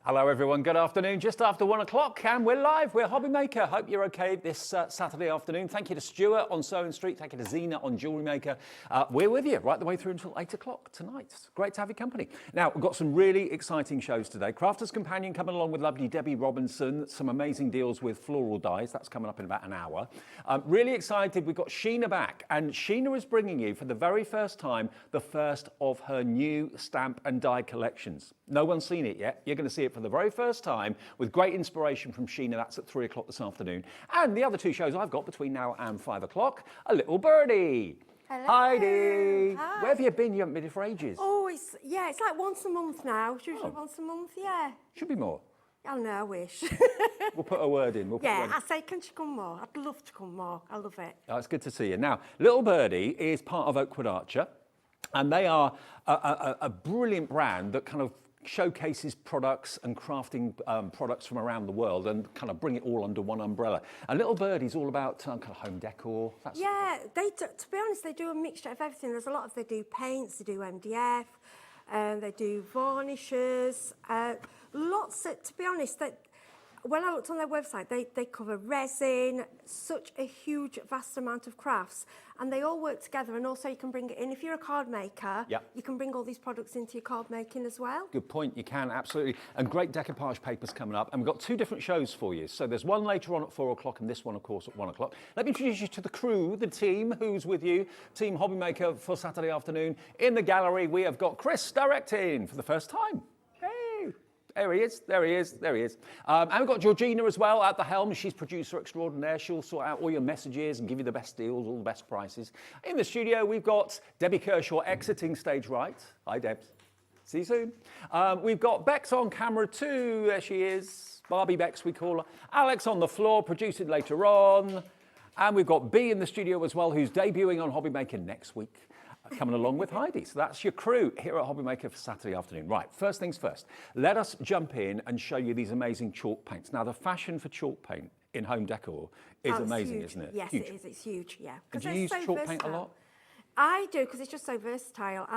Hello everyone, good afternoon. Just after 1 o'clock and we're live. We're Hobby Maker. Hope you're okay this Saturday afternoon. Thank you to Stuart on Sewing Street. Thank you to Zena on Jewellery Maker. We're with you right the way through until 8 o'clock tonight. Great to have your company. Now, we've got some really exciting shows today. Crafter's Companion coming along with lovely Debbie Robinson. Some amazing deals with floral dyes. That's coming up in about an hour. Really excited. We've got Sheena back. And Sheena is bringing you for the very first time the first of her new stamp and die collections. No one's seen it yet. You're going to see it for the very first time with great inspiration from Sheena. That's at 3 o'clock this afternoon. And the other two shows I've got between now and 5 o'clock, a little birdie. Hello. Heidi. Hi. Where have you been? You haven't been here for ages. Oh, it's like once a month now. It's usually once a month, yeah. Should be more. Oh no, I wish. We'll put a word in. I say, can she come more? I'd love to come more. I love it. Oh, it's good to see you. Now, Little Birdie is part of Oakwood Archer, and they are a brilliant brand that kind of showcases products and crafting products from around the world and kind of bring it all under one umbrella. And Little Birdie's all about kind of home decor. Yeah, to be honest, they do a mixture of everything. There's a lot of, they do paints, they do MDF, they do varnishes, lots of, to be honest, when I looked on their website, they cover resin, such a huge, vast amount of crafts, and they all work together. And also you can bring it in. If you're a card maker, you can bring all these products into your card making as well. Good point, you can, absolutely. And great decoupage papers coming up. And we've got two different shows for you. So there's one later on at 4 o'clock and this one, of course, at 1 o'clock. Let me introduce you to the crew, the team who's with you, Team Hobby Maker for Saturday afternoon. In the gallery, we have got Chris directing for the first time. There he is, there he is, there he is. And we've got Georgina as well at the helm. She's producer extraordinaire. She'll sort out all your messages and give you the best deals, all the best prices. In the studio, we've got Debbie Kershaw exiting stage right. Hi, Debs. See you soon. We've got Bex on camera too. There she is. Barbie Bex, we call her. Alex on the floor, produced it later on. And we've got B in the studio as well, who's debuting on Hobby Maker next week. Coming along with Heidi. So that's your crew here at Hobby Maker for Saturday afternoon. Right, first things first. Let us jump in and show you these amazing chalk paints. Now, the fashion for chalk paint in home decor is amazing, isn't it? Yes, it is. It's huge, yeah. And do you use chalk paint a lot? I do, because it's just so versatile.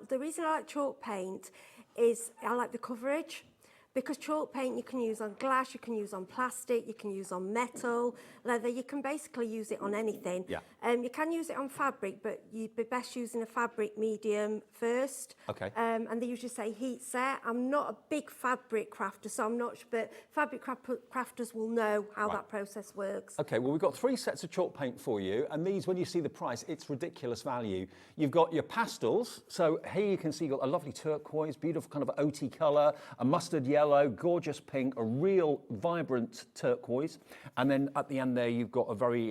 The reason I like chalk paint is I like the coverage. Because chalk paint you can use on glass, you can use on plastic, you can use on metal, leather, you can basically use it on anything. Yeah. You can use it on fabric, but you'd be best using a fabric medium first. Okay. And they usually say heat set. I'm not a big fabric crafter, so I'm not, but fabric crafters will know how that process works. Okay, well, we've got 3 sets of chalk paint for you, and these, when you see the price, it's ridiculous value. You've got your pastels, so here you can see you've got a lovely turquoise, beautiful kind of oaty colour, a mustard yellow, gorgeous pink, a real vibrant turquoise, and then at the end there you've got a very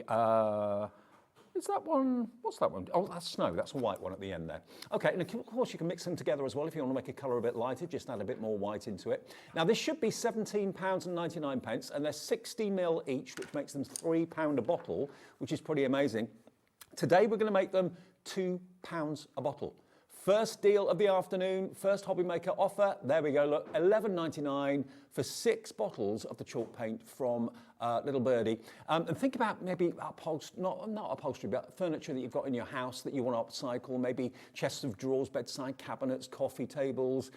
is that one, what's that one? Oh, that's snow, that's a white one at the end there. Okay, and of course you can mix them together as well if you want to make a colour a bit lighter, just add a bit more white into it. Now this should be £17.99 and they're 60ml each, which makes them £3 a bottle, which is pretty amazing. Today we're going to make them £2 a bottle. First deal of the afternoon, first Hobby Maker offer. There we go, look, £11.99 for 6 bottles of the chalk paint from Little Birdie. And think about maybe not upholstery, but furniture that you've got in your house that you want to upcycle, maybe chests of drawers, bedside cabinets, coffee tables,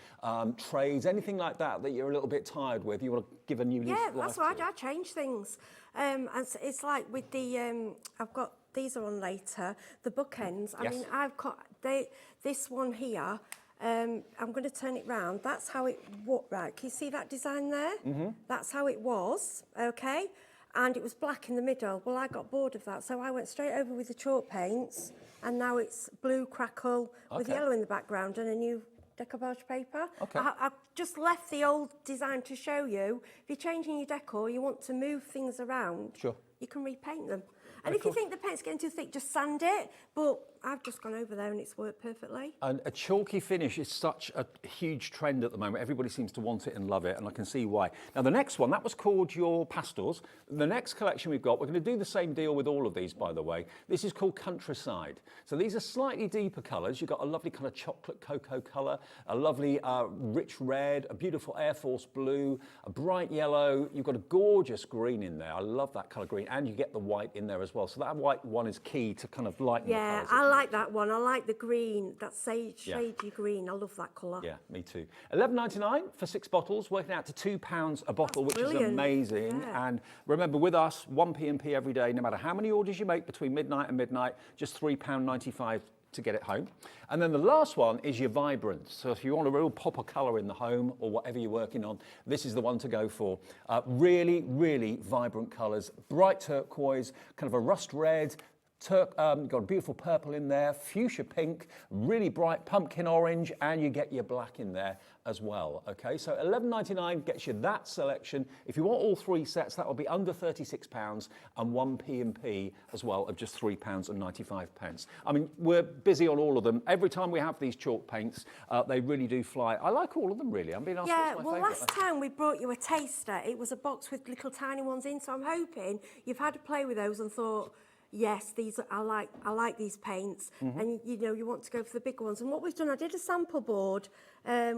trays, anything like that that you're a little bit tired with, you want to give a new leaf of life. Yeah, that's right, I change things. And it's like with the, I've got, these are on later, the bookends. I mean, I've got this one here. I'm going to turn it round. That's how it right. Can you see that design there? That's how it was. Okay, and it was black in the middle. Well, I got bored of that, so I went straight over with the chalk paints, and now it's blue crackle with yellow in the background and a new decoupage paper. Okay. I've just left the old design to show you. If you're changing your decor, you want to move things around. Sure. You can repaint them. And if you think the paint's getting too thick, just sand it. But I've just gone over there and it's worked perfectly. And a chalky finish is such a huge trend at the moment. Everybody seems to want it and love it, and I can see why. Now, the next one, that was called your pastels. The next collection we've got, we're going to do the same deal with all of these, by the way. This is called Countryside. So these are slightly deeper colours. You've got a lovely kind of chocolate cocoa colour, a lovely rich red, a beautiful Air Force blue, a bright yellow. You've got a gorgeous green in there. I love that colour green, and you get the white in there as well. So that white one is key to kind of lighten the colours. Yeah, like that one. I like the green, that shady green. I love that colour. Yeah, me too. £11.99 for 6 bottles, working out to £2 a bottle, which is brilliant. amazing. Yeah. And remember, with us, 1 P&P every day, no matter how many orders you make between midnight and midnight, just £3.95 to get it home. And then the last one is your Vibrance. So if you want a real pop of colour in the home or whatever you're working on, this is the one to go for. Really, really vibrant colours, bright turquoise, kind of a rust red, got a beautiful purple in there, fuchsia pink, really bright pumpkin orange, and you get your black in there as well. Okay, so £11.99 gets you that selection. If you want all 3 sets, that will be under £36, and 1 P&P as well of just £3.95. I mean, we're busy on all of them. Every time we have these chalk paints, they really do fly. I like all of them, really. I'm being asked what's my favourite. Last time we brought you a taster, it was a box with little tiny ones in, so I'm hoping you've had to play with those and thought, yes, I like these paints, and you want to go for the bigger ones. And what we've done, I did a sample board,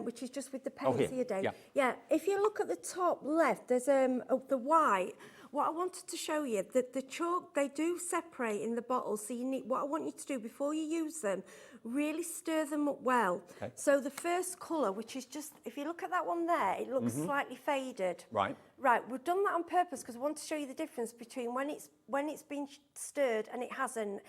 which is just with the paints here, Dave. Yeah. If you look at the top left, there's the white. What I wanted to show you, that the chalk, they do separate in the bottle. So what I want you to do before you use them, really stir them up well. Okay. So the first colour, which is just, if you look at that one there, it looks slightly faded. Right. Right, we've done that on purpose because I want to show you the difference between when it's been stirred and it hasn't.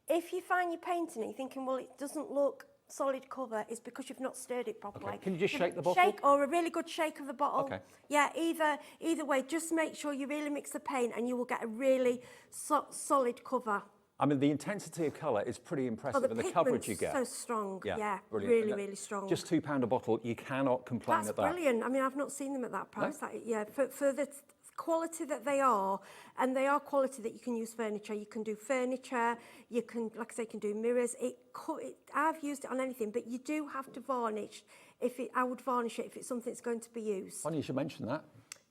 If you find you're painting it, you're thinking, well, it doesn't look solid cover, is because you've not stirred it properly. Okay. Can you just shake the bottle? Shake, or a really good shake of the bottle. Okay. Yeah, either way, just make sure you really mix the paint and you will get a really solid cover. I mean, the intensity of colour is pretty impressive, and the coverage you get. So strong, yeah, brilliant. Really strong. Just £2 a bottle, you cannot complain at that. That's brilliant. I mean, I've not seen them at that price. No? For the quality that they are, and they are quality that you can use furniture. You can do furniture, you can, like I say, you can do mirrors. I've used it on anything, but you do have to varnish. I would varnish it if it's something that's going to be used. Funny you should mention that.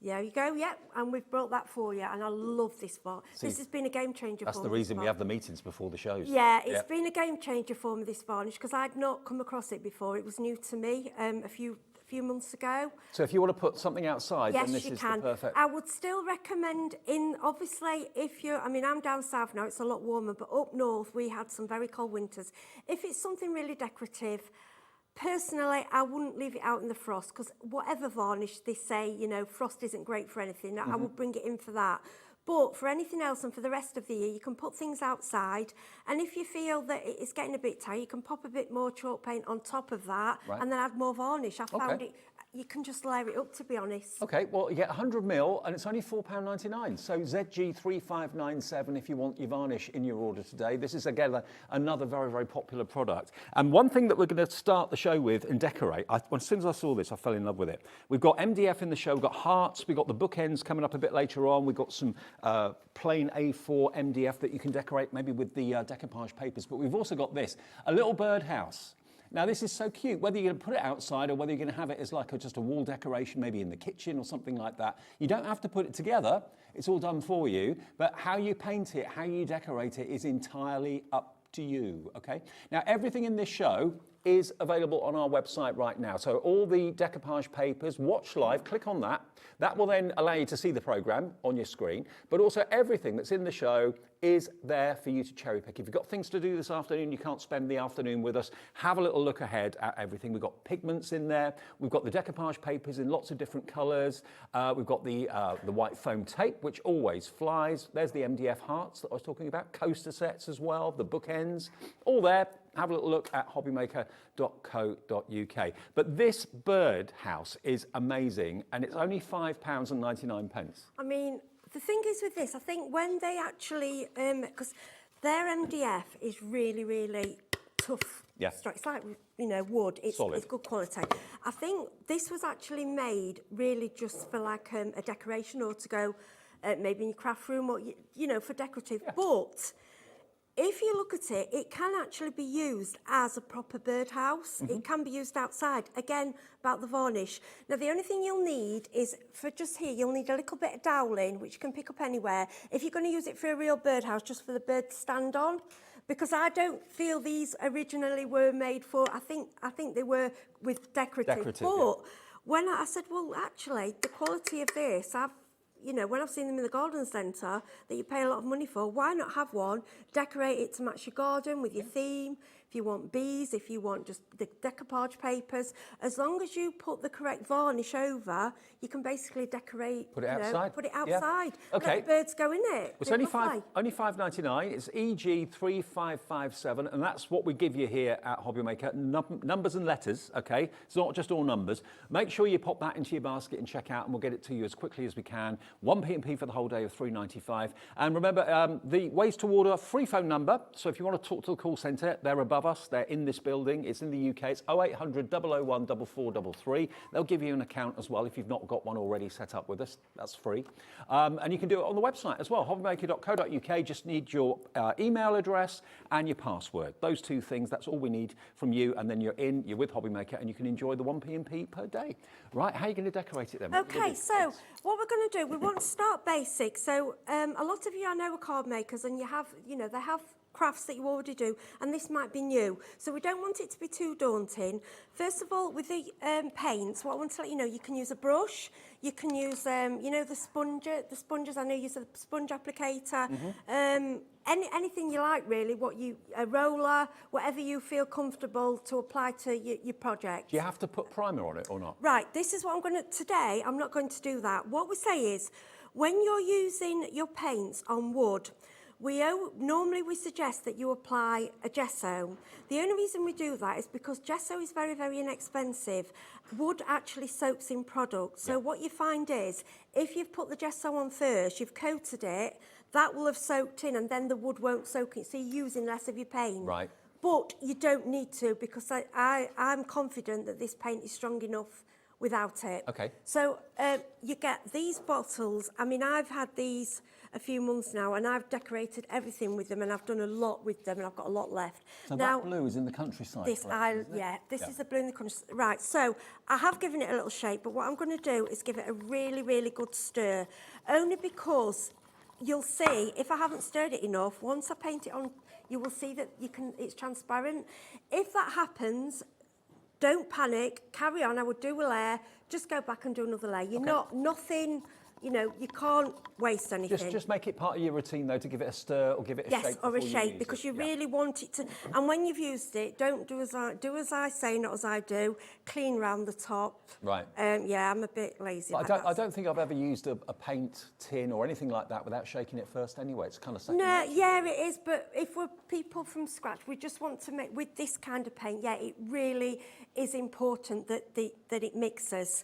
There you go, and we've brought that for you, and I love this varnish. This has been a game changer for me. That's the reason we have the meetings before the shows. Yeah, it's been a game changer for me, this varnish, because I'd not come across it before. It was new to me a few months ago. So if you want to put something outside, then this is the perfect. I would still recommend, obviously, I'm down south now, it's a lot warmer, but up north we had some very cold winters. If it's something really decorative, personally, I wouldn't leave it out in the frost, because whatever varnish they say, frost isn't great for anything. I would bring it in for that. But for anything else and for the rest of the year, you can put things outside. And if you feel that it's getting a bit tight, you can pop a bit more chalk paint on top of that and then add more varnish. I found you can just layer it up, to be honest. Okay, well, you get 100 ml and it's only £4.99. So ZG3597 if you want your varnish in your order today. This is, again, another very, very popular product. And one thing that we're going to start the show with and decorate, as soon as I saw this, I fell in love with it. We've got MDF in the show, we've got hearts, we've got the bookends coming up a bit later on, we've got some plain A4 MDF that you can decorate maybe with the decoupage papers, but we've also got this, a little birdhouse. Now this is so cute, whether you're going to put it outside or whether you're going to have it as like just a wall decoration, maybe in the kitchen or something like that. You don't have to put it together, it's all done for you, but how you paint it, how you decorate it is entirely up to you, okay? Now everything in this show is available on our website right now. So all the decoupage papers, watch live, click on that. That will then allow you to see the programme on your screen, but also everything that's in the show is there for you to cherry pick. If you've got things to do this afternoon, you can't spend the afternoon with us, have a little look ahead at everything. We've got pigments in there. We've got the decoupage papers in lots of different colours. We've got the white foam tape, which always flies. There's the MDF hearts that I was talking about, coaster sets as well, the bookends, all there. Have a little look at hobbymaker.co.uk. But this birdhouse is amazing, and it's only £5.99. I mean, the thing is with this, I think when they actually, because their MDF is really, really tough. Yeah. It's like, wood. It's good quality. I think this was actually made really just for like a decoration, or to go maybe in your craft room, or, for decorative. Yeah. But if you look at it, it can actually be used as a proper birdhouse. It can be used outside. Again, about the varnish. Now, the only thing you'll need is, for just here, you'll need a little bit of doweling, which you can pick up anywhere. If you're going to use it for a real birdhouse, just for the bird to stand on, because I don't feel these originally were made for, I think they were with decorative. But when I said, well, actually, the quality of this, you know, when I've seen them in the garden centre that you pay a lot of money for, why not have one, decorate it to match your garden with your theme, if you want bees, if you want just the decoupage papers, as long as you put the correct varnish over, you can basically decorate, Put it outside. Put it outside. Yeah. Okay. Let the birds go in it. It's only £5.99. It's EG3557, and that's what we give you here at Hobbymaker. Numbers and letters, okay? It's not just all numbers. Make sure you pop that into your basket and check out, and we'll get it to you as quickly as we can. 1p&p for the whole day of £3.95. And remember, the ways to order, free phone number. So if you want to talk to the call centre, they're above us. They're in this building. It's in the UK. It's 0800 001 4433. They'll give you an account as well if you've not got one already set up with us. That's free. And you can do it on the website as well, hobbymaker.co.uk. Just need your email address and your password. Those two things, that's all we need from you. And then you're with Hobbymaker and you can enjoy the 1p&p per day. Right, how are you going to decorate it then? Okay, so what we're going to do, we want to start basic. So a lot of you I know are card makers, and you have, you know, they have crafts that you already do, and this might be new. So we don't want it to be too daunting. First of all, with the paints, what I want to let you know, you can use a brush, you can use, you know, the sponges, I know you use a sponge applicator, anything you like really, a roller, whatever you feel comfortable to apply to your project. Do you have to put primer on it or not? Right, this is what I'm going to, today I'm not going to do that. What we say is, when you're using your paints on wood, normally we suggest that you apply a gesso. The only reason we do that is because gesso is very, very inexpensive. Wood actually soaks in product. So what you find is, if you've put the gesso on first, you've coated it, that will have soaked in and then the wood won't soak in. So you're using less of your paint. Right. But you don't need to, because I'm confident that this paint is strong enough without it. Okay. So you get these bottles. I mean, I've had these a few months now, and I've decorated everything with them, and I've done a lot with them, and I've got a lot left. So now, that blue is in the countryside. This, is the blue in the countryside. Right, so I have given it a little shape, but what I'm going to do is give it a really, really good stir, only because you'll see, if I haven't stirred it enough, once I paint it on, you will see that it's transparent. If that happens, don't panic, carry on. I would do a layer, just go back and do another layer. Nothing, you know, you can't waste anything. Just make it part of your routine though, to give it a stir or give it a shape. Yes, or a shape, because you really want it to. And when you've used it, don't do as I say, not as I do. Clean round the top. Right. Yeah, I'm a bit lazy. I don't think I've ever used a paint tin or anything like that without shaking it first anyway. It's kind of second nature. Yeah, it is. But if we're people from scratch, we just want to make, with this kind of paint, it really is important that it mixes.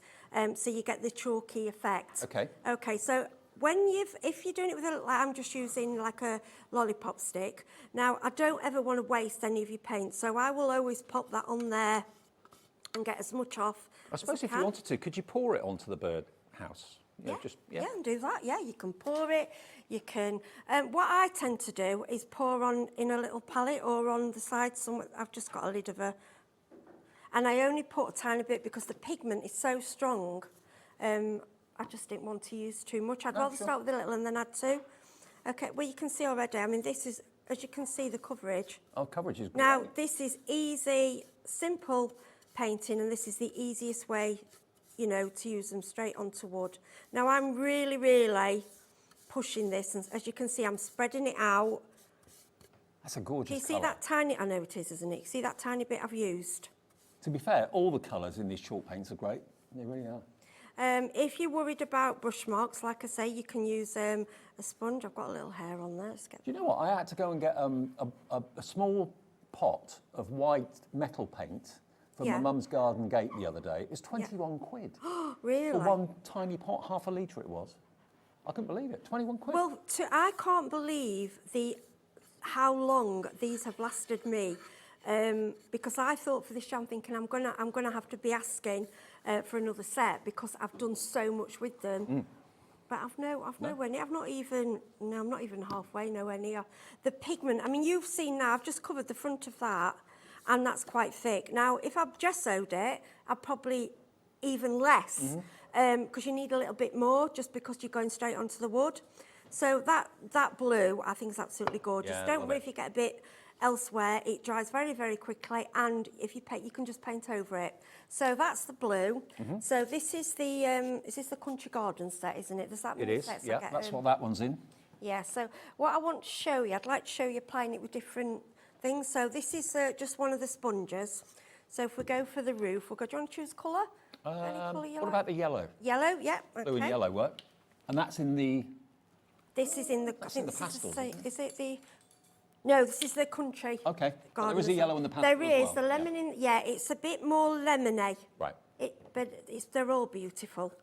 So you get the chalky effect. Okay, so if you're doing it with I'm just using like a lollipop stick. Now, I don't ever want to waste any of your paint, so I will always pop that on there and get as much off. I suppose if you wanted to, could you pour it onto the bird house? You know, and do that. Yeah, you can pour it. You can. What I tend to do is pour on in a little palette or on the side somewhere. I've just got a lid of and I only put a tiny bit because the pigment is so strong. I just didn't want to use too much. I'd rather start with a little and then add two. Okay, well, you can see already. I mean, this is, as you can see, the coverage. Oh, coverage is great. Now, this is easy, simple painting, and this is the easiest way, you know, to use them straight onto wood. Now, I'm really, really pushing this, and as you can see, I'm spreading it out. That's a gorgeous colour. Do you see that tiny, I know it is, isn't it? See that tiny bit I've used? To be fair, all the colours in these chalk paints are great. They really are. If you're worried about brush marks, like I say, you can use a sponge. I've got a little hair on there. Do you know what? I had to go and get a small pot of white metal paint from my mum's garden gate the other day. It was 21 quid. Really? For one tiny pot, half a litre it was. I couldn't believe it. 21 quid. Well, I can't believe how long these have lasted me. Because I thought for this year, I'm thinking I'm gonna have to be asking for another set because I've done so much with them. But I'm not even halfway nowhere near. The pigment, I mean, you've seen now, I've just covered the front of that, and that's quite thick. Now, if I've gessoed it, I'd probably even less, because you need a little bit more, just because you're going straight onto the wood. So that blue, I think, is absolutely gorgeous. Don't worry if you get a bit elsewhere. It dries very, very quickly, and if you paint, you can just paint over it. So that's the blue. So this is the Country Garden set, isn't it? Does that mean It is, sets? yeah, that's what that one's in. Yeah, so what I want to show you, I'd like to show you applying it with different things. So this is just one of the sponges. So if we go for the roof, do you want to choose colour? Any colour you What like? about the yellow? Yellow, yeah, okay. Blue and yellow work. And that's in the... This is in the... That's in the pastels, isn't it? Is it the... No, this is the Country Okay, but Garden. there is a yellow in the pastel There is, as the well. lemon in... Yeah, it's a bit more lemony. Right. They're all beautiful.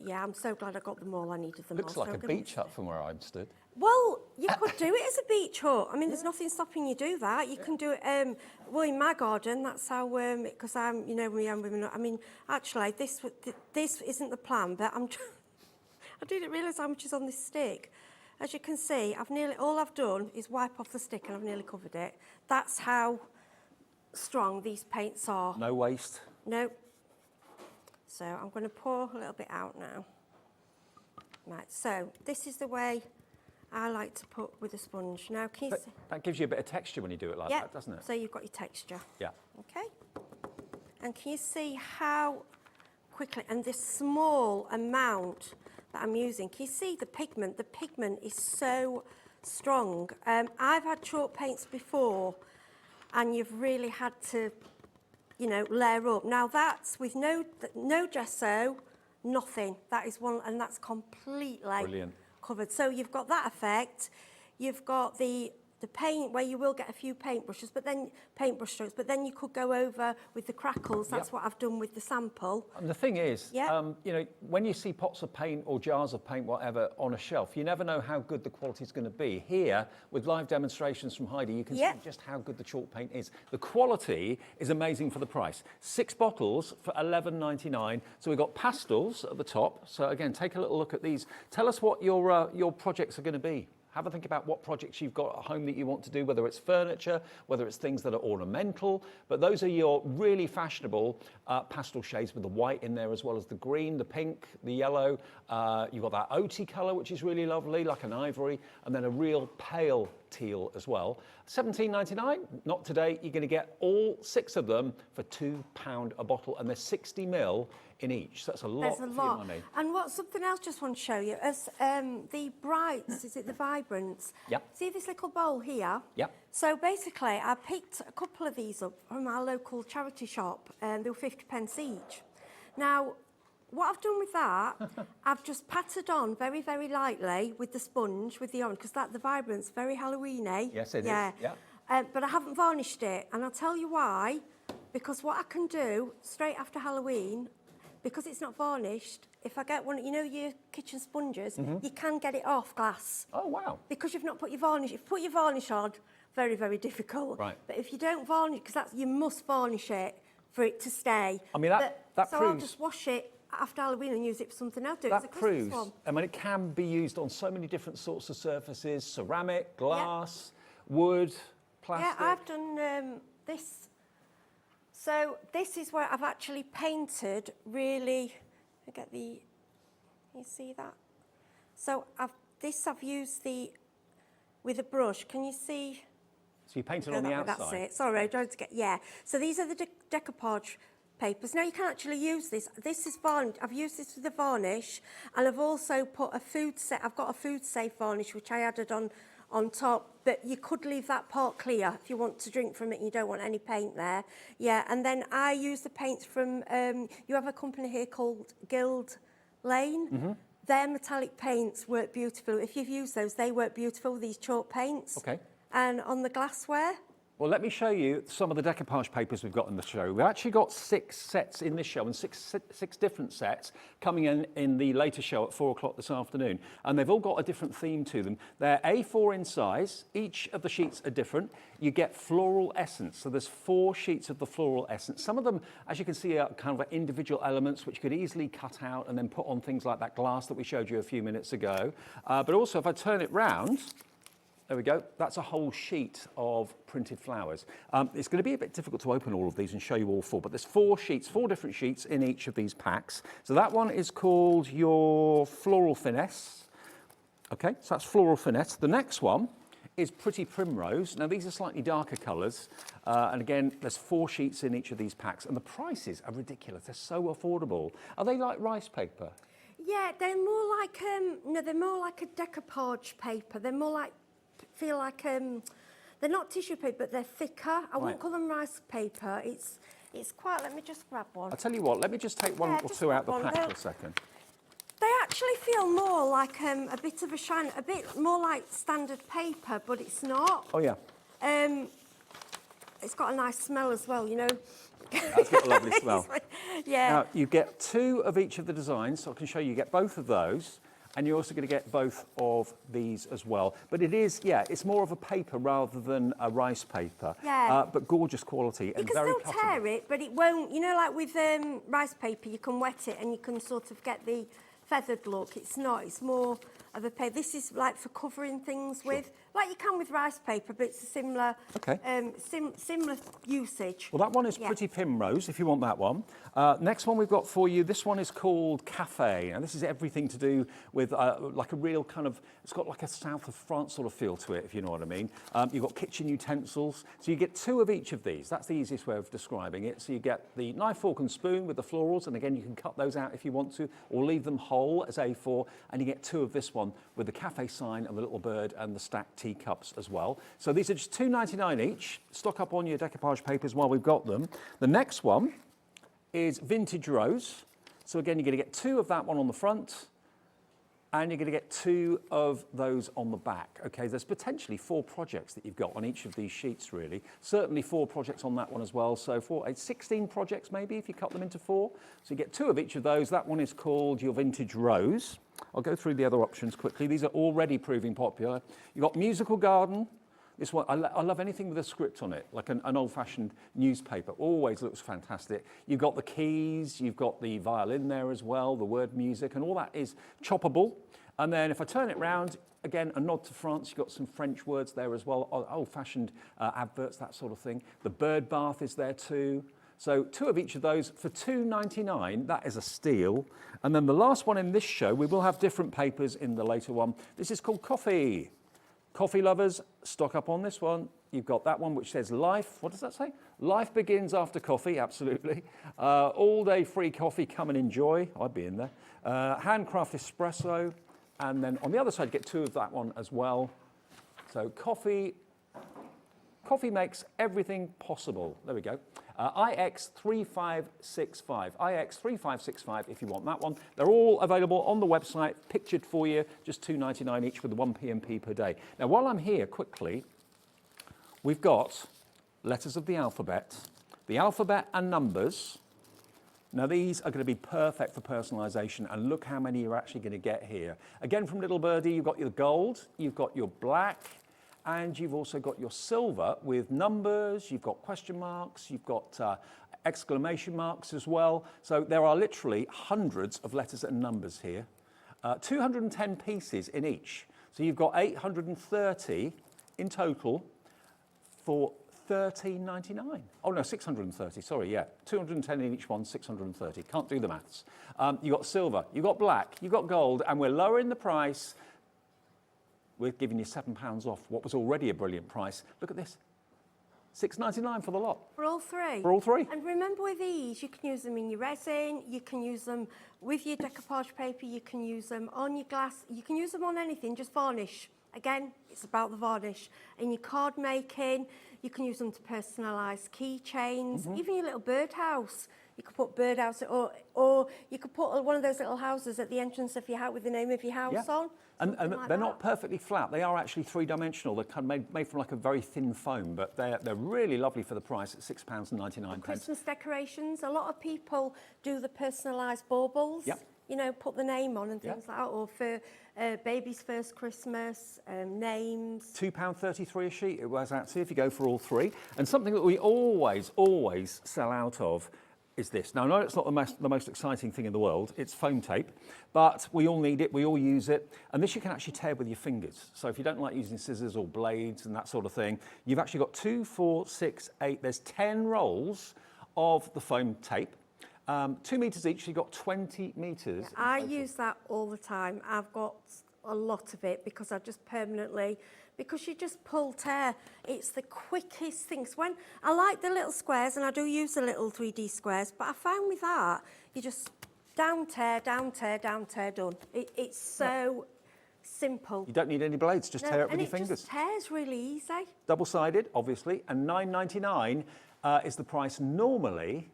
Yeah, I'm so glad I got them all. I needed them all. Looks like So a I'm gonna- beach hut from where I'm stood. Well, you could do it as a beach hut. I mean, there's nothing stopping you do that. You can do it, well, in my garden, that's how, because I'm, you know, I mean, actually, this isn't the plan, but I didn't realise how much is on this stick. As you can see, all I've done is wipe off the stick and I've nearly covered it. That's how strong these paints are. No waste. No. So I'm going to pour a little bit out now. Right, so this is the way I like to put with a sponge. Now, can you see? That gives you a bit of texture when you do it like that, doesn't it? So you've got your texture. Yeah. Okay. And can you see how quickly, and this small amount that I'm using, can you see the pigment? The pigment is so strong. I've had chalk paints before, and you've really had to, you know, layer up. Now that's with no gesso, nothing. That is one, and that's completely Brilliant. covered. So you've got that effect. You've got the paint where you will get a few paintbrush strokes, but then you could go over with the crackles. That's what I've done with the sample. And the thing is, Yeah. you know, when you see pots of paint or jars of paint, whatever, on a shelf, you never know how good the quality is going to be. Here, with live demonstrations from Heidi, you can see just how good the chalk paint is. The quality is amazing for the price. 6 bottles for $11.99. So we've got pastels at the top. So again, take a little look at these. Tell us what your projects are going to be. Have a think about what projects you've got at home that you want to do, whether it's furniture, whether it's things that are ornamental. But those are your really fashionable pastel shades with the white in there as well as the green, the pink, the yellow. You've got that OT colour, which is really lovely, like an ivory, and then a real pale teal as well. $17.99, not today. You're going to get all 6 of them for £2 a bottle, and there's 60 ml in each. So that's a lot for your money. And what something else just want to show you is the brights, is it the vibrants? Yep. See this little bowl here? Yep. So basically, I picked a couple of these up from our local charity shop, and they were 50p each. Now, what I've done with that, I've just patted on very, very lightly with the sponge, with the orange, because the vibrant's very Halloween-y. Yes, it is. Yeah. Yeah. But I haven't varnished it, and I'll tell you why. Because what I can do straight after Halloween, because it's not varnished, if I get one, you know, your kitchen sponges, you can get it off glass. Oh, wow. Because you've not put your varnish. If you put your varnish on, very, very difficult. Right. But if you don't varnish, because you must varnish it for it to stay. I mean, that so proves... I'll just wash it after Halloween and use it for something else. That proves, I mean, it can be used on so many different sorts of surfaces, ceramic, glass, wood, plastic. Yeah, I've done this. So this is where I've actually painted really, you see that? So I've used with a brush, can you see? So you painted on the outside? That's it, sorry, I tried to get, So these are the decoupage papers. Now you can actually use this. This is varnish. I've used this with the varnish, and I've also put I've got a food safe varnish which I added on top, but you could leave that part clear if you want to drink from it and you don't want any paint there. Yeah, and then I use the paints from, you have a company here called Guild Lane. Their metallic paints work beautifully. If you've used those, they work beautiful, these chalk paints. Okay. And on the glassware. Well, let me show you some of the decoupage papers we've got in the show. We've actually got 6 sets in this show and six different sets coming in the later show at 4 o'clock this afternoon. And they've all got a different theme to them. They're A4 in size. Each of the sheets are different. You get floral essence. So there's 4 sheets of the floral essence. Some of them, as you can see, are kind of individual elements which you could easily cut out and then put on things like that glass that we showed you a few minutes ago. But also, if I turn it round, there we go. That's a whole sheet of printed flowers. It's going to be a bit difficult to open all of these and show you all 4, but there's 4 different sheets in each of these packs. So that one is called your Floral Finesse. Okay, so that's Floral Finesse. The next one is Pretty Primrose. Now, these are slightly darker colours. And again, there's 4 sheets in each of these packs. And the prices are ridiculous. They're so affordable. Are they like rice paper? Yeah, they're more like, no, they're more like a decoupage paper. They're more like, feel like, they're not tissue paper, but they're thicker. I wouldn't call them rice paper. It's quite, let me just grab one. I'll tell you what, let me just take one or two out the pack for a second. They actually feel more like a bit of a shine, a bit more like standard paper, but it's not. Oh, yeah. It's got a nice smell as well, you know. That's got a lovely smell. Yeah. Now, you get 2 of each of the designs, so I can show you get both of those, and you're also going to get both of these as well. But it is, yeah, it's more of a paper rather than a rice paper. Yeah. But gorgeous quality and very You can still tear it, but it won't, you know, like with rice paper, you can wet it and you can sort of get the feathered look. It's not, it's more of a paper. This is like for covering things with, like you can with rice paper, but it's a similar, similar usage. Well, that one is Pretty Primrose, if you want that one. Next one we've got for you, this one is called Cafe. And this is everything to do with like a real kind of, it's got like a south of France sort of feel to it, if you know what I mean. You've got kitchen utensils. So you get 2 of each of these. That's the easiest way of describing it. So you get the knife, fork and spoon with the florals. And again, you can cut those out if you want to, or leave them whole as A4. And you get 2 of this one with the cafe sign and the little bird and the stacked teacups as well. So these are just $2.99 each. Stock up on your decoupage papers while we've got them. The next one is Vintage Rose. So again, you're going to get 2 of that one on the front, and you're going to get 2 of those on the back. Okay, there's potentially 4 projects that you've got on each of these sheets, really. Certainly 4 projects on that one as well. So 16 projects maybe if you cut them into 4. So you get 2 of each of those. That one is called your Vintage Rose. I'll go through the other options quickly. These are already proving popular. You've got Musical Garden. This one, I love anything with a script on it, like an old-fashioned newspaper. Always looks fantastic. You've got the keys, you've got the violin there as well, the word music, and all that is choppable. And then if I turn it round, again, a nod to France. You've got some French words there as well, old-fashioned adverts, that sort of thing. The bird bath is there too. So 2 of each of those for $2.99. That is a steal. And then the last one in this show, we will have different papers in the later one. This is called Coffee. Coffee lovers, stock up on this one. You've got that one which says life. What does that say? Life begins after coffee, absolutely. All day free coffee, come and enjoy. I'd be in there. Handcraft espresso. And then on the other side, get 2 of that one as well. So coffee makes everything possible. There we go. IX3565. IX3565 if you want that one. They're all available on the website, pictured for you, just $2.99 each with 1 p.m.p. per day. Now, while I'm here, quickly, we've got letters of the alphabet and numbers. Now, these are going to be perfect for personalisation, and look how many you're actually going to get here. Again, from Little Birdie, you've got your gold, you've got your black, and you've also got your silver with numbers, you've got question marks, you've got exclamation marks as well. So there are literally hundreds of letters and numbers here. 210 pieces in each. So you've got 830 in total for $13.99. Oh no, 630, sorry, yeah. 210 in each one, 630. Can't do the maths. You've got silver, you've got black, you've got gold, and we're lowering the price. We're giving you £7 off what was already a brilliant price. Look at this. $6.99 for the lot. For all 3? For all 3. And remember with these, you can use them in your resin, you can use them with your decoupage paper, you can use them on your glass, you can use them on anything, just varnish. Again, it's about the varnish. In your card making, you can use them to personalise keychains, even your little birdhouse. You could put birdhouse, or you could put one of those little houses at the entrance of your house with the name of your house on. And like they're not perfectly flat. They are actually 3-dimensional. They're kind of made from like a very thin foam, but they're really lovely for the price at £6.99. Christmas decorations. A lot of people do the personalised baubles. Yep. You know, put the name on and things like that, or for baby's first Christmas, names. £2.33 a sheet it was out to if you go for all 3. And something that we always sell out of is this. Now, I know it's not the most exciting thing in the world. It's foam tape, but we all need it. We all use it. And this you can actually tear with your fingers. So if you don't like using scissors or blades and that sort of thing, you've actually got 2, 4, 6, 8. There's 10 rolls of the foam tape. 2 metres each, so you've got 20 metres. I use that all the time. I've got a lot of it because I just permanently, because you just pull tear. It's the quickest things. When I like the little squares, and I do use the little 3D squares, but I found with that, you just down tear, down tear, down tear, done. It's so simple. You don't need any blades, just tear it with your fingers. Just tears really easy. Double-sided, obviously, and £9.99 is the price normally.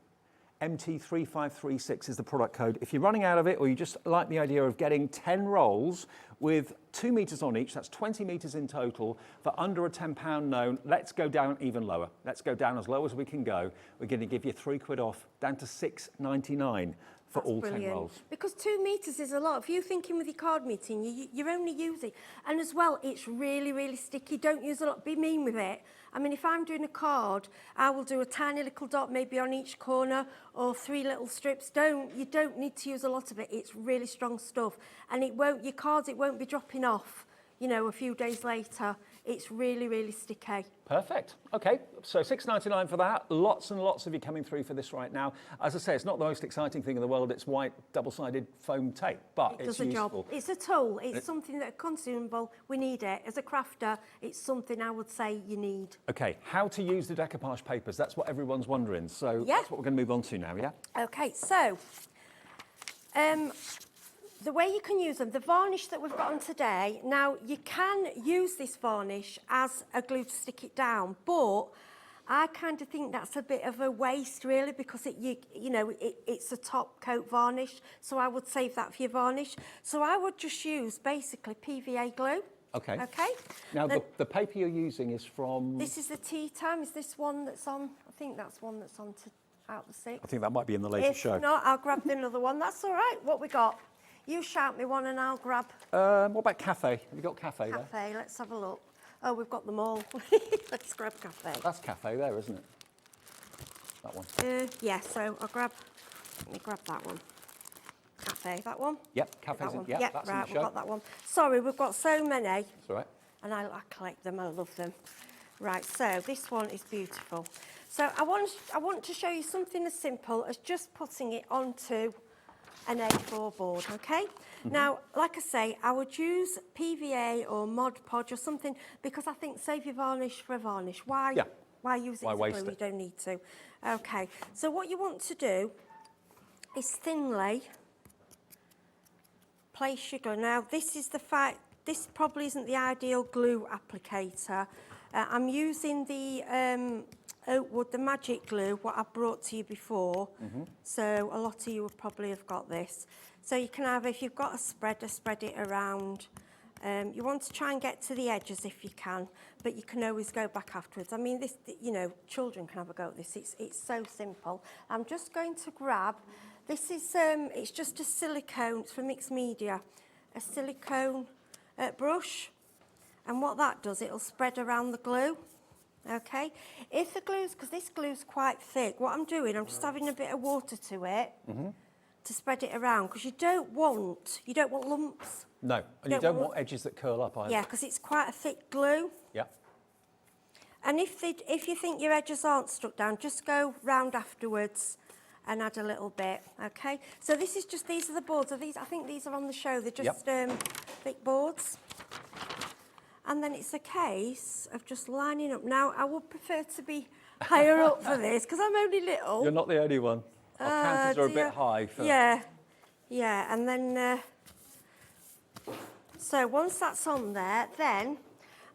MT3536 is the product code. If you're running out of it, or you just like the idea of getting 10 rolls with 2 metres on each, that's 20 metres in total, for under a £10 known, let's go down even lower. Let's go down as low as we can go. We're going to give you £3 off, down to £6.99 for all 10 rolls. Because 2 metres is a lot. If you're thinking with your card meeting, you're only using, and as well, it's really, really sticky. Don't use a lot, be mean with it. I mean, if I'm doing a card, I will do a tiny little dot maybe on each corner, or 3 little strips. You don't need to use a lot of it. It's really strong stuff. And your cards, it won't be dropping off, you know, a few days later. It's really, really sticky. Perfect. Okay, so £6.99 for that. Lots and lots of you coming through for this right now. As I say, it's not the most exciting thing in the world. It's white double-sided foam tape, but it's useful. It does a job. It's a tool. It's something that consumable. We need it. As a crafter, it's something I would say you need. Okay, how to use the decoupage papers. That's what everyone's wondering. So that's what we're going to move on to now, yeah? Okay, so the way you can use them, the varnish that we've got on today, now you can use this varnish as a glue to stick it down, but I kind of think that's a bit of a waste really, because it's a top coat varnish, so I would save that for your varnish. So I would just use basically PVA glue. Okay. Okay. Now the paper you're using is from... This is the tea time. Is this one that's on? I think that's one that's on out the 6th. I think that might be in the latest show. If not, I'll grab another one. That's all right. What we got? You shout me one and I'll grab... what about cafe? Have you got cafe there? Cafe, let's have a look. Oh, we've got them all. Let's grab cafe. That's cafe there, isn't it? That one. Yeah, so let me grab that one. Cafe, that one? Yep, cafe's in, yep, that's right, in the show. We've got that one. Sorry, we've got so many. That's all right. And I collect them, I love them. Right, so this one is beautiful. So I want to show you something as simple as just putting it onto an A4 board, okay? Now, like I say, I would use PVA or Mod Podge or something, because I think save your varnish for a varnish. Why use it as glue? You don't need to. Okay, so what you want to do is thinly place your glue. Now, this probably isn't the ideal glue applicator. I'm using the Oakwood, the magic glue, what I brought to you before. So a lot of you would probably have got this. So you can have, if you've got a spreader, spread it around. You want to try and get to the edges if you can, but you can always go back afterwards. I mean, this, you know, children can have a go at this. It's so simple. I'm just going to grab, this is, it's just a silicone, it's for mixed media, a silicone brush. And what that does, it'll spread around the glue. Okay, if the glue's, because this glue's quite thick, what I'm doing, I'm just having a bit of water to it to spread it around, because you don't want lumps. No, and you don't want edges that curl up either. Yeah, because it's quite a thick glue. Yeah. And if you think your edges aren't stuck down, just go round afterwards and add a little bit. Okay, so this is just, these are the boards. I think these are on the show. They're just thick boards. And then it's a case of just lining up. Now, I would prefer to be higher up for this, because I'm only little. You're not the only one. Our counters are a bit high. Yeah, and then... so once that's on there, then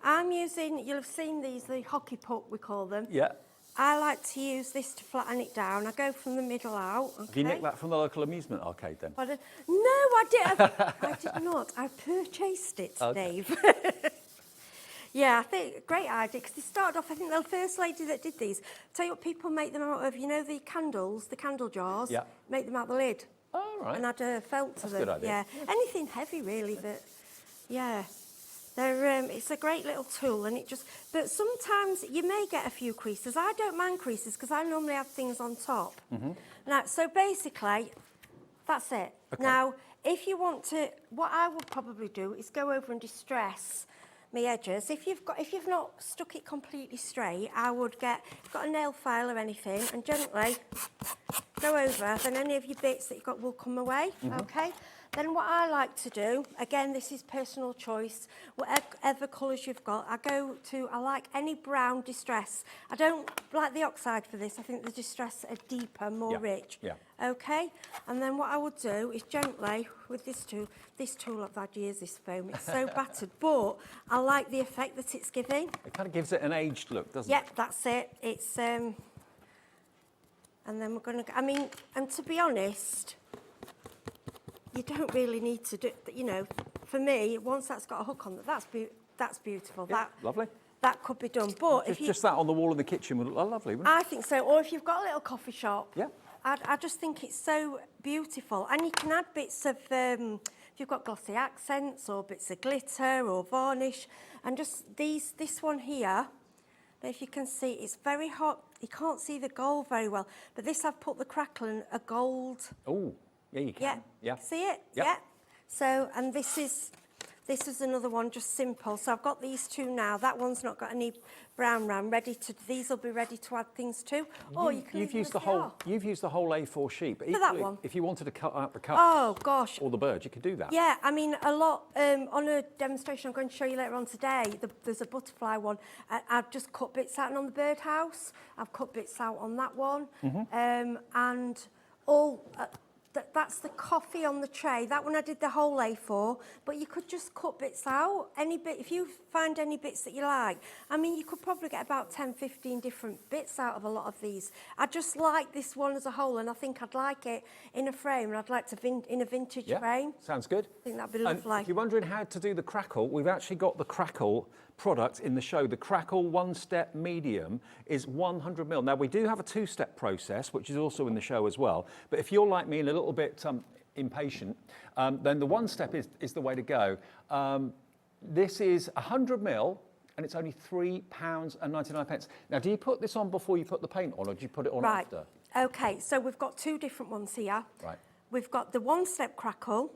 I'm using, you'll have seen these, the hockey puck, we call them. Yeah. I like to use this to flatten it down. I go from the middle out. Okay. Have you nicked that from the local amusement arcade then? No, I did not. I purchased it, Dave. Yeah, I think great idea, because they started off, I think the first lady that did these, tell you what, people make them out of, you know, the candles, the candle jars, make them out the lid. Oh, right. And add felt to them. That's a good idea. Yeah, anything heavy really that, it's a great little tool, and it just, but sometimes you may get a few creases. I don't mind creases, because I normally have things on top. Now, so basically, that's it. Okay. Now, if you want to, what I would probably do is go over and distress my edges. If you've not stuck it completely straight, I would if you've got a nail file or anything, and gently go over, then any of your bits that you've got will come away, okay? Then what I like to do, again, this is personal choice, whatever colours you've got, I like any brown distress. I don't like the oxide for this. I think the distress are deeper, more rich. Yeah. Okay? And then what I would do is gently, with this tool I've had years, this foam, it's so battered, but I like the effect that it's giving. It kind of gives it an aged look, doesn't it? Yep, that's it. It's, and then we're going to, I mean, and to be honest, you don't really need to do, you know, for me, once that's got a hook on it, that's beautiful. Yeah, lovely. That could be done. But Just that on the wall in the kitchen would look lovely, wouldn't it? I think so. Or if you've got a little coffee shop, Yeah. I just think it's so beautiful. And you can add bits of, if you've got glossy accents or bits of glitter or varnish, and just this one here, if you can see, it's very hot. You can't see the gold very well, but this I've put the Crackle in a gold. Oh, yeah, you can. Yeah. See it? Yep. Yeah. So, and this is another one, just simple. So I've got these two now. That one's not got any brown round. These will be ready to add things to. Or you can You've used the whole A4 sheet. But for that one. If you wanted to cut out the cup or the birds, you could do that. Yeah, I mean, a lot, on a demonstration I'm going to show you later on today, there's a butterfly one. I've just cut bits out, and on the birdhouse, I've cut bits out on that one. And all... that's the coffee on the tray. That one I did the whole A4, but you could just cut bits out. If you find any bits that you like, I mean, you could probably get about 10, 15 different bits out of a lot of these. I just like this one as a whole, and I think I'd like it in a frame, and I'd like to in a vintage frame. Sounds good. I think that'd be lovely. And if you're wondering how to do the Crackle, we've actually got the Crackle product in the show. The Crackle one-step medium is 100ml. Now, we do have a two-step process, which is also in the show as well. But if you're like me and a little bit impatient, then the one-step is the way to go. This is 100ml, and it's only £3.99. Now, do you put this on before you put the paint on, or do you put it on after? Okay, so we've got two different ones here. Right. We've got the one-step Crackle,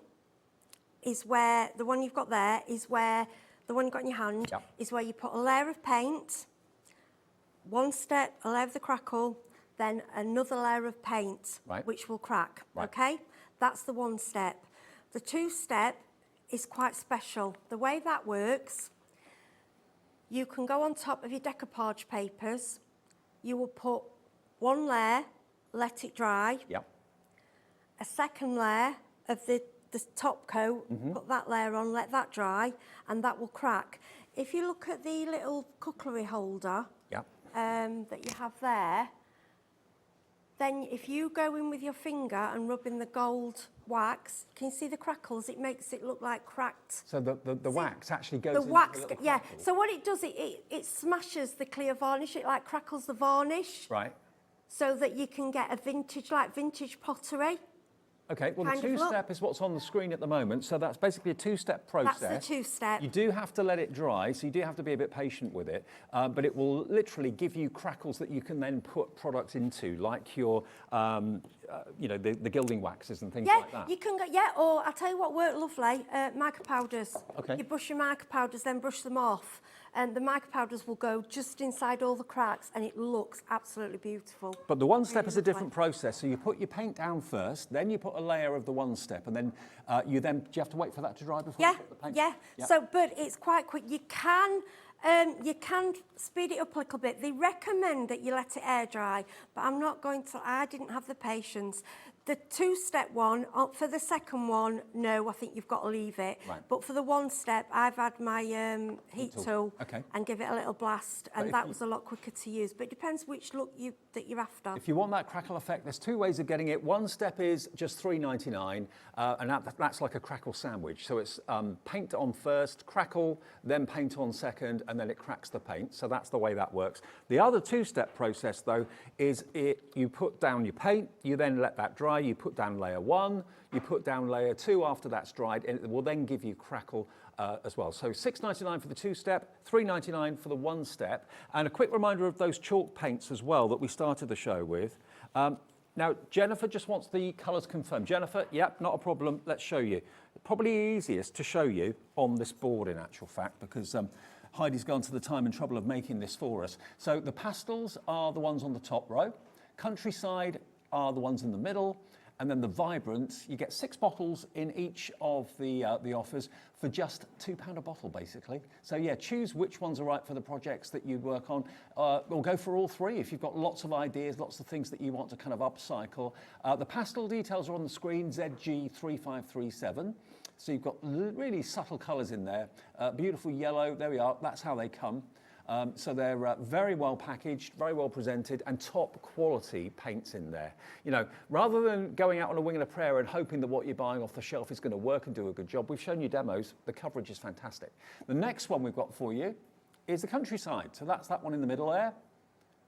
is where, the one you've got there, is where, the one you've got in your hand, is where you put a layer of paint, one step, a layer of the Crackle, then another layer of paint, which will crack, okay? That's the one step. The two-step is quite special. The way that works, you can go on top of your decoupage papers, you will put one layer, let it dry, a second layer of the top coat, put that layer on, let that dry, and that will crack. If you look at the little cutlery holder that you have there, then if you go in with your finger and rub in the gold wax, can you see the crackles? It makes it look like cracked. So the wax actually goes into wax, the little yeah. crackle. So what it does, it smashes the clear varnish. It like crackles the varnish. Right. So that you can get a vintage pottery. Okay, well, the two-step is what's on the screen at the moment, so that's basically a two-step process. That's the two-step. You do have to let it dry, so you do have to be a bit patient with it, but it will literally give you crackles that you can then put products into, like your, you know, the gilding waxes and things like that. You can go, or I'll tell you what worked lovely, mica powders. Okay. You brush your mica powders, then brush them off, and the mica powders will go just inside all the cracks, and it looks absolutely beautiful. But the one step is a different process. So you put your paint down first, then you put a layer of the one step, and then do you have to wait for that to dry before you put the paint? Yeah. So, but it's quite quick. You can speed it up a little bit. They recommend that you let it air dry, but I'm not going to. I didn't have the patience. The two-step one, for the second one, no, I think you've got to leave it. Right. But for the one step, I've had my heat tool and give it a little blast, and that was a lot quicker to use. But it depends which look that you're after. If you want that crackle effect, there's two ways of getting it. One step is just $3.99, and that's like a crackle sandwich. So it's paint on first, crackle, then paint on second, and then it cracks the paint. So that's the way that works. The other two-step process, though, is you put down your paint, you then let that dry. You put down layer one, you put down layer two after that's dried, and it will then give you crackle as well. So $6.99 for the two-step, $3.99 for the one-step. And a quick reminder of those chalk paints as well that we started the show with. Now, Jennifer just wants the colours confirmed. Jennifer, yep, not a problem. Let's show you. Probably easiest to show you on this board, in actual fact, because Heidi's gone to the time and trouble of making this for us. So the pastels are the ones on the top row. Countryside are the ones in the middle. And then the Vibrant, you get 6 bottles in each of the offers for just £2 a bottle, basically. So yeah, choose which ones are right for the projects that you work on, or go for all 3 if you've got lots of ideas, lots of things that you want to kind of upcycle. The pastel details are on the screen, ZG3537. So you've got really subtle colours in there, beautiful yellow, there we are, that's how they come. So they're very well packaged, very well presented, and top quality paints in there. You know, rather than going out on a wing and a prayer and hoping that what you're buying off the shelf is going to work and do a good job, we've shown you demos. The coverage is fantastic. The next one we've got for you is the Countryside. So that's that one in the middle there.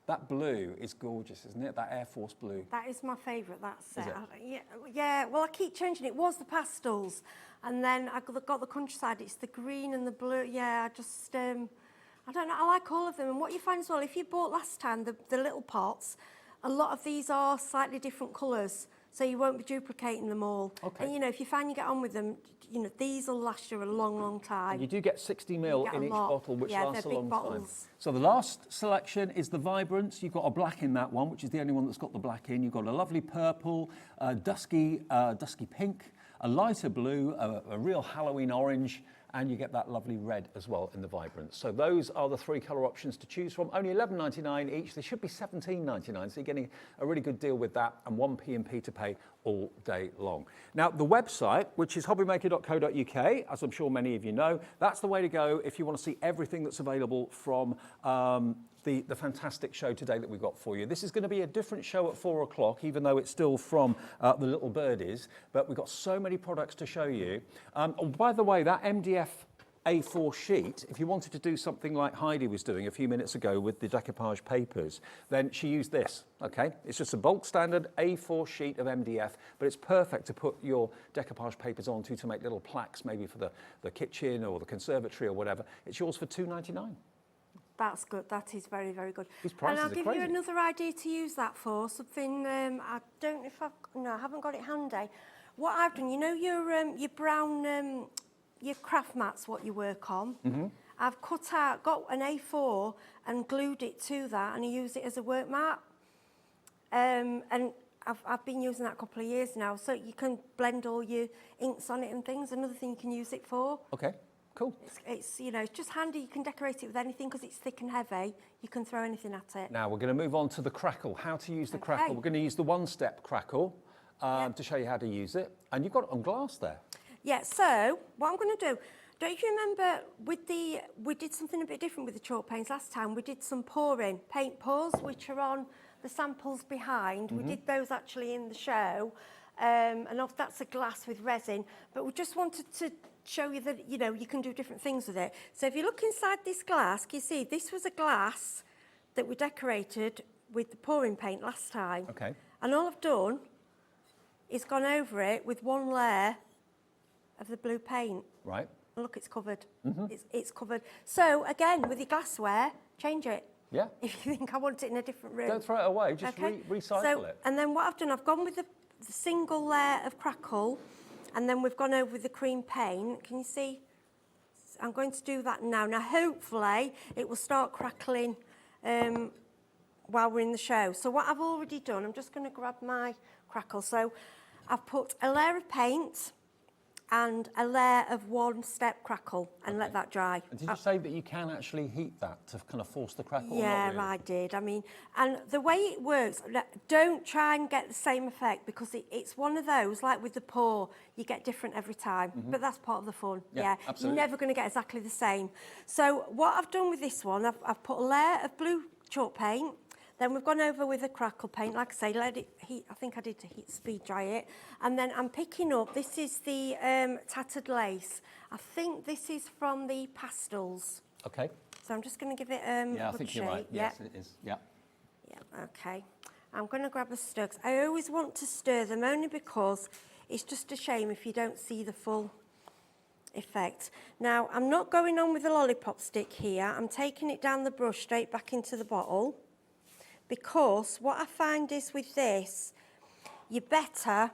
That blue is gorgeous, isn't it? That Air Force blue. That is my favourite, that set. Is it? Yeah, well, I keep changing it. It was the pastels, and then I got the Countryside. It's the green and the blue. Yeah, I just... I don't know, I like all of them. And what you find as well, if you bought last time the little pots, a lot of these are slightly different colours, so you won't be duplicating them all. Okay. And you know, if you find you get on with them, you know, these will last you a long, long time. And you do get 60 ml in each bottle, which lasts a long time. So the last selection is the Vibrance. You've got a black in that one, which is the only one that's got the black in. You've got a lovely purple, dusky pink, a lighter blue, a real Halloween orange, and you get that lovely red as well in the Vibrance. So those are the 3 colour options to choose from. Only $11.99 each. They should be $17.99, so you're getting a really good deal with that, and 1 P&P to pay all day long. Now, the website, which is hobbymaker.co.uk, as I'm sure many of you know, that's the way to go if you want to see everything that's available from the fantastic show today that we've got for you. This is going to be a different show at 4 o'clock, even though it's still from the little birdies, but we've got so many products to show you. Oh, by the way, that MDF A4 sheet, if you wanted to do something like Heidi was doing a few minutes ago with the decoupage papers, then she used this, okay? It's just a bulk standard A4 sheet of MDF, but it's perfect to put your decoupage papers onto to make little plaques, maybe for the kitchen or the conservatory or whatever. It's yours for $2.99. That's good. That is very, very good. These prices and I'll give crazy. you another idea to use that for. Something, I don't know if I haven't got it handy. What I've done, you know your brown, your craft mats, what you work on? Mm-hmm. I've got an A4 and glued it to that, and I use it as a work mat. And I've been using that a couple of years now, so you can blend all your inks on it and things. Another thing you can use it for. Okay. Cool. It's you know, it's just handy. You can decorate it with anything because it's thick and heavy. You can throw anything at it. Now we're going to move on to the Crackle. How to use the Crackle. We're going to use the one-step Crackle to show you how to use it. And you've got it on glass there. Yeah. So what I'm going to do. Don't you remember we did something a bit different with the chalk paints last time? We did some paint pours, which are on the samples behind. Mm-hmm. We did those actually in the show. And that's a glass with resin. But we just wanted to show you that, you know, you can do different things with it. So if you look inside this glass, can you see this was a glass that we decorated with the pouring paint last time. Okay. And all I've done is gone over it with 1 layer of the blue paint. Right. And look, it's covered. Mm-hmm. It's covered. So again, with your glassware, change it. Yeah. If you think I want it in a different room. Don't throw it away, just recycle it. And then what I've done, I've gone with the single layer of Crackle, and then we've gone over with the cream paint. Can you see? I'm going to do that now. Now, hopefully, it will start crackling while we're in the show. So what I've already done, I'm just going to grab my Crackle. So I've put a layer of paint and a layer of 1-step Crackle and let that dry. And did you say that you can actually heat that to kind of force the Crackle? Yeah, really? I did. I mean, and the way it works, don't try and get the same effect because it's one of those, like with the pour, you get different every time, but that's part of the fun. Yeah, absolutely. You're never going to get exactly the same. So what I've done with this one, I've put a layer of blue chalk paint. Then we've gone over with a Crackle paint, like I say, let it heat. I think I did to speed dry it. And then I'm picking up, this is the tattered lace. I think this is from the pastels. Okay. So I'm just going to give it a yeah, I think shake. You're right. Yes, it is. Yeah. Yeah, okay. I'm going to grab the stirks. I always want to stir them only because it's just a shame if you don't see the full effect. Now, I'm not going on with a lollipop stick here. I'm taking it down the brush straight back into the bottle. Because what I find is with this, you're better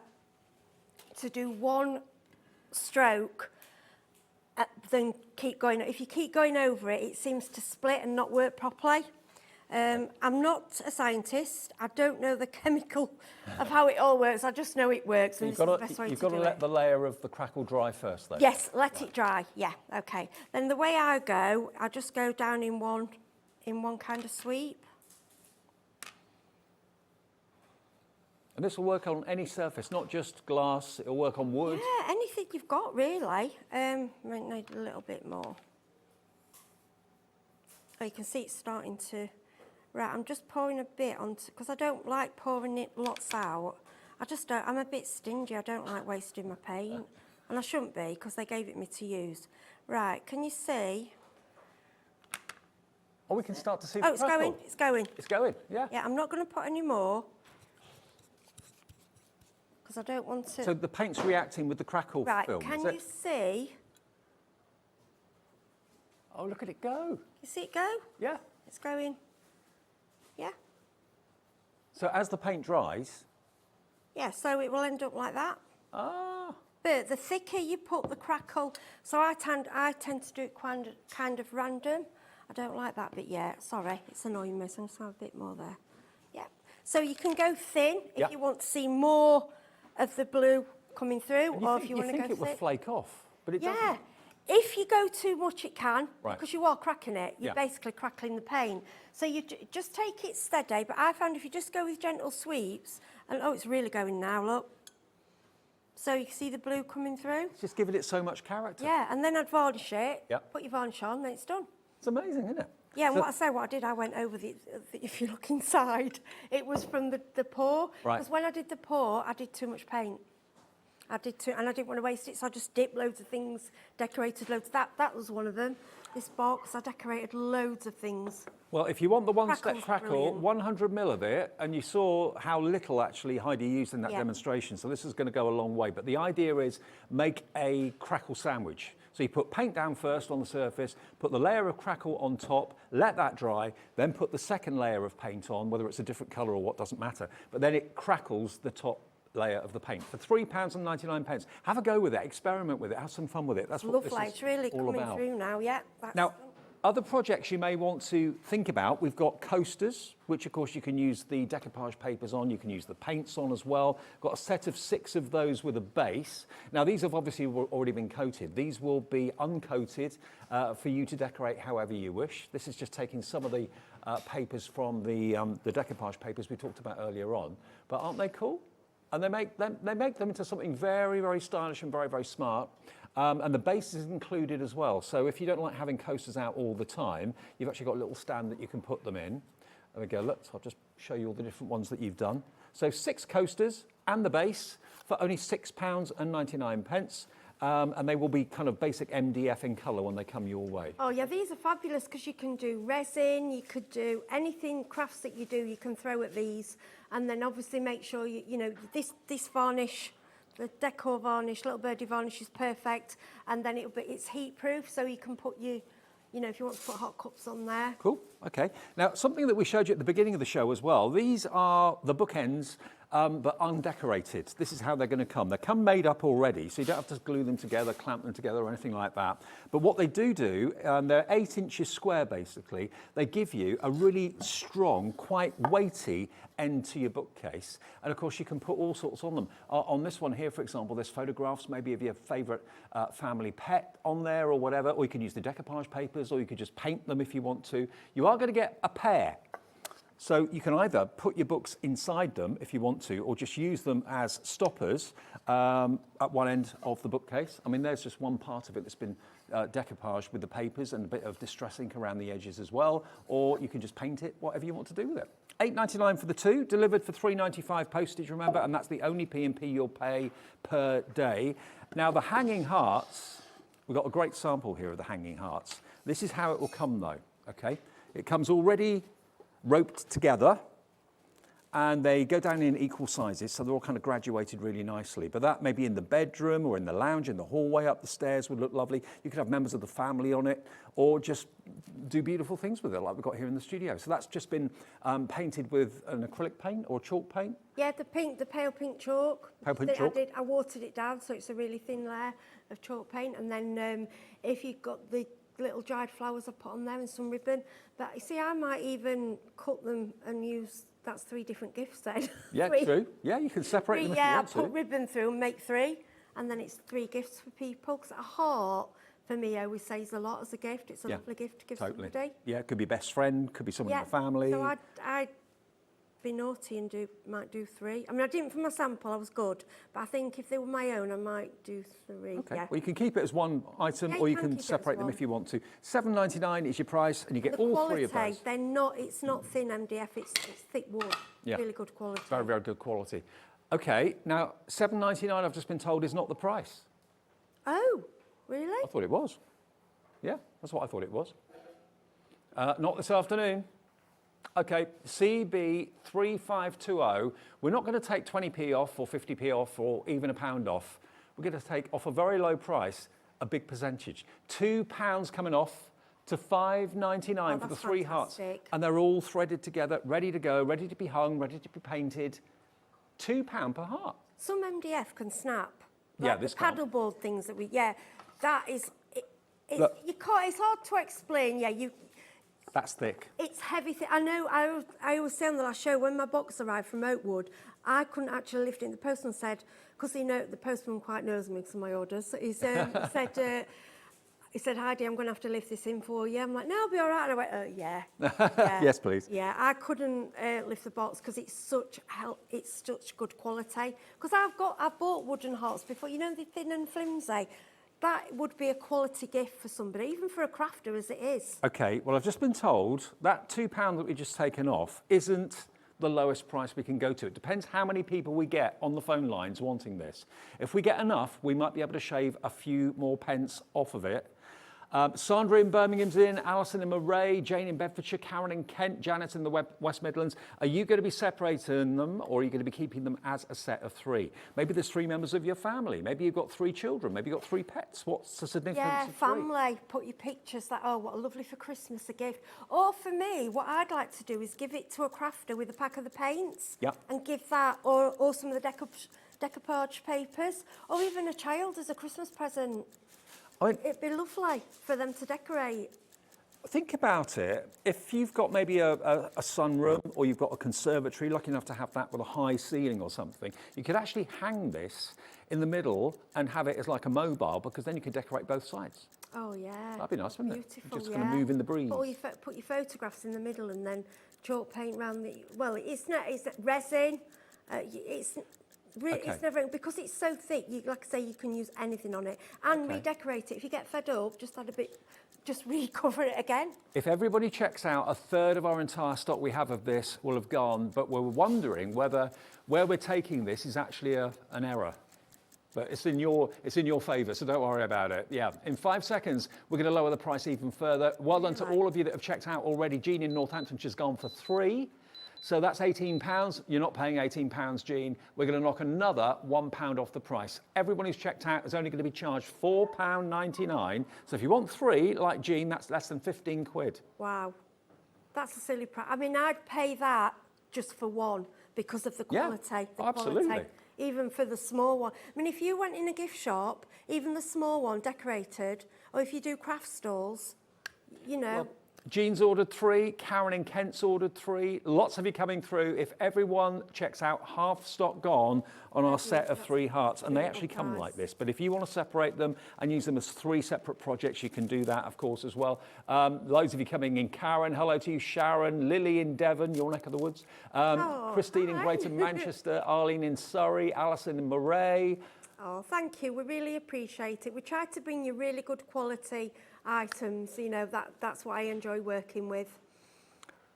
to do 1 stroke than keep going. If you keep going over it, it seems to split and not work properly. I'm not a scientist. I don't know the chemical of how it all works. I just know it works, So and this is the best way to do it. you've got to let the layer of the crackle dry first, though. Yes, let it dry. Yeah, okay. Then the way I go, I just go down in one kind of sweep. And this will work on any surface, not just glass. It'll work on wood. Yeah, anything you've got, really. Might need a little bit more. Oh, you can see it's starting to... Right, I'm just pouring a bit onto... Because I don't like pouring it lots out. I just don't... I'm a bit stingy. I don't like wasting my paint. And I shouldn't be, because they gave it me to use. Right, can you see? Oh, we can start to see Oh, the crackle. going. It's going. It's going, yeah. Yeah, I'm not going to put any more. Because I don't want to... So the paint's reacting with the crackle Right, film, can is you it? see? Oh, look at it go. You see it go? Yeah. It's going. Yeah. So as the paint dries... Yeah, so it will end up like that. Ah. But the thicker you put the crackle, so I tend to do it kind of random. I don't like that bit yet. Sorry, it's annoying me, so I'm just going to have a bit more there. Yeah. So you can go thin if you want to see more of the blue coming through, or if you want to go thick. You think it would flake off, but it doesn't. Yeah. If you go too much, it can, Right. because you are cracking it. You're basically crackling the paint. So you just take it steady, but I found if you just go with gentle sweeps, and oh, it's really going now, look. So you can see the blue coming through. It's just giving it so much character. Yeah, and then I'd varnish it, Yep. put your varnish on, then it's done. It's amazing, isn't it? Yeah, and So- what I did, I went over if you look inside, it was from the pour. Right. Because when I did the pour, I did too much paint. And I didn't want to waste it, so I just dipped loads of things, decorated loads. That was one of them. This box, I decorated loads of things. Well, if you want the one-step Crackle's crackle, brilliant. 100 mil of it, and you saw how little actually Heidi used in that Yeah. demonstration, so this is going to go a long way. But the idea is make a crackle sandwich. So you put paint down first on the surface, put the layer of crackle on top, let that dry, then put the second layer of paint on, whether it's a different colour or what, doesn't matter. But then it crackles the top layer of the paint for £3.99. Have a go with it, experiment with it, have some fun with it. That's what this Lovely, is it's really all coming about. through now, yeah. Now, other projects you may want to think about, we've got coasters, which of course you can use the decoupage papers on, you can use the paints on as well. Got a set of 6 of those with a base. Now these have obviously already been coated. These will be uncoated for you to decorate however you wish. This is just taking some of the papers from the decoupage papers we talked about earlier on. But aren't they cool? And they make them into something very, very stylish and very, very smart. And the base is included as well. So if you don't like having coasters out all the time, you've actually got a little stand that you can put them in. There we go, look, I'll just show you all the different ones that you've done. So 6 coasters and the base for only £6.99. And they will be kind of basic MDF in colour when they come your way. Oh yeah, these are fabulous because you can do resin, you could do anything, crafts that you do, you can throw at these. And then obviously make sure, you know, this varnish, the decor varnish, little birdie varnish is perfect. And then it's heat proof, so you can put you know, if you want to put hot cups on there. Cool, okay. Now, something that we showed you at the beginning of the show as well, these are the bookends, but undecorated. This is how they're going to come. They come made up already, so you don't have to glue them together, clamp them together or anything like that. But what they do, they're 8 inches square basically. They give you a really strong, quite weighty end to your bookcase. And of course you can put all sorts on them. On this one here, for example, there's photographs maybe of your favourite family pet on there or whatever, or you can use the decoupage papers, or you could just paint them if you want to. You are going to get a pair. So you can either put your books inside them if you want to, or just use them as stoppers at one end of the bookcase. I mean, there's just one part of it that's been decoupaged with the papers and a bit of distress ink around the edges as well, or you can just paint it, whatever you want to do with it. £8.99 for the 2, delivered for £3.95 postage, remember, and that's the only P&P you'll pay per day. Now, the hanging hearts, we've got a great sample here of the hanging hearts. This is how it will come, though, okay? It comes already roped together, and they go down in equal sizes, so they're all kind of graduated really nicely. But that maybe in the bedroom or in the lounge, in the hallway up the stairs would look lovely. You could have members of the family on it, or just do beautiful things with it like we've got here in the studio. So that's just been painted with an acrylic paint or chalk paint. Yeah, the pale pink chalk. Pale pink chalk. I watered it down so it's a really thin layer of chalk paint, and then if you've got the little dried flowers I put on there and some ribbon. But you see, I might even cut them and use, that's 3 different gifts then. Yeah, true. Yeah, you can separate them if you want to. Yeah, put ribbon through and make 3, and then it's 3 gifts for people. Because a heart, for me, always says a lot as a gift. It's a lovely gift to give somebody. Yeah, it could be best friend, could be someone in the family. So I'd be naughty and might do 3. I mean, I didn't for my sample, I was good. But I think if they were my own, I might do 3. Okay, yeah. well, you can keep it as one item, or you can separate them if you want to. £7.99 is your price, and you get all 3 of those. They're not, it's not thin MDF, it's thick wood. Yeah. Really good quality. Very, very good quality. Okay, now £7.99 I've just been told is not the price. Oh, really? I thought it was. Yeah, that's what I thought it was. Not this afternoon. Okay, CB3520. We're not going to take 20p off or 50p off or even £1 off. We're going to take off a very low price a big percentage. £2 coming off to £5.99 for the 3 hearts. And they're all threaded together, ready to go, ready to be hung, ready to be painted. £2 per heart. Some MDF can snap. Yeah, like this the paddleboard things that that is, you can't, it's hard to explain. Yeah, that's thick. It's heavy. I know, I always say on the last show, when my box arrived from Oakwood, I couldn't actually lift it. And the postman said, because the postman quite knows me because of my orders, so he said, Heidi, I'm going to have to lift this in for you. I'm like, no, I'll be all right. And I went, yeah. Yes, please. Yeah, I couldn't lift the box because it's such good quality. Because I've bought wooden hearts before, you know, they're thin and flimsy. That would be a quality gift for somebody, even for a crafter as it is. Okay, well, I've just been told that £2 that we've just taken off isn't the lowest price we can go to. It depends how many people we get on the phone lines wanting this. If we get enough, we might be able to shave a few more pence off of it. Sandra in Birmingham's in, Alison in Moray, Jane in Bedfordshire, Karen in Kent, Janet in the West Midlands. Are you going to be separating them, or are you going to be keeping them as a set of 3? Maybe there's 3 members of your family. Maybe you've got 3 children. Maybe you've got 3 pets. What's the significance of 3? Yeah, family. Put your pictures that, oh, what a lovely for Christmas, a gift. Or for me, what I'd like to do is give it to a crafter with a pack of the paints. Yeah. And give that, or some of the decoupage papers, or even a child as a Christmas present. It'd be lovely for them to decorate. Think about it. If you've got maybe a sunroom, or you've got a conservatory, lucky enough to have that with a high ceiling or something, you could actually hang this in the middle and have it as like a mobile, because then you could decorate both sides. Oh, yeah. That'd be nice, wouldn't it? Beautiful, just going to move in the breeze. Put your photographs in the middle and then chalk paint around the... Well, it's resin. It's never, because it's so thick, like I say, you can use anything on it and redecorate it. If you get fed up, just recover it again. If everybody checks out, 1/3 of our entire stock we have of this will have gone, but we're wondering where we're taking this is actually an error. But it's in your favour, so don't worry about it. Yeah, in 5 seconds, we're going to lower the price even further. Well done to all of you that have checked out already. Jean in Northamptonshire's gone for 3. So that's £18. You're not paying £18, Jean. We're going to knock another £1 off the price. Everyone who's checked out is only going to be charged £4.99. So if you want 3, like Jean, that's less than 15 quid. Wow. That's a silly price. I mean, I'd pay that just for 1 because of the quality. Yeah, absolutely. Quality. Even for the small one. I mean, if you went in a gift shop, even the small one, decorated, or if you do craft stalls, you know... Well, Jean's ordered 3, Karen in Kent's ordered 3, lots of you coming through. If everyone checks out, half stock gone on our set of 3 hearts, and they actually come like this. But if you want to separate them and use them as 3 separate projects, you can do that, of course, as well. Loads of you coming in. Karen, hello to you. Sharon, Lily in Devon, your neck of the woods. Christine in Greater Manchester, Arlene in Surrey, Alison in Moray. Oh, thank you. We really appreciate it. We try to bring you really good quality items. You know, that's what I enjoy working with.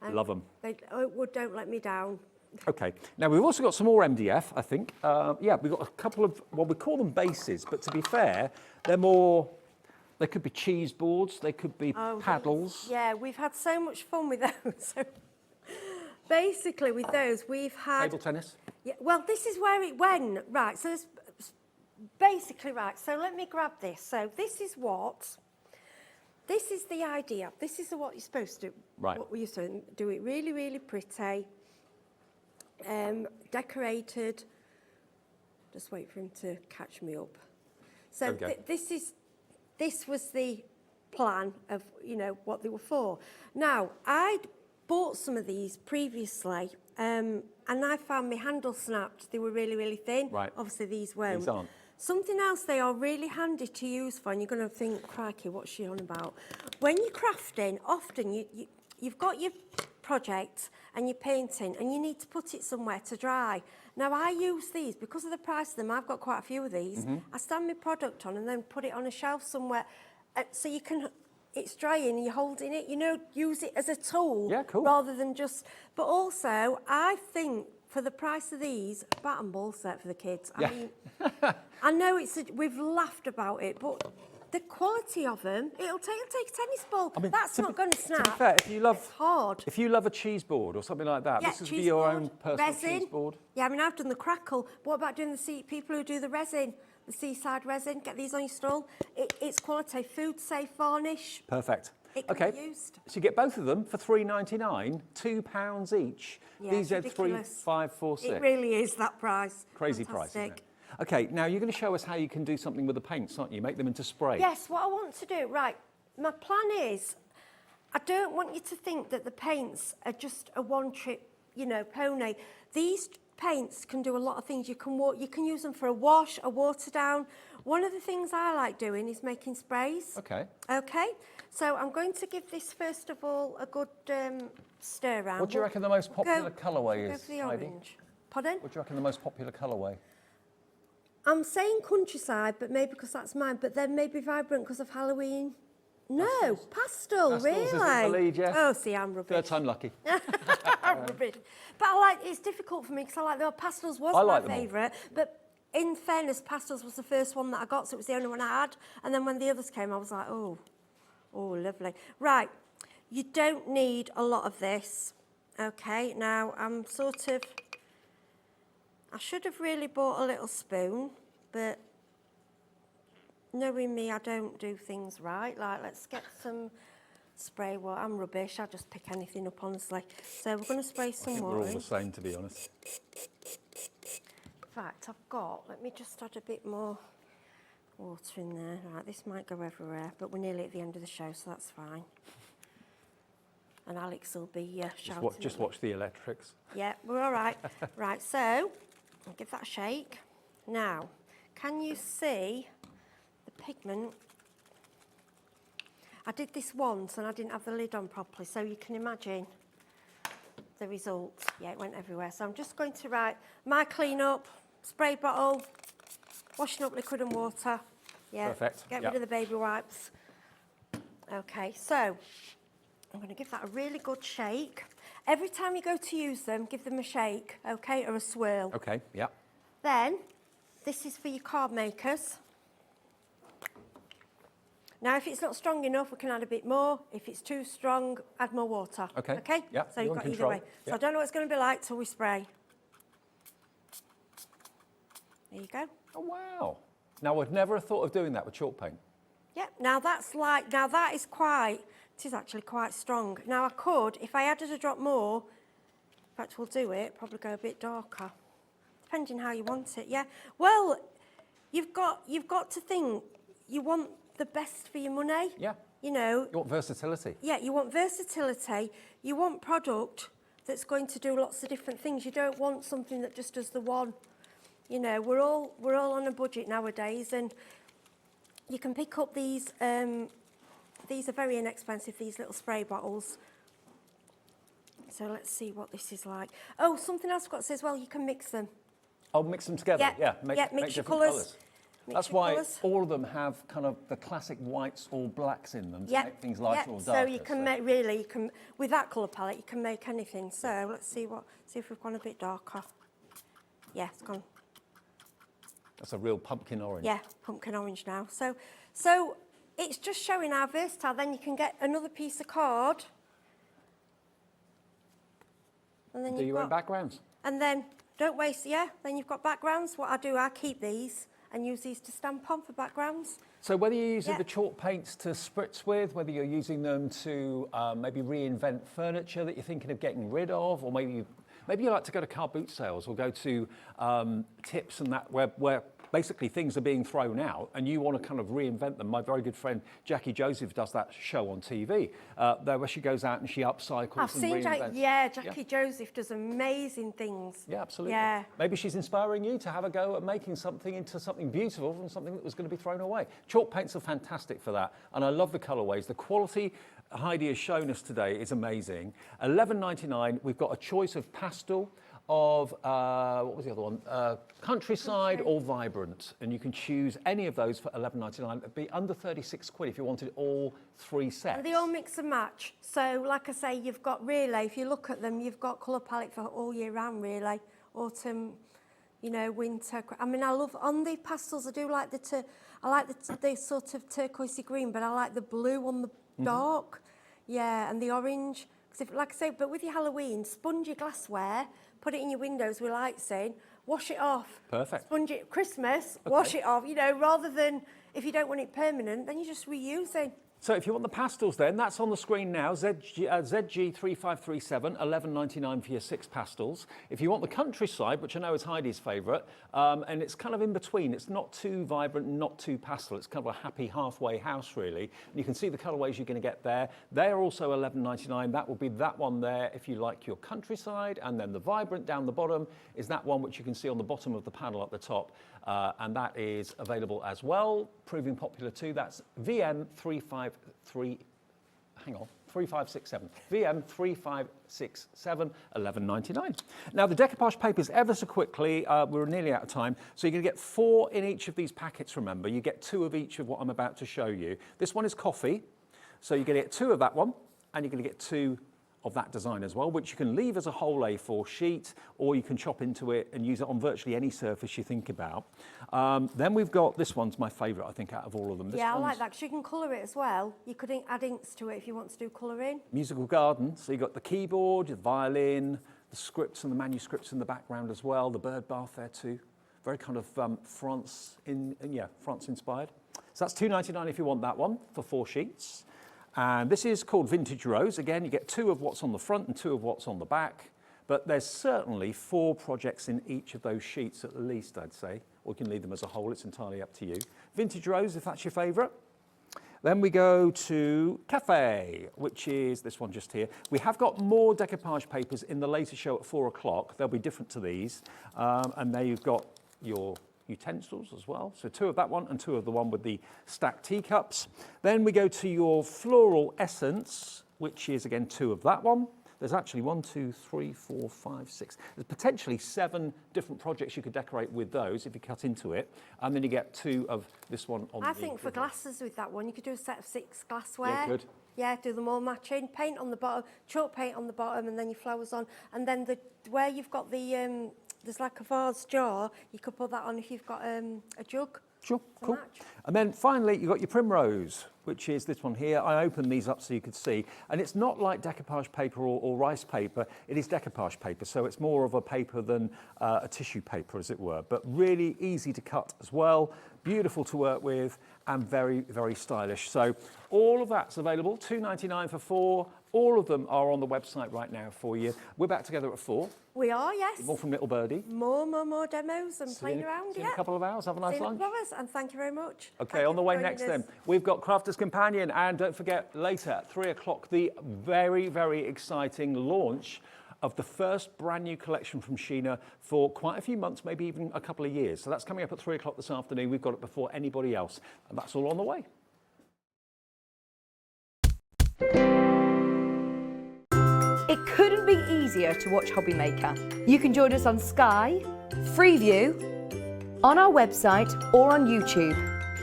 Love them. Don't let me down. Okay. Now, we've also got some more MDF, I think. Yeah, we've got a couple of, well, we call them bases, but to be fair, they're more, they could be cheese boards, they could be paddles. Yeah, we've had so much fun with those. So basically, with those, we've had... Table tennis? Yeah, well, this is where it went. Right, so there's basically, right, so let me grab this. So this is the idea. This is what you're supposed to do. Right. What we used to do it really, really pretty, decorated. Just wait for him to catch me up. So this was the plan of, you know, what they were for. Now, I'd bought some of these previously, and I found my handle snapped. They were really, really thin. Right. Obviously, these won't. These aren't. Something else they are really handy to use for, and you're going to think, crikey, what's she on about? When you're crafting, often you've got your project and you're painting, and you need to put it somewhere to dry. Now, I use these, because of the price of them, I've got quite a few of these. I stand my product on and then put it on a shelf somewhere, so you can, it's drying and you're holding it, you know, use it as a tool. Yeah, cool. Rather than just, but also, I think, for the price of these, bat and ball set for the kids. I mean, I know we've laughed about it, but the quality of them, it'll take a tennis ball. I mean, that's not going to snap. To be fair, it's hard. If you love a cheese board or something like that, Yeah, this is for your cheese own board, personal resin. cheese board. Yeah, I mean, I've done the Crackle. What about doing people who do the resin? The seaside resin, get these on your stall. It's quality, food safe varnish. Perfect. It can be used. So you get both of them for £3.99, £2 each. Yeah, These are ridiculous. 3546. It really is that price. Crazy price, isn't Fantastic. it? Okay, now you're going to show us how you can do something with the paints, aren't you? Make them into spray. Yes, what I want to do, right, my plan is, I don't want you to think that the paints are just a one-trip, you know, pony. These paints can do a lot of things. You can use them for a wash, a water down. One of the things I like doing is making sprays. Okay. Okay, so I'm going to give this, first of all, a good stir around. What do you reckon the most popular colourway Go is, for the Heidi? orange. Pardon? What do you reckon the most popular colourway? I'm saying countryside, but maybe because that's mine, but then maybe vibrant because of Halloween. No, pastel, Pastels really? is in the lead, yeah. Oh, see, I'm rubbish. Third time lucky. I'm rubbish. But I like, it's difficult for me because I like, pastels was I like my them all. favourite, but in fairness, pastels was the first one that I got, so it was the only one I had. And then when the others came, I was like, oh, lovely. Right, you don't need a lot of this. Okay, now I'm sort of, I should have really bought a little spoon, but knowing me, I don't do things right. Like, let's get some spray water. I'm rubbish. I just pick anything up, honestly. So we're going to spray some water. We're all the same, to be honest. In fact, let me just add a bit more water in there. Right, this might go everywhere, but we're nearly at the end of the show, so that's fine. And Alex will be shouting. Just watch the electrics. Yeah, we're all right. Right, so I'll give that a shake. Now, can you see the pigment? I did this once and I didn't have the lid on properly, so you can imagine the result. Yeah, it went everywhere. So I'm just going to write my clean up, spray bottle, washing up liquid and water. Yeah, perfect. Get rid of the baby wipes. Okay, so I'm going to give that a really good shake. Every time you go to use them, give them a shake, okay, or a swirl. Okay, yeah. Then, this is for your card makers. Now, if it's not strong enough, we can add a bit more. If it's too strong, add more water. Okay. Okay? Yeah, So you're you've in got either control. way. So Yeah. I don't know what it's going to be like till we spray. There you go. Oh, wow. Now, I'd never have thought of doing that with chalk paint. Yeah, now that is it is actually quite strong. Now I could, if I added a drop more, in fact we'll do it, probably go a bit darker. Depending how you want it, yeah. Well, you've got to think, you want the best for your money. Yeah. You know. You want versatility. Yeah, you want versatility. You want product that's going to do lots of different things. You don't want something that just does the one. You know, we're all on a budget nowadays, and you can pick up these. These are very inexpensive. These little spray bottles. So let's see what this is like. Oh, something else I've got to say as well. You can mix them. I'll mix them together. Yeah, Make mix your different colours. colours. Mix That's your why colours. all of them have kind of the classic whites or blacks in them to Yeah, make things lighter or so darker. you can make you can with that colour palette you can make anything. So let's see if we've gone a bit darker. Yeah, it's gone. That's a real pumpkin orange. Yeah, pumpkin orange now. So it's just showing how versatile. Then you can get another piece of card. And then Do your own backgrounds. And then don't waste, then you've got backgrounds. What I do, I keep these and use these to stamp on for backgrounds. So whether you're using Yeah. the chalk paints to spritz with, whether you're using them to maybe reinvent furniture that you're thinking of getting rid of, or maybe you like to go to car boot sales or go to tips and that where basically things are being thrown out and you want to kind of reinvent them. My very good friend Jackie Joseph does that show on TV, there where she goes out and she upcycles I've and seen reinvents. Jackie Joseph does amazing things. Yeah, absolutely. Yeah. Maybe she's inspiring you to have a go at making something into something beautiful from something that was going to be thrown away. Chalk paints are fantastic for that, and I love the colourways. The quality Heidi has shown us today is amazing. $11.99. We've got a choice of pastel, of what was the other one? Countryside or Vibrant, and you can choose any of those for $11.99. It'd be under 36 quid if you wanted all 3 sets. And they all mix and match. So, like I say, you've got really, if you look at them, you've got colour palette for all year round, really. Autumn, you know, winter. I mean, I love on the pastels. I do like the sort of turquoisey green, but I like the blue on the dark. Yeah, and the orange. Because like I say, but with your Halloween, sponge your glassware, put it in your windows with lights in, wash it off. Perfect. Sponge it Christmas, wash it off. You know, rather than if you don't want it permanent, then you're just reusing. So if you want the pastels then, that's on the screen now, ZG3537, $11.99 for your 6 pastels. If you want the countryside, which I know is Heidi's favourite, and it's kind of in between, it's not too vibrant, not too pastel, it's kind of a happy halfway house really. And you can see the colourways you're going to get there. They're also $11.99, that will be that one there if you like your countryside, and then the vibrant down the bottom is that one which you can see on the bottom of the panel at the top. And that is available as well, proving popular too. That's VM353, hang on, 3567. VM3567, $11.99. Now the decoupage papers, ever so quickly, we're nearly out of time. So you're going to get 4 in each of these packets, remember. You get 2 of each of what I'm about to show you. This one is coffee. So you're going to get 2 of that one, and you're going to get 2 of that design as well, which you can leave as a whole A4 sheet, or you can chop into it and use it on virtually any surface you think about. Then we've got, this one's my favourite, I think, out of all of them. Yeah, I like that, because you can colour it as well. You could add inks to it if you want to do colouring. Musical garden, so you've got the keyboard, the violin, the scripts and the manuscripts in the background as well, the bird bath there too. Very kind of France inspired. So that's $2.99 if you want that one for 4 sheets. And this is called Vintage Rose. Again, you get 2 of what's on the front and 2 of what's on the back. But there's certainly 4 projects in each of those sheets at least, I'd say. Or you can leave them as a whole, it's entirely up to you. Vintage Rose, if that's your favourite. Then we go to Cafe, which is this one just here. We have got more decoupage papers in the later show at 4 o'clock. They'll be different to these. And there you've got your utensils as well. So 2 of that one and 2 of the one with the stacked teacups. Then we go to your Floral Essence, which is again 2 of that one. There's actually 1, 2, 3, 4, 5, 6. There's potentially 7 different projects you could decorate with those if you cut into it. And then you get 2 of this one on the... I think for glasses with that one, you could do a set of 6 glassware. Yeah, good. Yeah, do them all matching. Paint on the bottom, chalk paint on the bottom, and then your flowers on. And then where you've got the... there's like a vase jar, you could put that on if you've got a jug. Sure, cool. And then finally, you've got your Primrose, which is this one here. I opened these up so you could see. And it's not like decoupage paper or rice paper. It is decoupage paper, so it's more of a paper than a tissue paper, as it were. But really easy to cut as well, beautiful to work with, and very, very stylish. So all of that's available, $2.99 for 4. All of them are on the website right now for you. We're back together at 4. We are, yes. More from Little Birdie. More demos and playing around, See you in a couple of hours. Have a nice lunch. And thank you very much. Okay, on the way next then, we've got Crafter's Companion, and don't forget later at 3 o'clock, the very, very exciting launch of the first brand new collection from Sheena for quite a few months, maybe even a couple of years. So that's coming up at 3 o'clock this afternoon. We've got it before anybody else, and that's all on the way. It couldn't be easier to watch Hobbymaker. You can join us on Sky, Freeview, on our website or on YouTube,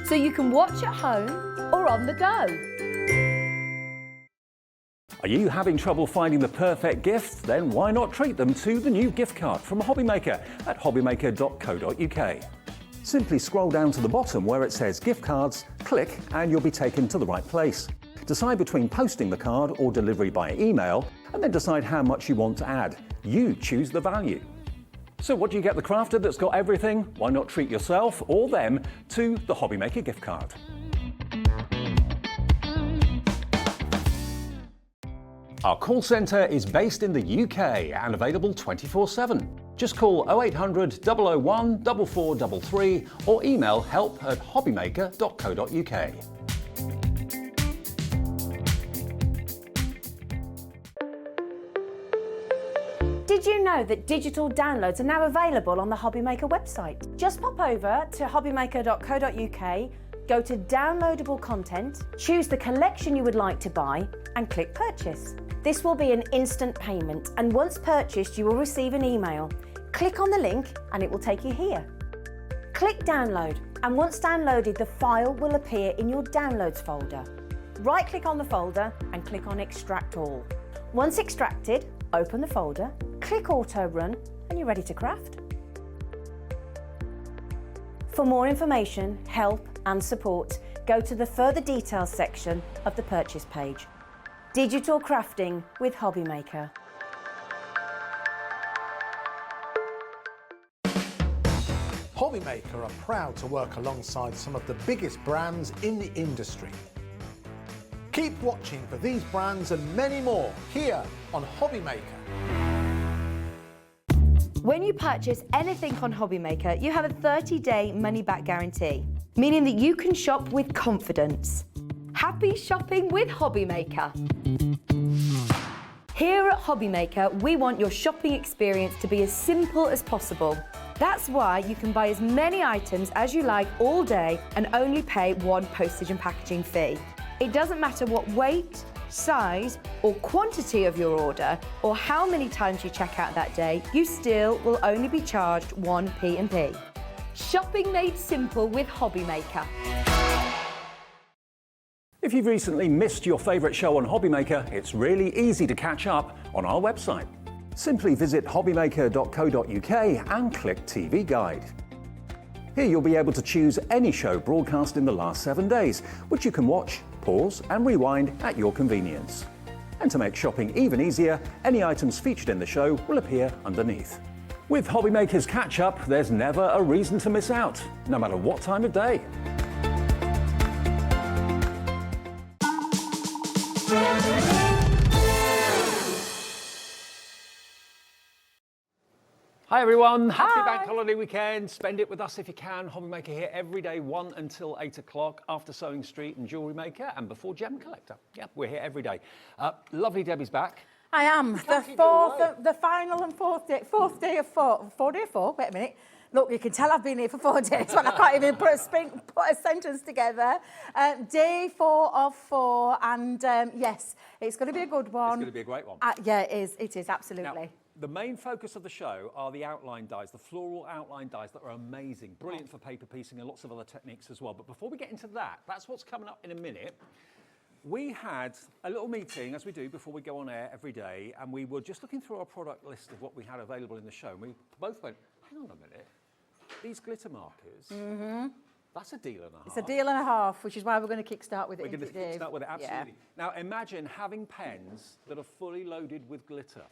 so you can watch at home or on the go. Are you having trouble finding the perfect gift? Then why not treat them to the new gift card from Hobbymaker at hobbymaker.co.uk. Simply scroll down to the bottom where it says gift cards, click and you'll be taken to the right place. Decide between posting the card or delivery by email, and then decide how much you want to add. You choose the value. So what do you get the crafter that's got everything? Why not treat yourself or them to the Hobbymaker gift card? Our call centre is based in the UK and available 24/7. Just call 0800 001 4433 or email help@hobbymaker.co.uk. Did you know that digital downloads are now available on the Hobbymaker website? Just pop over to hobbymaker.co.uk, go to downloadable content, choose the collection you would like to buy and click purchase. This will be an instant payment, and once purchased you will receive an email. Click on the link and it will take you here. Click download, and once downloaded the file will appear in your downloads folder. Right click on the folder and click on extract all. Once extracted, open the folder, click auto run and you're ready to craft. For more information, help and support, go to the further details section of the purchase page. Digital crafting with Hobbymaker. Hobbymaker are proud to work alongside some of the biggest brands in the industry. Keep watching for these brands and many more here on Hobbymaker. When you purchase anything on Hobbymaker, you have a 30-day money-back guarantee, meaning that you can shop with confidence. Happy shopping with Hobbymaker. Here at Hobbymaker, we want your shopping experience to be as simple as possible. That's why you can buy as many items as you like all day and only pay one postage and packaging fee. It doesn't matter what weight, size or quantity of your order or how many times you check out that day, you still will only be charged one P&P. Shopping made simple with Hobbymaker. If you've recently missed your favourite show on Hobbymaker, it's really easy to catch up on our website. Simply visit hobbymaker.co.uk and click TV Guide. Here you'll be able to choose any show broadcast in the last 7 days, which you can watch, pause and rewind at your convenience. And to make shopping even easier, any items featured in the show will appear underneath. With Hobbymaker's catch-up, there's never a reason to miss out, no matter what time of day. Hi everyone, happy bank holiday weekend. Spend it with us if you can. Hobbymaker here every day, 1 until 8 o'clock, after Sewing Street and Jewellery Maker and before Gem Collector. Yeah, we're here every day. Lovely Debbie's back. I am. The final and fourth day of four. Wait a minute. Look, you can tell I've been here for 4 days, but I can't even put a sentence together. Day 4 of 4, and yes, it's going to be a good one. It's going to be a great one. Yeah, it is, absolutely. Now, the main focus of the show are the outline dies, the floral outline dies that are amazing, brilliant for paper piecing and lots of other techniques as well. But before we get into that, that's what's coming up in a minute. We had a little meeting, as we do before we go on air every day, and we were just looking through our product list of what we had available in the show, and we both went, hang on a minute, these glitter markers, that's a deal and a half. It's a deal and a half, which is why we're going to kickstart with it. We're going to kickstart with it, absolutely. Yeah. Now imagine having pens that are fully loaded with glitter.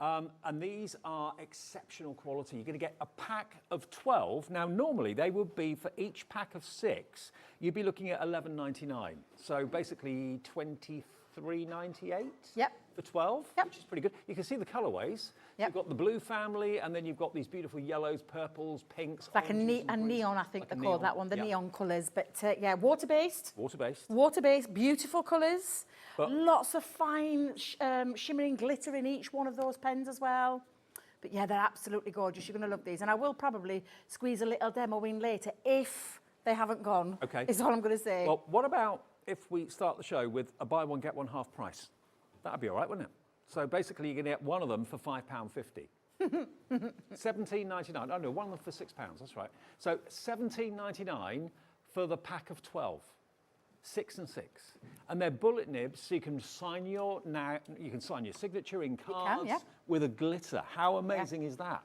And these are exceptional quality. You're going to get a pack of 12. Now, normally they would be, for each pack of 6, you'd be looking at $11.99. So basically $23.98 for 12, which is pretty good. You can see the colourways. You've got the blue family, and then you've got these beautiful yellows, purples, pinks. It's like a neon, I think they call that one, the neon colours. But yeah, water-based. Water-based. Water-based, beautiful colours. Lots of fine shimmering glitter in each one of those pens as well. But yeah, they're absolutely gorgeous. You're going to love these. And I will probably squeeze a little demo in later if they haven't gone. Okay. Is all I'm going to say. Well, what about if we start the show with a buy one, get one half price? That'd be all right, wouldn't it? So basically you're going to get one of them for £5.50. $17.99. Oh no, one of them for £6, that's right. So $17.99 for the pack of 12. 6 and 6, and they're bullet nibs, so you can sign your signature in cards with a glitter. How amazing is that?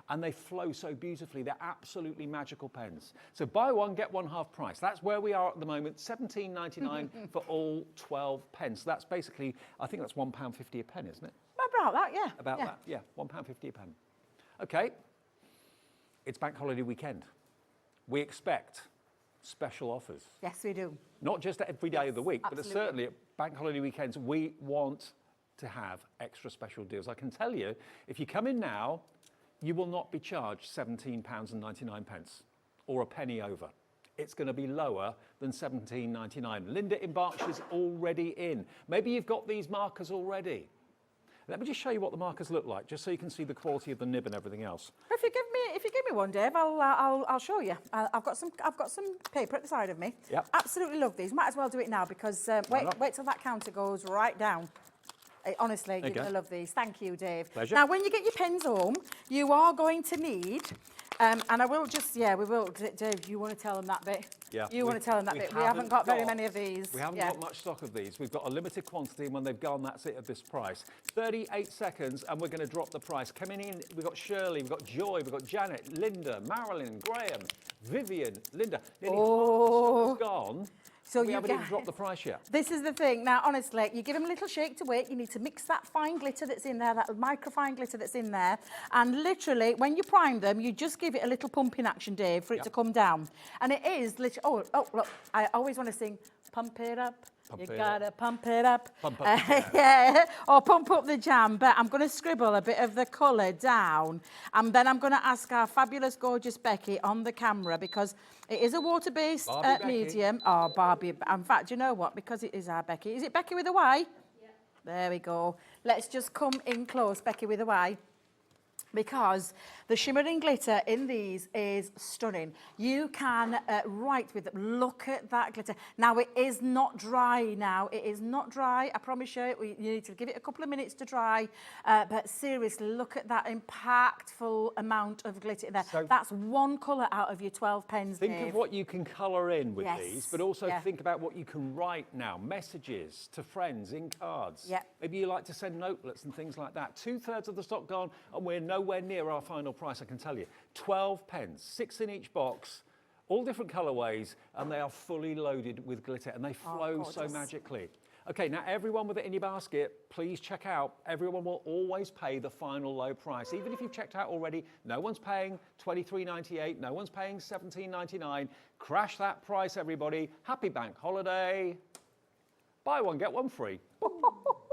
And they flow so beautifully. They're absolutely magical pens. So buy one, get one half price. That's where we are at the moment. $17.99 for all 12 pens. So that's basically, I think that's £1.50 a pen, isn't it? About that, yeah. About that, yeah. £1.50 a pen. Okay. It's bank holiday weekend. We expect special offers. Yes, we do. Not just every day of the week, but certainly at bank holiday weekends, we want to have extra special deals. I can tell you, if you come in now, you will not be charged £17.99 or a penny over. It's going to be lower than £17.99. Linda in Berkshire's already in. Maybe you've got these markers already. Let me just show you what the markers look like, just so you can see the quality of the nib and everything else. If you give me one, Dave, I'll show you. I've got some paper at the side of me. Yep. Absolutely love these. Might as well do it now because wait till that counter goes right down. Honestly, you're going to love these. Thank you, Dave. Pleasure. Now, when you get your pens home, you are going to need, and I will just, we will. Dave, you want to tell them that bit? Yeah. You want to tell them that bit? We haven't got very many of these. We haven't got much stock of these. We've got a limited quantity, and when they've gone, that's it at this price. 38 seconds, and we're going to drop the price. Coming in, we've got Shirley, we've got Joy, we've got Janet, Linda, Marilyn, Graham, Vivian, Linda. Nearly half the stock has gone. So we haven't even dropped the price yet. This is the thing. Now, honestly, you give them a little shake to wait. You need to mix that fine glitter that's in there, that microfine glitter that's in there. And literally, when you prime them, you just give it a little pumping action, Dave, for it to come down. And it is literally, oh, look, I always want to sing, pump it up. You gotta pump it up. Pump up the jam. Yeah, or pump up the jam. But I'm going to scribble a bit of the colour down. And then I'm going to ask our fabulous, gorgeous Becky on the camera, because it is a water-based medium. Oh, Barbie. In fact, you know what? Because it is our Becky. Is it Becky with a Y? Yeah. There we go. Let's just come in close, Becky with a Y. Because the shimmering glitter in these is stunning. You can write with it. Look at that glitter. Now, it is not dry now. It is not dry, I promise you. You need to give it a couple of minutes to dry. But seriously, look at that impactful amount of glitter in there. So that's one colour out of your 12 pens, Think Dave. of what you can colour in with these, but also think about what you can write now. Messages to friends in cards. Yeah. Maybe you like to send notelets and things like that. 2/3 of the stock gone, and we're nowhere near our final price, I can tell you. 12 pens, 6 in each box, all different colourways, and they are fully loaded with glitter, and they flow so magically. Okay, now everyone with it in your basket, please check out. Everyone will always pay the final low price. Even if you've checked out already, no one's paying $23.98, no one's paying $17.99. Crash that price, everybody. Happy bank holiday. Buy one, get one free.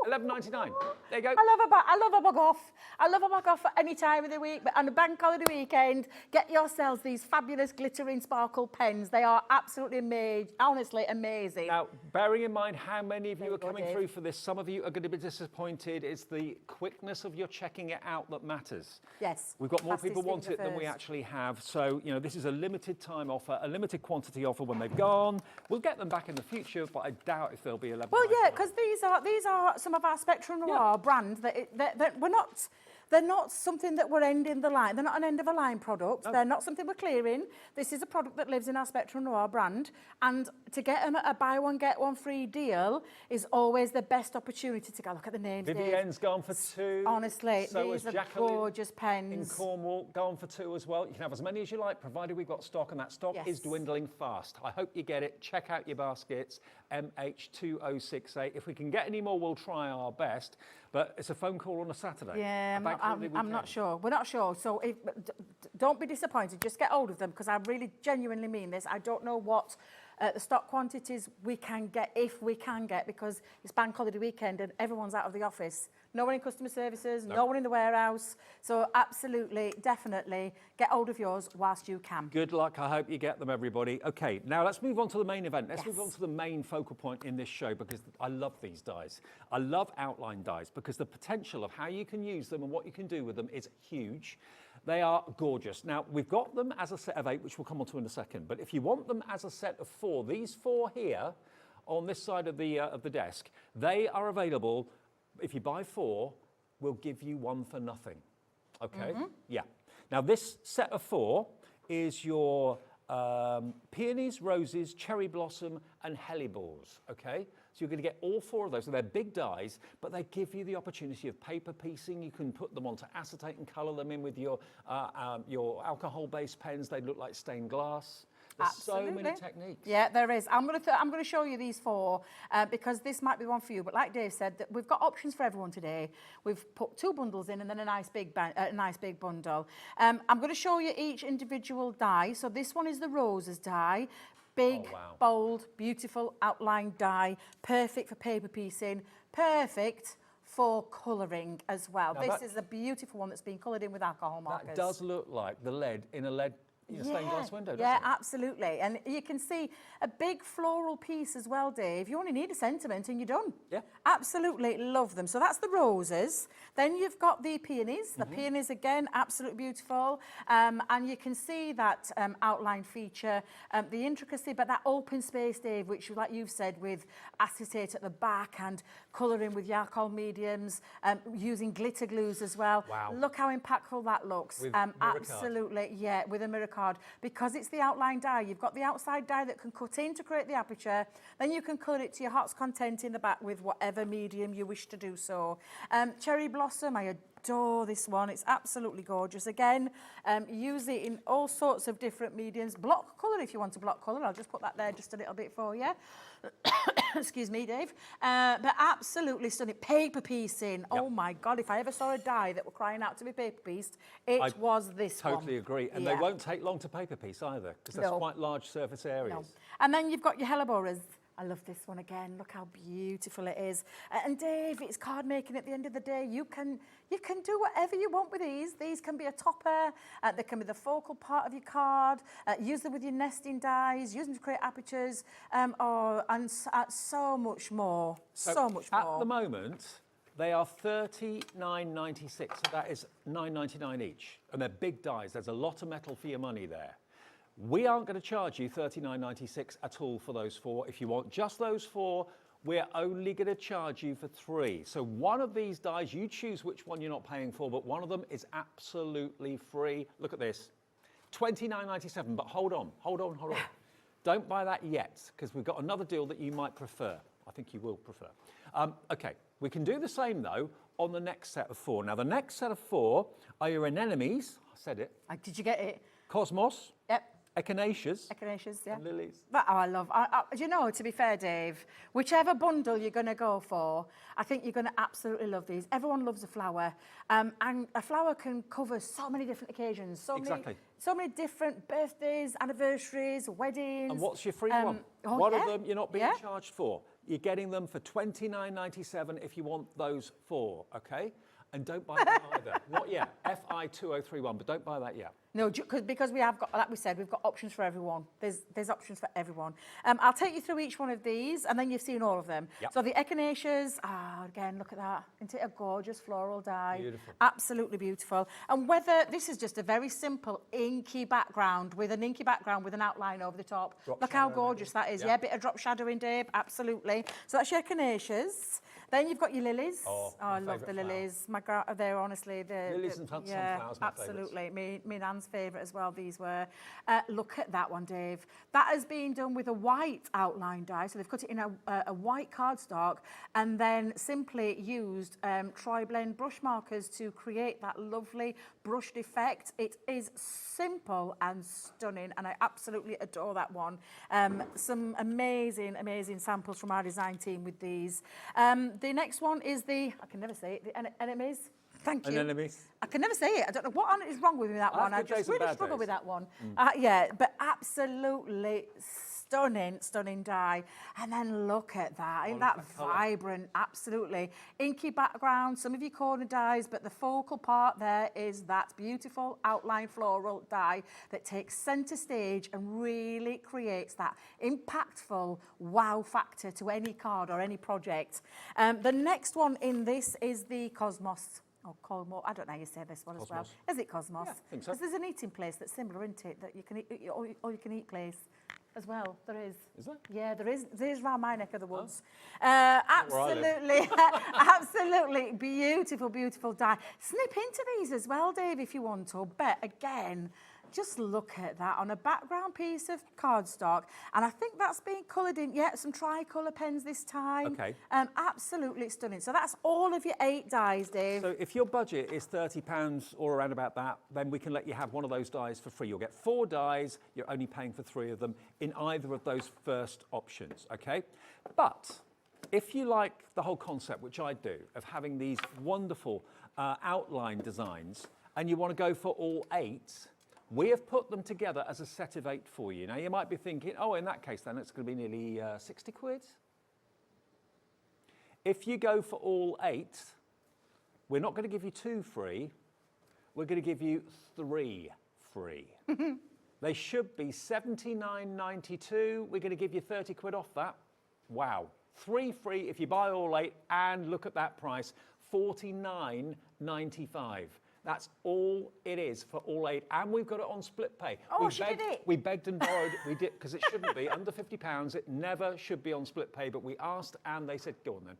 $11.99. There you go. I love a bug off. I love a bug off at any time of the week, but on a bank holiday weekend, get yourselves these fabulous glittering sparkle pens. They are absolutely amazing, honestly amazing. Now, bearing in mind how many of you are coming through for this, some of you are going to be disappointed. It's the quickness of your checking it out that matters. Yes. We've got more people want it than we actually have. So, you know, this is a limited time offer, a limited quantity offer. When they've gone, we'll get them back in the future, but I doubt if they'll be 11. Well, yeah, because these are some of our Spectrum Noir brand that we're not. They're not something that we're ending the line. They're not an end of a line product. No. They're not something we're clearing. This is a product that lives in our Spectrum Noir brand. And to get them at a buy one, get one free deal is always the best opportunity to go. Look at the names, Vivienne's gone for 2. Honestly, so these are gorgeous pens. In Cornwall, gone for 2 as well. You can have as many as you like, provided we've got stock, and that stock is dwindling fast. I hope you get it. Check out your baskets, MH2068. If we can get any more, we'll try our best. But it's a phone call on a Saturday. Yeah, I'm not sure. We're not sure. So don't be disappointed. Just get hold of them, because I really genuinely mean this. I don't know what the stock quantities we can get, if we can get, because it's bank holiday weekend and everyone's out of the office. No one in customer services, no one in the warehouse. So absolutely, definitely get hold of yours whilst you can. Good luck. I hope you get them, everybody. Okay, now let's move on to the main event. Let's move on to the main focal point in this show, because I love these dies. I love outline dies because the potential of how you can use them and what you can do with them is huge. They are gorgeous. Now, we've got them as a set of 8, which we'll come on to in a second. But if you want them as a set of 4, these 4 here on this side of the desk, they are available. If you buy 4, we'll give you 1 for nothing. Okay? Yeah. Now, this set of 4 is your peonies, roses, cherry blossom, and helleborus. Okay? So you're going to get all 4 of those. So they're big dies, but they give you the opportunity of paper piecing. You can put them onto acetate and colour them in with your alcohol-based pens. They look like stained glass. There's so many techniques. Yeah, there is. I'm going to show you these 4 because this might be one for you. But like Dave said, that we've got options for everyone today. We've put 2 bundles in and then a nice big bundle. I'm going to show you each individual die. So this one is the roses die. Big, bold, beautiful outline die. Perfect for paper piecing. Perfect for colouring as well. Now This is a beautiful one that's been coloured in with alcohol markers. That does look like the lead in a lead stained glass window, doesn't yeah, it? absolutely. And you can see a big floral piece as well, Dave. You only need a sentiment and you're done. Yeah. Absolutely love them. So that's the roses. Then you've got the peonies. The peonies, again, absolutely beautiful. And you can see that outline feature, the intricacy, but that open space, Dave, which, like you've said, with acetate at the back and colouring with Yarkol mediums, using glitter glues as well. Wow. Look how impactful that looks. With mirror card. Absolutely, yeah, with a mirror card. Because it's the outline die, you've got the outside die that can cut in to create the aperture, then you can colour it to your heart's content in the back with whatever medium you wish to do so. Cherry Blossom, I adore this one. It's absolutely gorgeous. Again, use it in all sorts of different mediums. Block colour if you want to block colour. I'll just put that there just a little bit for you. Excuse me, Dave. But absolutely stunning. Paper piecing. Yep. Oh my God, if I ever saw a die that were crying out to be paper pieced, it was this one. Totally agree. And they won't take long to paper piece either, because that's quite large surface areas. No. And then you've got your helleborus. I love this one again. Look how beautiful it is. And Dave, it's card making at the end of the day. You can do whatever you want with these. These can be a topper. They can be the focal part of your card. Use them with your nesting dies. Use them to create apertures. And so much more. So much more. At the moment, they are $39.96. So that is $9.99 each. And they're big dies. There's a lot of metal for your money there. We aren't going to charge you $39.96 at all for those four. If you want just those four, we're only going to charge you for 3. So one of these dies, you choose which one you're not paying for, but one of them is absolutely free. Look at this, $29.97, but hold on. Don't buy that yet, because we've got another deal that you might prefer. I think you will prefer. Okay, we can do the same, though, on the next set of 4. Now, the next set of 4 are your anemones. I said it. Did you get it? Cosmos. Yep. Echinaceas. Echinaceas, yeah. And lilies. That, I love. You know, to be fair, Dave, whichever bundle you're going to go for, I think you're going to absolutely love these. Everyone loves a flower. And a flower can cover so many different occasions. So many different birthdays, anniversaries, weddings. And what's your free one? Oh, One yeah. of them you're not being charged for. You're getting them for $29.97 if you want those 4, okay? And don't buy them either. Not yet. FI2031, but don't buy that yet. No, because we have got, like we said, we've got options for everyone. There's options for everyone. I'll take you through each one of these, and then you've seen all of them. Yep. So the echinaceas, again, look at that. Isn't it a gorgeous floral die? Beautiful. Absolutely beautiful. And whether this is just a very simple inky background with an outline over the top. Look how gorgeous that is. Yeah, bit of drop shadowing, Dave. Absolutely. So that's your echinaceas. Then you've got your lilies. Oh, I love the lilies. They're honestly lilies and sunflowers. Absolutely. Me Nan's favourite as well. These were. Look at that one, Dave. That has been done with a white outline die. So they've cut it in a white cardstock and then simply used tri-blend brush markers to create that lovely brushed effect. It is simple and stunning, and I absolutely adore that one. Some amazing samples from our design team with these. The next one is I can never say it, the enemies. Thank you. Anemones. I can never say it. I don't know what is wrong with me with that one. I just really struggle with that one. But absolutely stunning die. And then look at that. Ain't that vibrant? Absolutely. Inky background, some of your corner dies, but the focal part there is that beautiful outline floral die that takes centre stage and really creates that impactful wow factor to any card or any project. The next one in this is the Cosmos. Oh, Colmore. I don't know how you say this one as well. Is it Cosmos? Yeah, I think so. Because there's an eating place that's similar, isn't it? That you can eat, or you can eat place as well. There is. Is there? Yeah, there is. There's round my neck of the woods. Absolutely. Absolutely beautiful die. Snip into these as well, Dave, if you want to. But again, just look at that on a background piece of cardstock. And I think that's being coloured in, some tricolour pens this time. Okay. Absolutely stunning. So that's all of your 8 dies, Dave. So if your budget is £30 or around about that, then we can let you have one of those dies for free. You'll get 4 dies. You're only paying for 3 of them in either of those first options, okay? But if you like the whole concept, which I do, of having these wonderful outline designs, and you want to go for all 8, we have put them together as a set of 8 for you. Now, you might be thinking, oh, in that case, then it's going to be nearly 60 quid. If you go for all 8, We're not going to give you 2 free. We're going to give you 3 free. They should be £79.92. We're going to give you 30 quid off that. Wow. 3 free if you buy all 8, and look at that price, £49.95. That's all it is for all 8, and we've got it on split pay. Oh, she did it. We begged and borrowed. We did, because it shouldn't be under £50. It never should be on split pay, but we asked, and they said, go on then.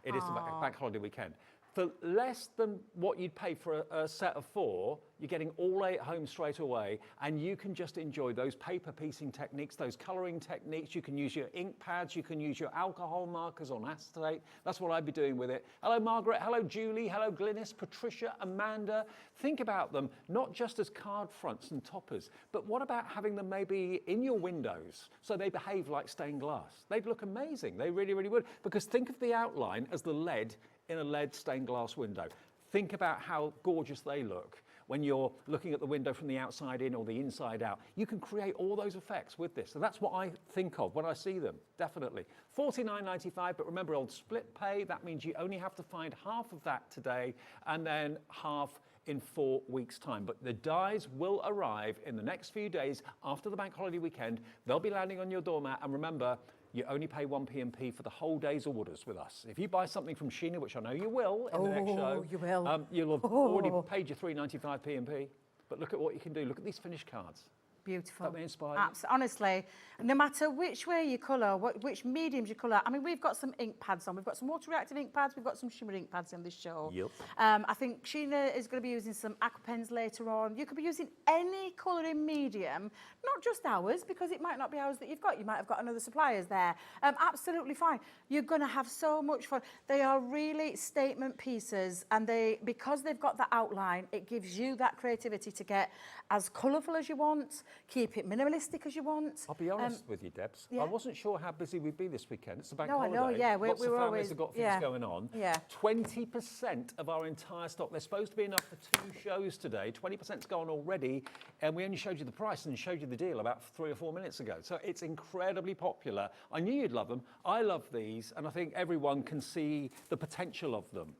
It is the bank holiday weekend. For less than what you'd pay for a set of 4, you're getting all 8 home straight away, and you can just enjoy those paper piecing techniques, those colouring techniques. You can use your ink pads, you can use your alcohol markers on acetate. That's what I'd be doing with it. Hello, Margaret. Hello, Julie. Hello, Glynis, Patricia, Amanda. Think about them not just as card fronts and toppers, but what about having them maybe in your windows so they behave like stained glass? They'd look amazing. They really, really would. Because think of the outline as the lead in a lead stained glass window. Think about how gorgeous they look when you're looking at the window from the outside in or the inside out. You can create all those effects with this. So that's what I think of when I see them, definitely. £49.95, but remember, old split pay, that means you only have to find half of that today and then half in 4 weeks' time. But the dies will arrive in the next few days after the bank holiday weekend. They'll be landing on your doormat, and remember, you only pay 1 P&P for the whole day's orders with us. If you buy something from Sheena, which I know you will in the next show, you will. You'll have already paid your £3.95 P&P. But look at what you can do. Look at these finished cards. Beautiful. That may inspire you. Honestly, no matter which way you colour, which mediums you colour. I mean, we've got some ink pads on. We've got some water-reactive ink pads. We've got some shimmer ink pads on this show. Yep. I think Sheena is going to be using some aqua pens later on. You could be using any colouring medium, not just ours, because it might not be ours that you've got. You might have got another supplier's there. Absolutely fine. You're going to have so much fun. They are really statement pieces, and because they've got that outline, it gives you that creativity to get as colourful as you want, keep it minimalistic as you want. I'll be honest with you, Debs. yeah. I wasn't sure how busy we'd be this weekend. It's the bank No, I holiday. know, yeah. Lots of we're families always, have got things yeah. going on. Yeah. 20% of our entire stock. There's supposed to be enough for 2 shows today. 20%'s gone already, and we only showed you the price and showed you the deal about 3 or 4 minutes ago. So it's incredibly popular. I knew you'd love them. I love these, and I think everyone can see the potential of them.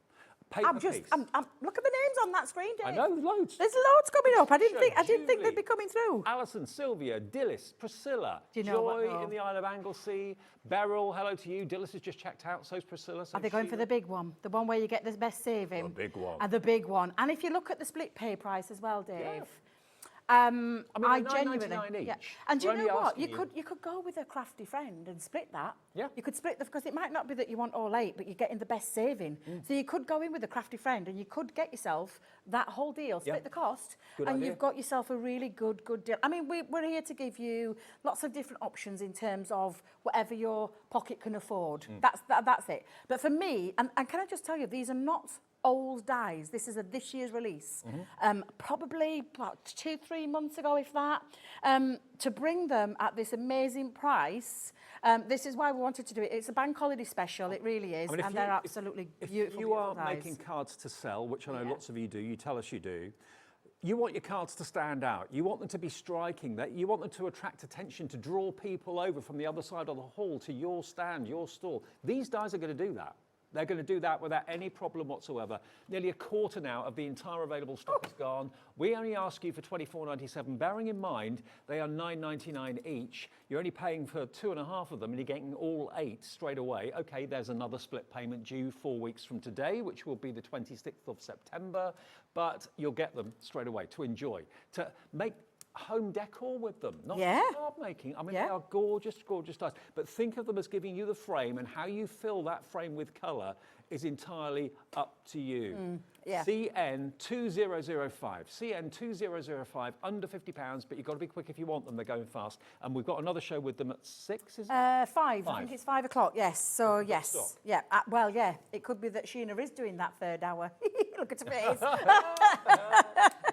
Paper piece. look at the names on that screen, Dave. I know, loads. There's loads coming up. I didn't think Julie, they'd be coming through. Alison, Sylvia, Dillis, Priscilla, Do you know what, Joy though? in the Isle of Anglesey, Beryl, hello to you. Dillis has just checked out, so's Priscilla. Are they going for the big one? The one where you get the best saving? The big one. And the big one. And if you look at the split pay price as well, Dave. Yeah. I they're genuinely, £9.99 yeah. each. And do We're you know only what? asking You could go with a crafty friend and split that. Yeah. You could split because it might not be that you want all 8, but you're getting the best saving. So you could go in with a crafty friend and you could get yourself that whole deal, split the cost, Good and idea. you've got yourself a really good deal. I mean, we're here to give you lots of different options in terms of whatever your pocket can afford. That's it. But for me, and can I just tell you, these are not old dies. This is this year's release. Probably about 2-3 months ago, if that. To bring them at this amazing price, this is why we wanted to do it. It's a bank holiday special, it really is, I mean, and they're absolutely beautiful. If you are beautiful dies. making cards to sell, which I know lots of you do, you tell us you do, you want your cards to stand out. You want them to be striking. That you want them to attract attention, to draw people over from the other side of the hall to your stand, your stall. These dies are going to do that. They're going to do that without any problem whatsoever. Nearly a quarter now of the entire available stock is gone. We only ask you for £24.97, bearing in mind they are £9.99 each. You're only paying for 2.5 of them and you're getting all 8 straight away. Okay, there's another split payment due 4 weeks from today, which will be the 26th of September, but you'll get them straight away to enjoy, to make home decor with them, not card making. I mean, they are gorgeous, gorgeous dies. But think of them as giving you the frame, and how you fill that frame with colour is entirely up to you. CN2005, CN2005, under £50, but you've got to be quick if you want them. They're going fast. And we've got another show with them at 6, is it? 5. I think it's 5 o'clock, yes. So, yes. Stock. Yeah. Well, yeah. It could be that Sheena is doing that 3rd hour. Look at her face.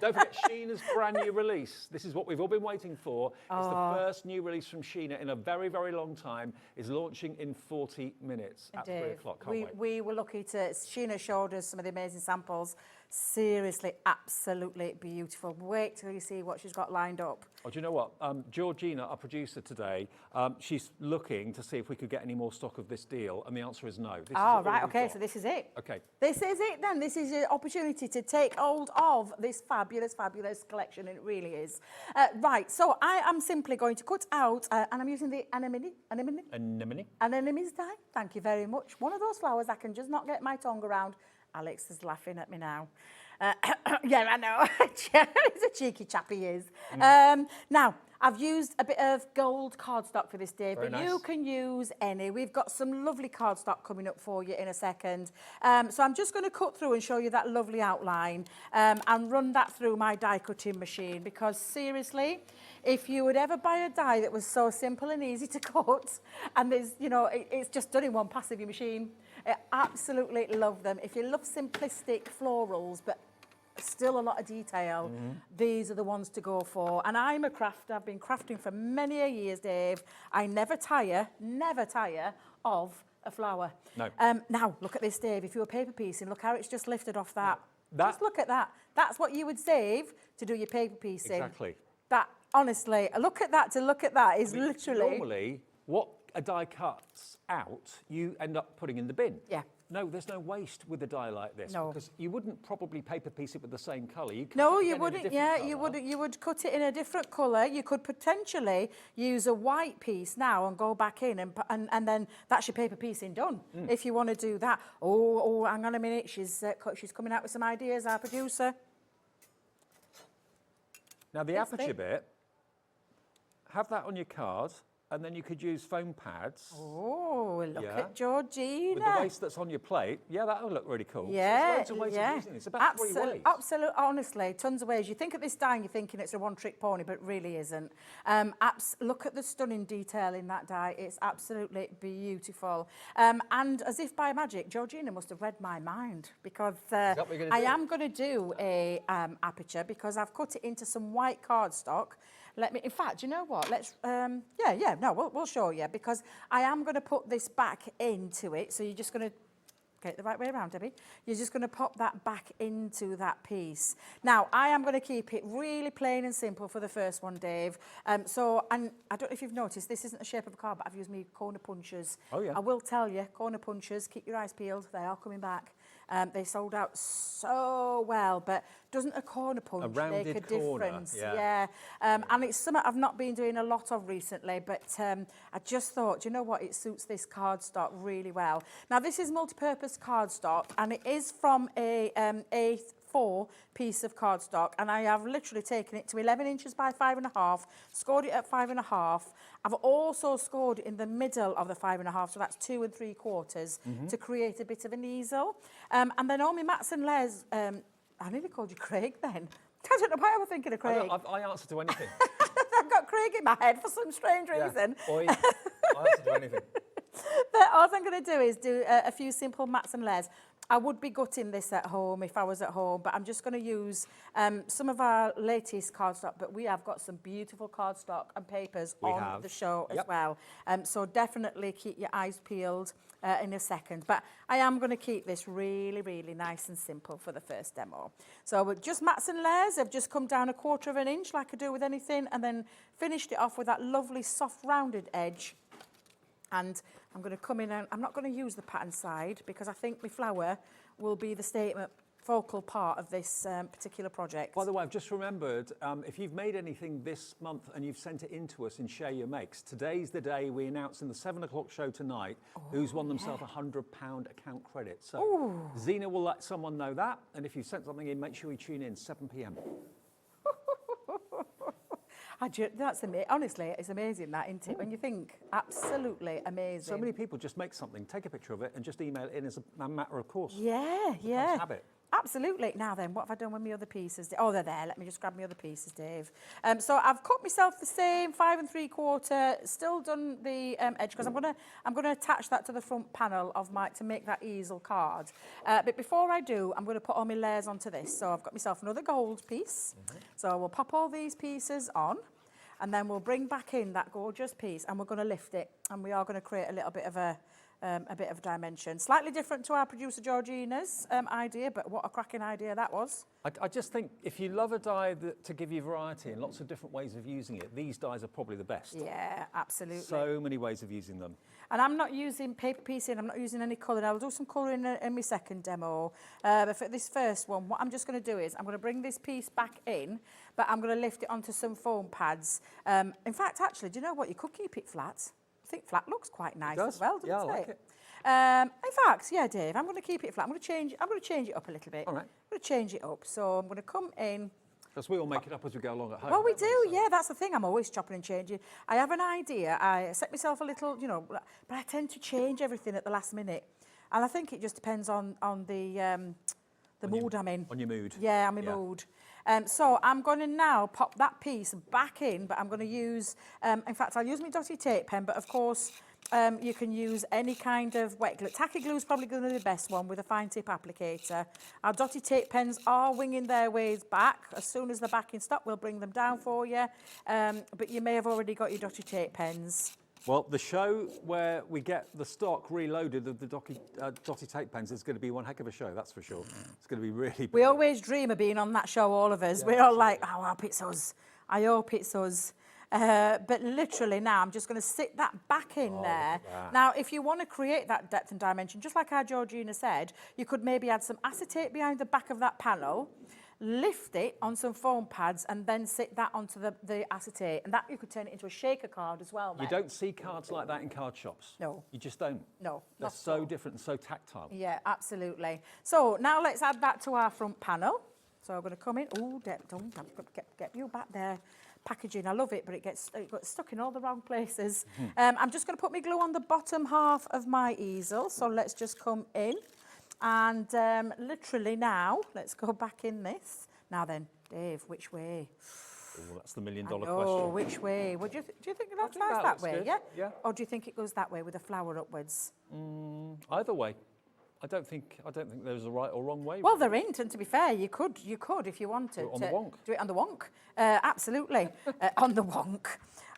Don't forget Sheena's brand new release. This is what we've all been waiting for. It's the first new release from Sheena in a very, very long time. Is launching in 40 minutes at 3 o'clock. Can't wait. We were lucky to... Sheena showed us some of the amazing samples. Seriously, absolutely beautiful. Wait till you see what she's got lined up. Oh, do you know what? Georgina, our producer today, she's looking to see if we could get any more stock of this deal, and the answer is no. This is all Right, we've okay, got. so this is it. Okay. This is it then. This is your opportunity to take hold of this fabulous, fabulous collection. It really is. Right, so I am simply going to cut out, and I'm using the anemone die. Thank you very much. One of those flowers I can just not get my tongue around. Alex is laughing at me now. Yeah, I know. He's a cheeky chap, he is. Now, I've used a bit of gold cardstock for this, Dave, Very but nice. you can use any. We've got some lovely cardstock coming up for you in a second. So I'm just going to cut through and show you that lovely outline and run that through my die cutting machine, because seriously, if you would ever buy a die that was so simple and easy to cut, and there's, you know, it's just done in one pass of your machine, I absolutely love them. If you love simplistic florals, but still a lot of detail, these are the ones to go for. And I'm a crafter. I've been crafting for many a years, Dave. I never tire of a flower. No. Now, look at this, Dave. If you were paper piecing, look how it's just lifted off that. That- Just look at that. That's what you would save to do your paper piecing. Exactly. That, honestly, look at that, to look at that is I mean, literally... Normally, what a die cuts out, you end up putting in the bin. Yeah. No, there's no waste with a die like this. No. Because you wouldn't probably paper piece it with the same colour. You No, you wouldn't. Yeah, you would cut it in a different colour. You could potentially use a white piece now and go back in, and then that's your paper piecing done. If you want to do that. Oh, hang on a minute. She's coming out with some ideas. Our producer. Now, the It's aperture big. bit, have that on your card, and then you could use foam pads. Oh, look Yeah. at Georgina. With the waste that's on your plate, yeah, that would look really cool. Yeah, There's loads of ways yeah. of using this. About 3 ways. Absolutely, honestly, tons of ways. You think of this die and you're thinking it's a one-trick pony, but it really isn't. Look at the stunning detail in that die. It's absolutely beautiful. And as if by magic, Georgina must have read my mind, because that what you're gonna I do? am going to do a aperture, because I've cut it into some white cardstock. In fact, you know what? We'll show you, because I am going to put this back into it. So you're just going to get it the right way around, Debbie. You're just going to pop that back into that piece. Now, I am going to keep it really plain and simple for the first one, Dave. And I don't know if you've noticed, this isn't the shape of a card, but I've used me corner punches. Oh, yeah. I will tell you, corner punches, keep your eyes peeled. They are coming back. They sold out so well, but doesn't a corner punch rounded make a corner, difference? yeah. And it's something I've not been doing a lot of recently, but I just thought, you know what, it suits this cardstock really well. Now, this is multi-purpose cardstock, and it is from a A4 piece of cardstock, and I have literally taken it to 11 inches by 5.5, scored it at 5.5. I've also scored it in the middle of the 5.5, so that's 2 3/4, to create a bit of an easel. And then all my mats and layers, I nearly called you Craig then. I don't know why I was thinking of Craig. I answer to anything. I've got Craig in my head for some strange reason. Oi, I answer to anything. But all I'm going to do is do a few simple mats and layers. I would be gutting this at home if I was at home, but I'm just going to use some of our latest cardstock, but we have got some beautiful cardstock and papers on the show as well. So definitely keep your eyes peeled in a second. But I am going to keep this really, really nice and simple for the first demo. So with just mats and layers, I've just come down 1/4 inch like I do with anything, and then finished it off with that lovely soft rounded edge. And I'm going to come in, and I'm not going to use the pattern side, because I think my flower will be the statement focal part of this particular project. By the way, I've just remembered, if you've made anything this month and you've sent it in to us in Share Your Makes, today's the day we announce in the 7 o'clock show tonight who's won themselves a £100 account credit. So Zena will let someone know that, and if you've sent something in, make sure you tune in 7 p.m. That's amazing. Honestly, it's amazing that, isn't it? When you think, absolutely amazing. So many people just make something, take a picture of it, and just email it in as a matter of course. Yeah. Habit. Absolutely. Now then, what have I done with my other pieces? Oh, they're there. Let me just grab my other pieces, Dave. So I've cut myself the same 5 3/4. Still done the edge, because I'm gonna attach that to the front panel of to make that easel card. But before I do, I'm gonna put all my layers onto this. So I've got myself another gold piece. So we'll pop all these pieces on, and then we'll bring back in that gorgeous piece, and we're gonna lift it, and we are gonna create a little bit of a a bit of dimension. Slightly different to our producer Georgina's idea, but what a cracking idea that was. I just think if you love a die to give you variety and lots of different ways of using it, these dies are probably the best. Yeah, absolutely. So many ways of using them. And I'm not using paper piecing, I'm not using any colour. I'll do some colouring in my second demo. But for this first one, what I'm just going to do is I'm going to bring this piece back in, but I'm going to lift it onto some foam pads. In fact, actually, do you know what? You could keep it flat. I think flat looks quite nice as well, doesn't it? Yeah, I like it. In fact, yeah, Dave, I'm going to keep it flat. I'm going to change it up a little bit. All right. I'm going to change it up. So I'm going to come in. Because we all make it up as we go along at home. Well, we do, yeah, that's the thing. I'm always chopping and changing. I have an idea. I set myself a little, you know, but I tend to change everything at the last minute. And I think it just depends on the mood I'm in. On your mood. Yeah, I'm in mood. So I'm going to now pop that piece back in, but I'm going to use, in fact, I'll use my dotty tape pen, but of course, you can use any kind of wet glue. Tacky glue is probably going to be the best one with a fine tip applicator. Our dotty tape pens are winging their ways back. As soon as they're back in stock, we'll bring them down for you. But you may have already got your dotty tape pens. Well, the show where we get the stock reloaded of the dotty tape pens is going to be one heck of a show, that's for sure. It's going to be really big. We always dream of being on that show, all of us. Yeah, we're all like, oh, I hope it's us. I hope it's us. But literally now, I'm just going to sit that back in there. Now, if you want to create that depth and dimension, just like our Georgina said, you could maybe add some acetate behind the back of that panel, lift it on some foam pads, and then sit that onto the acetate. And that you could turn it into a shaker card as well. You don't see cards like that in card shops. No. You just don't. No. They're so different and so tactile. Yeah, absolutely. So now let's add that to our front panel. So I'm going to come in. Oh, don't get you back there. Packaging, I love it, but it got stuck in all the wrong places. I'm just going to put my glue on the bottom half of my easel. So let's just come in. And literally now, let's go back in this. Now then, Dave, which way? Oh, that's the $1 million question. Oh, which way? Well, do you think that's nice that way? Good. Yeah? Or do you think it goes that way with the flower upwards? Either way. I don't think there's a right or wrong way. Well, there ain't, and to be fair, you could if you wanted. Do it on the wonk. Do it on the wonk. Absolutely. On the wonk.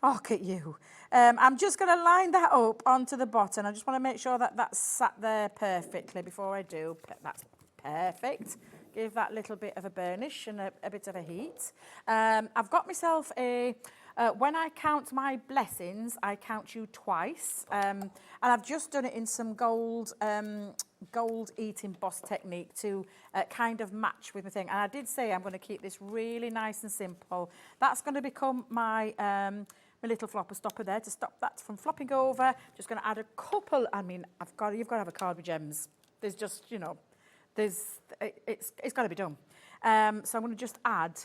Oh, look at you. I'm just going to line that up onto the bottom. I just want to make sure that that's sat there perfectly before I do. That's perfect. Give that little bit of a burnish and a bit of a heat. I've got myself when I count my blessings, I count you twice. And I've just done it in some gold eating boss technique to kind of match with my thing. And I did say I'm going to keep this really nice and simple. That's going to become my little flopper stopper there to stop that from flopping over. Just going to add a couple. I mean, you've got to have a card with gems. There's just, you know, it's got to be done. So I'm going to just add.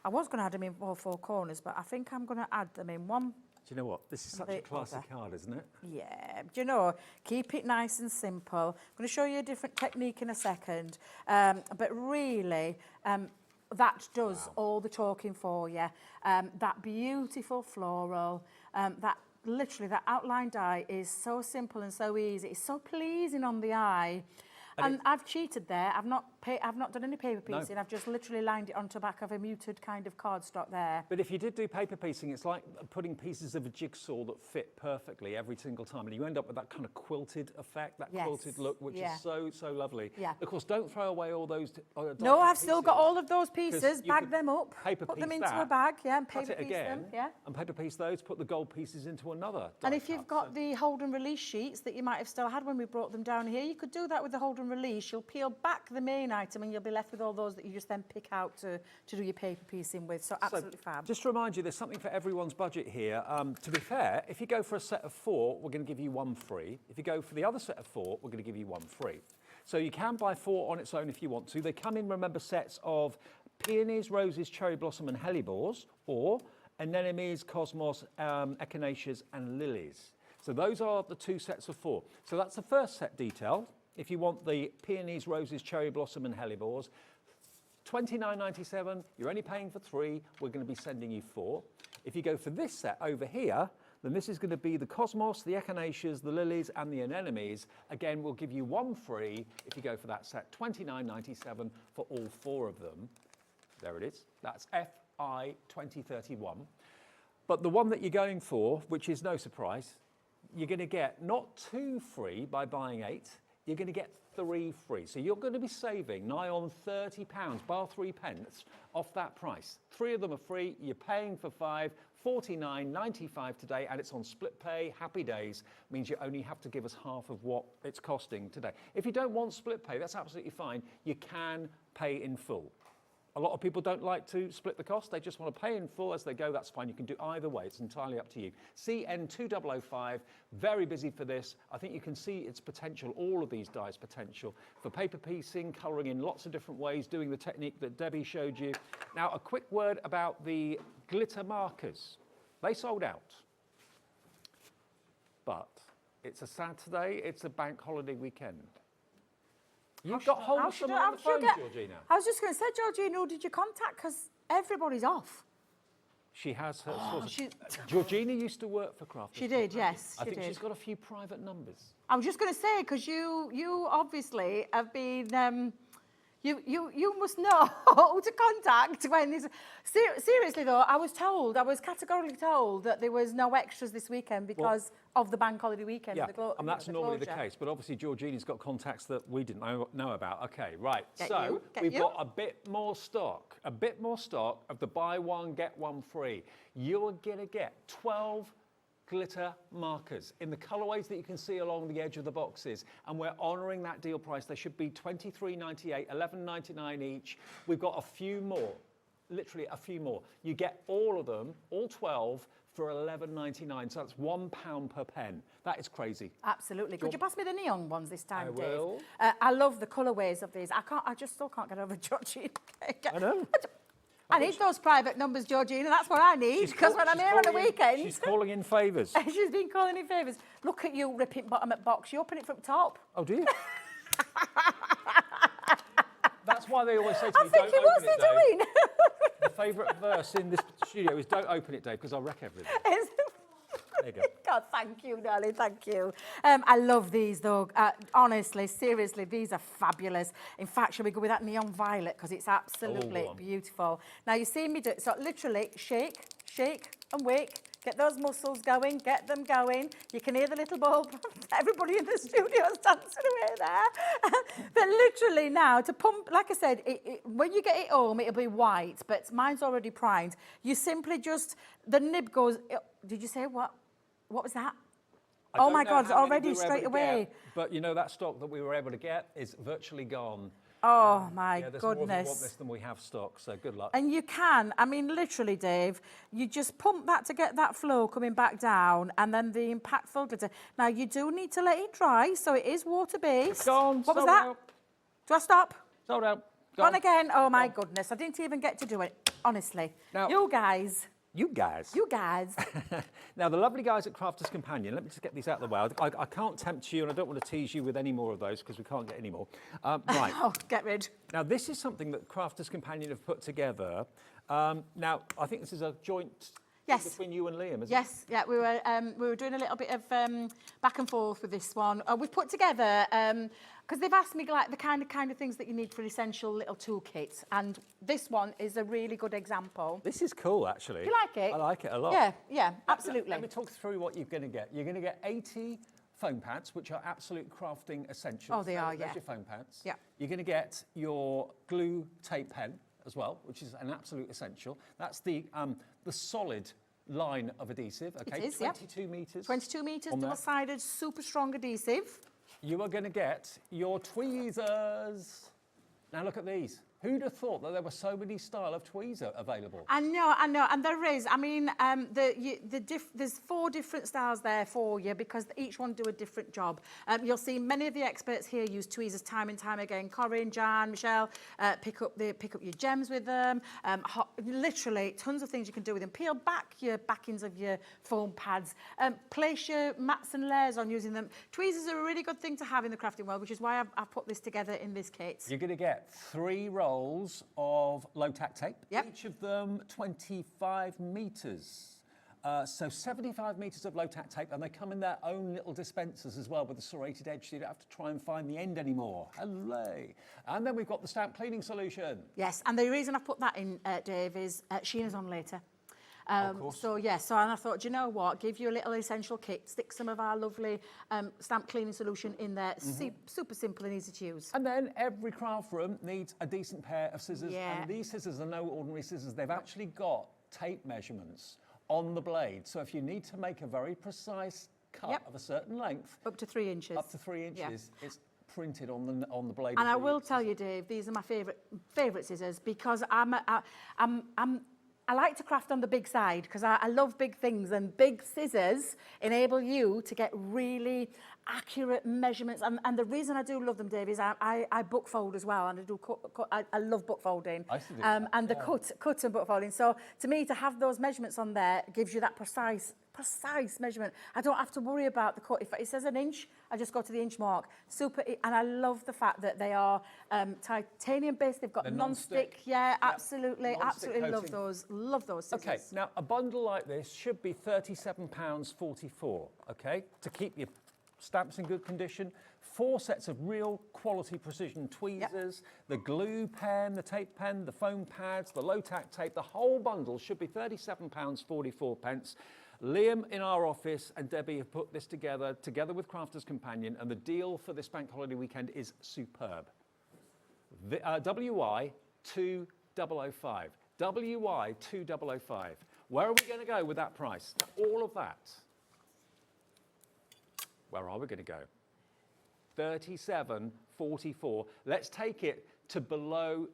I was going to add them in all four corners, but I think I'm going to add them in one. Do you know what? This is such a classy card, isn't it? Yeah. Do you know, keep it nice and simple. I'm going to show you a different technique in a second. But really, that does all the talking for you. That beautiful floral, that outline die is so simple and so easy. It's so pleasing on the eye. And I've cheated there. I've not done any paper piecing. No. I've just literally lined it onto the back of a muted kind of cardstock there. But if you did do paper piecing, it's like putting pieces of a jigsaw that fit perfectly every single time, and you end up with that kind of quilted effect, that quilted look, which is so lovely. Yeah. Of course, don't throw away all those. No, I've still got all of those pieces. Bag them up. Put them into a bag. Yeah, and paper piece them. Yeah. And paper piece those. Put the gold pieces into another. And if you've got the hold and release sheets that you might have still had when we brought them down here, you could do that with the hold and release. You'll peel back the main item and you'll be left with all those that you just then pick out to do your paper piecing with. So absolutely fab. Just to remind you, there's something for everyone's budget here. To be fair, if you go for a set of 4, we're going to give you 1 free. If you go for the other set of 4, we're going to give you 1 free. So you can buy 4 on its own if you want to. They come in, remember, sets of peonies, roses, cherry blossom and hellebores, or anemones, cosmos, echinaceas and lilies. So those are the 2 sets of 4. So that's the first set detail. If you want the peonies, roses, cherry blossom and hellebores, $29.97, you're only paying for 3, we're going to be sending you 4. If you go for this set over here, then this is going to be the cosmos, the echinaceas, the lilies and the anemones. Again, we'll give you 1 free if you go for that set, $29.97 for all 4 of them. There it is, that's FI 2031. But the one that you're going for, which is no surprise, you're going to get not 2 free by buying 8, you're going to get 3 free. So you're going to be saving nigh on £30, bar 3 pence, off that price. 3 of them are free, you're paying for 5, £49.95 today, and it's on split pay. Happy days means you only have to give us half of what it's costing today. If you don't want split pay, that's absolutely fine. You can pay in full. A lot of people don't like to split the cost. They just want to pay in full as they go. That's fine. You can do either way. It's entirely up to you. CN2005, very busy for this. I think you can see its potential, all of these dyes' potential, for paper piecing, colouring in lots of different ways, doing the technique that Debbie showed you. Now, a quick word about the glitter markers. They sold out. But it's a Saturday. It's a bank holiday weekend. You've got hold of someone on the phone, Georgina. I was just going to say, Georgina, who did you contact? Because everybody's off. She has her sources. Georgina used to work for Craft. She did, yes. I think she's got a few private numbers. I was just going to say, because you obviously have been... You must know who to contact when this... Seriously though, I was categorically told that there was no extras this weekend because of the bank holiday weekend. Yeah, and that's normally the case, but obviously Georgina's got contacts that we didn't know about. Okay, right, we've got a bit more stock of the buy one, get one free. You're gonna get 12 glitter markers in the colourways that you can see along the edge of the boxes, and we're honouring that deal price. They should be £23.98, £11.99 each. We've got a few more, literally a few more. You get all of them, all 12, for £11.99, so that's £1 per pen. That is crazy. Absolutely. Could you pass me the neon ones this time, Dave? I will. I love the colourways of these. I just still can't get over Georgina. I know. I need those private numbers, Georgina. That's what I need, because when I'm here on the weekend... She's calling in favours. She's been calling in favours. Look at you ripping bottom at box. You open it from top. Oh, do you? That's why they always say to me, I'm thinking, what's he doing? The favourite verse in this studio is, don't open it, Dave, because I'll wreck everything. There you go. God, thank you, darling, thank you. I love these, though. Honestly, seriously, these are fabulous. In fact, shall we go with that neon violet? Because it's absolutely beautiful. Now, you see me do it. So literally, shake, and wake. Get those muscles going, get them going. You can hear the little bulb. Everybody in the studio is dancing away there. But literally now, to pump, like I said, when you get it home, it'll be white, but mine's already primed. You simply just, the nib goes, did you say what? What was that? Oh my God, it's already straight away. But you know, that stock that we were able to get is virtually gone. Oh my there's goodness. more if you want this than we have stock, so good luck. And you can, I mean, literally, Dave, you just pump that to get that flow coming back down, and then the impactful glitter. Now, you do need to let it dry, so it is water-based. It's gone. What was that? Out. Do I stop? Sold out. Gone again? Oh my goodness, I didn't even get to do it, honestly. Now, You guys. Now, the lovely guys at Crafters Companion, let me just get these out of the way. I can't tempt you, and I don't want to tease you with any more of those because we can't get any more. Right. Oh, get rid. Now, this is something that Crafters Companion have put together. Now, I think this is a joint between you and Liam, isn't it? Yes, yeah, we were doing a little bit of back and forth with this one. We've put together, because they've asked me like the kind of things that you need for an essential little toolkit, and this one is a really good example. This is cool, actually. Do you like it? I like it a lot. Yeah, absolutely. Let me talk through what you're going to get. You're going to get 80 foam pads, which are absolute crafting essentials. Oh, they are, yeah. There's your foam pads. Yeah. You're going to get your glue tape pen as well, which is an absolute essential. That's the solid line of adhesive, okay? It is, 22 metres. 22 metres, double-sided, super strong adhesive. You are going to get your tweezers. Now look at these. Who'd have thought that there were so many style of tweezer available? I know, and there is. I mean, there's 4 different styles there for you because each one do a different job. You'll see many of the experts here use tweezers time and time again. Corinne, Jan, Michelle, pick up your gems with them. Literally, tons of things you can do with them. Peel back your backings of your foam pads. Place your mats and layers on using them. Tweezers are a really good thing to have in the crafting world, which is why I've put this together in this kit. You're going to get 3 rolls of low-tack tape, each of them 25 metres. So 75 metres of low-tack tape, and they come in their own little dispensers as well with a serrated edge, so you don't have to try and find the end anymore. Hooray! And then we've got the stamp cleaning solution. Yes, and the reason I put that in, Dave, is Sheena's on later. Of course. So yeah, and I thought, do you know what? Give you a little essential kit. Stick some of our lovely stamp cleaning solution in there. Super simple and easy to use. And then every craft room needs a decent pair of scissors. Yeah. And these scissors are no ordinary scissors. They've actually got tape measurements on the blade. So if you need to make a very precise cut of a certain length, Up to 3 inches. up to 3 inches, it's printed on the blade. And I will tell you, Dave, these are my favourite scissors because I like to craft on the big side because I love big things, and big scissors enable you to get really accurate measurements. And the reason I do love them, Dave, is I book fold as well, and I do I love book folding. I used to do that, and the cut and book folding. So to me, to have those measurements on there gives you that precise measurement. I don't have to worry about the cut. If it says an inch, I just go to the inch mark. And I love the fact that they are titanium based. They've got non-stick. Yeah, absolutely, absolutely love those. Love those scissors. Okay, now a bundle like this should be £37.44. Okay, to keep your stamps in good condition. 4 sets of real quality precision tweezers, the glue pen, the tape pen, the foam pads, the low-tack tape. The whole bundle should be £37.44. Liam in our office and Debbie have put this together with Crafter's Companion, and the deal for this bank holiday weekend is superb. WY 2005. WY 2005. Where are we going to go with that price? Now, all of that. Where are we going to go? £37.44. Let's take it to below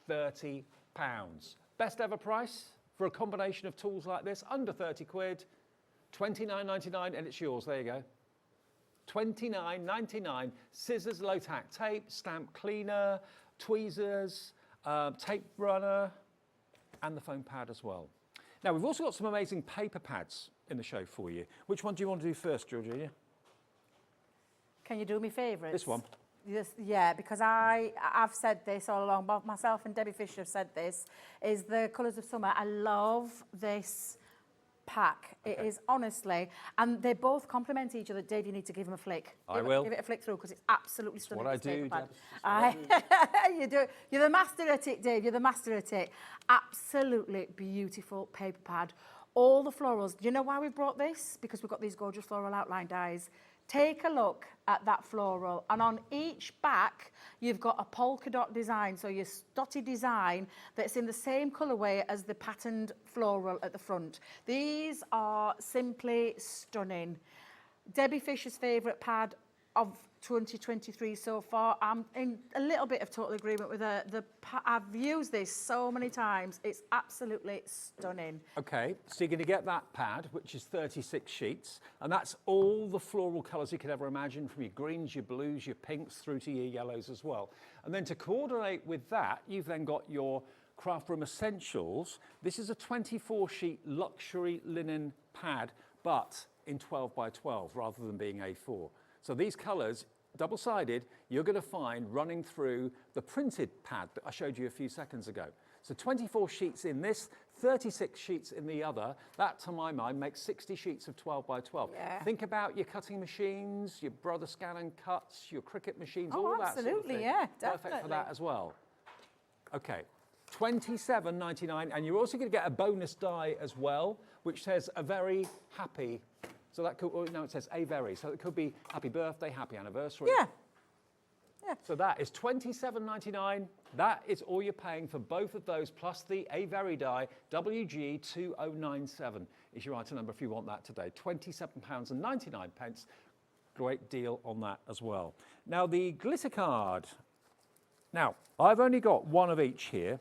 £30. Best ever price for a combination of tools like this, under 30 quid, £29.99, and it's yours. There you go. £29.99. Scissors, low tack tape, stamp cleaner, tweezers, tape runner, and the foam pad as well. Now, we've also got some amazing paper pads in the show for you. Which one do you want to do first, Georgina? Can you do me favourites? This one. Yes, yeah, because I've said this all along, but myself and Debbie Fisher have said this, is the Colours of Summer. I love this pack. Okay. It is honestly, and they both complement each other. Dave, you need to give them a flick. I will. Give it a flick through because it's absolutely stunning. What I do, You do. You're the master at it, Dave. You're the master at it. Absolutely beautiful paper pad. All the florals. Do you know why we brought this? Because we've got these gorgeous floral outline dies. Take a look at that floral, and on each back you've got a polka dot design, so your dotted design that's in the same colourway as the patterned floral at the front. These are simply stunning. Debbie Fisher's favourite pad of 2023 so far. I'm in a little bit of total agreement with her. I've used this so many times. It's absolutely stunning. Okay, so you're going to get that pad, which is 36 sheets, and that's all the floral colours you could ever imagine, from your greens, your blues, your pinks, through to your yellows as well. And then to coordinate with that, you've then got your Craft Room Essentials. This is a 24-sheet luxury linen pad, but in 12 by 12 rather than being A4. So these colours, double-sided, you're going to find running through the printed pad that I showed you a few seconds ago. So 24 sheets in this, 36 sheets in the other. That, to my mind, makes 60 sheets of 12 by 12. Yeah. Think about your cutting machines, your Brother Scan & Cuts, your Cricut machines, all that absolutely, sort of thing. yeah, Perfect definitely. for that as well. Okay, £27.99, and you're also going to get a bonus die as well, which says a very happy. So that could, no, it says a very. So it could be happy birthday, happy anniversary. Yeah. Yeah. So that is £27.99. That is all you're paying for both of those, plus the a very die. WG2097 is your item number if you want that today. £27.99. Great deal on that as well. Now the glitter card. Now I've only got one of each here.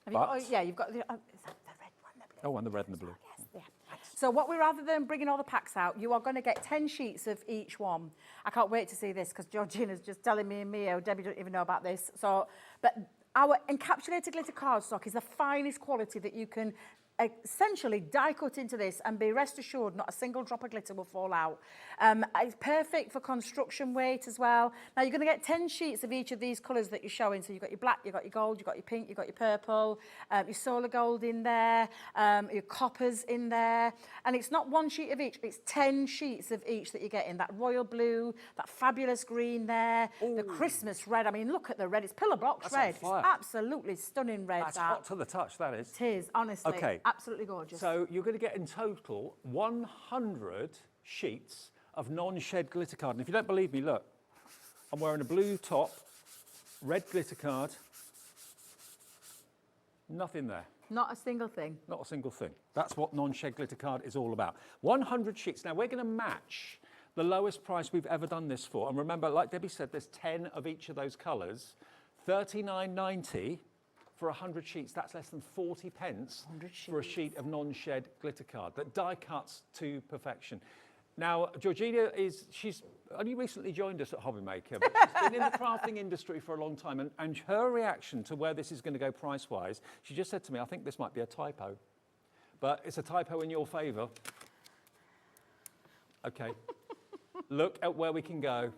Have you got, yeah, you've got the, is that the red one? The blue? Oh, and the red and the blue. Yes, yeah. So what rather than bringing all the packs out, you are going to get 10 sheets of each one. I can't wait to see this because Georgina's just telling me and Mia, Debbie don't even know about this. So, but our encapsulated glitter cardstock is the finest quality that you can essentially die cut into this, and be rest assured not a single drop of glitter will fall out. It's perfect for construction weight as well. Now you're going to get 10 sheets of each of these colours that you're showing. So you've got your black, you've got your gold, you've got your pink, you've got your purple, your solar gold in there, your coppers in there. And it's not one sheet of each, it's 10 sheets of each that you're getting. That royal blue, that fabulous green there, the Christmas red. I mean, look at the red, it's pillar box red. It's absolutely stunning red. That's hot to the touch, that is. It is, honestly. Okay. absolutely gorgeous. So you're going to get in total 100 sheets of non-shed glitter card. And if you don't believe me, look, I'm wearing a blue top, red glitter card, nothing there. Not a single thing. Not a single thing. That's what non-shed glitter card is all about. 100 sheets. Now we're going to match the lowest price we've ever done this for. And remember, like Debbie said, there's 10 of each of those colours. £39.90 for 100 sheets. That's less than 40 pence for a sheet of non-shed glitter card that die cuts to perfection. Now, Georgina she's only recently joined us at Hobbymaker, but she's been in the crafting industry for a long time, and her reaction to where this is going to go price-wise, she just said to me, I think this might be a typo, but it's a typo in your favour. Okay, look at where we can go.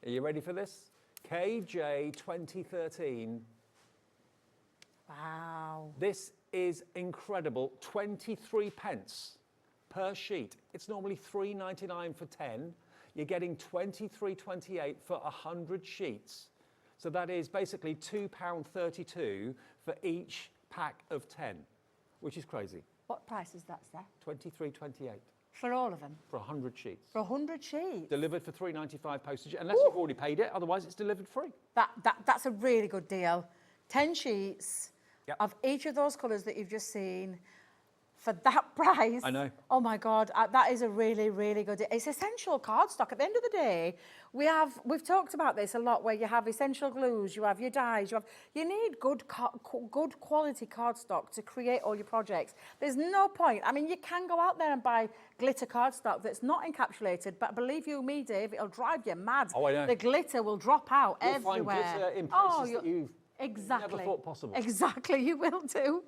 Are you ready for this? KJ 2013. Wow. This is incredible, 23 pence per sheet. It's normally £3.99 for 10. You're getting £23.28 for 100 sheets. So that is basically £2.32 for each pack of 10, which is crazy. What price is that, Seth? £23.28 For all of them? for 100 sheets. For 100 sheets? Delivered for £3.95 postage, unless you've already paid it, otherwise it's delivered free. That's a really good deal. 10 sheets Yep. of each of those colours that you've just seen for that price. I know. Oh my God, that is a really, really good deal. It's essential cardstock. At the end of the day, we've talked about this a lot, where you have essential glues, you have your dyes, you need good quality cardstock to create all your projects. There's no point. I mean, you can go out there and buy glitter cardstock that's not encapsulated, but believe you me, Dave, it'll drive you mad. Oh, I know. The glitter will drop out You'll everywhere. find glitter in places that you've Exactly. never thought possible. Exactly, you will do.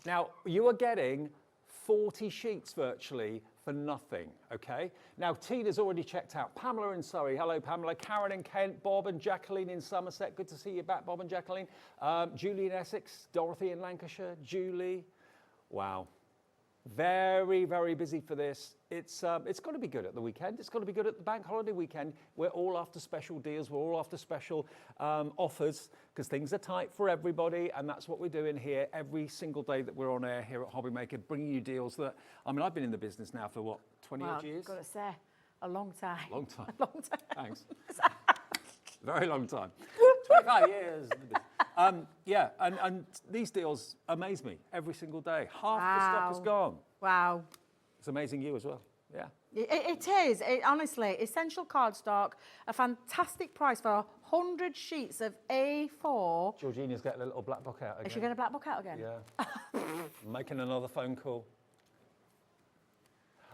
Now, you are getting 40 sheets virtually for nothing, okay? Now, Tina's already checked out. Pamela in Surrey. Hello, Pamela. Karen in Kent. Bob and Jacqueline in Somerset. Good to see you back, Bob and Jacqueline. Julie in Essex. Dorothy in Lancashire. Julie. Wow. Very, very busy for this. It's got to be good at the weekend. It's got to be good at the bank holiday weekend. We're all after special deals. We're all after special offers, because things are tight for everybody, and that's what we're doing here every single day that we're on air here at Hobbymaker, bringing you deals that, I mean, I've been in the business now for what, 20 odd years? I've got to say, a long time. Long time. A long time. Thanks. Very long time. 25 years. Yeah, and these deals amaze me every single day. Half the stock is gone. Wow. It's amazing you as well. Yeah. It is. Honestly, essential cardstock, a fantastic price for 100 sheets of A4. Georgina's getting a little black book out again. Is she getting a black book out again? Yeah. Making another phone call.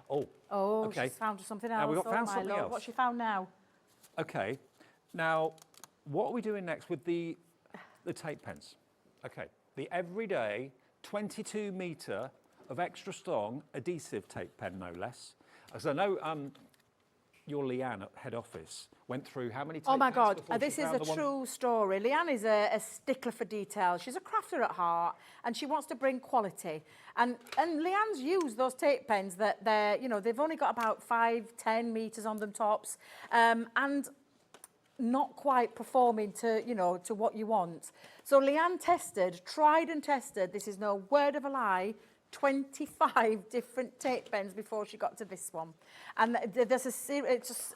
Oh. Okay. She's found something else. Now we've found my something Lord. else. What's she found now? Okay. Now, what are we doing next with the tape pens? Okay. The everyday 22 metre of extra strong adhesive tape pen, no less. As I know, your Leanne at head office went through how many tape Oh my pens God, before she this is found a the one- true story. Leanne is a stickler for detail. She's a crafter at heart, and she wants to bring quality. And Leanne's used those tape pens that they've only got about 5-10 metres on them tops, and not quite performing to what you want. So Leanne tried and tested, this is no word of a lie, 25 different tape pens before she got to this one. And there's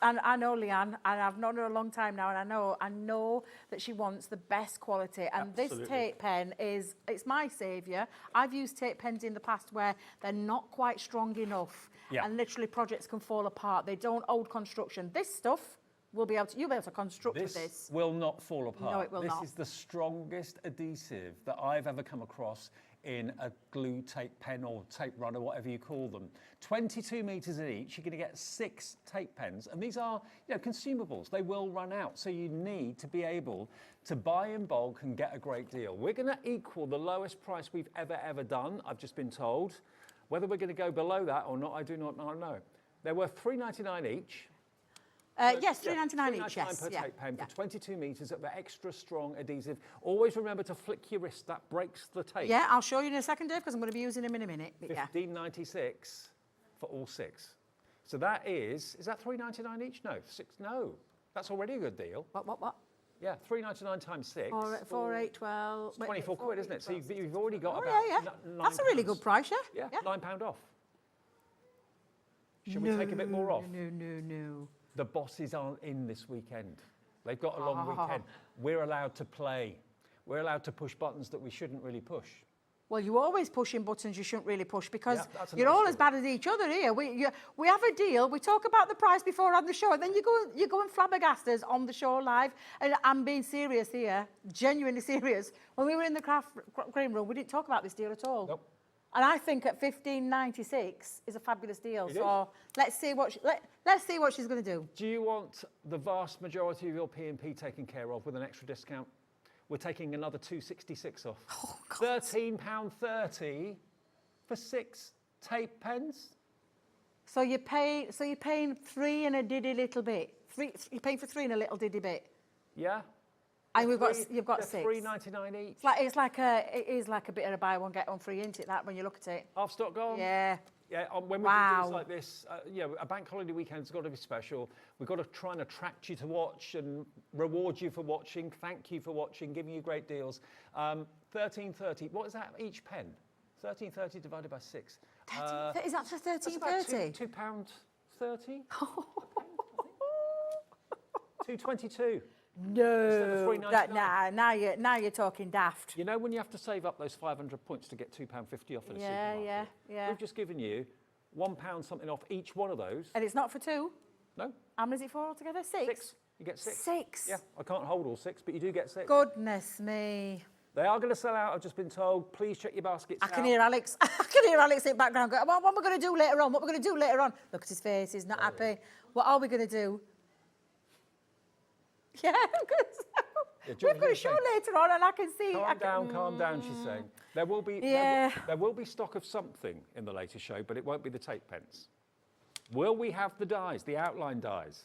and I know Leanne, and I've known her a long time now, and I know that she wants the best quality. And Absolutely. This tape pen it's my saviour. I've used tape pens in the past where they're not quite strong enough, Yeah. and literally projects can fall apart. They don't hold construction. This stuff, you'll be able to construct with this. will not fall apart. No, it will not. This is the strongest adhesive that I've ever come across in a glue tape pen or tape runner, whatever you call them. 22 metres in each, you're going to get 6 tape pens, and these are consumables. They will run out, so you need to be able to buy in bulk and get a great deal. We're going to equal the lowest price we've ever done, I've just been told. Whether we're going to go below that or not, I do not know. They're worth £3.99 each. Yes, £3.99 each, yes. per tape pen for 22 metres of extra strong adhesive. Always remember to flick your wrist, that breaks the tape. Yeah, I'll show you in a second, Dave, because I'm going to be using them in a minute. But yeah. $15.96 for all 6. So that is that £3.99 each? No, 6. No, that's already a good deal. What? Yeah, 3.99 times 6. 4, 8, 12. 24 quid, isn't it? So you've already got Oh, about yeah. That's a really good price, Yeah, £9 off. Should we take a bit more off? No. The bosses aren't in this weekend. They've got a long weekend. We're allowed to play. We're allowed to push buttons that we shouldn't really push. Well, you're always pushing buttons you shouldn't really push because that's you're another all as bad as each other here. We have a deal. We talk about the price before on the show, and then you go and flabbergast us on the show live. And I'm being serious here, genuinely serious. When we were in the craft green room, we didn't talk about this deal at all. Nope. And I think at $15.96 is a fabulous deal. It so let's see what she's going to do. Do you want the vast majority of your P&P taken care of with an extra discount? We're taking another £2.66 off. Oh, God. £13.30 for 6 tape pens. So you're paying 3 and a diddy little bit. You're paying for 3 and a little diddy bit. Yeah. And you've got 6. £3.99 each. It is like a bit of a buy one get one free, isn't it? That when you look at it. Half stock gone. Yeah. Yeah, when we do deals like this, a bank holiday weekend's got to be special. We've got to try and attract you to watch and reward you for watching, thank you for watching, giving you great deals. £13.30, what is that each pen? £13.30 divided by 6. Is that for £13.30? £2.30? £2.22. No. £3.99. Now you're talking daft. You know when you have to save up those 500 points to get £2.50 off at a supermarket? Yeah. We've just given you £1 something off each one of those. And it's not for 2? No. How many is it for altogether? 6? 6. You get 6. 6? Yeah, I can't hold all 6, but you do get 6. Goodness me. They are going to sell out, I've just been told. Please check your baskets I can hear Alex in the background going, what are we going to do later on? What are we going to do later on? Look at his face, he's not happy. What are we going to do? Yeah, we've got a show later on and I can see... Calm down, she's saying. There will be stock of something in the later show, but it won't be the tape pens. Will we have the dies, the outline dies?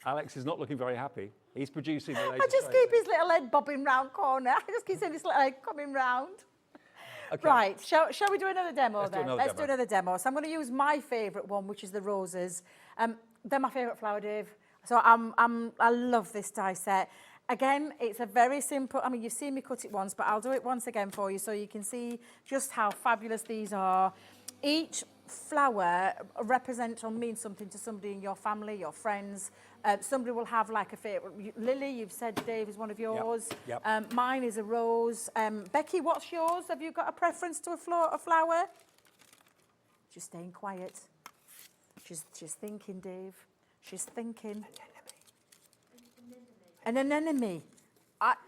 Alex is not looking very happy. He's producing the later show. I just keep his little head bobbing round corner. I just keep seeing his little head coming round. Okay. Right, shall we do another demo then? Let's do another demo. So I'm going to use my favourite one, which is the roses. They're my favourite flower, Dave. So I love this die set. Again, it's a very simple, I mean, you've seen me cut it once, but I'll do it once again for you so you can see just how fabulous these are. Each flower represents or means something to somebody in your family, your friends. Somebody will have like a favourite. Lily, you've said Dave is one of yours. Yep. Mine is a rose. Becky, what's yours? Have you got a preference to a flower? She's staying quiet. She's thinking, Dave. She's thinking. An anemone.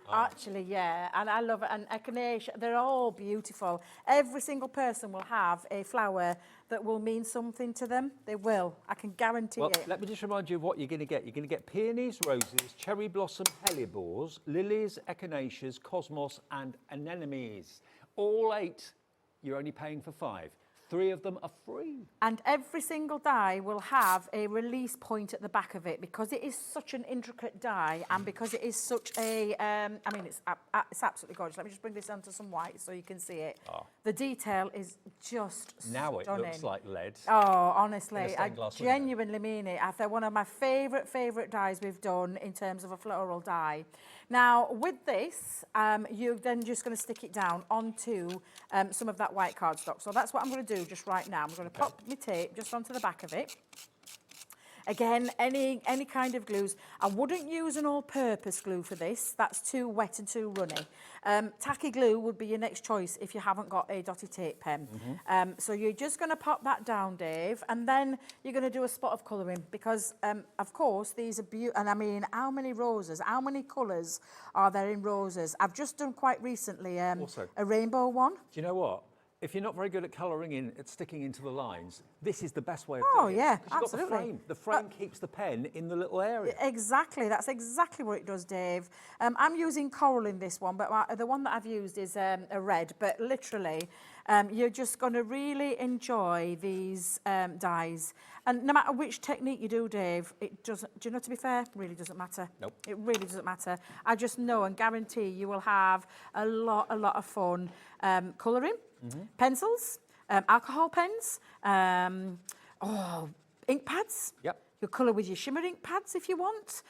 Actually, yeah, and I love it. And echinacea, they're all beautiful. Every single person will have a flower that will mean something to them. They will. I can guarantee it. Let me just remind you of what you're going to get. You're going to get peonies, roses, cherry blossom, hellebores, lilies, echinaceas, cosmos, and anemones. All 8, you're only paying for 5. 3 of them are free. And every single die will have a release point at the back of it because it is such an intricate die and because it is such a, I mean, it's absolutely gorgeous. Let me just bring this onto some white so you can see it. Oh. The detail is just now stunning. It looks like lead. Oh, honestly, I genuinely mean it. I think one of my favourite dies we've done in terms of a floral die. Now, with this, you're then just going to stick it down onto some of that white cardstock. So that's what I'm going to do just right now. I'm going to pop my tape just onto the back of it. Again, any kind of glues. I wouldn't use an all-purpose glue for this. That's too wet and too runny. Tacky glue would be your next choice if you haven't got a dotty tape pen. Mm-hmm. So you're just going to pop that down, Dave, and then you're going to do a spot of colouring because, of course, these are beautiful. And I mean, how many roses, how many colours are there in roses? I've just done quite recently a rainbow one. Do you know what? If you're not very good at colouring in, at sticking into the lines, this is the best way of doing it. Oh, yeah, absolutely. Got the frame. The frame keeps the pen in the little area. Exactly, that's exactly what it does, Dave. I'm using coral in this one, but the one that I've used is a red, but literally, you're just going to really enjoy these dies. And no matter which technique you do, Dave, it doesn't, do you know, to be fair, it really doesn't matter. Nope. It really doesn't matter. I just know and guarantee you will have a lot of fun colouring. Mm-hmm. Pencils, alcohol pens, ink pads. Yep. You'll colour with your shimmer ink pads if you want.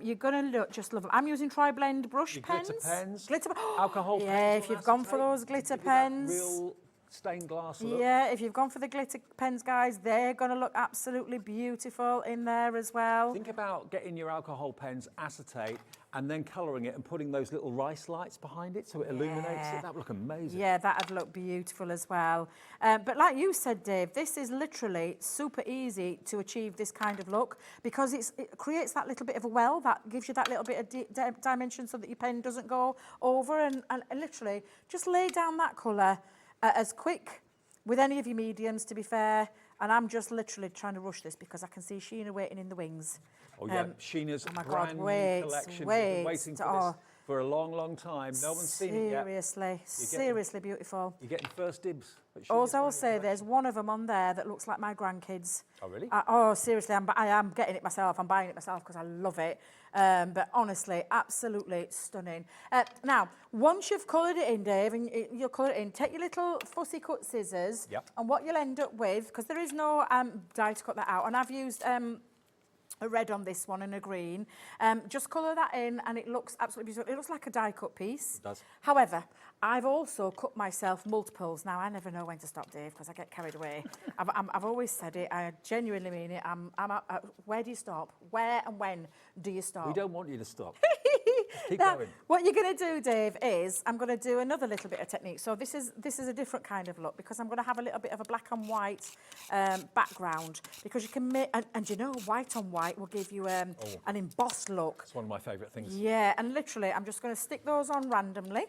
You're going to just love them. I'm using Tri-Blend brush Your pens. glitter pens. Glitter Alcohol yeah, pens. if on you've gone for acetate, those glitter give you that pens. Real stained glass look. Yeah, if you've gone for the glitter pens, guys, they're going to look absolutely beautiful in there as well. Think about getting your alcohol pens, acetate, and then colouring it and putting those little rice lights behind it so it illuminates it. That would look amazing. Yeah, that'd look beautiful as well. But like you said, Dave, this is literally super easy to achieve this kind of look because it creates that little bit of a well that gives you that little bit of dimension so that your pen doesn't go over and literally just lay down that colour as quick with any of your mediums, to be fair. And I'm just literally trying to rush this because I can see Sheena waiting in the wings. Oh yeah, Sheena's oh my God, brand new wait, collection. wait. We've been waiting for this for a long, long time. No one's seen it yet. Seriously beautiful. You're getting first dibs. Also, I will say there's one of them on there that looks like my grandkids. Oh, really? Oh, seriously, I am getting it myself. I'm buying it myself because I love it. But honestly, absolutely stunning. Now, once you've coloured it in, Dave, and you'll colour it in, take your little fussy cut scissors. Yep. And what you'll end up with, because there is no die to cut that out, and I've used a red on this one and a green. Just colour that in and it looks absolutely beautiful. It looks like a die cut piece. It does. However, I've also cut myself multiples. Now, I never know when to stop, Dave, because I get carried away. I've always said it. I genuinely mean it. Where do you stop? Where and when do you stop? We don't want you to stop. Keep Now, going. what you're going to do, Dave, is I'm going to do another little bit of technique. So this is a different kind of look because I'm going to have a little bit of a black and white background because you can make, and you know, white on white will give you an embossed look. It's one of my favourite things. Yeah, and literally, I'm just going to stick those on randomly.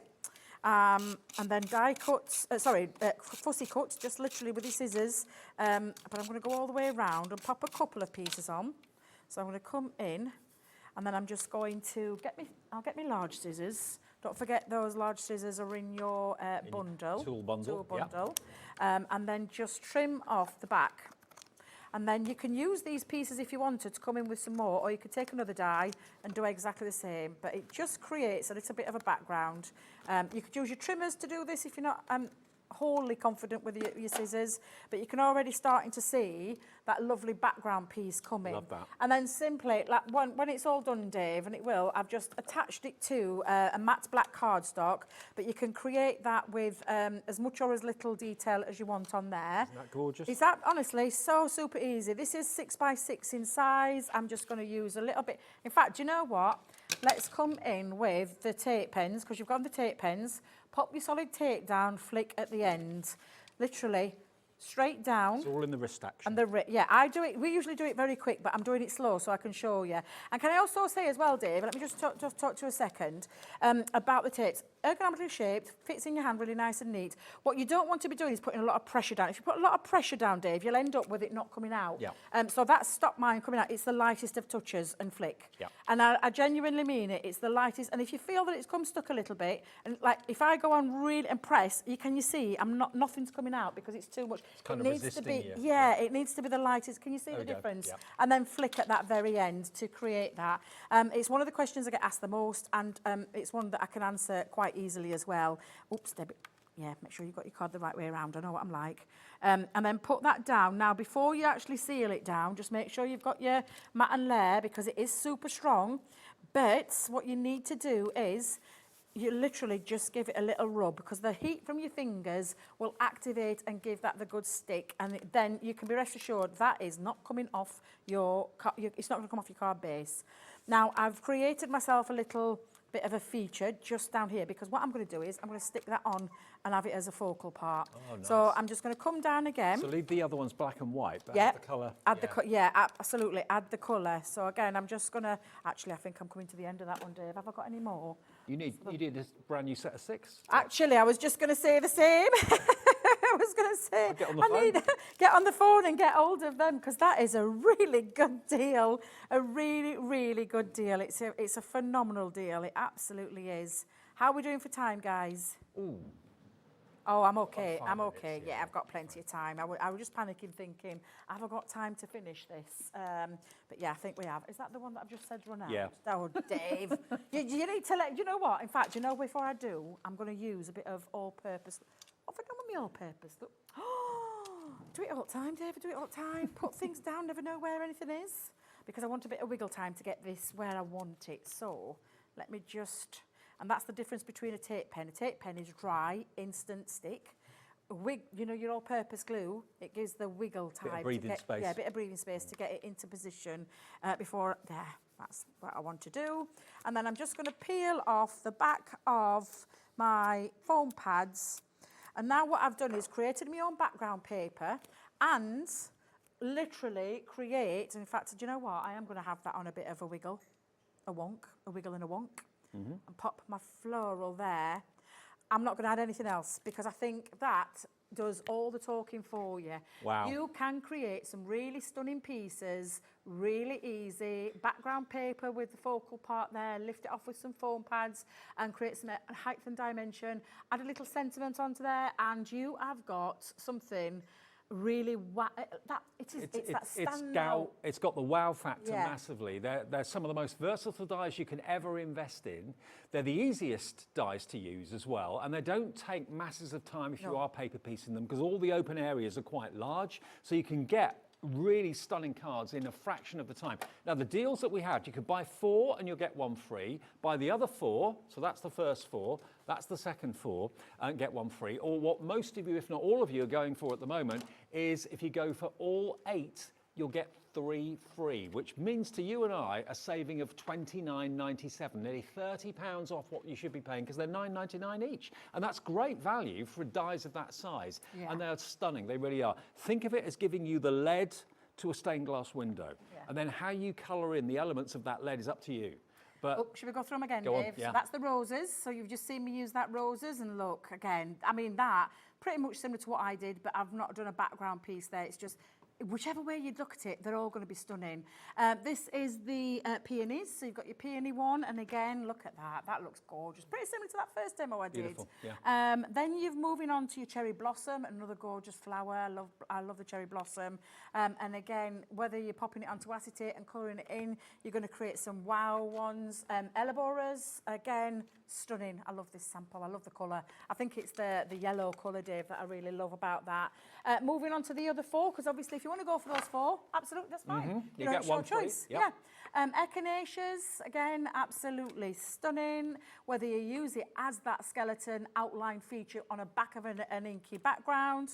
And then fussy cut, just literally with the scissors. But I'm going to go all the way around and pop a couple of pieces on. So I'm going to come in, and then I'm just going to I'll get my large scissors. Don't forget those large scissors are in your bundle. Tool bundle. And then just trim off the back. And then you can use these pieces if you wanted to come in with some more, or you could take another die and do exactly the same. But it just creates a little bit of a background. You could use your trimmers to do this if you're not wholly confident with your scissors, but you can already starting to see that lovely background piece coming. Love that. And then simply, like when it's all done, Dave, and it will, I've just attached it to a matte black cardstock, but you can create that with as much or as little detail as you want on there. Isn't that gorgeous? Is that honestly so super easy? This is 6 by 6 in size. I'm just going to use a little bit. In fact, do you know what? Let's come in with the tape pens, because you've got the tape pens. Pop your solid tape down, flick at the end. Literally, straight down. It's all in the wrist action. And yeah, I do it. We usually do it very quick, but I'm doing it slow so I can show you. And can I also say as well, Dave? Let me just talk to you a second about the tapes. Ergonomically shaped, fits in your hand really nice and neat. What you don't want to be doing is putting a lot of pressure down. If you put a lot of pressure down, Dave, you'll end up with it not coming out. Yeah. So that's stopped mine coming out. It's the lightest of touches and flick. Yeah. And I genuinely mean it. It's the lightest. And if you feel that it's come stuck a little bit, and like if I go on really and press, you see nothing's coming out because it's too much. It's kind it of needs to resisting be, you. yeah, it needs to be the lightest. Can you see There the we go. difference? Yeah. And then flick at that very end to create that. It's one of the questions I get asked the most, and it's one that I can answer quite easily as well. Oops, Debbie. Yeah, make sure you've got your card the right way around. I know what I'm like. And then put that down. Now, before you actually seal it down, just make sure you've got your matte and layer because it is super strong. But what you need to do is you literally just give it a little rub because the heat from your fingers will activate and give that the good stick. And then you can be rest assured that is not coming off it's not going to come off your card base. Now, I've created myself a little bit of a feature just down here because what I'm going to do is I'm going to stick that on and have it as a focal part. Oh, nice. So I'm just going to come down again. So leave the other ones black and white, but Yeah, add the colour. absolutely. Add the colour. So again, I'm just going to, actually, I think I'm coming to the end of that one, Dave. Have I got any more? You need a brand new set of 6. Actually, I was just going to say the same. I was going to say, Get on the phone. Get on the phone and get hold of them because that is a really good deal. A really, really good deal. It's a phenomenal deal. It absolutely is. How are we doing for time, guys? Ooh. Oh, I'm okay. 5 I'm minutes, okay. Yeah, I've got plenty of time. I was just panicking, thinking, have I got time to finish this? But yeah, I think we have. Is that the one that I've just said run out? Yeah. Oh, Dave. you need to let. You know what? In fact, before I do, I'm going to use a bit of all-purpose. What have I done with my all-purpose? Look. do it all the time, Dave, I do it all the time. Put things down, never know where anything is, because I want a bit of wiggle time to get this where I want it. So let me just, and that's the difference between a tape pen. A tape pen is dry, instant stick. You know, your all-purpose glue, it gives the wiggle time. Bit of breathing space. Yeah, a bit of breathing space to get it into position before, there, that's what I want to do. And then I'm just going to peel off the back of my foam pads. And now what I've done is created my own background paper and literally create, in fact, do you know what? I am going to have that on a bit of a wiggle, a wiggle and a wonk, and pop my floral there. I'm not going to add anything else because I think that does all the talking for you. Wow. You can create some really stunning pieces, really easy. Background paper with the focal part there, lift it off with some foam pads and create some height and dimension. Add a little sentiment onto there and you have got something really it's got the wow factor Yeah. massively. They're some of the most versatile dies you can ever invest in. They're the easiest dies to use as well, and they don't take masses of time if you are paper piecing them because all the open areas are quite large, so you can get really stunning cards in a fraction of the time. Now the deals that we had, you could buy 4 and you'll get 1 free. Buy the other 4, so that's the first 4, that's the second 4, and get 1 free. Or what most of you, if not all of you, are going for at the moment is if you go for all 8, you'll get 3 free, which means to you and I a saving of £29.97, nearly £30 off what you should be paying because they're £9.99 each. And that's great value for dies of that size. Yeah. And they're stunning, they really are. Think of it as giving you the lead to a stained glass window. Yeah. And then how you colour in the elements of that lead is up to you. But should we go through them again, Go on, Dave? yeah. So that's the roses. So you've just seen me use that roses and look, again, I mean that, pretty much similar to what I did, but I've not done a background piece there. It's just, whichever way you look at it, they're all going to be stunning. This is the peonies. So you've got your peony one, and again, look at that. That looks gorgeous. Pretty similar to that first demo I did. Beautiful, yeah. Then you're moving on to your cherry blossom, another gorgeous flower. I love the cherry blossom. And again, whether you're popping it onto acetate and colouring it in, you're going to create some wow ones. Ellaboras, again, stunning. I love this sample. I love the colour. I think it's the yellow colour, Dave, that I really love about that. Moving on to the other 4, because obviously if you want to go for those 4, absolutely, that's fine. You know, get it's your 1 free, choice. yep. Yeah. Echinaceas, again, absolutely stunning. Whether you use it as that skeleton outline feature on a back of an inky background.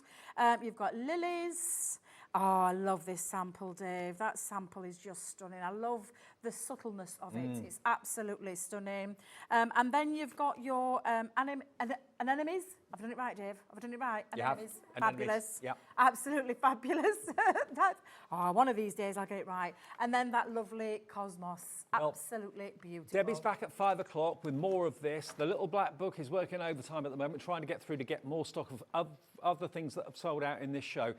You've got lilies. Oh, I love this sample, Dave. That sample is just stunning. I love the subtleness of it. It's absolutely stunning. And then you've got your anemones. I've done it right, Dave. I've done it right. You have. Anemones. Anemones, Fabulous. yep. Absolutely fabulous. One of these days I'll get it right. And then that lovely cosmos. Well, Absolutely beautiful. Debbie's back at 5 o'clock with more of this. The Little Black Book is working overtime at the moment, trying to get through to get more stock of other things that have sold out in this show.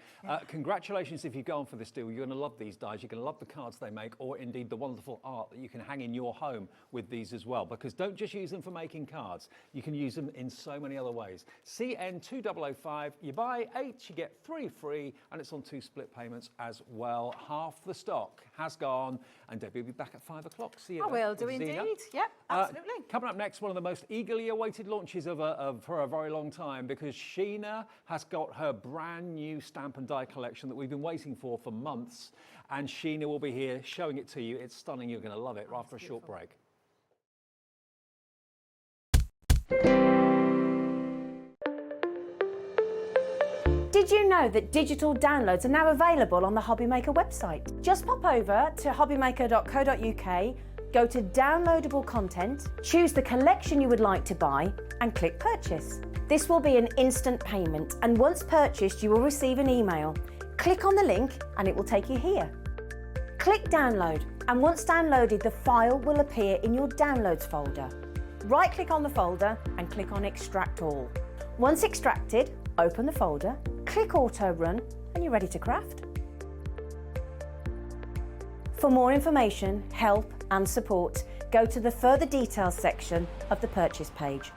Congratulations if you've gone for this deal. You're going to love these dies. You're going to love the cards they make, or indeed the wonderful art that you can hang in your home with these as well. Because don't just use them for making cards. You can use them in so many other ways. CN2005, you buy 8, you get 3 free, and it's on 2 split payments as well. Half the stock has gone, and Debbie will be back at 5 o'clock. See you I then will do with Zena. indeed. Yep, absolutely. Coming up next, one of the most eagerly awaited launches for a very long time, because Sheena has got her brand new stamp and die collection that we've been waiting for months, and Sheena will be here showing it to you. It's stunning. You're going to love it after a short break. Did you know that digital downloads are now available on the Hobbymaker website? Just pop over to hobbymaker.co.uk, go to downloadable content, choose the collection you would like to buy, and click purchase. This will be an instant payment, and once purchased, you will receive an email. Click on the link and it will take you here. Click download, and once downloaded, the file will appear in your downloads folder. Right-click on the folder and click on extract all. Once extracted, open the folder, click auto run, and you're ready to craft. For more information, help and support, go to the further details section of the purchase page.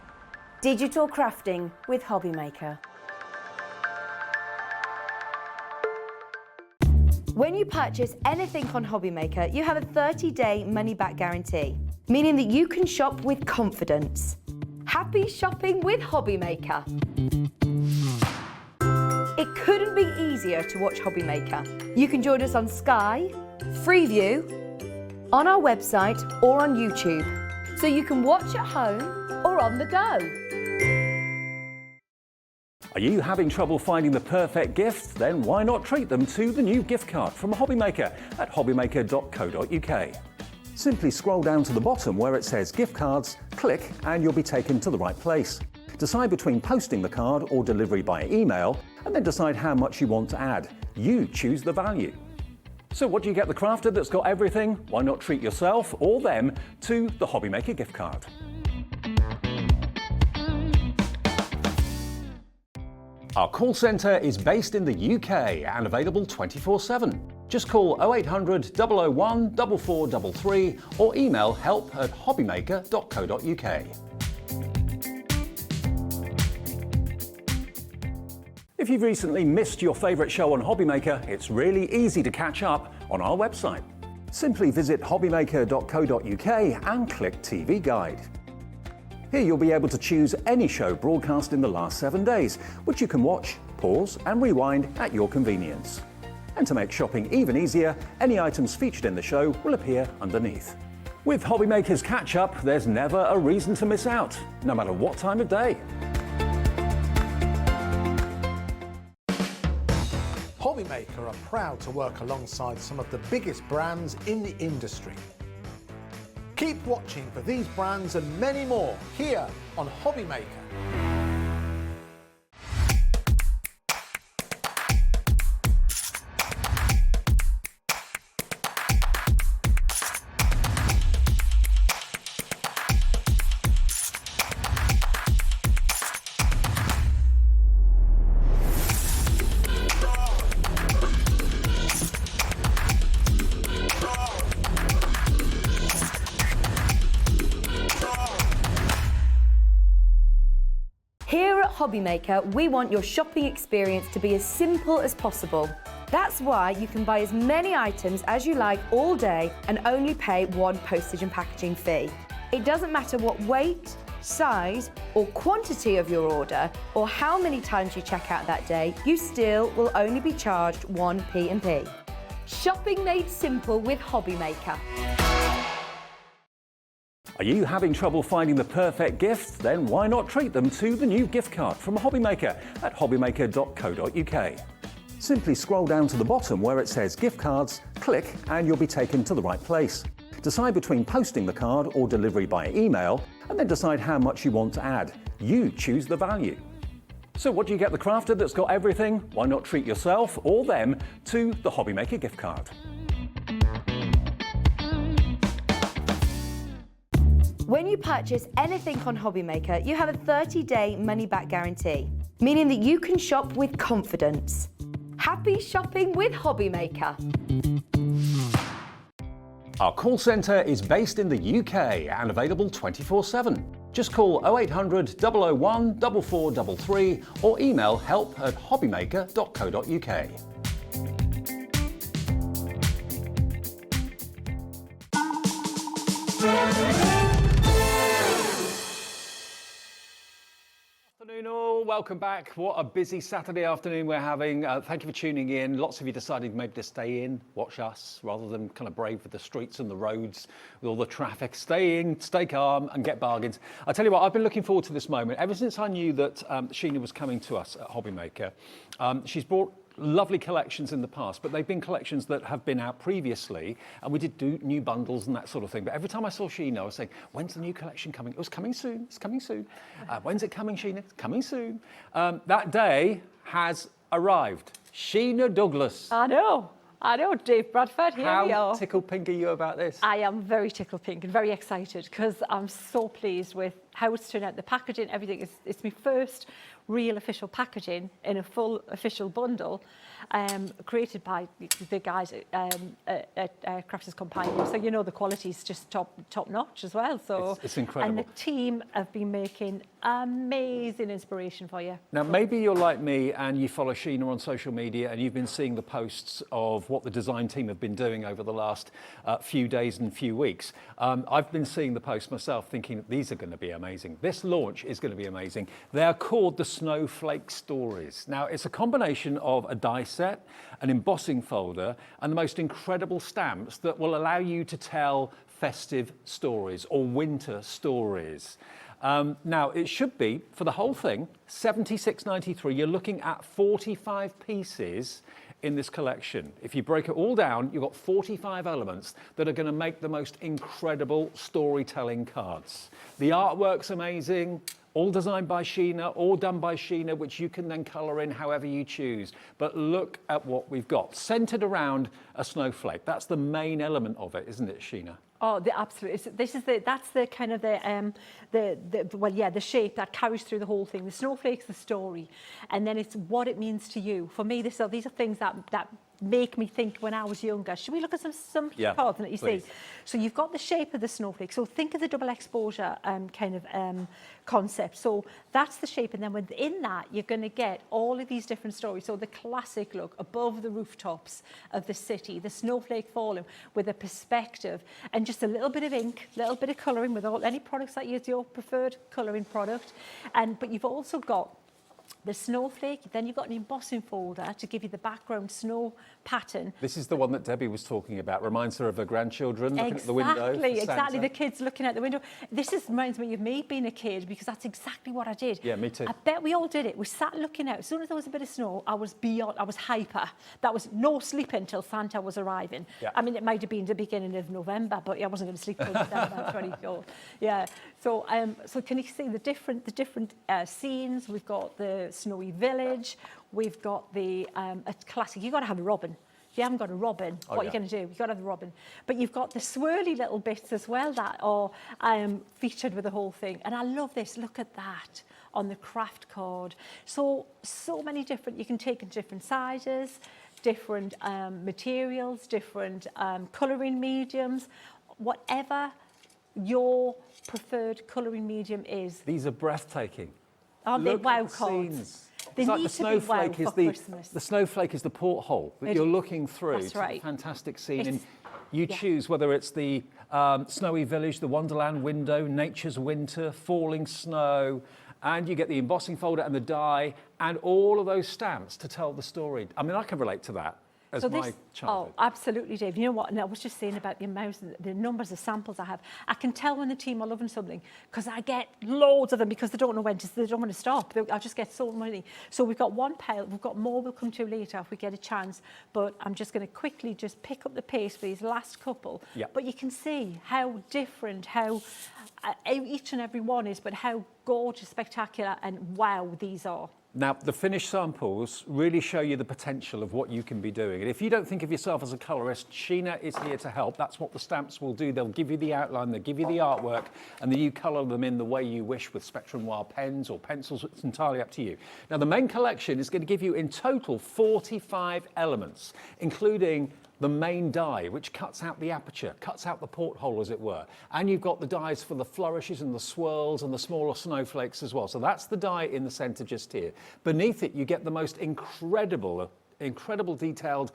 Digital crafting with Hobbymaker. When you purchase anything on Hobbymaker, you have a 30-day money-back guarantee, meaning that you can shop with confidence. Happy shopping with Hobbymaker. It couldn't be easier to watch Hobbymaker. You can join us on Sky, Freeview, on our website or on YouTube, so you can watch at home or on the go. Are you having trouble finding the perfect gift? Then why not treat them to the new gift card from Hobbymaker at hobbymaker.co.uk. Simply scroll down to the bottom where it says gift cards, click and you'll be taken to the right place. Decide between posting the card or delivery by email, and then decide how much you want to add. You choose the value. So what do you get the crafter that's got everything? Why not treat yourself or them to the Hobbymaker gift card? Our call centre is based in the UK and available 24/7. Just call 0800 001 4433 or email help@hobbymaker.co.uk. If you've recently missed your favourite show on Hobbymaker, it's really easy to catch up on our website. Simply visit hobbymaker.co.uk and click TV Guide. Here you'll be able to choose any show broadcast in the last 7 days, which you can watch, pause and rewind at your convenience. And to make shopping even easier, any items featured in the show will appear underneath. With Hobbymaker's Catch-Up, there's never a reason to miss out, no matter what time of day. Hobbymaker are proud to work alongside some of the biggest brands in the industry. Keep watching for these brands and many more here on Hobbymaker. Here at Hobbymaker, we want your shopping experience to be as simple as possible. That's why you can buy as many items as you like all day and only pay one postage and packaging fee. It doesn't matter what weight, size or quantity of your order or how many times you check out that day, you still will only be charged one P&P. Shopping made simple with Hobbymaker. Are you having trouble finding the perfect gift? Then why not treat them to the new gift card from Hobbymaker at hobbymaker.co.uk. Simply scroll down to the bottom where it says gift cards, click and you'll be taken to the right place. Decide between posting the card or delivery by email, and then decide how much you want to add. You choose the value. So what do you get the crafter that's got everything? Why not treat yourself or them to the Hobbymaker gift card? When you purchase anything on Hobbymaker, you have a 30-day money-back guarantee, meaning that you can shop with confidence. Happy shopping with Hobbymaker. Our call centre is based in the UK and available 24/7. Just call 0800 001 4433 or email help@hobbymaker.co.uk. Afternoon all, welcome back. What a busy Saturday afternoon we're having. Thank you for tuning in. Lots of you decided maybe to stay in, watch us, rather than kind of brave with the streets and the roads, with all the traffic. Stay in, stay calm and get bargains. I tell you what, I've been looking forward to this moment. Ever since I knew that Sheena was coming to us at Hobbymaker, she's brought lovely collections in the past, but they've been collections that have been out previously, and we did do new bundles and that sort of thing. But every time I saw Sheena, I was saying, when's the new collection coming? It was coming soon, it's coming soon. When's it coming, Sheena? It's coming soon. That day has arrived. Sheena Douglass. I know, Dave Bradford, here we How are. tickled pink are you about this? I am very tickled pink and very excited because I'm so pleased with how it's turned out. The packaging, everything, it's my first real official packaging in a full official bundle, created by the big guys at Crafters Companion. So you know the quality is just top notch as well. So it's incredible. And the team have been making amazing inspiration for you. Now, maybe you're like me and you follow Sheena on social media and you've been seeing the posts of what the design team have been doing over the last few days and few weeks. I've been seeing the posts myself thinking these are going to be amazing. amazing. This launch is going to be amazing. They are called the Snowflake Stories. Now, it's a combination of a die set, an embossing folder, and the most incredible stamps that will allow you to tell festive stories or winter stories. Now, it should be, for the whole thing, $76.93. You're looking at 45 pieces in this collection. If you break it all down, you've got 45 elements that are going to make the most incredible storytelling cards. The artwork's amazing, all designed by Sheena, all done by Sheena, which you can then colour in however you choose. But look at what we've got, centred around a snowflake. That's the main element of it, isn't it, Sheena? Oh, absolutely. That's the kind of the shape that carries through the whole thing. The snowflake's the story, and then it's what it means to you. For me, these are things that make me think when I was younger. Should we look at some cards that you please. see? So you've got the shape of the snowflake. So think of the double exposure concept. So that's the shape, and then within that, you're going to get all of these different stories. So the classic look above the rooftops of the city, the snowflake falling with a perspective, and just a little bit of ink, a little bit of colouring with any products that use your preferred colouring product. But you've also got the snowflake, then you've got an embossing folder to give you the background snow pattern. This is the one that Debbie was talking about. Reminds her of her grandchildren looking at the window. Exactly, the kids looking out the window. This reminds me of me being a kid, because that's exactly what I did. Yeah, me too. I bet we all did it. We sat looking out. As soon as there was a bit of snow, I was hyper. That was no sleeping until Santa was arriving. Yeah. I mean, it might have been the beginning of November, but I wasn't going to sleep until December 24th. Yeah. So, so can you see the different scenes? We've got the snowy village. We've got the a classic. You've got to have a robin. If you haven't got a robin, what are you going to do? You've got to have the robin. But you've got the swirly little bits as well that are featured with the whole thing. And I love this. Look at that on the craft card. So many different, you can take in different sizes, different materials, different colouring mediums, whatever your preferred colouring medium is. These are breathtaking. Aren't they Look wow at the cards? scenes. They It's like need the to be wow snowflake for is Christmas. the snowflake is the porthole that you're looking through. That's to right. a fantastic scene, and It's- you choose whether it's the snowy village, the Wonderland window, nature's winter, falling snow, and you get the embossing folder and the die and all of those stamps to tell the story. I mean, I can relate to that as my childhood. Oh, absolutely, Dave. You know what? And I was just saying about the amounts, the numbers of samples I have. I can tell when the team are loving something because I get loads of them because they don't know when to. They don't want to stop. I just get so many. So we've got one pile. We've got more. We'll come to later if we get a chance. But I'm just going to quickly just pick up the pace for these last couple. Yeah. But you can see how different, how each and every one is, but how gorgeous, spectacular, and wow these are. Now, the finished samples really show you the potential of what you can be doing. And if you don't think of yourself as a colourist, Sheena is here to help. That's what the stamps will do. They'll give you the outline, they'll give you the artwork, and then you colour them in the way you wish with Spectrum Noir pens or pencils. It's entirely up to you. Now, the main collection is going to give you in total 45 elements, including the main die, which cuts out the aperture, cuts out the porthole, as it were. And you've got the dies for the flourishes and the swirls and the smaller snowflakes as well. So that's the die in the centre just here. Beneath it, you get the most incredible detailed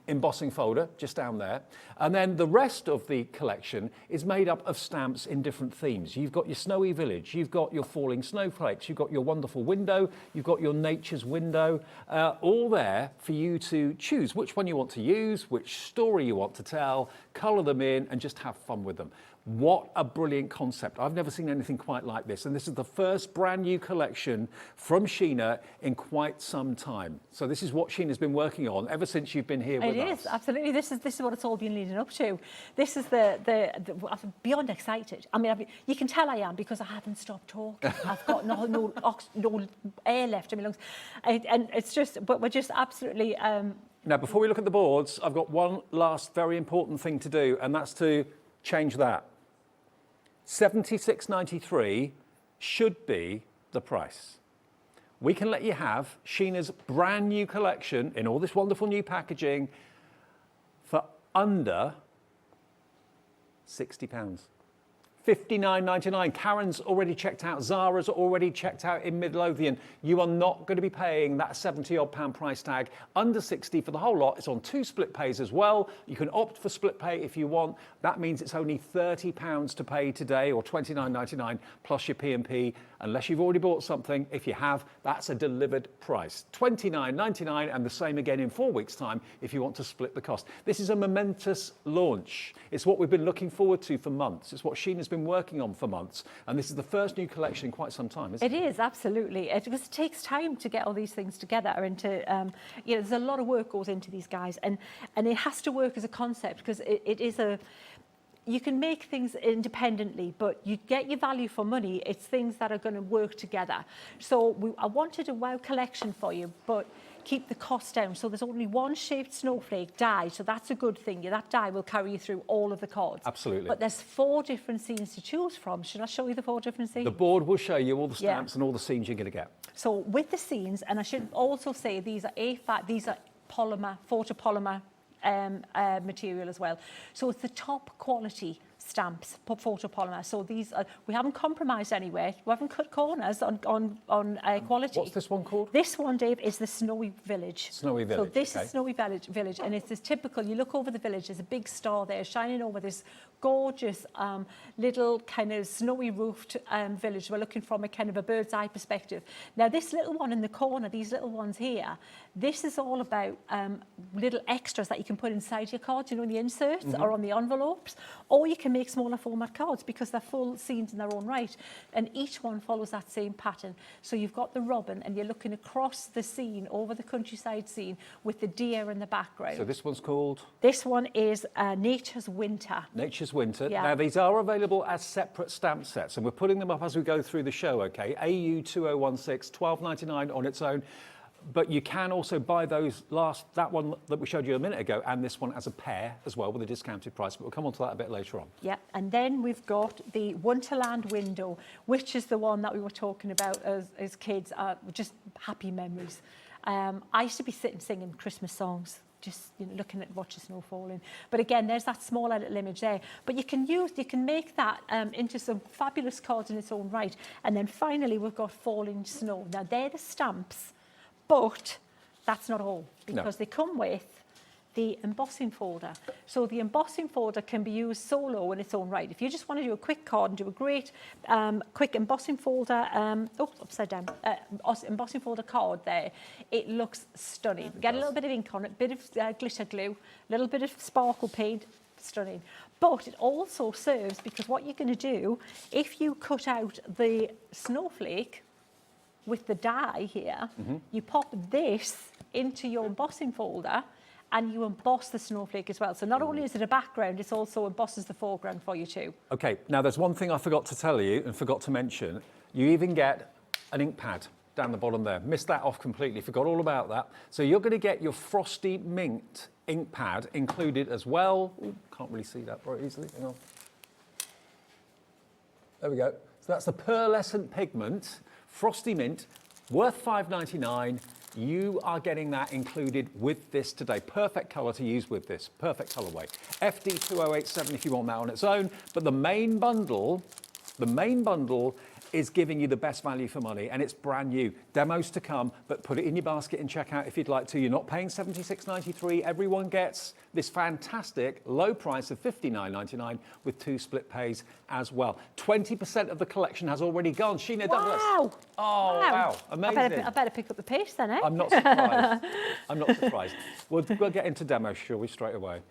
embossing folder just down there. And then the rest of the collection is made up of stamps in different themes. You've got your snowy village, you've got your falling snowflakes, you've got your wonderful window, you've got your nature's window, all there for you to choose which one you want to use, which story you want to tell, colour them in and just have fun with them. What a brilliant concept. I've never seen anything quite like this. And this is the first brand new collection from Sheena in quite some time. So this is what Sheena's been working on ever since you've been here with us. It is, absolutely. This is what it's all been leading up to. This is I'm beyond excited. I mean, you can tell I am because I haven't stopped talking. I've got no air left in my lungs. And it's just, but we're just absolutely... Now, before we look at the boards, I've got one last very important thing to do, and that's to change that. $76.93 should be the price. We can let you have Sheena's brand new collection in all this wonderful new packaging for under £60. 59.99. Karen's already checked out. Zara's already checked out in Midlothian. You are not going to be paying that 70-odd pound price tag. Under 60 for the whole lot. It's on 2 split pays as well. You can opt for split pay if you want. That means it's only £30 to pay today, or £29.99 plus your P&P, unless you've already bought something. If you have, that's a delivered price. £29.99, and the same again in 4 weeks' time if you want to split the cost. This is a momentous launch. It's what we've been looking forward to for months. It's what Sheena's been working on for months, and this is the first new collection in quite some time, isn't it? It is, absolutely. Because it takes time to get all these things together, and to, you know, there's a lot of work goes into these guys, and it has to work as a concept, because it is a, you can make things independently, but you get your value for money. It's things that are going to work together. So I wanted a wow collection for you, but keep the cost down. So there's only one shaped snowflake die, so that's a good thing. That die will carry you through all of the cards. Absolutely. But there's 4 different scenes to choose from. Should I show you the 4 different scenes? The board will show you all the stamps and all the scenes you're going to get. So with the scenes, and I should also say these are these are polymer, photopolymer material as well. So it's the top quality stamps, photopolymer. So these are, we haven't compromised anywhere. We haven't cut corners on quality. What's this one called? This one, Dave, is the Snowy Village. Snowy Village. So this is Snowy Village, and it's this typical, you look over the village, there's a big star there shining over this gorgeous little kind of snowy roofed village. We're looking from a kind of a bird's eye perspective. Now this little one in the corner, these little ones here, this is all about little extras that you can put inside your cards, you know, in the inserts or on the envelopes, or you can make smaller format cards because they're full scenes in their own right, and each one follows that same pattern. So you've got the robin, and you're looking across the scene, over the countryside scene, with the deer in the background. So this one's called? This one is Nature's Winter. Nature's Winter. Yeah. Now these are available as separate stamp sets, and we're putting them up as we go through the show, okay? AU 2016, £12.99 on its own. But you can also buy those that one that we showed you a minute ago, and this one as a pair as well with a discounted price. But we'll come on to that a bit later on. Yeah, and then we've got the Wonderland window, which is the one that we were talking about as kids, just happy memories. I used to be sitting singing Christmas songs, just, you know, looking at watching snow falling. But again, there's that small little image there. But you can make that into some fabulous cards in its own right. And then finally, we've got Falling Snow. Now, they're the stamps. But that's not all, because they come with the embossing folder. So the embossing folder can be used solo in its own right. If you just want to do a quick card and do a great quick embossing folder, upside down, embossing folder card there, it looks stunning. Get a little bit of ink on it, a bit of glitter glue, a little bit of sparkle paint, stunning. But it also serves, because what you're going to do, if you cut out the snowflake with the die here, you pop this into your embossing folder and you emboss the snowflake as well. So not only is it a background, it also embosses the foreground for you too. Okay, now there's one thing I forgot to tell you and forgot to mention. You even get an ink pad down the bottom there. Missed that off completely, forgot all about that. So you're going to get your frosty mint ink pad included as well. Ooh, can't really see that very easily, hang on. There we go. So that's the pearlescent pigment, Frosty Mint, worth £5.99. You are getting that included with this today. Perfect colour to use with this, perfect colourway. FD 2087 if you want that on its own, but the main bundle is giving you the best value for money, and it's brand new. Demos to come, but put it in your basket and check out if you'd like to. You're not paying $76.93. Everyone gets this fantastic low price of $59.99 with 2 split pays as well. 20% of the collection has already gone. Sheena Douglass. Wow! Oh, wow. Amazing. I better pick up the pace then, eh? I'm not surprised. I'm not surprised. We'll get into demos, shall we, straight away?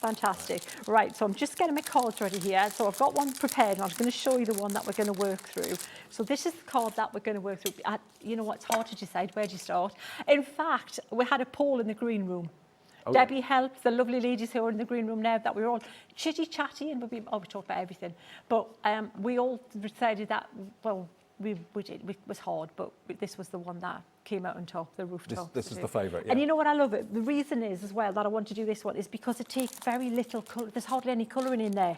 Fantastic. Right, so I'm just getting my cards ready here. So I've got one prepared, and I was going to show you the one that we're going to work through. So this is the card that we're going to work through. You know what, it's hard to decide where do you start. In fact, we had a poll in the green room. Oh. Debbie helped the lovely ladies who are in the green room now, that we were all chitty-chatty, and we talked about everything. But we all decided that, well, we did. It was hard, but this was the one that came out on top, the rooftop. This is the favourite, yeah. And you know what, I love it. The reason is, as well, that I want to do this one is because it takes very little colour. There's hardly any colouring in there.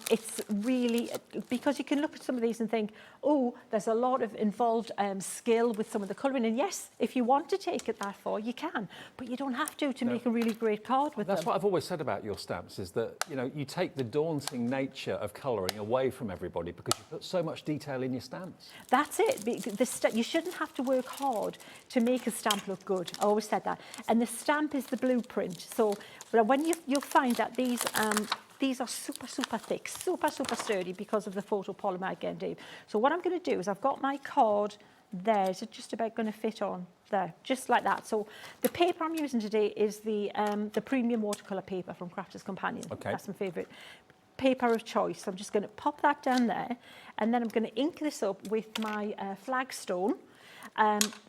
it's really, because you can look at some of these and think, oh, there's a lot of involved skill with some of the colouring. And yes, if you want to take it that far, you can, but you don't have to make a really great card with That's them. what I've always said about your stamps, is that, you know, you take the daunting nature of colouring away from everybody because you put so much detail in your stamps. That's it. You shouldn't have to work hard to make a stamp look good. I always said that. And the stamp is the blueprint. So when you'll find that these are super, super thick, super, super sturdy because of the photopolymer again, Dave. So what I'm going to do is I've got my card there. Is it just about going to fit on there? Just like that. So the paper I'm using today is the premium watercolour paper from Crafter's Companion. Okay. That's my favourite paper of choice. So I'm just going to pop that down there, and then I'm going to ink this up with my Flagstone,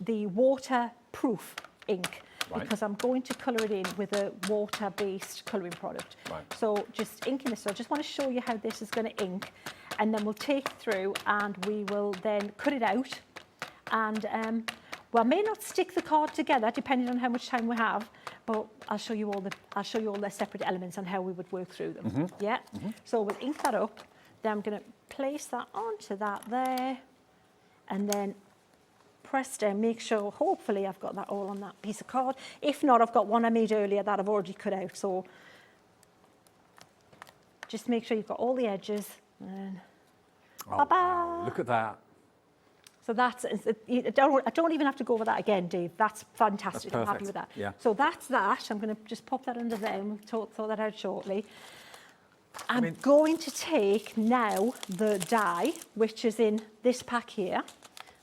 the waterproof ink. Right. Because I'm going to colour it in with a water-based colouring product. Right. So just inking this. So I just want to show you how this is going to ink, and then we'll take it through and we will then cut it out. And well, I may not stick the card together depending on how much time we have, but I'll show you all the separate elements and how we would work through them. Mm-hmm. Yeah. Mm-hmm. So we'll ink that up. Then I'm going to place that onto that there, and then press down, make sure, hopefully I've got that all on that piece of card. If not, I've got one I made earlier that I've already cut out. So just make sure you've got all the edges. And Oh, look at that. so that's, I don't even have to go over that again, Dave. That's fantastic. That's I'm happy perfect. with that. Yeah. So that's that. I'm going to just pop that under there, and we'll sort that out shortly. I'm going to take now the die, which is in this pack here.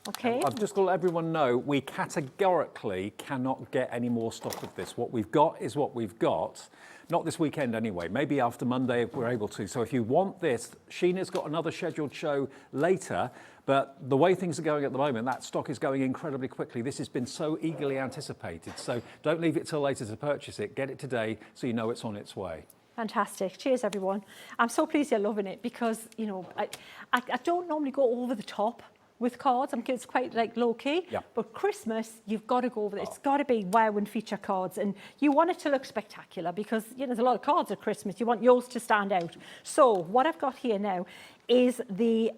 Okay. I've just got to let everyone know, we categorically cannot get any more stock of this. What we've got is what we've got. Not this weekend anyway, maybe after Monday if we're able to. So if you want this, Sheena's got another scheduled show later, but the way things are going at the moment, that stock is going incredibly quickly. This has been so eagerly anticipated. So don't leave it till later to purchase it. Get it today so you know it's on its way. Fantastic. Cheers, everyone. I'm so pleased you're loving it because, you know, I don't normally go over the top with cards. It's quite like low key, Yeah. But Christmas, you've got to go over it. It's got to be wow and feature cards, and you want it to look spectacular because, you know, there's a lot of cards at Christmas. You want yours to stand out. So what I've got here now is the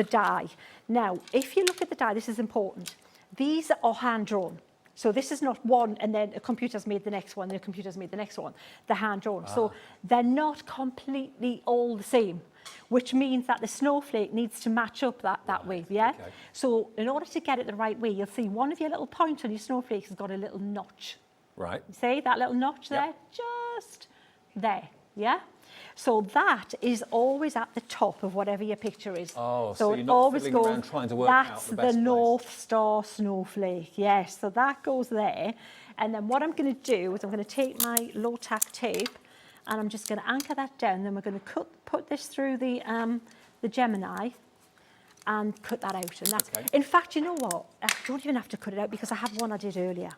die. Now, if you look at the die, this is important. These are hand drawn. So this is not one and then a computer's made the next one, the computer's made the next one. They're hand drawn. So they're not completely all the same, which means that the snowflake needs to match up that way, yeah? Okay. So in order to get it the right way, you'll see one of your little points on your snowflake has got a little notch. Right. See that little notch there? Just there, yeah? So that is always at the top of whatever your picture is. Oh, so you're it not always fiddling goes, around trying to work out that's the best place. North Star snowflake, yes. So that goes there. And then what I'm going to do is I'm going to take my low-tack tape and I'm just going to anchor that down. Then we're going to put this through the Gemini and cut that out. And that's, Okay. in fact, you know what? I don't even have to cut it out because I have one I did earlier.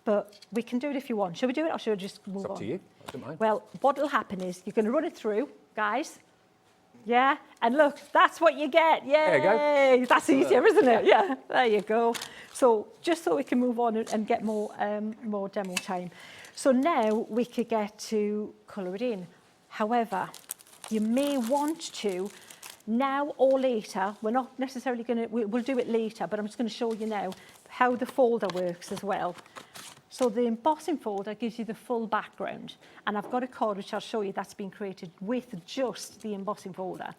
But we can do it if you want. Shall we do it or should we just move on? It's up to you. I don't mind. Well, what will happen is you're going to run it through, guys. Yeah, and look, that's what you get. Yay! There you go. That's easier, isn't it? Yeah, there you go. So just so we can move on and get more demo time. So now we could get to colour it in. However, you may want to, now or later, we're not necessarily going to, we'll do it later, but I'm just going to show you now how the folder works as well. So the embossing folder gives you the full background, and I've got a card which I'll show you that's been created with just the embossing folder.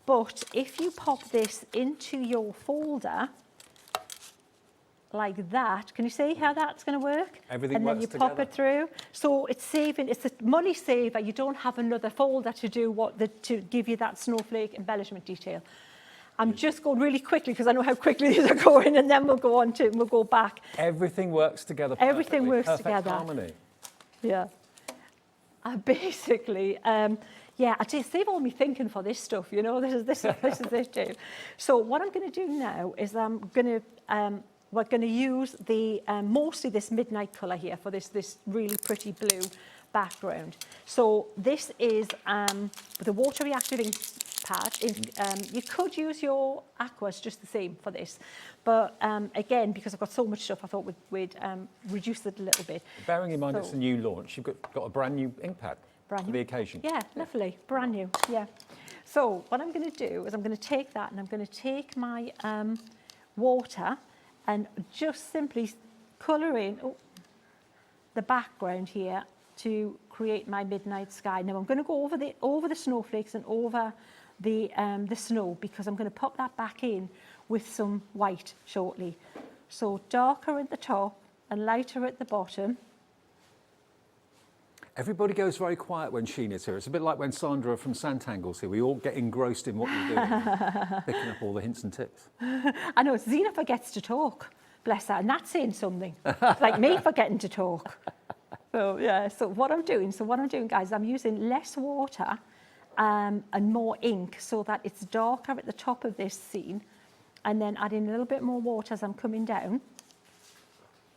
But if you pop this into your folder like that, can you see how that's going to work? Everything and then works you pop together. it through. So it's saving, it's a money saver. You don't have another folder to do to give you that snowflake embellishment detail. I'm just going really quickly because I know how quickly these are going, and then we'll go back. Everything works together perfectly. Everything works Perfect together. harmony. Yeah. Basically, yeah, I just save all my thinking for this stuff, you know. This is it too. So what I'm going to do now is we're going to use the mostly this midnight colour here for this really pretty blue background. So this is the water reactive ink pad. You could use your aquas just the same for this, but again, because I've got so much stuff, I thought we'd reduce it a little bit. Bearing in mind So- it's a new launch, you've got a brand new ink pad. for the occasion. Yeah, lovely, brand new, yeah. So what I'm going to do is I'm going to take that and I'm going to take my water and just simply colour in the background here to create my midnight sky. Now I'm going to go over the snowflakes and over the snow, because I'm going to pop that back in with some white shortly. So darker at the top and lighter at the bottom. Everybody goes very quiet when Sheena's here. It's a bit like when Sandra from Santangle's here. We all get engrossed in what you're doing, picking up all the hints and tips. I know, Zena forgets to talk, bless her, and that's saying something. It's like me forgetting to talk. So yeah, so what I'm doing, guys, I'm using less water and more ink so that it's darker at the top of this scene, and then adding a little bit more water as I'm coming down.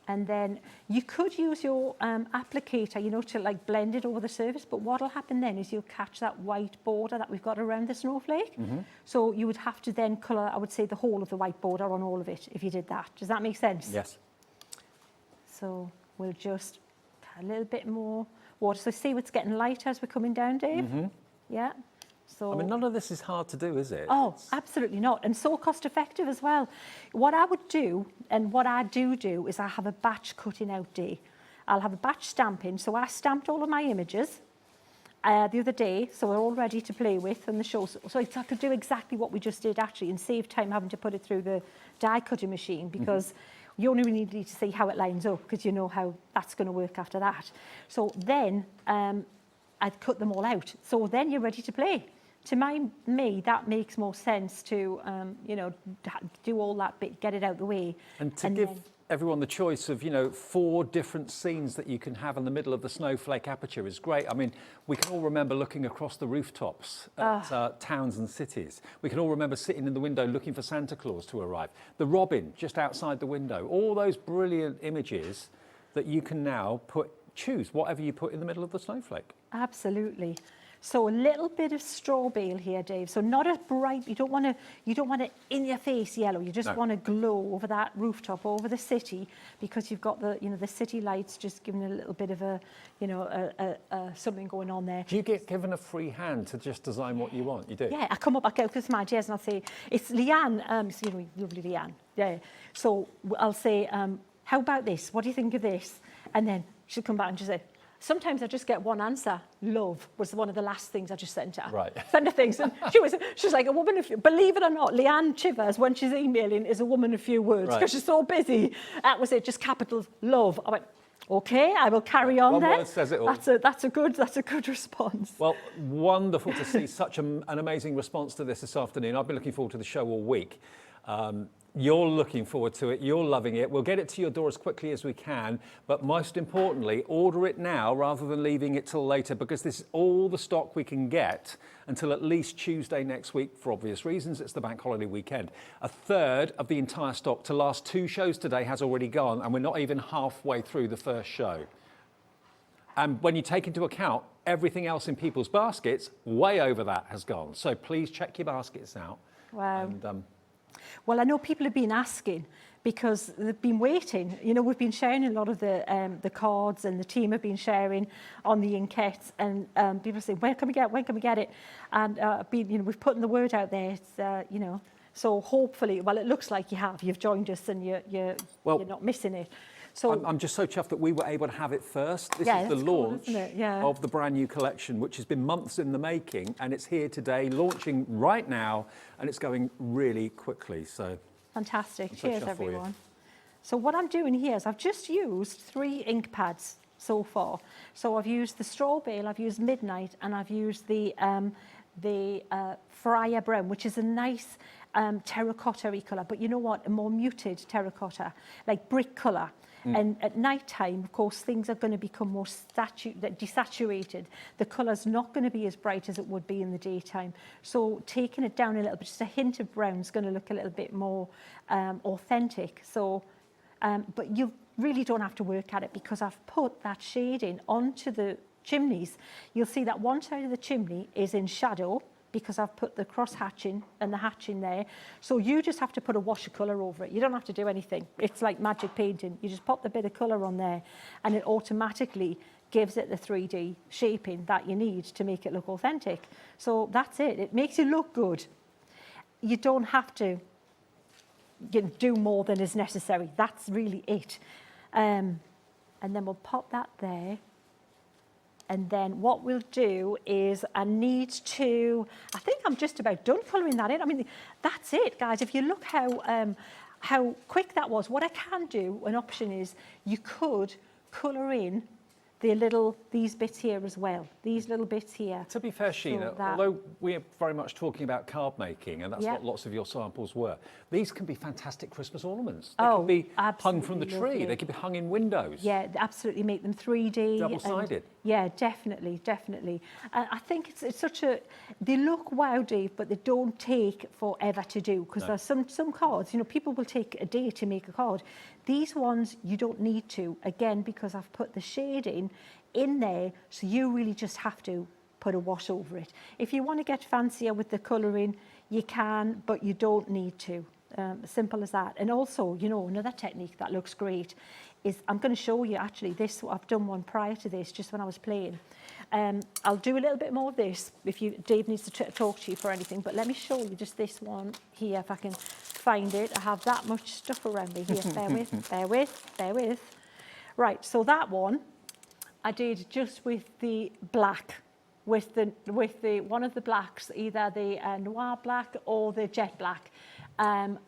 And then you could use your applicator, you know, to like blend it over the surface, but what'll happen then is you'll catch that white border that we've got around the snowflake. So you would have to then colour, I would say, the whole of the white border on all of it if you did that. Does that make sense? Yes. So we'll just add a little bit more water. So see what's getting lighter as we're coming down, Dave? Yeah. So, I mean, none of this is hard to do, is it? Oh, absolutely not. And so cost effective as well. What I would do, and what I do is I have a batch cutting out day. I'll have a batch stamping. So I stamped all of my images the other day, so they're all ready to play with on the show. So I could do exactly what we just did actually and save time having to put it through the die cutting machine, because you only really need to see how it lines up, because you know how that's going to work after that. So then I'd cut them all out. So then you're ready to play. To me, that makes more sense to, you know, do all that bit, get it out the way. And to give everyone the choice of, you know, 4 different scenes that you can have in the middle of the snowflake aperture is great. I mean, we can all remember looking across the rooftops at towns and cities. We can all remember sitting in the window looking for Santa Claus to arrive. The robin just outside the window. All those brilliant images that you can now choose whatever you put in the middle of the snowflake. Absolutely. So a little bit of straw bale here, Dave. So not a bright, you don't want it in your face yellow. You just want to glow over that rooftop, over the city, because you've got the, you know, the city lights just giving a little bit of a, you know, something going on there. Do you get given a free hand to just design what you want? You do? Yeah, I come up, I go with my ideas and I'll say, it's Leanne, so, you know, lovely Leanne. Yeah. So I'll say, how about this? What do you think of this? And then she'll come back and she'll say, sometimes I just get one answer. Love was one of the last things I just sent her. Right. Sent her things. And she's like a woman of few, believe it or not, Leanne Chivers, when she's emailing, is a woman of few words, because she's so busy. That was it, just capitals, love. I went, okay, I will carry on then. One word says it all. That's a good response. Well, wonderful to see such an amazing response to this afternoon. I've been looking forward to the show all week. You're looking forward to it, you're loving it. We'll get it to your door as quickly as we can, but most importantly, order it now rather than leaving it till later, because this is all the stock we can get until at least Tuesday next week, for obvious reasons. It's the bank holiday weekend. 1/3 of the entire stock to last 2 shows today has already gone, and we're not even halfway through the first show. And when you take into account everything else in people's baskets, way over that has gone. So please check your baskets out. Wow. And, well, I know people have been asking because they've been waiting. You know, we've been sharing a lot of the cards, and the team have been sharing on the inkettes, and people say, when can we get it? And you know, we've put the word out there. It's, you know, so hopefully, well, it looks like you've joined us, and you're not missing it. So I'm just so chuffed that we were able to have it first. This is the launch of the brand new collection, which has been months in the making, and it's here today, launching right now, and it's going really quickly. So fantastic. So cheers, everyone. So what I'm doing here is I've just used 3 ink pads so far. So I've used the straw bale, I've used midnight, and I've used the Friar brown, which is a nice terracotta-y colour, but you know what, a more muted terracotta, like brick colour. And at night time, of course, things are going to become more desaturated. The colour's not going to be as bright as it would be in the daytime. So taking it down a little bit, just a hint of brown is going to look a little bit more authentic. So, but you really don't have to work at it, because I've put that shading onto the chimneys. You'll see that one side of the chimney is in shadow, because I've put the cross hatching and the hatching there. So you just have to put a wash of colour over it. You don't have to do anything. It's like magic painting. You just pop the bit of colour on there, and it automatically gives it the 3D shaping that you need to make it look authentic. So that's it. It makes it look good. You don't have to do more than is necessary. That's really it. And then we'll pop that there. And then what we'll do is I think I'm just about done colouring that in. I mean, that's it, guys. If you look how quick that was, what I can do, an option is you could colour in these bits here as well, these little bits here. To be fair, Sheena, although we're very much talking about card making, and that's what lots of your samples were, these can be fantastic Christmas ornaments. They could be hung from the tree. Lovely. They could be hung in windows. Yeah, absolutely, make them 3D. Double-sided. Yeah, definitely. I think it's such a, they look wow, Dave, but they don't take forever to do, because there's some cards, people will take a day to make a card. These ones, you don't need to, again, because I've put the shading in there, so you really just have to put a wash over it. If you want to get fancier with the colouring, you can, but you don't need to. Simple as that. And also, another technique that looks great is, I'm going to show you actually this. I've done one prior to this, just when I was playing. I'll do a little bit more of this if Dave needs to talk to you for anything, but let me show you just this one here, if I can find it. I have that much stuff around me here. Bear with. Right, so that one I did just with the black, with the one of the blacks, either the noir black or the jet black.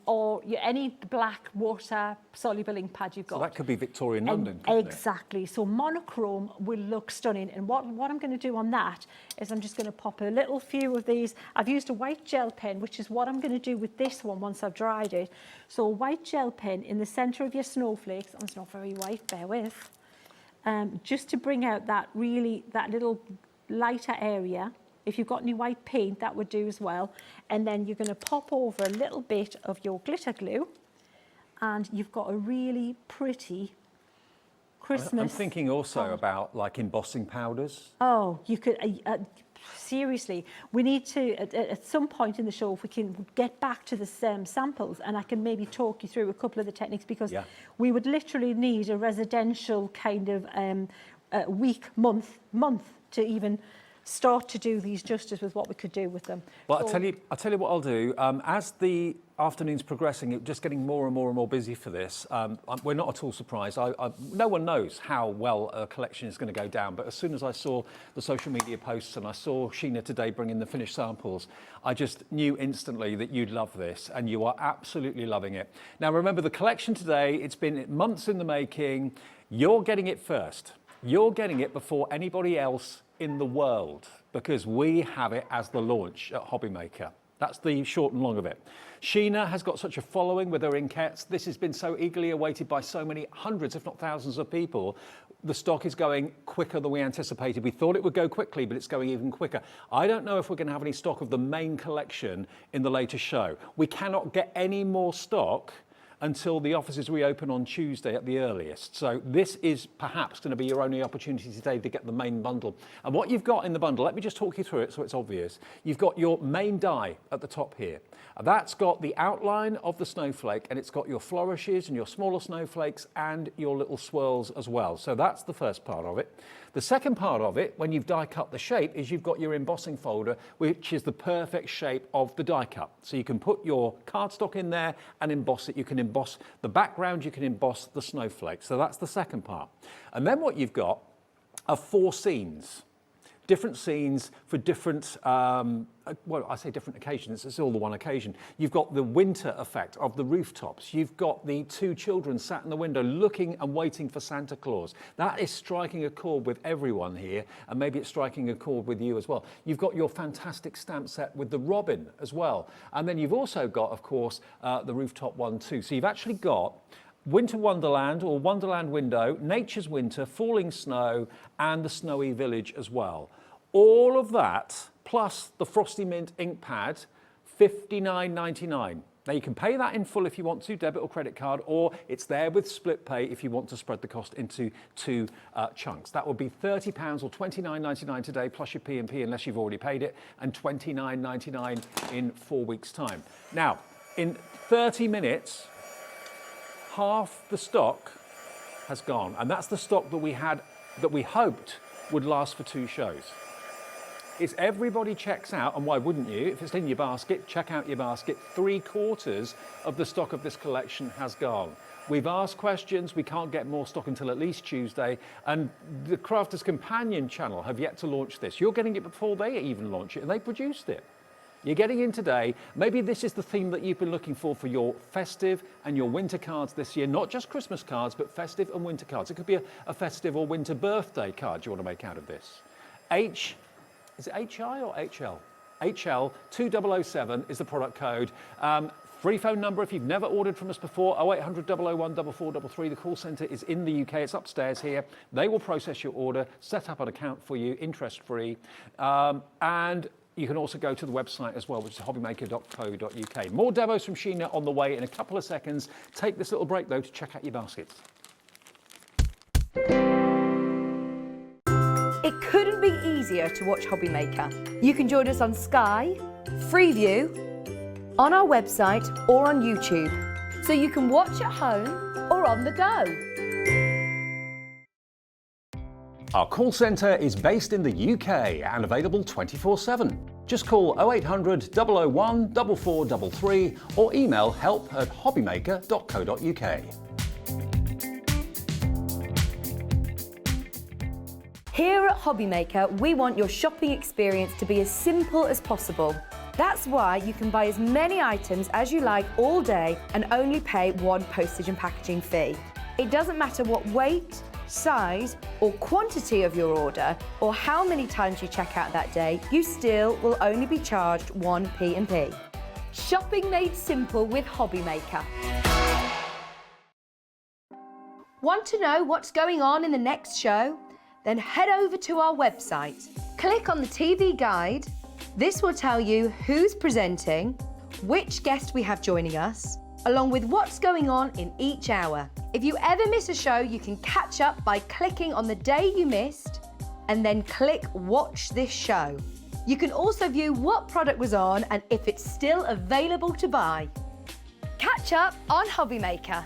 Or any black water soluble ink pad you've got. So that could be Victorian London, couldn't exactly. So monochrome will look stunning. And what I'm going to do on that is I'm just going to pop a little few of these. I've used a white gel pen, which is what I'm going to do with this one once I've dried it. So a white gel pen in the centre of your snowflakes. Oh, it's not very white, bear with. Just to bring out that little lighter area. If you've got any white paint, that would do as well. And then you're going to pop over a little bit of your glitter glue, and you've got a really pretty Christmas. I'm thinking also about like embossing powders. Oh, you could, seriously, we need to, at some point in the show, if we can get back to the samples, and I can maybe talk you through a couple of the techniques, because we would literally need a residential kind of week, month to even start to do these justice with what we could do with them. Well, so, I'll tell you what I'll do. As the afternoon's progressing, it's just getting more and more busy for this. We're not at all surprised. No one knows how well a collection is going to go down, but as soon as I saw the social media posts and I saw Sheena today bring in the finished samples, I just knew instantly that you'd love this, and you are absolutely loving it. Now, remember, the collection today, it's been months in the making. You're getting it first. You're getting it before anybody else in the world, because we have it as the launch at Hobbymaker. That's the short and long of it. Sheena has got such a following with her inkettes. This has been so eagerly awaited by so many hundreds, if not thousands of people. The stock is going quicker than we anticipated. We thought it would go quickly, but it's going even quicker. I don't know if we're going to have any stock of the main collection in the later show. We cannot get any more stock until the offices reopen on Tuesday at the earliest. So this is perhaps going to be your only opportunity today to get the main bundle. And what you've got in the bundle, let me just talk you through it so it's obvious. You've got your main die at the top here. That's got the outline of the snowflake, and it's got your flourishes and your smaller snowflakes and your little swirls as well. So that's the first part of it. The second part of it, when you've die cut the shape, is you've got your embossing folder, which is the perfect shape of the die cut. So you can put your cardstock in there and emboss it. You can emboss the background, you can emboss the snowflake. So that's the second part. And then what you've got are 4 scenes. Different scenes for different, well, I say different occasions, it's all the one occasion. You've got the winter effect of the rooftops. You've got the 2 children sat in the window looking and waiting for Santa Claus. That is striking a chord with everyone here, and maybe it's striking a chord with you as well. You've got your fantastic stamp set with the robin as well. And then you've also got, of course, the rooftop one too. So you've actually got Winter Wonderland or Wonderland Window, Nature's Winter, Falling Snow, and the Snowy Village as well. All of that, plus the Frosty Mint ink pad, $59.99. Now you can pay that in full if you want to, debit or credit card, or it's there with split pay if you want to spread the cost into 2 chunks. That would be £30 or $29.99 today, plus your P&P unless you've already paid it, and $29.99 in 4 weeks' time. Now, in 30 minutes, half the stock has gone, and that's the stock that we had that we hoped would last for 2 shows. It's everybody checks out, and why wouldn't you? If it's in your basket, check out your basket. 3/4 of the stock of this collection has gone. We've asked questions, we can't get more stock until at least Tuesday, and the Crafters Companion channel have yet to launch this. You're getting it before they even launch it, and they produced it. You're getting in today. Maybe this is the theme that you've been looking for your festive and your winter cards this year. Not just Christmas cards, but festive and winter cards. It could be a festive or winter birthday card you want to make out of this. Is it HI or HL? HL 2007 is the product code. Free phone number if you've never ordered from us before, 0800 001 4433. The call centre is in the UK, it's upstairs here. They will process your order, set up an account for you, interest-free. And you can also go to the website as well, which is hobbymaker.co.uk. More demos from Sheena on the way in a couple of seconds. Take this little break, though, to check out your baskets. It couldn't be easier to watch Hobbymaker. You can join us on Sky, Freeview, on our website or on YouTube, so you can watch at home or on the go. Our call centre is based in the UK and available 24/7. Just call 0800 001 4433 or email help@hobbymaker.co.uk. Here at Hobbymaker, we want your shopping experience to be as simple as possible. That's why you can buy as many items as you like all day and only pay 1 postage and packaging fee. It doesn't matter what weight, size or quantity of your order or how many times you check out that day, you still will only be charged 1 P&P. Shopping made simple with Hobbymaker. Want to know what's going on in the next show? Then head over to our website. Click on the TV guide. This will tell you who's presenting, which guest we have joining us, along with what's going on in each hour. If you ever miss a show, you can catch up by clicking on the day you missed and then click Watch This Show. You can also view what product was on and if it's still available to buy. Catch up on Hobbymaker.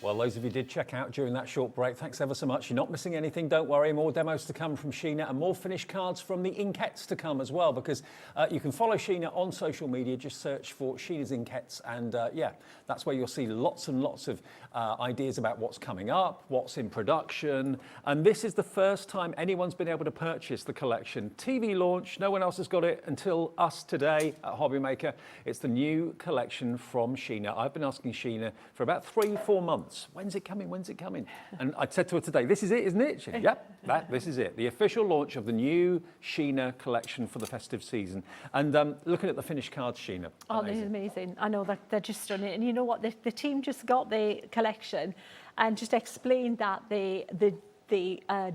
Well, those of you did check out during that short break, thanks ever so much. You're not missing anything, don't worry. More demos to come from Sheena and more finished cards from the Inkettes to come as well, because you can follow Sheena on social media. Just search for Sheena's Inkettes, and yeah, that's where you'll see lots and lots of ideas about what's coming up, what's in production. And this is the first time anyone's been able to purchase the collection. TV launch, no one else has got it until us today at Hobbymaker. It's the new collection from Sheena. I've been asking Sheena for about 3-4 months. When's it coming? When's it coming? And I said to her today, this is it, isn't it? She said, yep, this is it. The official launch of the new Sheena collection for the festive season. And looking at the finished cards, Sheena. Oh, this is amazing. I know that they're just stunning. And you know what? The team just got the collection and just explained that the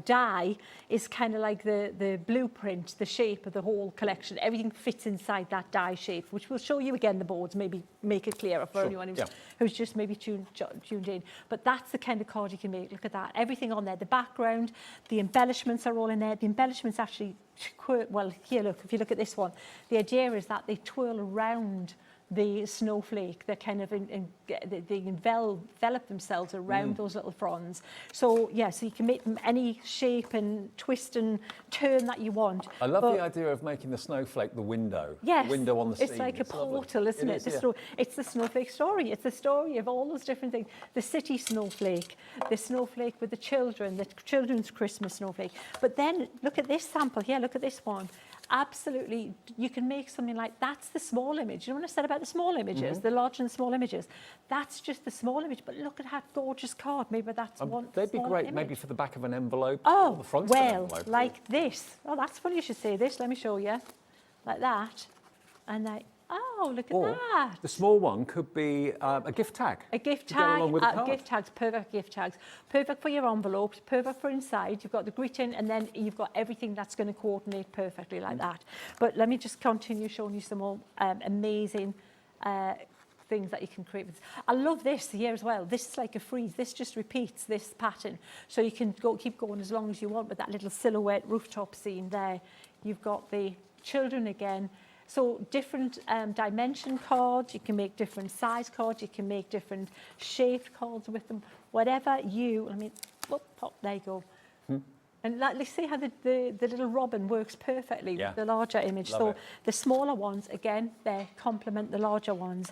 die is kind of like the blueprint, the shape of the whole collection. Everything fits inside that die shape, which we'll show you again the boards, maybe make it clearer for anyone who's just maybe tuned in. But that's the kind of card you can make. Look at that. Everything on there. The background, the embellishments are all in there. The embellishments actually, well, here, look, if you look at this one, the idea is that they twirl around the snowflake. They're kind of they envelop themselves around those little fronds. So yeah, so you can make them any shape and twist and turn that you want. I love the idea of making the snowflake the window. Yes, the window on the scene. It's like a portal, isn't it? It's the snowflake story. It's the story of all those different things. The city snowflake, the snowflake with the children, the children's Christmas snowflake. But then look at this sample here. Look at this one. Absolutely, you can make something like that's the small image. You know what I said about the small images, the large and small images? That's just the small image, but look at that gorgeous card. Maybe that's one. They'd be great, image. maybe for the back of an envelope. Oh, or the front well, of an envelope. like this. Oh, that's funny you should say this. Let me show you. Like that. And like, oh, look at that. The small one could be a gift tag. A gift to go tag, along with the card. gift tags, perfect gift tags. Perfect for your envelopes, perfect for inside. You've got the greeting and then you've got everything that's going to coordinate perfectly like that. But let me just continue showing you some more amazing things that you can create with this. I love this here as well. This is like a freeze. This just repeats this pattern. So you can keep going as long as you want with that little silhouette rooftop scene there. You've got the children again. So different dimension cards, you can make different size cards, you can make different shaped cards with them, whatever you, I mean, whoop, pop, there you go. And let's see how the little robin works perfectly with the larger image. Love so it. the smaller ones, again, they complement the larger ones.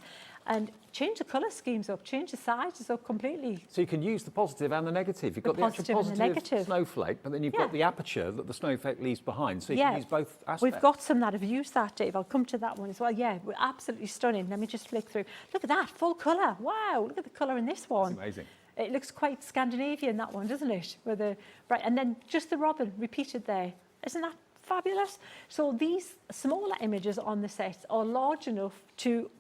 And change the colour schemes up, change the sizes up completely. So you can use the positive and the negative. You've got the actual positive and the positive negative. snowflake, but then you've got the aperture that the snowflake leaves behind. So you can use both aspects. We've got some that have used that, Dave. I'll come to that one as well. Yeah, we're absolutely stunning. Let me just flick through. Look at that, full colour. Wow, look at the colour in this one. That's amazing. It looks quite Scandinavian, that one, doesn't it? With the bright, and then just the robin repeated there. Isn't that fabulous? So these smaller images on the set are large enough to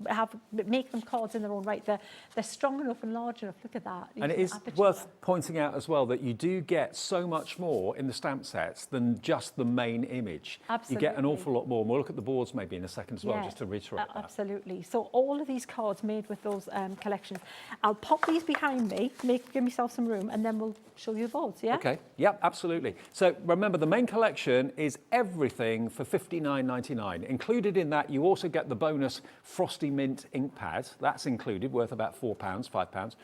make them cards in their own right. They're strong enough and large enough. Look at that. And it is worth pointing out as well that you do get so much more in the stamp sets than just the main image. Absolutely. You get an awful lot more. We'll look at the boards maybe in a second as well, just to reiterate that. Absolutely. So all of these cards made with those collections. I'll pop these behind me, give myself some room, and then we'll show you the boards, yeah? Okay, yep, absolutely. So remember, the main collection is everything for $59.99. Included in that, you also get the bonus Frosty Mint ink pad. That's included, worth about £4, £5.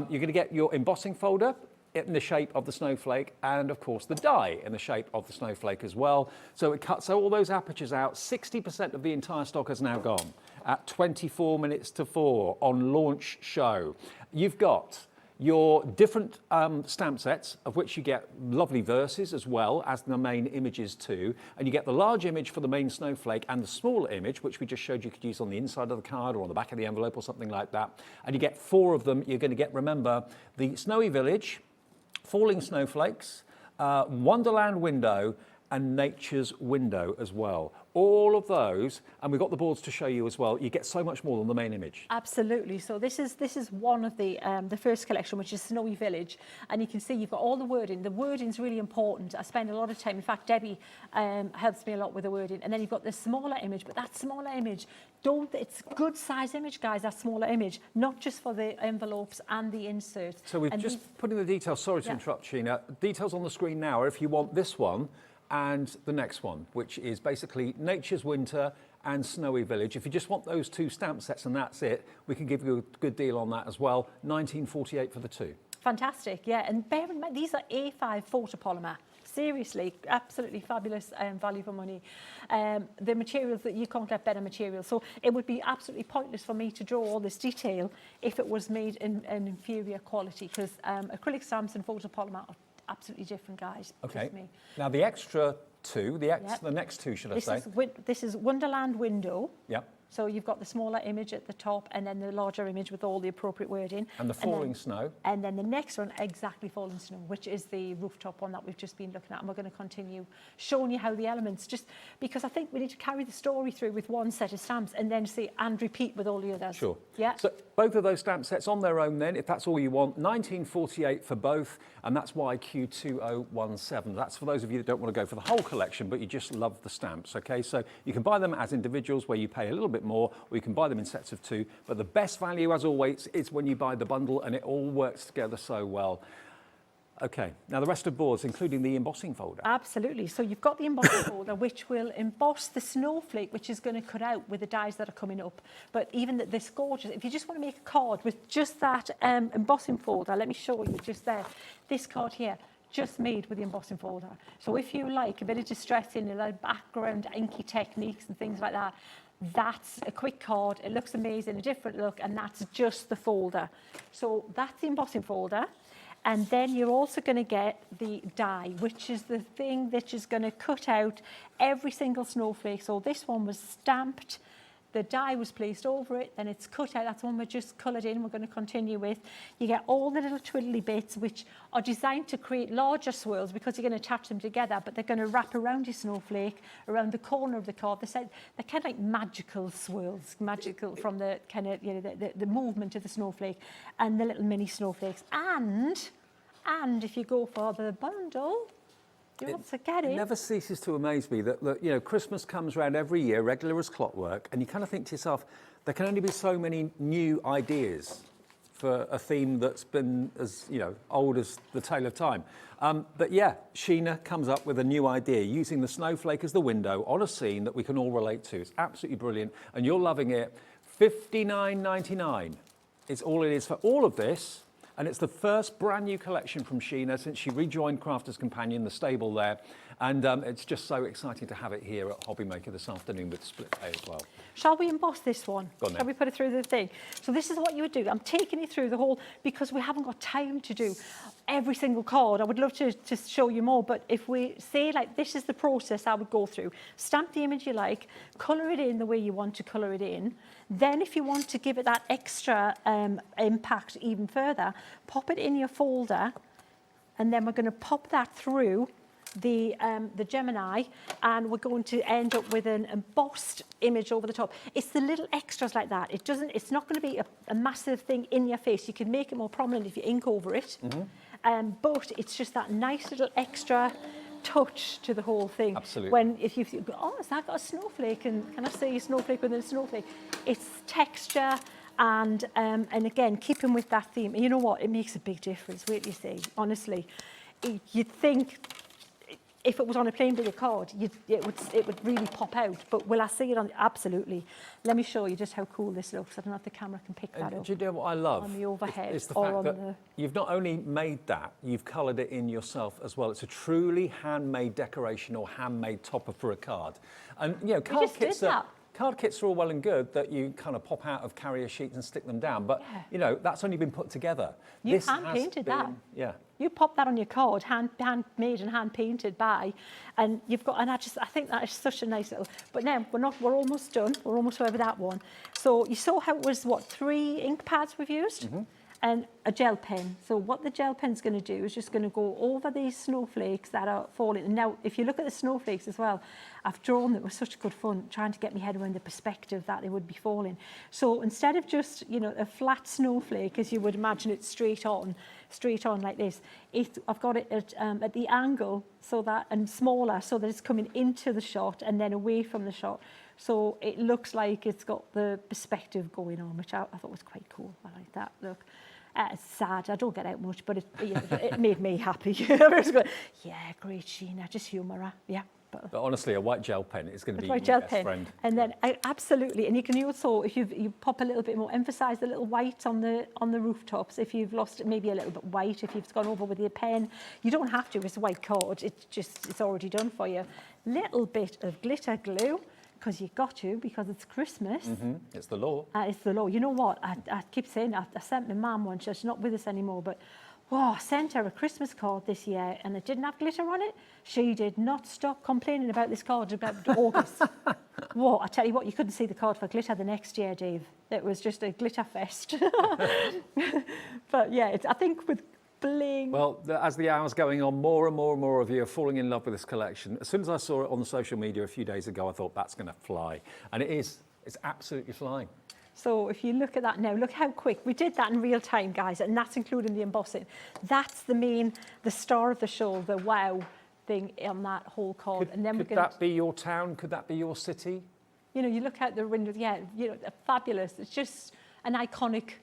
You're going to get your embossing folder in the shape of the snowflake, and of course the die in the shape of the snowflake as well. So it cuts all those apertures out. 60% of the entire stock has now gone at 24 minutes to 4 on launch show. You've got your different stamp sets, of which you get lovely verses as well as the main images too. And you get the large image for the main snowflake and the smaller image, which we just showed you could use on the inside of the card or on the back of the envelope or something like that. And you get 4 of them. You're going to get, remember, the Snowy Village, Falling Snowflakes, Wonderland Window, and Nature's Window as well. All of those, and we've got the boards to show you as well. You get so much more than the main image. Absolutely. So this is one of the first collection, which is Snowy Village, and you can see you've got all the wording. The wording's really important. I spend a lot of time. In fact, Debbie helps me a lot with the wording. And then you've got the smaller image, but that smaller image, it's good size image, guys. That smaller image, not just for the envelopes and the inserts. So we've just put in the details. Sorry to interrupt, Sheena. Details on the screen now. If you want this one and the next one, which is basically Nature's Winter and Snowy Village. If you just want those 2 stamp sets and that's it, we can give you a good deal on that as well. $19.48 for the 2. Fantastic, yeah. And bear in mind, these are A5 photopolymer. Seriously, absolutely fabulous value for money. The materials that you can't get better materials. So it would be absolutely pointless for me to draw all this detail if it was made in an inferior quality, because acrylic stamps and photopolymer are absolutely different, guys. Okay. Now the extra 2, the next 2, should I say? This is Wonderland Window. Yep. So you've got the smaller image at the top and then the larger image with all the appropriate wording. And the falling snow. And then the next one, exactly falling snow, which is the rooftop one that we've just been looking at. And we're going to continue showing you how the elements, just because I think we need to carry the story through with one set of stamps and then see and repeat with all the others. Sure. Yeah. So both of those stamp sets on their own then, if that's all you want, $19.48 for both, and that's YQ2017. That's for those of you that don't want to go for the whole collection, but you just love the stamps, okay? So you can buy them as individuals where you pay a little bit more, or you can buy them in sets of 2, but the best value, as always, is when you buy the bundle, and it all works together so well. Okay, now the rest of boards, including the embossing folder. Absolutely. So you've got the embossing folder, which will emboss the snowflake, which is going to cut out with the dies that are coming up. But even this gorgeous, if you just want to make a card with just that embossing folder, let me show you just there. This card here, just made with the embossing folder. So if you like a bit of distressing, a little background, inky techniques and things like that, that's a quick card. It looks amazing, a different look, and that's just the folder. So that's the embossing folder. And then you're also going to get the die, which is the thing that is going to cut out every single snowflake. So this one was stamped, the die was placed over it, then it's cut out. That's one we just coloured in, we're going to continue with. You get all the little twiddly bits, which are designed to create larger swirls because you're going to attach them together, but they're going to wrap around your snowflake, around the corner of the card. They're kind of like magical swirls, magical from the kind of, you know, the movement of the snowflake and the little mini snowflakes. And if you go for the bundle, you also get it. It never ceases to amaze me that, you know, Christmas comes around every year, regular as clockwork, and you kind of think to yourself, there can only be so many new ideas for a theme that's been as, you know, old as the tale of time. But yeah, Sheena comes up with a new idea using the snowflake as the window on a scene that we can all relate to. It's absolutely brilliant, and you're loving it. $59.99 is all it is for all of this. And it's the first brand new collection from Sheena since she rejoined Crafter's Companion, the stable there. And it's just so exciting to have it here at Hobbymaker this afternoon with split pay as well. Shall we emboss this one? Go on then. Shall we put it through the thing? So this is what you would do. I'm taking you through the whole, because we haven't got time to do every single card. I would love to show you more, but if we say like this is the process I would go through, stamp the image you like, colour it in the way you want to colour it in. Then if you want to give it that extra impact even further, pop it in your folder, and then we're going to pop that through the Gemini, and we're going to end up with an embossed image over the top. It's the little extras like that. It's not going to be a massive thing in your face. You can make it more prominent if you ink over it, but it's just that nice little extra touch to the whole thing. Absolutely. If you go, oh, has that got a snowflake? And can I say a snowflake within a snowflake? It's texture. And again, keeping with that theme. And you know what? It makes a big difference. Wait till you see. Honestly, you'd think if it was on a plain bit of card, it would really pop out. But will I see it on? Absolutely. Let me show you just how cool this looks. I don't know if the camera can pick that up. Do you know what I love? On the overhead it's the or fact on that the... you've not only made that, you've coloured it in yourself as well. It's a truly handmade decoration or handmade topper for a card. And you know, card kits are all well and good that you kind of pop out of carrier sheets and stick them down, but you know, that's only been put together. You hand-painted that. Yeah. You pop that on your card, handmade and hand-painted by, and you've got, and I think that is such a nice little, but now we're almost done. We're almost over that one. So you saw how it was, what, 3 ink pads we've used? And a gel pen. So what the gel pen's going to do is just going to go over these snowflakes that are falling. And now, if you look at the snowflakes as well, I've drawn them. It was such good fun trying to get my head around the perspective that they would be falling. So instead of just, you know, a flat snowflake, as you would imagine it straight on like this, I've got it at the angle so that, and smaller, so that it's coming into the shot and then away from the shot. So it looks like it's got the perspective going on, which I thought was quite cool. I like that look. It's sad, I don't get out much, but it made me happy. Yeah, great, Sheena, just humour her, yeah. But honestly, a white gel pen is going to be your gel best pen. friend. And then, absolutely, and you can also, if you pop a little bit more, emphasise the little white on the rooftops. If you've lost maybe a little bit white, if you've gone over with your pen, you don't have to. It's a white card. It's already done for you. Little bit of glitter glue. Because you got to, because it's Christmas. It's the law. It's the law. You know what? I keep saying, I sent my mum one, she's not with us anymore, but I sent her a Christmas card this year and it didn't have glitter on it. She did not stop complaining about this card about August. I tell you what, you couldn't see the card for glitter the next year, Dave. It was just a glitter fest. But yeah, I think with bling. Well, as the hour's going on, more and more and more of you are falling in love with this collection. As soon as I saw it on the social media a few days ago, I thought that's going to fly. And it is. It's absolutely flying. So if you look at that now, look how quick. We did that in real time, guys, and that's including the embossing. That's the star of the show, the wow thing on that whole card. Could that be your town? Could that be your city? You know, you look out the window, fabulous. It's just an iconic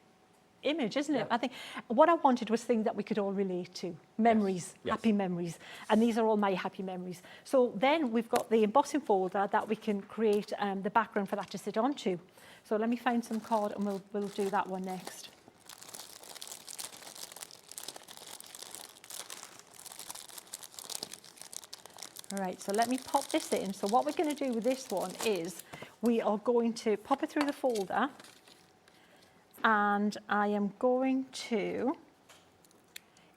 image, isn't it? I think what I wanted was things that we could all relate to. Memories, happy memories. And these are all my happy memories. So then we've got the embossing folder that we can create the background for that to sit onto. So let me find some card and we'll do that one next. All right, so let me pop this in. So what we're going to do with this one is we are going to pop it through the folder. And I am going to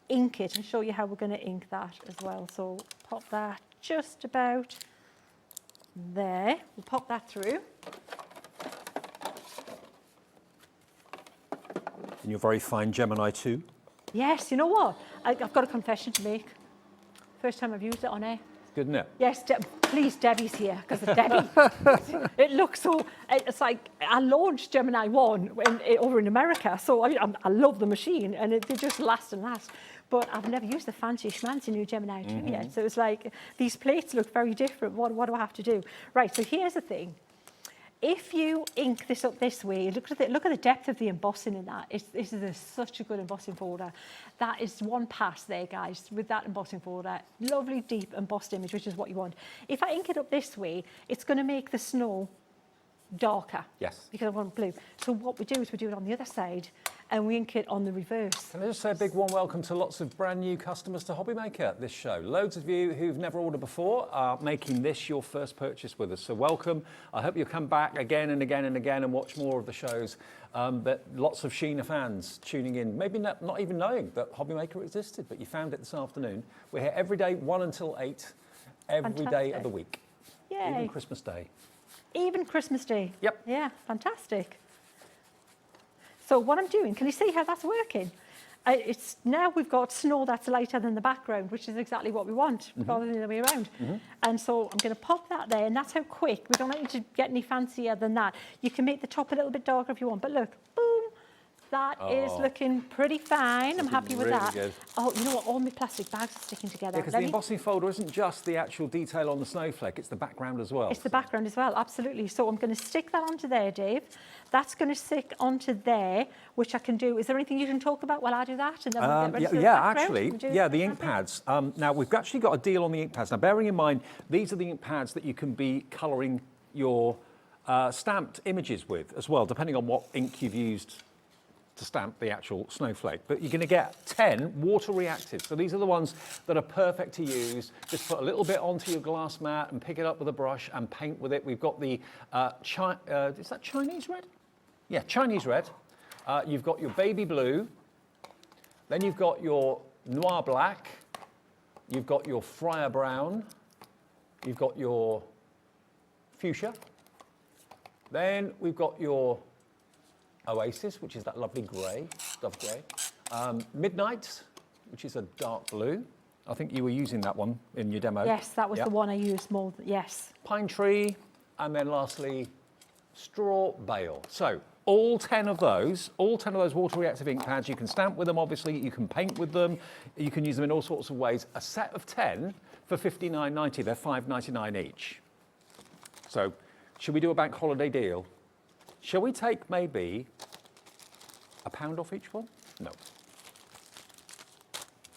ink it and show you how we're going to ink that as well. So pop that just about there. We'll pop that through. And you're very fine Gemini too. Yes, you know what? I've got a confession to make. First time I've used it on air. Good, isn't it? Yes, please, Debbie's here, because of Debbie. It looks so, it's like, I launched Gemini 1 over in America, so I love the machine, and they just last and last. But I've never used the fancy schmancy new Gemini 2 yet, so it's like, these plates look very different. What do I have to do? Right, so here's the thing. If you ink this up this way, look at the depth of the embossing in that. This is such a good embossing folder. That is one pass there, guys, with that embossing folder. Lovely, deep embossed image, which is what you want. If I ink it up this way, it's going to make the snow darker. Yes. Because I want blue. So what we do is we do it on the other side and we ink it on the reverse. Can I just say a big warm welcome to lots of brand new customers to Hobbymaker this show. Loads of you who've never ordered before are making this your first purchase with us. So welcome. I hope you'll come back again and again and again and watch more of the shows. But lots of Sheena fans tuning in, maybe not even knowing that Hobbymaker existed, but you found it this afternoon. We're here every day, 1 until 8, every day of the week. Yay. Even Christmas Day. Even Christmas Day. Yep. Yeah, fantastic. So what I'm doing, can you see how that's working? It's now we've got snow that's lighter than the background, which is exactly what we want, rather than the other way around. And so I'm going to pop that there, and that's how quick. We don't need to get any fancier than that. You can make the top a little bit darker if you want, but look, boom, that is looking pretty fine. I'm happy with really that. good. Oh, you know what? All my plastic bags are sticking together. Yeah, because the embossing folder isn't just the actual detail on the snowflake, it's the background as well. It's the background as well, absolutely. So I'm going to stick that onto there, Dave. That's going to stick onto there, which I can do. Is there anything you can talk about while I do that? And then we'll get ready for the background? Actually, the ink pads. Now, we've actually got a deal on the ink pads. Now, bearing in mind, these are the ink pads that you can be colouring your stamped images with as well, depending on what ink you've used to stamp the actual snowflake. But you're going to get 10 water reactive. So these are the ones that are perfect to use. Just put a little bit onto your glass mat and pick it up with a brush and paint with it. We've got the, is that Chinese red? Yeah, Chinese red. You've got your baby blue. Then you've got your noir black. You've got your friar brown. You've got your fuchsia. Then we've got your Oasis, which is that lovely grey, dove grey. Midnight, which is a dark blue. I think you were using that one in your demo. Yes, that was the one I used more, yes. Pine tree, and then lastly, straw bale. So all 10 of those water reactive ink pads, you can stamp with them, obviously, you can paint with them, you can use them in all sorts of ways. A set of 10 for £59.90, they're £5.99 each. So should we do a bank holiday deal? Shall we take maybe £1 off each one? No.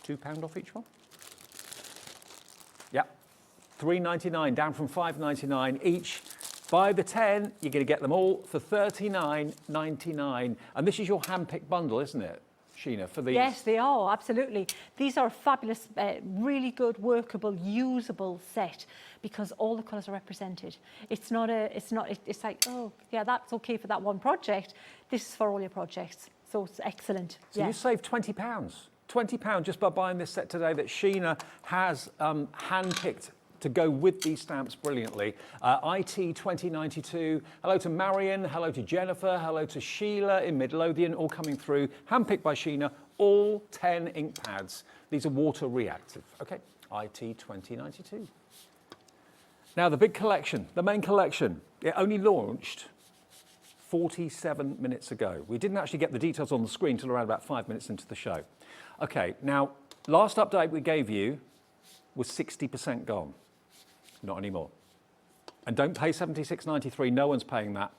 £2 off each one? Yeah. £3.99, down from £5.99 each. Buy the 10, you're going to get them all for £39.99. And this is your hand-picked bundle, isn't it, Sheena, for these? Yes, they are, absolutely. These are a fabulous, really good, workable, usable set because all the colours are represented. It's like, oh, yeah, that's okay for that one project. This is for all your projects. So it's excellent. So you saved £20. £20 just by buying this set today that Sheena has hand-picked to go with these stamps brilliantly. IT 2092, hello to Marion, hello to Jennifer, hello to Sheila in Midlothian, all coming through, handpicked by Sheena, all 10 ink pads. These are water reactive, okay? IT 2092. Now the big collection, the main collection, it only launched 47 minutes ago. We didn't actually get the details on the screen till around about 5 minutes into the show. Okay, now, last update we gave you was 60% gone. Not anymore. And don't pay $76.93, no one's paying that.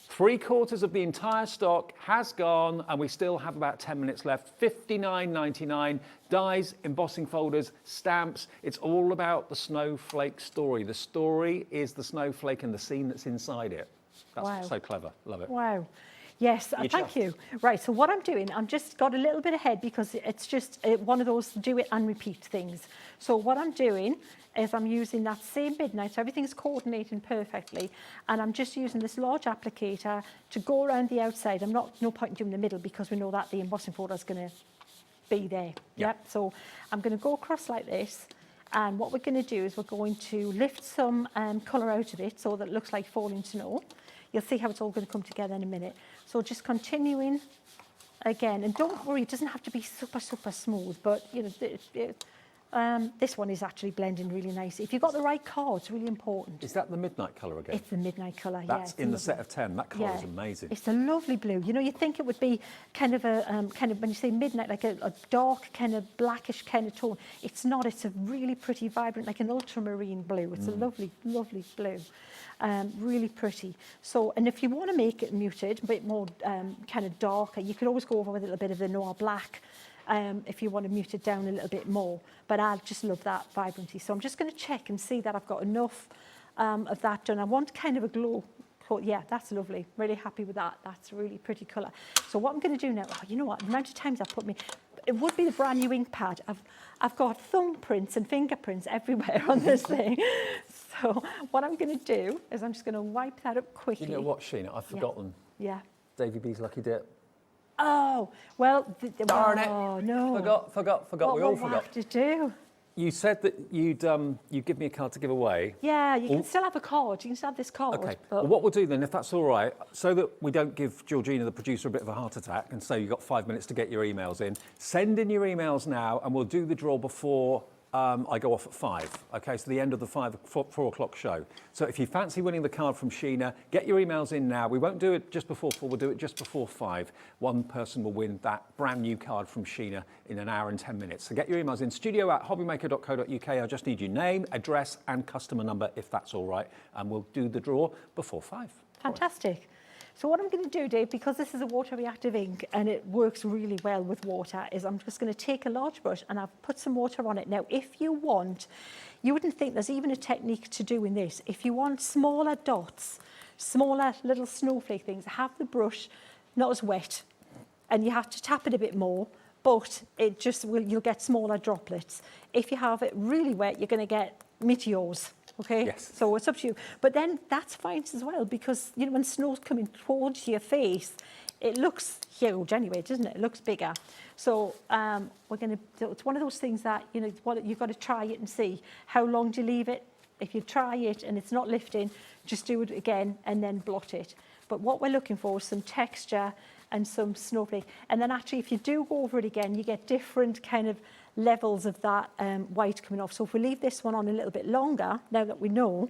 3/4 of the entire stock has gone, and we still have about 10 minutes left. $59.99, dies, embossing folders, stamps. It's all about the snowflake story. The story is the snowflake and the scene that's inside it. That's so clever, love it. Wow. Yes, thank you. Right, so what I'm doing, I'm just got a little bit ahead because it's just one of those do it and repeat things. So what I'm doing is I'm using that same midnight, so everything's coordinating perfectly, and I'm just using this large applicator to go around the outside. No point in doing the middle because we know that the embossing folder is going to be there. Yep. So I'm going to go across like this, and what we're going to do is we're going to lift some colour out of it so that it looks like falling snow. You'll see how it's all going to come together in a minute. So just continuing again, and don't worry, it doesn't have to be super, super smooth, but you know, This one is actually blending really nicely. If you've got the right card, it's really important. Is that the midnight colour again? It's the midnight colour, That's yeah. in the set of 10. That colour is amazing. It's a lovely blue. You know, you think it would be kind of a, when you say midnight, like a dark kind of blackish kind of tone. It's not. It's a really pretty, vibrant, like an ultramarine blue. It's a lovely, lovely blue. Really pretty. So, and if you want to make it muted, a bit more kind of darker, you could always go over with a little bit of the noir black. If you want to mute it down a little bit more. But I just love that vibrancy. So I'm just going to check and see that I've got enough of that done. I want kind of a glow. Yeah, that's lovely. Really happy with that. That's a really pretty colour. So what I'm going to do now, you know what, the amount of times I've put it would be the brand new ink pad. I've got thumbprints and fingerprints everywhere on this thing. So what I'm going to do is I'm just going to wipe that up quickly. You know what, Sheena? I've forgotten. Yeah. Davy B's Lucky Dip. Oh, well, Darn it. Oh, no. Forgot. What We all will we forgot. have to do? You said that you'd give me a card to give away. Yeah, you can still have a card. You can still have this card. Okay. But Well, what we'll do then, if that's all right, so that we don't give Georgina, the producer, a bit of a heart attack, and so you've got 5 minutes to get your emails in, send in your emails now, and we'll do the draw before I go off at 5. Okay, so the end of the 4 o'clock show. So if you fancy winning the card from Sheena, get your emails in now. We won't do it just before 4, we'll do it just before 5. One person will win that brand new card from Sheena in an hour and 10 minutes. So get your emails in, studio@hobbymaker.co.uk. I just need your name, address and customer number, if that's all right. And we'll do the draw before 5. fantastic. So what I'm going to do, Dave, because this is a water reactive ink and it works really well with water, is I'm just going to take a large brush and I've put some water on it. Now, if you want, you wouldn't think there's even a technique to doing this. If you want smaller dots, smaller little snowflake things, have the brush not as wet and you have to tap it a bit more, but it just will, you'll get smaller droplets. If you have it really wet, you're going to get meteors. Okay, yes. So it's up to you. But then that's fine as well, because, you know, when snow's coming towards your face, it looks huge anyway, doesn't it? It looks bigger. So we're going to, it's one of those things that, you know, you've got to try it and see. How long do you leave it? If you try it and it's not lifting, just do it again and then blot it. But what we're looking for is some texture and some snowflake. And then actually, if you do go over it again, you get different kind of levels of that white coming off. So if we leave this one on a little bit longer, now that we know,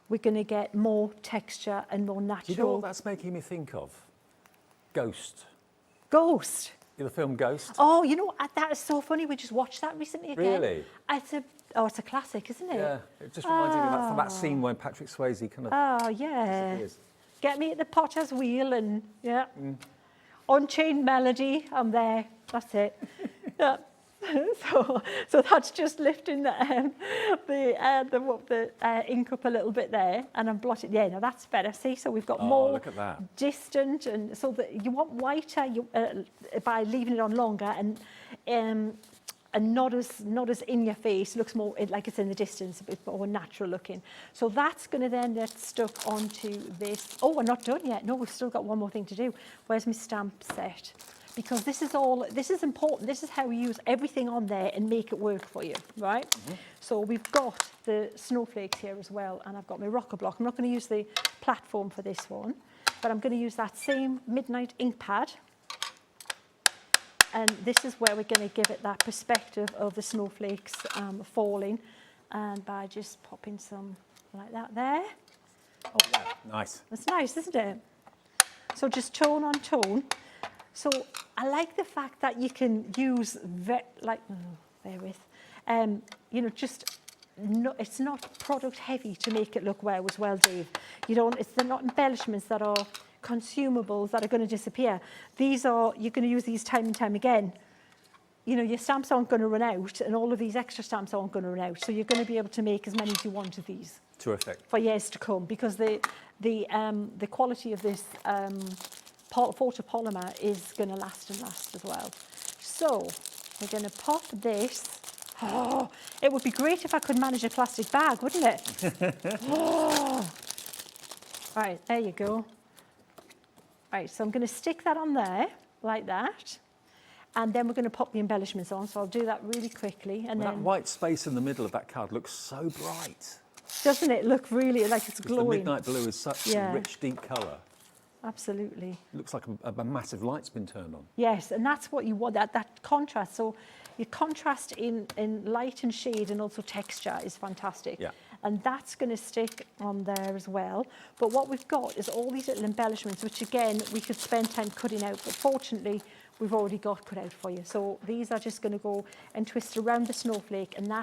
we're going to get more texture and more natural. Do you know what that's making me think of? Ghost. Ghost. The film Ghost? Oh, you know, that is so funny. We just watched that recently again. Really? It's a classic, isn't it? Yeah, it just reminds me of that scene when Patrick Swayze kind of Oh, yeah. disappears. Get me at the potter's wheel and, yeah. Unchained Melody, I'm there. That's it. Yeah. So that's just lifting the ink up a little bit there, and I'm blotting. Yeah, now that's better. See, so we've got more look at that. distant, and so that you want whiter by leaving it on longer, and not as in your face. Looks more like it's in the distance, a bit more natural looking. So that's going to then get stuck onto this. Oh, we're not done yet. No, we've still got one more thing to do. Where's my stamp set? Because this is important. This is how we use everything on there and make it work for you, right? So we've got the snowflakes here as well, and I've got my rocker block. I'm not going to use the platform for this one, but I'm going to use that same midnight ink pad. And this is where we're going to give it that perspective of the snowflakes falling, and by just popping some like that there. Oh, Nice. that's nice, isn't it? So just tone on tone. So I like the fact that you can use, you know, just, it's not product heavy to make it look well as well, Dave. They're not embellishments that are consumables that are going to disappear. These are, you're going to use these time and time again. You know, your stamps aren't going to run out, and all of these extra stamps aren't going to run out. So you're going to be able to make as many as you want of these. Terrific. For years to come, because the quality of this photopolymer is going to last and last as well. So we're going to pop this. Oh, it would be great if I could manage a plastic bag, wouldn't it? Oh. Right, there you go. Right, so I'm going to stick that on there like that, and then we're going to pop the embellishments on. So I'll do that really quickly, and then That white space in the middle of that card looks so bright. doesn't it look really like it's glowing? The midnight blue is such a rich, deep colour. Absolutely. It looks like a massive light's been turned on. Yes, and that's what you want, that contrast. So Your contrast in light and shade and also texture is fantastic. Yeah. And that's going to stick on there as well. But what we've got is all these little embellishments, which again, we could spend time cutting out, but fortunately, we've already got cut out for you. So these are just going to go and twist around the snowflake, and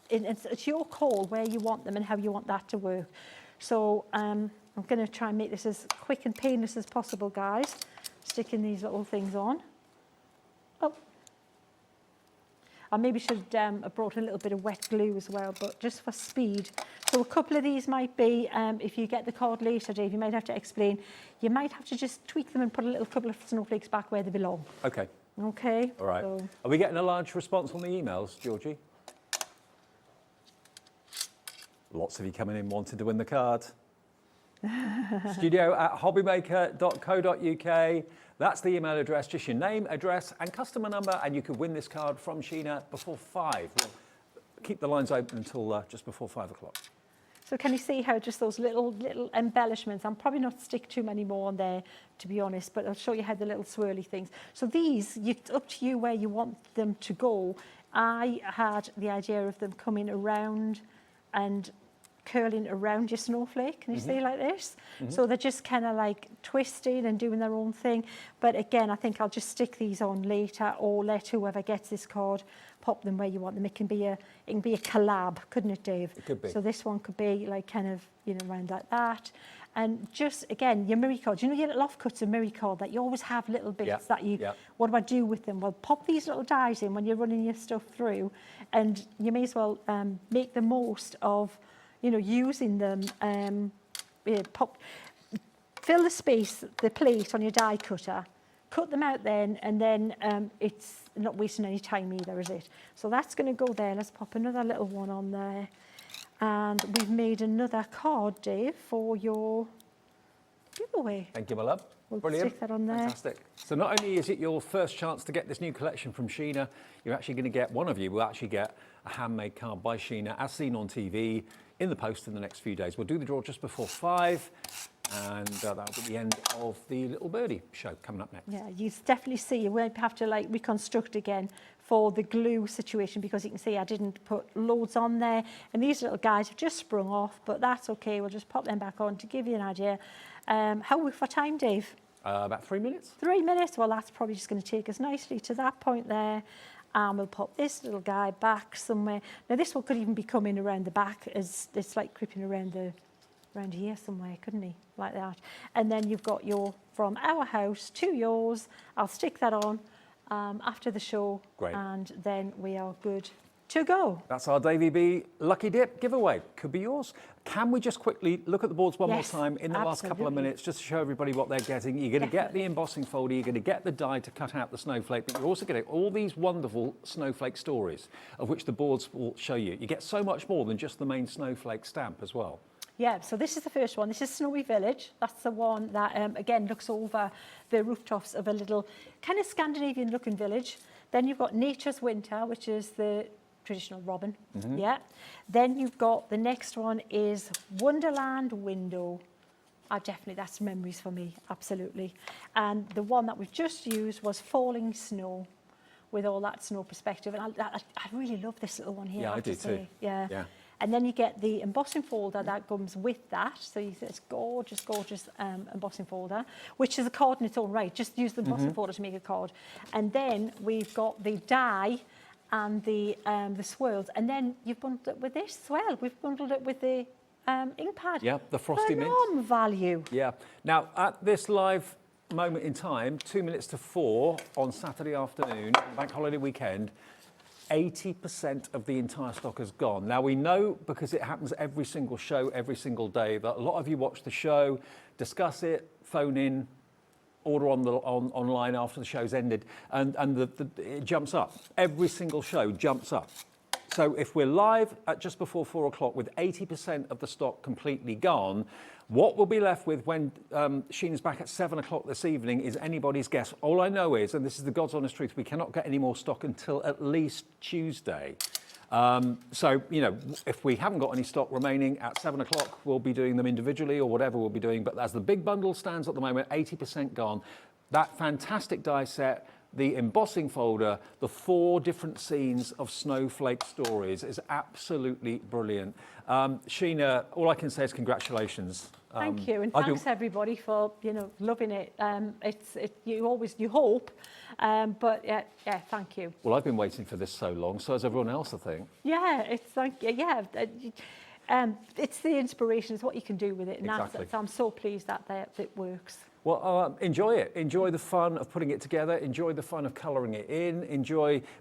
it's your call where you want them and how you want that to work. So I'm going to try and make this as quick and painless as possible, guys. Sticking these little things on. Oh. I maybe should have brought a little bit of wet glue as well, but just for speed. So a couple of these might be, if you get the card later, Dave, you might have to explain. You might have to just tweak them and put a little couple of snowflakes back where they belong. Okay. Okay. All right. So. Are we getting a large response on the emails, Georgie? Lots of you coming in wanting to win the card. studio@hobbymaker.co.uk. That's the email address, just your name, address and customer number, and you could win this card from Sheena before 5. We'll keep the lines open until just before 5 o'clock. So can you see how just those little embellishments, I'm probably not stick too many more on there, to be honest, but I'll show you how the little swirly things. So these, it's up to you where you want them to go. I had the idea of them coming around and curling around your snowflake, can you see like this? So they're just kind of like twisting and doing their own thing. But again, I think I'll just stick these on later, or let whoever gets this card pop them where you want them. It can be a collab, couldn't it, Dave? It could be. So this one could be like kind of, you know, around like that. And just, again, your mirror cards, you know your little offcuts of mirror card that you always have little bits that you, what do I do with them? Well, pop these little dies in when you're running your stuff through, and you may as well make the most of, you know, using them, fill the space, the plate on your die cutter, cut them out then, and then it's not wasting any time either, is it? So that's going to go there. Let's pop another little one on there. And we've made another card, Dave, for your giveaway. Thank you, my love. We'll Brilliant. stick that on there. Fantastic. So not only is it your first chance to get this new collection from Sheena, you're actually going to get, one of you will actually get a handmade card by Sheena, as seen on TV, in the post in the next few days. We'll do the draw just before 5, and that'll be the end of the Little Birdie show coming up next. Yeah, you definitely see you won't have to like reconstruct again for the glue situation, because you can see I didn't put loads on there, and these little guys have just sprung off, but that's okay. We'll just pop them back on to give you an idea. How are we for time, Dave? About 3 minutes. 3 minutes? Well, that's probably just going to take us nicely to that point there. And we'll pop this little guy back somewhere. Now this one could even be coming around the back, as it's like creeping around here somewhere, couldn't he? Like that. And then you've got your from our house to yours. I'll stick that on after the show. Great. And then we are good to go. That's our Davey B Lucky Dip giveaway. Could be yours. Can we just quickly look at the boards one more time in the last couple of minutes, just to show everybody what they're getting? You're going to get the embossing folder, you're going to get the die to cut out the snowflake, but you're also getting all these wonderful snowflake stories, of which the boards will show you. You get so much more than just the main snowflake stamp as well. Yeah, so this is the first one. This is Snowy Village. That's the one that, again, looks over the rooftops of a little kind of Scandinavian-looking village. Then you've got Nature's Winter, which is the traditional robin. Yeah. Then you've got the next one is Wonderland Window. Definitely, that's memories for me, absolutely. And the one that we've just used was Falling Snow, with all that snow perspective. And I really love this little one here. Yeah, I do too. Yeah. And then you get the embossing folder that comes with that. So you see it's gorgeous, gorgeous embossing folder, which is a card in its own right. Just use the embossing folder to make a card. And then we've got the die and the swirls. And then you've bundled it with this as well. We've bundled it with the ink pad. Yeah, the Frosty Mint. Phenomenal value. Yeah. Now, at this live moment in time, 2 minutes to 4 on Saturday afternoon, bank holiday weekend, 80% of the entire stock has gone. Now, we know, because it happens every single show, every single day, that a lot of you watch the show, discuss it, phone in, order online after the show's ended, and it jumps up. Every single show jumps up. So if we're live at just before 4 o'clock with 80% of the stock completely gone, what we'll be left with when Sheena's back at 7 o'clock this evening is anybody's guess. All I know is, and this is the God's honest truth, we cannot get any more stock until at least Tuesday. So, you know, if we haven't got any stock remaining at 7 o'clock, we'll be doing them individually or whatever we'll be doing. But as the big bundle stands at the moment, 80% gone. That fantastic die set, the embossing folder, the 4 different scenes of Snowflake Stories is absolutely brilliant. Sheena, all I can say is congratulations. Thank you, and I do- thanks everybody for loving it. You hope, but yeah, thank you. Well, I've been waiting for this so long, so has everyone else, I think. Yeah, it's like it's the inspiration. It's what you can do with it, and Exactly. I'm so pleased that it works. Well, enjoy it. Enjoy the fun of putting it together. Enjoy the fun of colouring it in.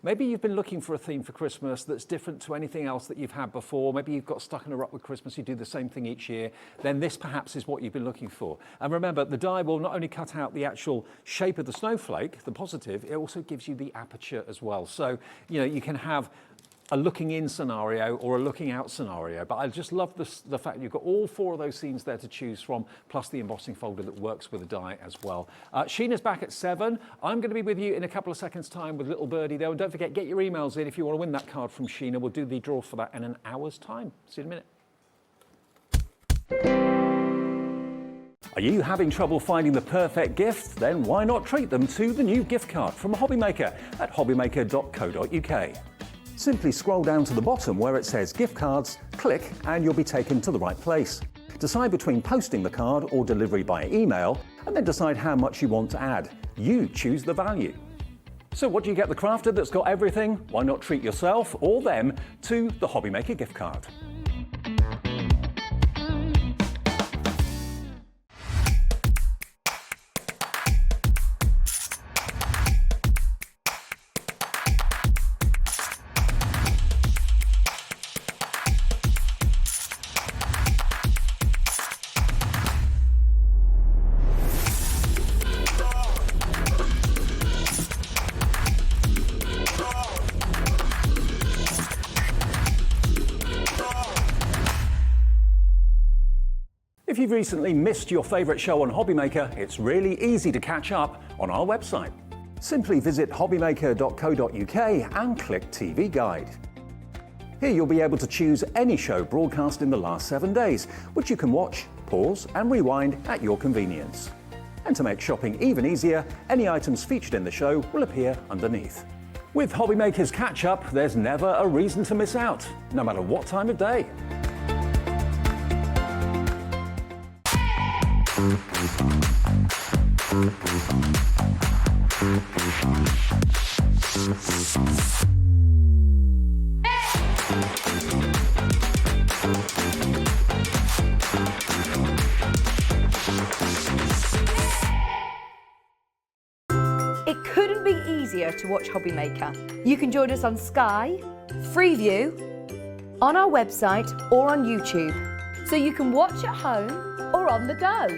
Maybe you've been looking for a theme for Christmas that's different to anything else that you've had before. Maybe you've got stuck in a rut with Christmas. You do the same thing each year. Then this perhaps is what you've been looking for. And remember, the die will not only cut out the actual shape of the snowflake, the positive, it also gives you the aperture as well. So, you can have a looking in scenario or a looking out scenario. But I just love the fact you've got all 4 of those scenes there to choose from, plus the embossing folder that works with the die as well. Sheena's back at 7. I'm going to be with you in a couple of seconds' time with little Birdie there. And don't forget, get your emails in if you want to win that card from Sheena. We'll do the draw for that in an hour's time. See you in a minute. Are you having trouble finding the perfect gift? Then why not treat them to the new gift card from Hobbymaker at hobbymaker.co.uk. Simply scroll down to the bottom where it says gift cards, click and you'll be taken to the right place. Decide between posting the card or delivery by email and then decide how much you want to add. You choose the value. So what do you get the crafter that's got everything? Why not treat yourself or them to the Hobbymaker gift card? If you've recently missed your favourite show on Hobbymaker, it's really easy to catch up on our website. Simply visit hobbymaker.co.uk and click TV Guide. Here you'll be able to choose any show broadcast in the last 7 days, which you can watch, pause and rewind at your convenience. And to make shopping even easier, any items featured in the show will appear underneath. With Hobbymaker's Catch-Up, there's never a reason to miss out, no matter what time of day. It couldn't be easier to watch Hobbymaker. You can join us on Sky, Freeview, on our website or on YouTube, so you can watch at home or on the go.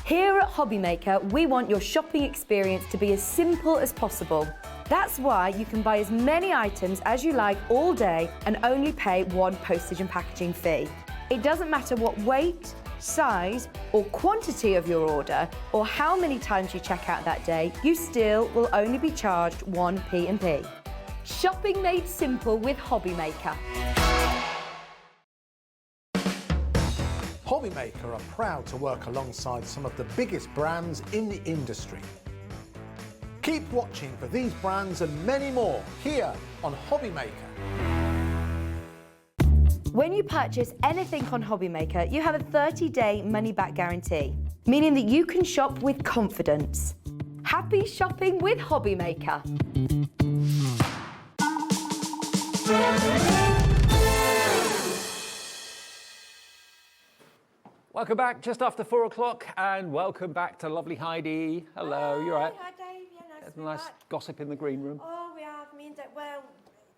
Here at Hobbymaker, we want your shopping experience to be as simple as possible. That's why you can buy as many items as you like all day and only pay one postage and packaging fee. It doesn't matter what weight, size or quantity of your order or how many times you check out that day, you still will only be charged one P&P. Shopping made simple with Hobbymaker. Hobbymaker are proud to work alongside some of the biggest brands in the industry. Keep watching for these brands and many more here on Hobbymaker. When you purchase anything on Hobbymaker, you have a 30-day money-back guarantee, meaning that you can shop with confidence. Happy shopping with Hobbymaker. Welcome back, just after 4 o'clock, and welcome back to lovely Heidi. Hello, you're right. Hi, Dave. Yeah, nice to be Nice back. gossip in the green room. Oh, we have. Me and well,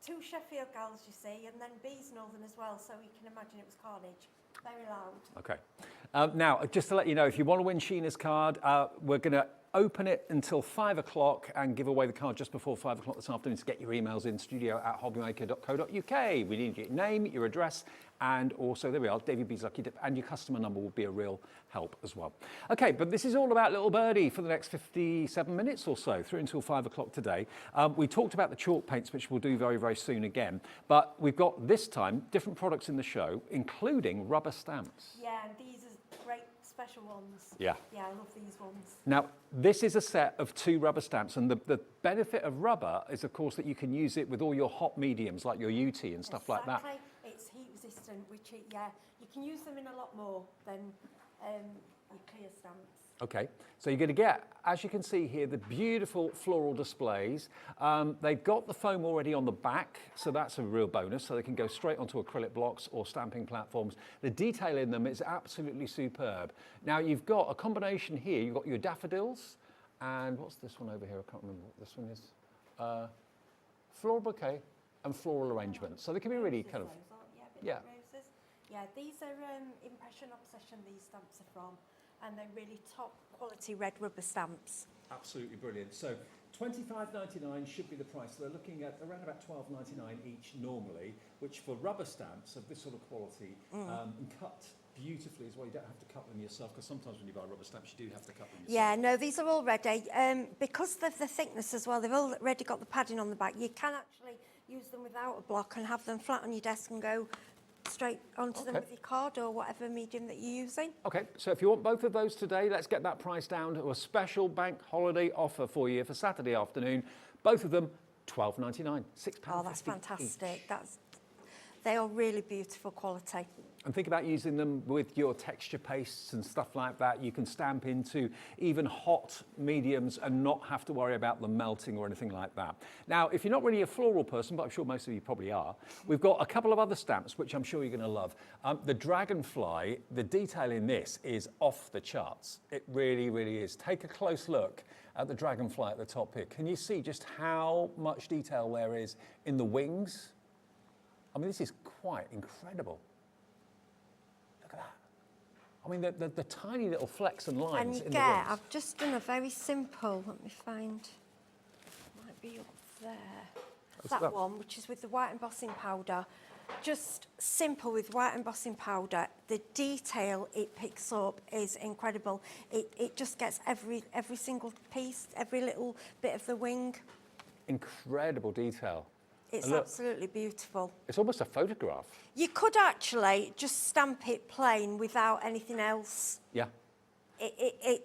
2 Sheffield gals, you see, and then Bees Northern as well, so you can imagine it was carnage. Very loud. Okay. Now, just to let you know, if you want to win Sheena's card, we're going to open it until 5 o'clock and give away the card just before 5 o'clock this afternoon. To get your emails in, studio@hobbymaker.co.uk. We need your name, your address, and also, there we are, Davy B's Lucky Dip, and your customer number will be a real help as well. Okay, but this is all about Little Birdie for the next 57 minutes or so, through until 5 o'clock today. We talked about the chalk paints, which we'll do very, very soon again, but we've got, this time, different products in the show, including rubber stamps. Yeah, and these are great special ones. Yeah. Yeah, I love these ones. Now, this is a set of 2 rubber stamps, and the benefit of rubber is, of course, that you can use it with all your hot mediums, like your UT and stuff like that. Exactly. It's heat resistant, which, yeah, you can use them in a lot more than your clear stamps. Okay, so you're going to get, as you can see here, the beautiful floral displays. They've got the foam already on the back, so that's a real bonus, so they can go straight onto acrylic blocks or stamping platforms. The detail in them is absolutely superb. Now, you've got a combination here. You've got your daffodils, and what's this one over here? I can't remember what this one is. Floral bouquet and floral arrangement. So they can be really kind of... Yeah, roses. Yeah, these are Impression Obsession, these stamps are from, and they're really top quality red rubber stamps. Absolutely brilliant. So $25.99 should be the price. They're looking at around about $12.99 each normally, which for rubber stamps of this sort of quality and cut beautifully as well. You don't have to cut them yourself, because sometimes when you buy rubber stamps you do have to cut them yourself. Yeah, no, these are all ready. Because of the thickness as well, they've already got the padding on the back. You can actually use them without a block and have them flat on your desk and go straight onto them with your card or whatever medium that you're using. Okay, so if you want both of those today, let's get that price down to a special bank holiday offer for you for Saturday afternoon. Both of them, $12.99, £6.50 Oh, that's fantastic. each. They are really beautiful quality. And think about using them with your texture pastes and stuff like that. You can stamp into even hot mediums and not have to worry about them melting or anything like that. Now, if you're not really a floral person, but I'm sure most of you probably are, we've got a couple of other stamps which I'm sure you're going to love. The dragonfly, the detail in this is off the charts. It really, really is. Take a close look at the dragonfly at the top here. Can you see just how much detail there is in the wings? I mean, this is quite incredible. Look at that. I mean, the tiny little flecks and lines And in you the get, wings. I've just done a very simple, let me find, might be up there. That one, which is with the white embossing powder. Just simple with white embossing powder. The detail it picks up is incredible. It just gets every single piece, every little bit of the wing. Incredible detail. It's absolutely beautiful. It's almost a photograph. You could actually just stamp it plain without anything else. Yeah. It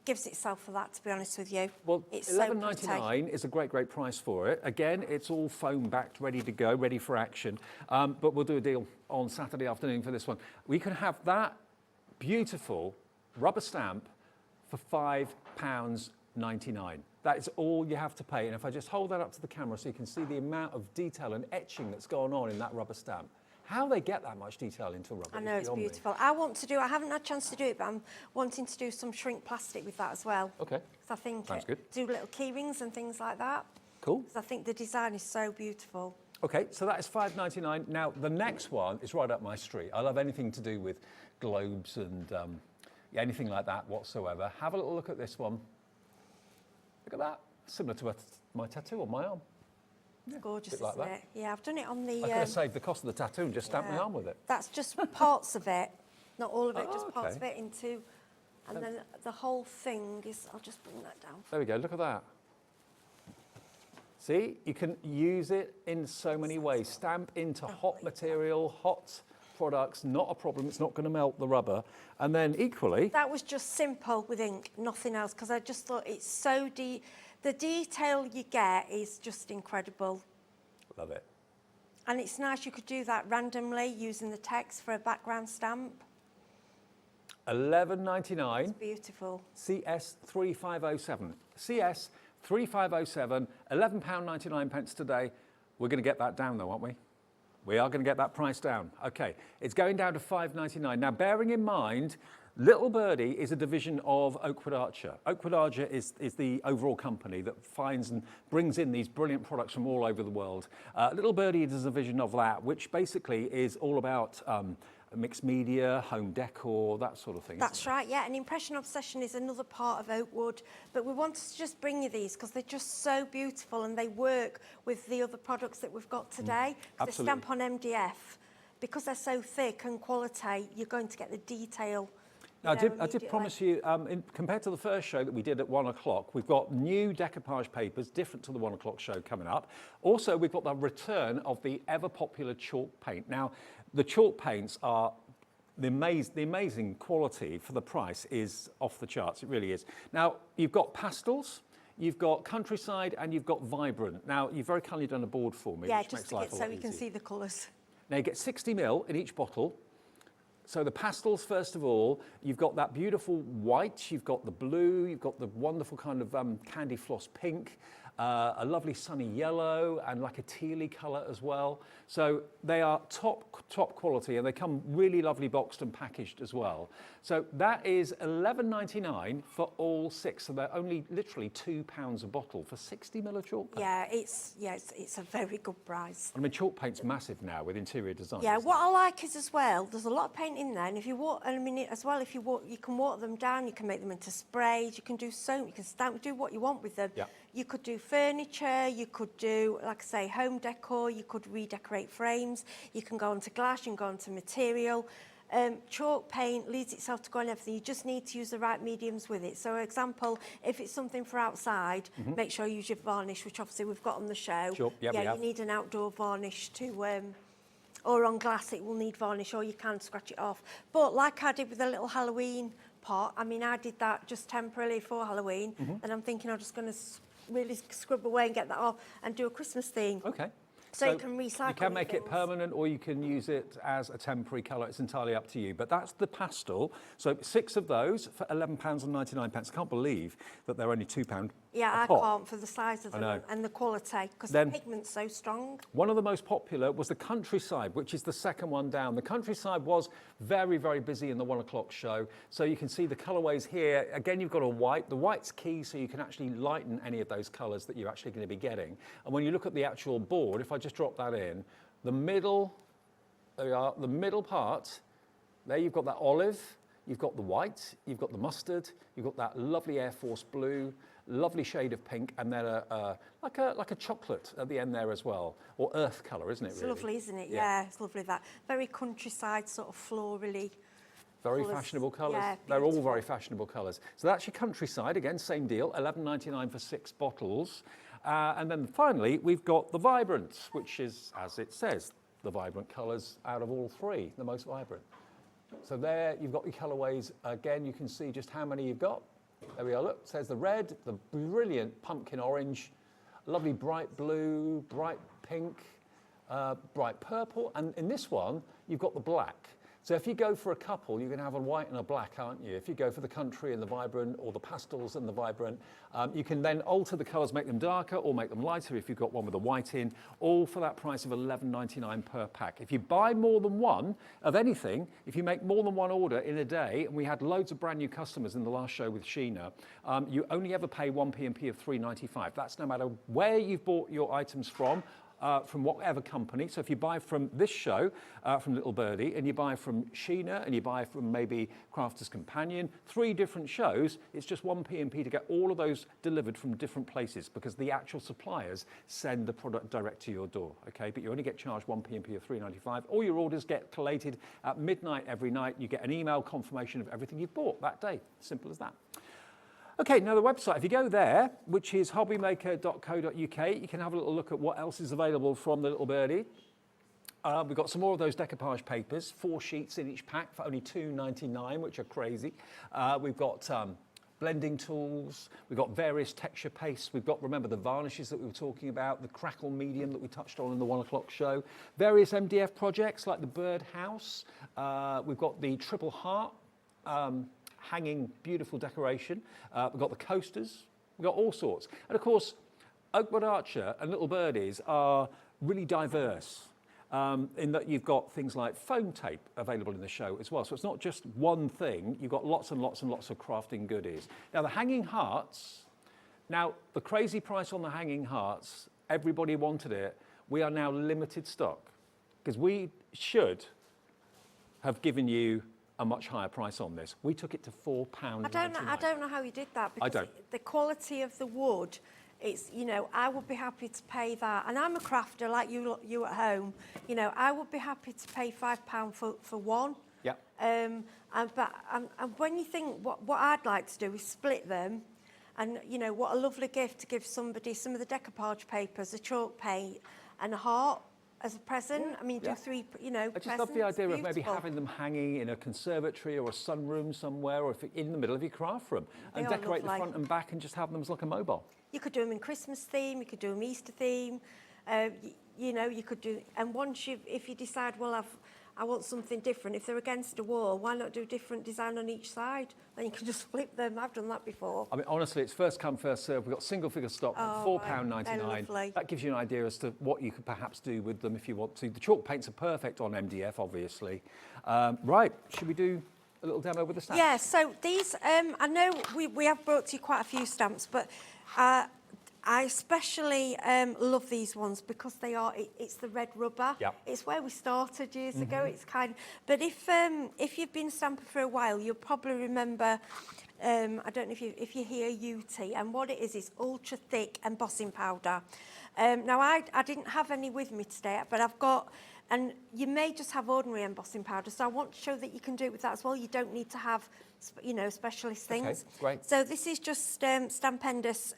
gives itself for that, to be honest with you. Well, it's $11.99 is a great, great price for it. Again, it's all foam backed, ready to go, ready for action. But we'll do a deal on Saturday afternoon for this one. We can have that beautiful rubber stamp for £5.99. That is all you have to pay. And if I just hold that up to the camera so you can see the amount of detail and etching that's gone on in that rubber stamp. How they get that much detail into rubber? I know, it's beautiful. I haven't had a chance to do it, but I'm wanting to do some shrink plastic with that as well. Okay. So I think Sounds good. do little key rings and things like that. Cool. Because I think the design is so beautiful. Okay, so that is $5.99. Now, the next one is right up my street. I love anything to do with globes and anything like that whatsoever. Have a little look at this one. Look at that. Similar to my tattoo on my arm. It's gorgeous, bit like isn't that. it? Yeah, I've done it on the... I could have saved the cost of the tattoo and just stamped my arm with it. That's just parts of it, not all of it, just okay. parts of it into... And then the whole thing is... I'll just bring that down. There we go, look at that. See, you can use it in so many ways. Stamp into hot material, hot products, not a problem. It's not going to melt the rubber. And then equally... That was just simple with ink, nothing else, because I just thought it's so deep. The detail you get is just incredible. Love it. And it's nice you could do that randomly using the text for a background stamp. $11.99. It's beautiful. CS3507. CS3507, £11.99 today. We're going to get that down though, aren't we? We are going to get that price down. Okay, it's going down to $5.99. Now, bearing in mind, Little Birdie is a division of Oakwood Archer. Oakwood Archer is the overall company that finds and brings in these brilliant products from all over the world. Little Birdie is a division of that, which basically is all about mixed media, home decor, that sort of thing. That's right, yeah. And Impression Obsession is another part of Oakwood. But we wanted to just bring you these because they're just so beautiful and they work with the other products that we've got today. They stamp on MDF. Because they're so thick and quality, you're going to get the detail. Now, I did promise you, compared to the first show that we did at 1 o'clock, we've got new decoupage papers, different to the 1 o'clock show coming up. Also, we've got the return of the ever-popular chalk paint. Now, the chalk paints are the amazing quality for the price is off the charts. It really is. Now, you've got pastels, you've got countryside, and you've got vibrant. Now, you've very kindly done a board for me, Yeah, which just makes to life get a so lot we can easier. see the colours. Now, you get 60 ml in each bottle. So the pastels, first of all, you've got that beautiful white, you've got the blue, you've got the wonderful kind of candy floss pink, a lovely sunny yellow, and like a tealy colour as well. So they are top quality, and they come really lovely boxed and packaged as well. So that is $11.99 for all 6. So they're only literally £2 a bottle for 60 ml of chalk paint. Yeah, it's a very good price. I mean, chalk paint's massive now with interior design. Yeah, isn't what it? I like is as well, there's a lot of paint in there, and if you water, I mean, as well, if you water, you can water them down, you can make them into sprays, you can do so, you can stamp, do what you want with them. Yeah. You could do furniture, you could do, like I say, home decor, you could redecorate frames, you can go onto glass, you can go onto material. Chalk paint leads itself to go on everything. You just need to use the right mediums with it. So, for example, if it's something for outside, make sure you use your varnish, which obviously we've got on the show. Sure, yeah, we you have. need an outdoor varnish to, or on glass it will need varnish, or you can scratch it off. But like I did with the little Halloween pot, I mean, I did that just temporarily for Halloween, and I'm thinking I'm just going to really scrub away and get that off and do a Christmas theme. Okay. So you can recycle You can these make it things. permanent, or you can use it as a temporary colour. It's entirely up to you. But that's the pastel. So 6 of those for £11.99. I can't believe that they're only £2 Yeah, a I pop. can't for the size of I them know. and the quality, because the Then- pigment's so strong. One of the most popular was the countryside, which is the second one down. The countryside was very, very busy in the 1 o'clock show. So you can see the colourways here. Again, you've got a white. The white's key, so you can actually lighten any of those colours that you're actually going to be getting. And when you look at the actual board, if I just drop that in, the middle, there we are, the middle part, there you've got that olive, you've got the white, you've got the mustard, you've got that lovely Air Force blue, lovely shade of pink, and then like a chocolate at the end there as well, or earth colour, isn't it? It's really? lovely, isn't it? Yeah, it's lovely that. Very countryside, sort of florally. Very colours. fashionable colours. Yeah, They're all beautiful. very fashionable colours. So that's your countryside, again, same deal, $11.99 for 6 bottles. And then finally, we've got the vibrant, which is, as it says, the vibrant colours out of all 3, the most vibrant. So there you've got your colourways. Again, you can see just how many you've got. There we are, look, it says the red, the brilliant pumpkin orange, lovely bright blue, bright pink, bright purple, and in this one, you've got the black. So if you go for a couple, you're going to have a white and a black, aren't you? If you go for the country and the vibrant, or the pastels and the vibrant, you can then alter the colours, make them darker or make them lighter if you've got one with a white in, all for that price of $11.99 per pack. If you buy more than one of anything, if you make more than one order in a day, and we had loads of brand new customers in the last show with Sheena, you only ever pay one P&P of $3.95. That's no matter where you've bought your items from whatever company. So if you buy from this show, from Little Birdie, and you buy from Sheena, and you buy from maybe Crafter's Companion, 3 different shows, it's just one P&P to get all of those delivered from different places, because the actual suppliers send the product direct to your door, okay? But you only get charged one P&P of $3.95. All your orders get collated at midnight every night. You get an email confirmation of everything you've bought that day. Simple as that. Okay, now the website, if you go there, which is hobbymaker.co.uk, you can have a little look at what else is available from the Little Birdie. We've got some more of those decoupage papers, 4 sheets in each pack for only $2.99, which are crazy. We've got blending tools, we've got various texture pastes, we've got, remember, the varnishes that we were talking about, the Crackle medium that we touched on in the 1 o'clock show, various MDF projects like the bird house, we've got the triple heart, hanging beautiful decoration. We've got the coasters. We've got all sorts. And of course, Oakwood Archer and Little Birdies are really diverse in that you've got things like foam tape available in the show as well. So it's not just one thing. You've got lots and lots and lots of crafting goodies. Now, the hanging hearts, now, the crazy price on the hanging hearts, everybody wanted it. We are now limited stock because we should have given you a much higher price on this. We took it to £4.99. I don't know how you did that, because I don't. the quality of the wood, it's, you know, I would be happy to pay that. And I'm a crafter like you at home. You know, I would be happy to pay £5 for one. Yeah. And when you think what I'd like to do is split them, and you know what a lovely gift to give somebody some of the decoupage papers, a chalk paint, and a heart as a present. I mean, do 3, you know, I just love the idea of maybe having them hanging in a conservatory or a sunroom somewhere, or if in the middle of your craft room, and decorate the front and back and just have them as like a mobile. You could do them in Christmas theme, you could do them Easter theme, you know, you could do, and once if you decide, well, I want something different, if they're against a wall, why not do different design on each side? Then you can just flip them. I've done that before. I mean, honestly, it's first come, first served. We've got single figure stock at £4.99. That gives you an idea as to what you could perhaps do with them if you want to. The chalk paints are perfect on MDF, obviously. Right, should we do a little demo with the stamps? Yeah, so these, I know we have brought to you quite a few stamps, but I especially love these ones because it's the red rubber. Yep. It's where we started years ago. It's but if you've been stamping for a while, you'll probably remember, I don't know if you hear UT, and what it is ultra thick embossing powder. Now I didn't have any with me today, but I've got, and you may just have ordinary embossing powder, so I want to show that you can do it with that as well. You don't need to have, you know, specialist things. Okay, great. So this is just Stampendous.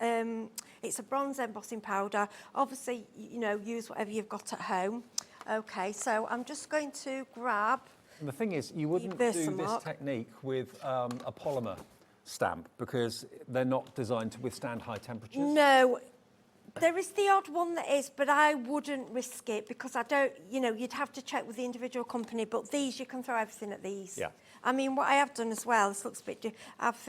It's a bronze embossing powder. Obviously, you know, use whatever you've got at home. Okay, so I'm just going to grab. And the thing is, you wouldn't do this technique with a polymer stamp because they're not designed to withstand high temperatures. No. There is the odd one that is, but I wouldn't risk it because I don't, you know, you'd have to check with the individual company, but these, you can throw everything at these. Yeah. I mean, what I have done as well, this looks a bit I've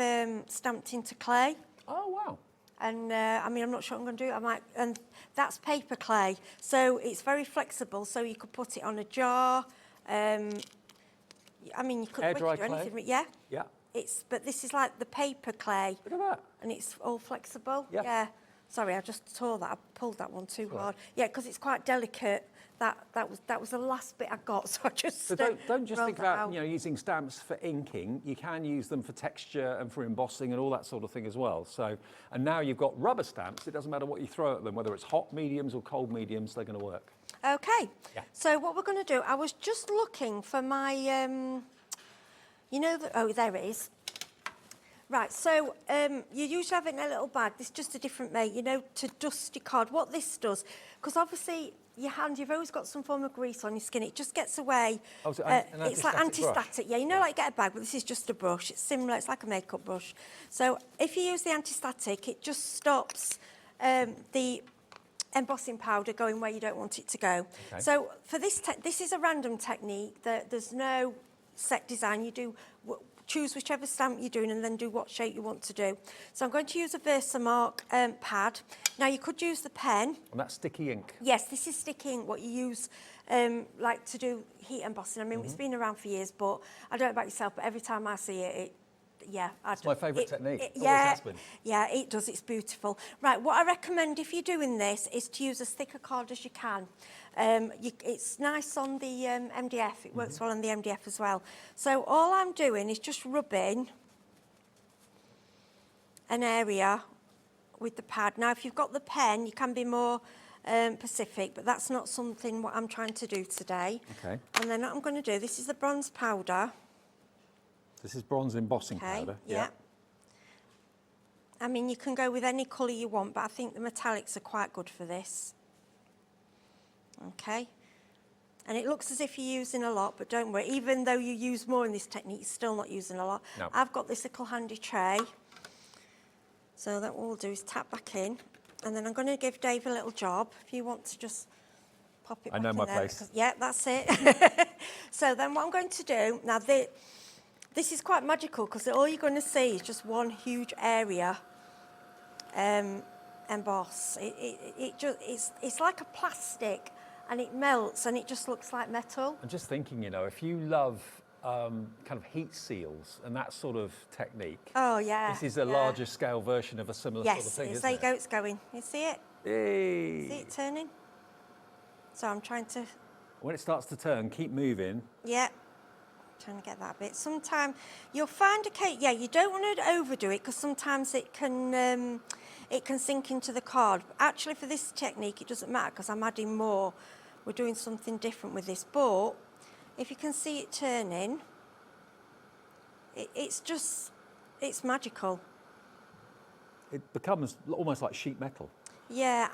stamped into clay. Oh, wow. And, I mean, I'm not sure what I'm going to do. I might, and that's paper clay. So it's very flexible, so you could put it on a jar. I mean, you could air dry do anything. clay? Yeah. Yeah. But this is like the paper clay. Look at that. And it's all flexible. Yeah. Yeah. Sorry, I just tore that. I pulled that one too hard. Yeah, because it's quite delicate. That was the last bit I got, so I just So don't just think about out. you know, using stamps for inking. You can use them for texture and for embossing and all that sort of thing as well. So, and now you've got rubber stamps. It doesn't matter what you throw at them, whether it's hot mediums or cold mediums, they're going to work. Okay. Yeah. So what we're going to do, I was just looking for my, you know, oh, there it is. Right, so you usually have it in a little bag. This is just a different make, you know, to dust your card. What this does, because obviously your hand, you've always got some form of grease on your skin. It just gets away. Oh, so it's like anti-static. Yeah, you know, like get a bag, but this is just a brush. It's similar. It's like a makeup brush. So if you use the anti-static, it just stops the embossing powder going where you don't want it to go. Okay. So for this is a random technique. There's no set design. You do choose whichever stamp you're doing and then do what shape you want to do. So I'm going to use a Versamark pad. Now you could use the pen. And that's sticky ink. Yes, this is sticky ink, what you use like to do heat embossing. I mean, it's been around for years, but I don't know about yourself, but every time I see it, It's my favourite technique. Always Yeah, has been. yeah, it does. It's beautiful. Right, what I recommend if you're doing this is to use as thick a card as you can. It's nice on the MDF. It works well on the MDF as well. So all I'm doing is just rubbing an area with the pad. Now, if you've got the pen, you can be more Pacific, but that's not something what I'm trying to do today. Okay. And then what I'm going to do, this is the bronze powder. This is bronze embossing Okay, powder. yeah. I mean, you can go with any colour you want, but I think the metallics are quite good for this. Okay. And it looks as if you're using a lot, but don't worry. Even though you use more in this technique, you're still not using a lot. No. I've got this little handy tray. So that what we'll do is tap back in. And then I'm going to give Dave a little job. If you want to just pop it back in there. I know my place. Because, yeah, that's it. So then what I'm going to do, now this is quite magical because all you're going to see is just one huge area emboss. It's like a plastic and it melts and it just looks like metal. I'm just thinking, you know, if you love kind of heat seals and that sort of technique. Oh, yeah. This is a larger scale version of a similar sort of thing, Yes, isn't there you it? go, it's going. You see it? Hey. See it turning? So I'm trying to, When it starts to turn, keep moving. yeah. Trying to get that bit. Sometimes you'll find a cake, yeah, you don't want to overdo it because sometimes it can sink into the card. But actually for this technique, it doesn't matter because I'm adding more. We're doing something different with this. But if you can see it turning, it's magical. It becomes almost like sheet metal. Yeah,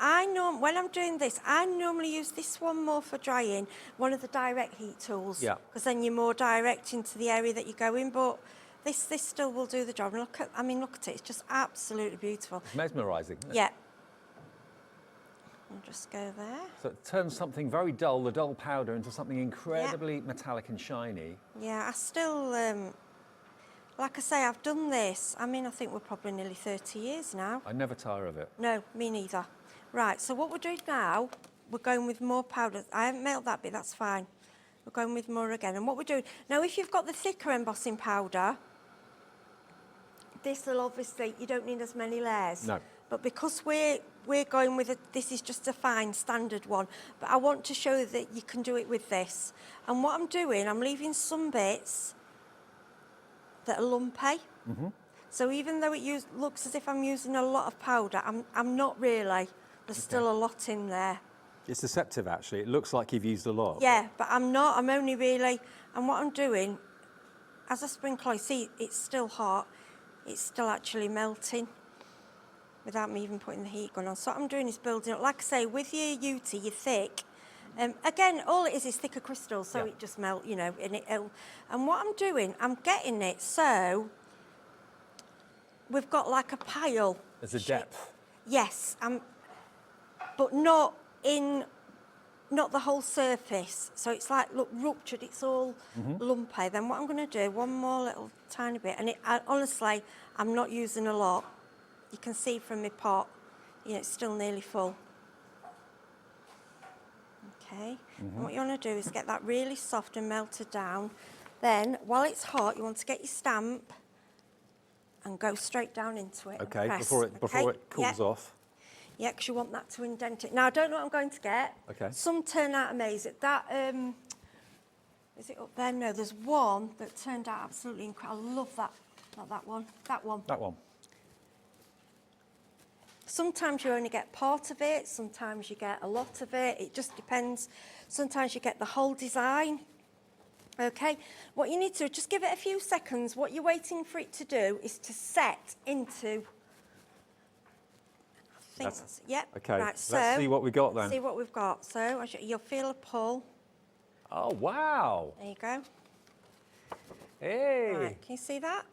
when I'm doing this, I normally use this one more for drying, one of the direct heat tools. Yeah. Because then you're more direct into the area that you're going, but this still will do the job. And look at it, it's just absolutely beautiful. It's mesmerising, isn't it? Yeah. I'll just go there. So it turns something very dull, the dull powder, into something incredibly metallic and shiny. Yeah, I still, like I say, I've done this. I mean, I think we're probably nearly 30 years now. I never tire of it. No, me neither. Right, so what we're doing now, we're going with more powder. I haven't melted that bit, that's fine. We're going with more again. And what we're doing, now if you've got the thicker embossing powder, this will obviously, you don't need as many layers. No. But because we're going with this is just a fine standard one, but I want to show that you can do it with this. And what I'm doing, I'm leaving some bits that are lumpy. So even though it looks as if I'm using a lot of powder, I'm not really. There's still a lot in there. It's deceptive, actually. It looks like you've used a lot. Yeah, but I'm not. I'm only really... And what I'm doing, as I sprinkle, you see, it's still hot. It's still actually melting without me even putting the heat gun on. So what I'm doing is building up. Like I say, with your UT, you're thick. Again, all it is thicker crystals, so it just melt, you know, and what I'm doing, I'm getting it so we've got like a pile. There's a depth. Yes, but not the whole surface. So it's like, look, ruptured, it's all lumpy. Then what I'm going to do, one more little tiny bit, and honestly, I'm not using a lot. You can see from my pot, you know, it's still nearly full. Okay, and what you want to do is get that really soft and melted down. Then, while it's hot, you want to get your stamp and go straight down into it. Okay, press. before it cools off. Yeah, because you want that to indent it. Now, I don't know what I'm going to get. Okay. Some turn out amazing. That, is it up there? No, there's one that turned out absolutely incredible. I love that. Not that one. That one. That one. Sometimes you only get part of it, sometimes you get a lot of it, it just depends. Sometimes you get the whole design. Okay, what you need to do, just give it a few seconds. What you're waiting for it to do is to set into, I think that's yep. Okay, right, so let's see what we got then. See what we've got. So you'll feel a pull. Oh, wow. There you go. Hey. Right, can you see that?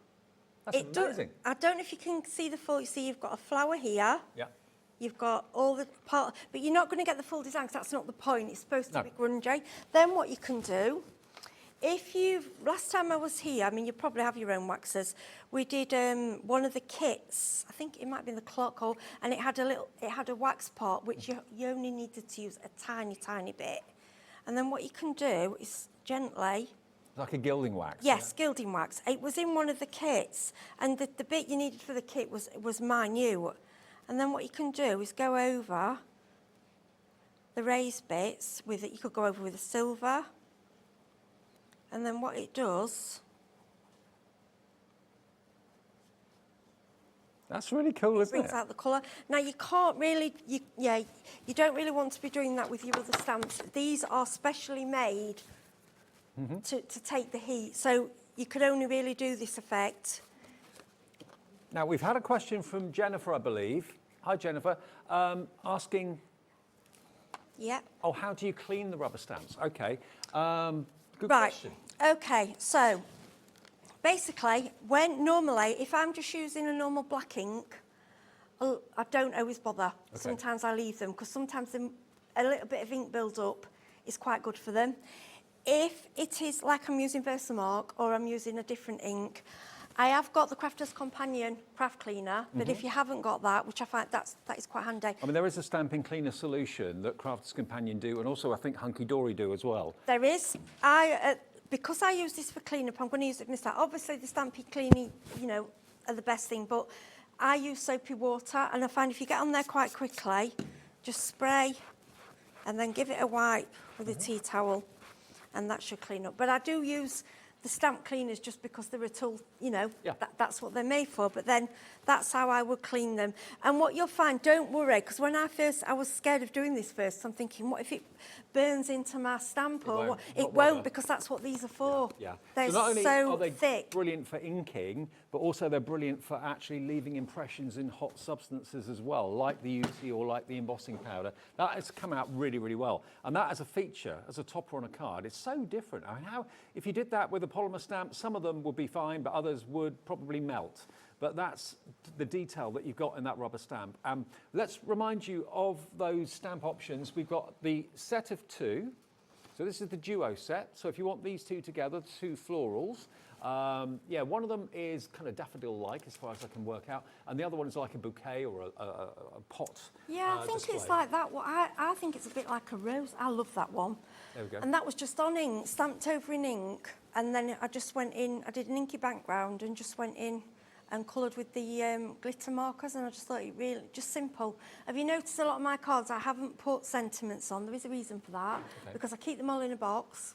That's amazing. I don't know if you can see the full, you see you've got a flower here. Yeah. You've got all the part, but you're not going to get the full design because that's not the point. It's supposed to be grungy. Then what you can do, last time I was here, I mean, you probably have your own waxers. We did one of the kits, I think it might be the clock hole, and it had a wax pot, which you only needed to use a tiny, tiny bit. And then what you can do is gently, like a gilding wax. yes, gilding wax. It was in one of the kits, and the bit you needed for the kit was minute. And then what you can do is go over the raised bits with it. You could go over with a silver. And then what it does... That's really cool, isn't it? Brings out the colour. Now, you can't really... you don't really want to be doing that with your other stamps. These are specially made to take the heat. So you could only really do this effect. Now, we've had a question from Jennifer, I believe. Hi, Jennifer. Asking... Yep. Oh, how do you clean the rubber stamps? Okay. Good Right. question. Okay, so basically, normally, if I'm just using a normal black ink, I don't always bother. Okay. Sometimes I leave them because sometimes a little bit of ink builds up is quite good for them. If it is like I'm using Versamark or I'm using a different ink, I have got the Crafter's Companion craft cleaner, but if you haven't got that, which I find that is quite handy. I mean, there is a stamping cleaner solution that Crafter's Companion do, and also I think Hunky Dory do as well. There is. Because I use this for cleanup, I'm going to use it for myself. Obviously, the stampy cleaning, are the best thing, but I use soapy water, and I find if you get on there quite quickly, just spray and then give it a wipe with a tea towel, and that should clean up. But I do use the stamp cleaners just because they're a tool, you know, Yeah. that's what they're made for. But then that's how I would clean them. And what you'll find, don't worry, because when I was scared of doing this first. I'm thinking, what if it burns into my stamp or won't. what? Not It won't, rubber. because that's what these are for. Yeah. They're So not only so are they thick. brilliant for inking, but also they're brilliant for actually leaving impressions in hot substances as well, like the UT or like the embossing powder. That has come out really, really well. And that as a feature, as a topper on a card, it's so different. I mean, if you did that with a polymer stamp, some of them would be fine, but others would probably melt. But that's the detail that you've got in that rubber stamp. Let's remind you of those stamp options. We've got the set of 2. So this is the duo set. So if you want these 2 together, 2 florals, yeah, one of them is kind of daffodil-like as far as I can work out, and the other one is like a bouquet or a pot. Yeah, I think display. it's like that. I think it's a bit like a rose. I love that one. There we go. And that was just on ink, stamped over in ink, and then I just went in, I did an inky background and just went in and coloured with the glitter markers, and I just thought it really, just simple. Have you noticed a lot of my cards I haven't put sentiments on? There is a reason for that, because I keep them all in a box.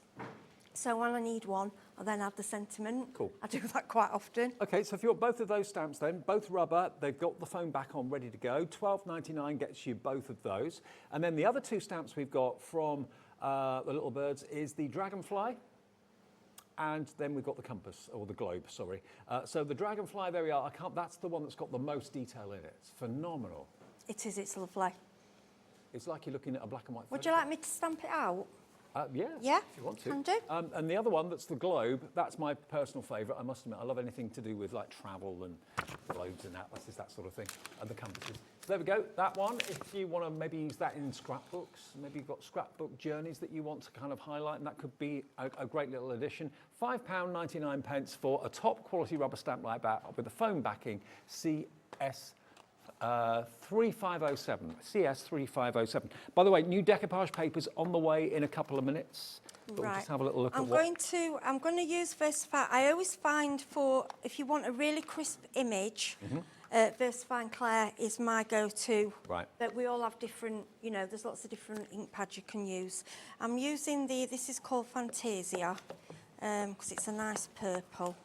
So when I need one, I then add the sentiment. Cool. I do that quite often. Okay, so if you want both of those stamps then, both rubber, they've got the foam back on ready to go. $12.99 gets you both of those. And then the other 2 stamps we've got from the Little Birds is the Dragonfly, and then we've got the compass, or the globe, sorry. So the Dragonfly, there we are. That's the one that's got the most detail in it. It's phenomenal. It is, it's lovely. It's like you're looking at a black and white Would you like me to stamp it out? Yeah, Yeah, if you want to. can do. And the other one, that's the globe, that's my personal favourite. I must admit, I love anything to do with like travel and globes and atlases, that sort of thing, and the compasses. So there we go, that one. If you want to maybe use that in scrapbooks, maybe you've got scrapbook journeys that you want to kind of highlight, and that could be a great little addition. £5.99 for a top quality rubber stamp like that with a foam backing, CS 3507, CS 3507. By the way, new decoupage papers on the way in a couple of minutes. But we'll just have a little look I'm going to use Versafine. I always find if you want a really crisp image, Versafine Claire is my go-to. Right. But we all have different, you know, there's lots of different ink pads you can use. I'm using this is called Fantasia, because it's a nice purple.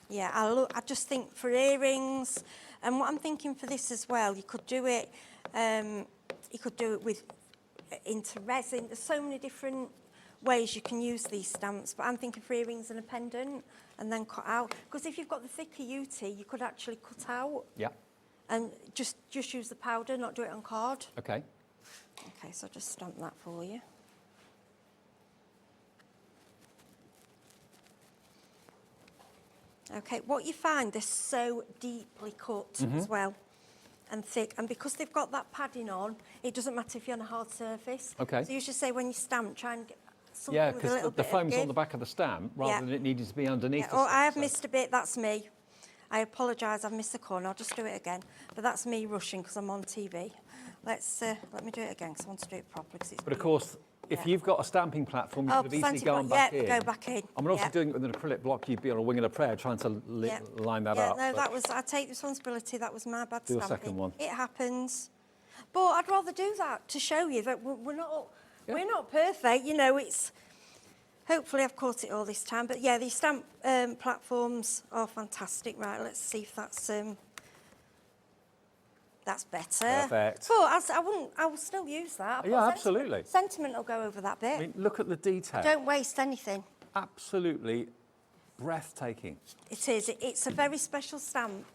Yeah, I just think for earrings, and what I'm thinking for this as well, you could do it with into resin. There's so many different ways you can use these stamps, but I'm thinking for earrings and a pendant, and then cut out. Because if you've got the thicker UT, you could actually cut out. Yeah. And just use the powder, not do it on card. Okay. Okay, so I'll just stamp that for you. Okay, what you find, they're so deeply cut as well, and thick. And because they've got that padding on, it doesn't matter if you're on a hard surface. Okay. So you should say when you stamp, try and get something Yeah, with a little because the bit of foam's on give. the back of the stamp rather Yeah. than it needing to be underneath the Oh, stamp. I have so- missed a bit, that's me. I apologise, I've missed the corner, I'll just do it again. But that's me rushing because I'm on TV. Let me do it again because I want to do it properly. But of course, if you've got a stamping platform, you could have easily gone back in. go back in. I mean, obviously doing it with an acrylic block, you'd be on a wing and a prayer trying to line that up. No, but I take responsibility, that was my bad Do a stamping. second one. It happens. But I'd rather do that to show you that we're not perfect, you know, it's... Hopefully I've caught it all this time. But yeah, these stamp platforms are fantastic. Right, let's see if that's better. Perfect. But I will still use that. Yeah, absolutely. Sentiment will go over that bit. I mean, look at the detail. Don't waste anything. Absolutely breathtaking. It is. It's a very special stamp.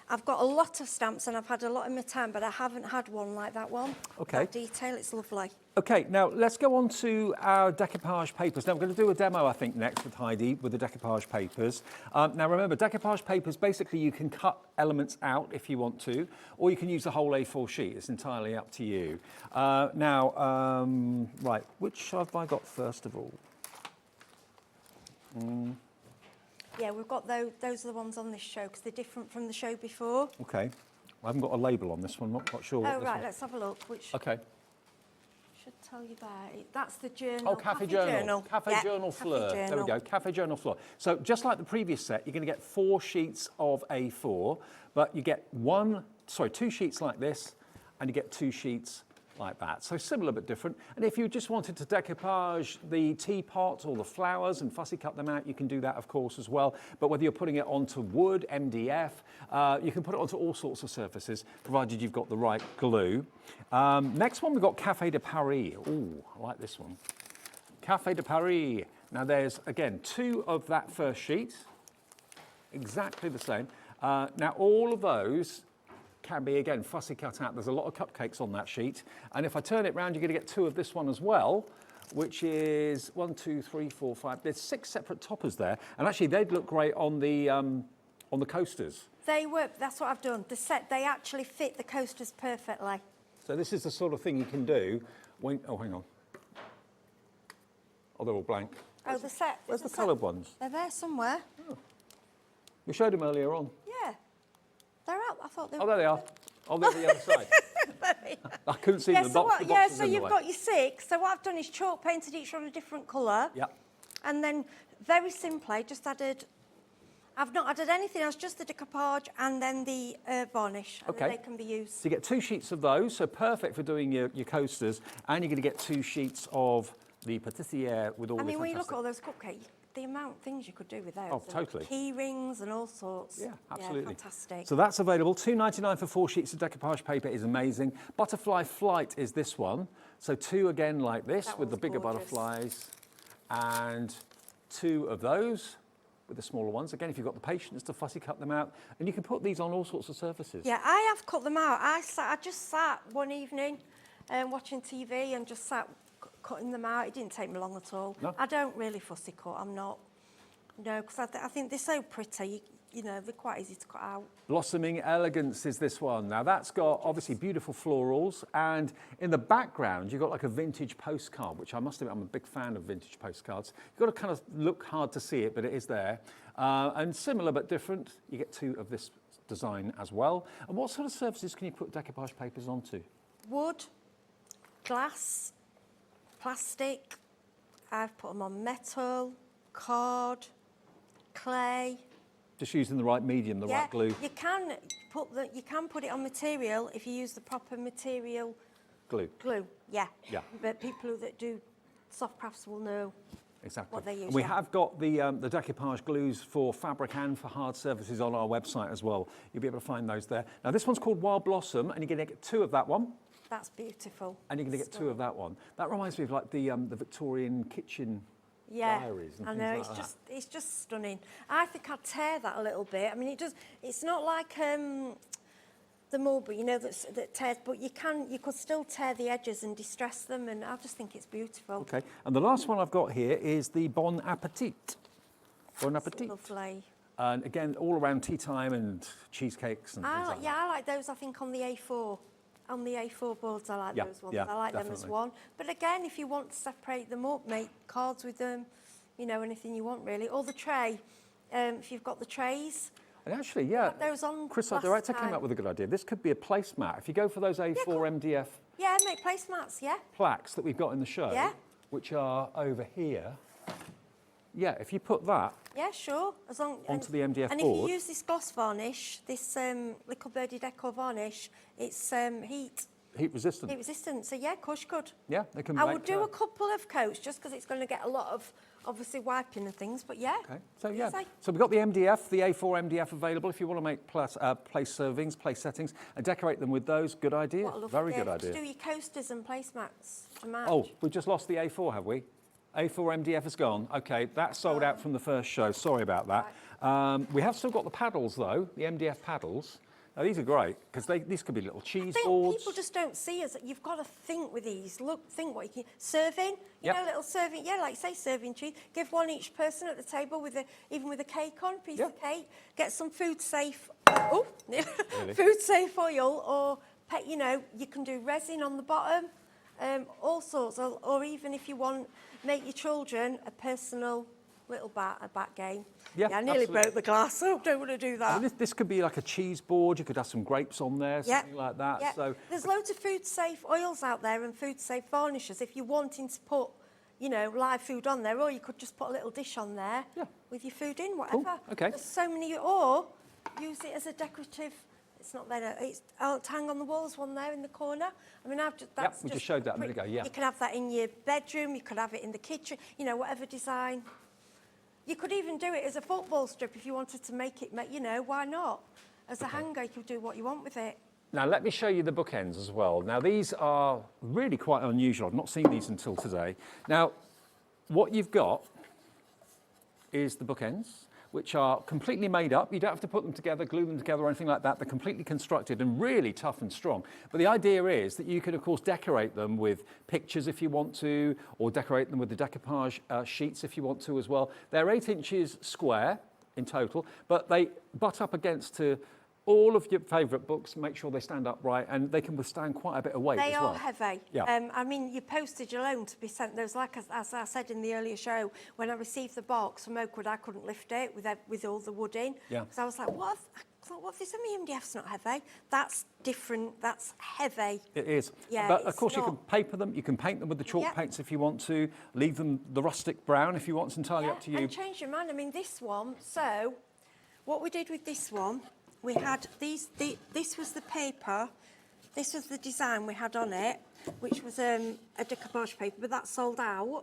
I've got a lot of stamps and I've had a lot in my time, but I haven't had one like that one. Okay. That detail, it's lovely. Okay, now let's go on to our decoupage papers. Now, we're going to do a demo, I think, next with Heidi with the decoupage papers. Now, remember, decoupage papers, basically you can cut elements out if you want to, or you can use the whole A4 sheet. It's entirely up to you. Right, which have I got first of all? Yeah, we've got those are the ones on this show because they're different from the show before. Okay. I haven't got a label on this one, not quite sure what Oh, this right, one- let's have a look. Which Okay. should tell you there. That's the journal. Oh, Cafe Journal. Cafe Yeah, Journal Cafe Fleur. There we Journal. go, Cafe Journal Fleur. So just like the previous set, you're going to get 4 sheets of A4, but you get 2 sheets like this, and you get 2 sheets like that. So similar but different. And if you just wanted to decoupage the teapot or the flowers and fussy cut them out, you can do that, of course, as well. But whether you're putting it onto wood, MDF, you can put it onto all sorts of surfaces, provided you've got the right glue. Next one, we've got Café de Paris. Ooh, I like this one. Café de Paris. Now there's, again, 2 of that first sheet, exactly the same. Now all of those can be, again, fussy cut out. There's a lot of cupcakes on that sheet. And if I turn it round, you're going to get 2 of this one as well, which is 1, 2, 3, 4, 5. There's 6 separate toppers there. And actually, they'd look great on the coasters. They work, that's what I've done. They actually fit the coasters perfectly. So this is the sort of thing you can do when, oh, hang on. Oh, they're all blank. Oh, the set. Where's the coloured ones? They're there somewhere. Oh. We showed them earlier on. Yeah. They're out. I thought they were. Oh, there they are. Oh, they're the other side. I couldn't see Yeah, them. so, The box is so in the you've way. got your 6. So what I've done is chalk painted each one a different colour. Yeah. And then very simply just added, I've not added anything else, just the decoupage and then the varnish. And Okay. then they can be used. So you get 2 sheets of those, so perfect for doing your coasters, and you're going to get 2 sheets of the pâtissière with all I the mean, when you look fantastic- at all those cupcakes, the amount of things you could do with those. Oh, and totally. Key rings and all sorts. Yeah, absolutely. Yeah, fantastic. So that's available. £2.99 for 4 sheets of decoupage paper is amazing. Butterfly Flight is this one. So 2 again like this That with the one's bigger gorgeous. butterflies, and 2 of those with the smaller ones. Again, if you've got the patience to fussy cut them out, and you can put these on all sorts of surfaces. Yeah, I have cut them out. I just sat one evening watching TV and just sat cutting them out. It didn't take me long at all. No. I don't really fussy cut. I'm not. No, because I think they're so pretty. You know, they're quite easy to cut out. Blossoming Elegance is this one. Now that's got obviously beautiful florals, and in the background you've got like a vintage postcard, which I must admit I'm a big fan of vintage postcards. You've got to kind of look hard to see it, but it is there. And similar but different, you get 2 of this design as well. And what sort of surfaces can you put decoupage papers onto? Wood, glass, plastic. I've put them on metal, card, clay. Just using the right medium, the right glue. You can put it on material if you use the proper material Glue. glue. Yeah. Yeah. But people that do soft crafts will know Exactly. what they use. And we yeah. have got the decoupage glues for fabric and for hard surfaces on our website as well. You'll be able to find those there. Now this one's called Wild Blossom, and you're going to get 2 of that one. That's beautiful. And you're going to get 2 of that one. That reminds me of like the Victorian kitchen diaries and I things know, like that. it's just stunning. I think I'd tear that a little bit. I mean, it's not like the Mulberry, you know, that tears, but you could still tear the edges and distress them, and I just think it's beautiful. Okay, and the last one I've got here is the Bon Appetit. Bon Appetit. Lovely. And again, all around tea time and cheesecakes and things like that. I like those, I think, on the A4. On the A4 boards, I like Yeah, those ones. yeah, I like them as definitely. one. But again, if you want to separate them up, make cards with them, you know, anything you want, really. Or the tray, if you've got the trays. And actually, yeah, Put those on Chris, our last director, came time. up with a good idea. This could be a placemat. If you go for those A4 cool. MDF Yeah, make placemats, yeah. plaques that we've got in the show, Yeah. which are over here, yeah, if you put that Yeah, sure. As long onto the MDF and board. if you use this gloss varnish, this little Birdie Decor varnish, it's heat heat resistant, so yeah, of course you could. yeah, they can I make, would do a couple of coats just because it's going to get a lot of, obviously, wiping and things, but yeah. Okay, so yeah, Easy. so we've got the MDF, the A4 MDF available if you want to make place servings, place settings, and decorate them with those. Good idea, What a lovely very good gift. idea. To do your coasters and placemats to match. Oh, we just lost the A4, have we? A4 MDF has gone. Okay, that's sold out from the first show. Sorry about that. We have still got the paddles, though, the MDF paddles. Now, these are great, because these could be little cheese I think boards. people just don't see us. You've got to think with these. Look, think what you can. Serving, you Yep. know, little serving. Yeah, like say serving trees. Give one each person at the table even with a cake on, piece of cake. Get some food safe. Oh, food safe oil, or you know, you can do resin on the bottom. All sorts, or even if you want, make your children a personal little bat game. Yeah, I nearly absolutely. broke the glass. Oh, don't want to do that. I mean, this could be like a cheese board. You could have some grapes on there, something like that. Yeah. So There's loads of food-safe oils out there and food-safe varnishes if you're wanting to put, you know, live food on there, or you could just put a little dish on there with your food in, whatever. okay. There's so many, or use it as a decorative It's not there. I'll hang on the walls one there in the corner. I mean, We just showed that a minute ago, yeah. You can have that in your bedroom, you could have it in the kitchen, you know, whatever design. You could even do it as a football strip if you wanted to make it, you know, why not? As a hanger, you could do what you want with it. Now, let me show you the bookends as well. Now, these are really quite unusual. I've not seen these until today. Now, what you've got is the bookends, which are completely made up. You don't have to put them together, glue them together or anything like that. They're completely constructed and really tough and strong. But the idea is that you can, of course, decorate them with pictures if you want to, or decorate them with the decoupage sheets if you want to as well. They're 8 inches square in total, but they butt up against to all of your favourite books, make sure they stand upright, and they can withstand quite a bit of weight as well. They are heavy. Yeah. I mean, your postage alone to be sent those, like as I said in the earlier show, when I received the box from Oakwood, I couldn't lift it with all the wood in. Yeah. Because I was like, what if this MDF's not heavy? That's different, that's heavy. It is. Yeah, but of it's course you can not. paper them, you can paint them with the chalk Yeah. paints if you want to, leave them the rustic brown if you want, it's entirely up to you. And change your mind. I mean, this one, so what we did with this one, we had this was the paper, this was the design we had on it, which was a decoupage paper, but that sold out.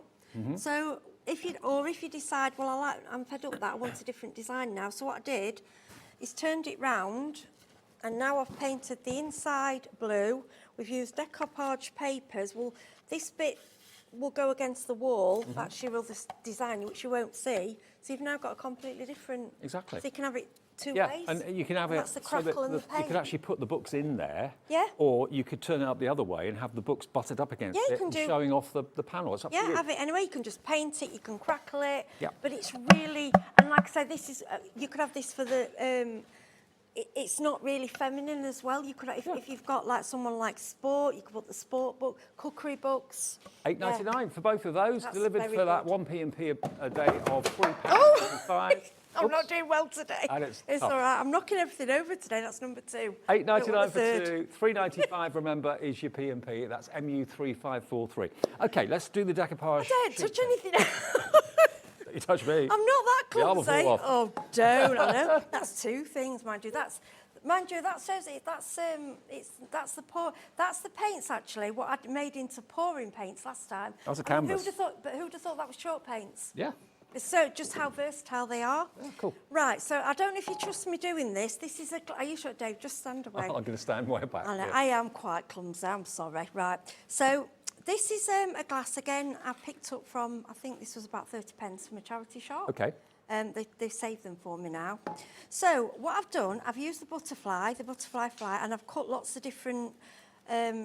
So if you decide, well, I'm fed up with that, I want a different design now. So what I did is turned it round, and now I've painted the inside blue. We've used decoupage papers. Well, this bit will go against the wall. That's your other design, which you won't see. So you've now got a completely different. Exactly. So you can have it two Yeah, ways. and you can have That's it the so that crackle and the you paint. could actually put the books in there. Yeah. Or you could turn it up the other way and have the books butted up against Yeah, you it can and do- showing off the panel. It's up to Yeah, you. have it anyway. You can just paint it, you can crackle it. Yeah. But it's really, and like I said, this is, you could have this for the, it's not really feminine as well. You could, if you've got like someone like sport, you could put the sport book, cookery books. $8.99 for both of those, That's delivered very for that good. 1p&p a day of £3.95. Oh! I'm not doing well today. And it's It's tough. all right. I'm knocking everything over today. That's number 2. $8.99 Don't want a for third. 2, $3.95, remember, is your P&P. That's MU3543. OK, let's do the decoupage. Don't sheet touch then. anything else. You touch me. I'm not that The arm will clumsy. fall off. Oh, don't. I know. That's 2 things, mind you. That shows it. That's the paints actually. What I'd made into pouring paints last time. That was a I mean, canvas. who'd have thought that was chalk paints? Yeah. It's so just how versatile they are. Yeah, cool. Right. So I don't know if you trust me doing this. This is are you sure, Dave? Just stand away. I'm going to stand way back. I know, yeah. I am quite clumsy, I'm sorry. Right, so this is a glass again I picked up from, I think this was about 30 pence from a charity shop. OK. They saved them for me now. So what I've done, I've used the butterfly fly, and I've cut lots of different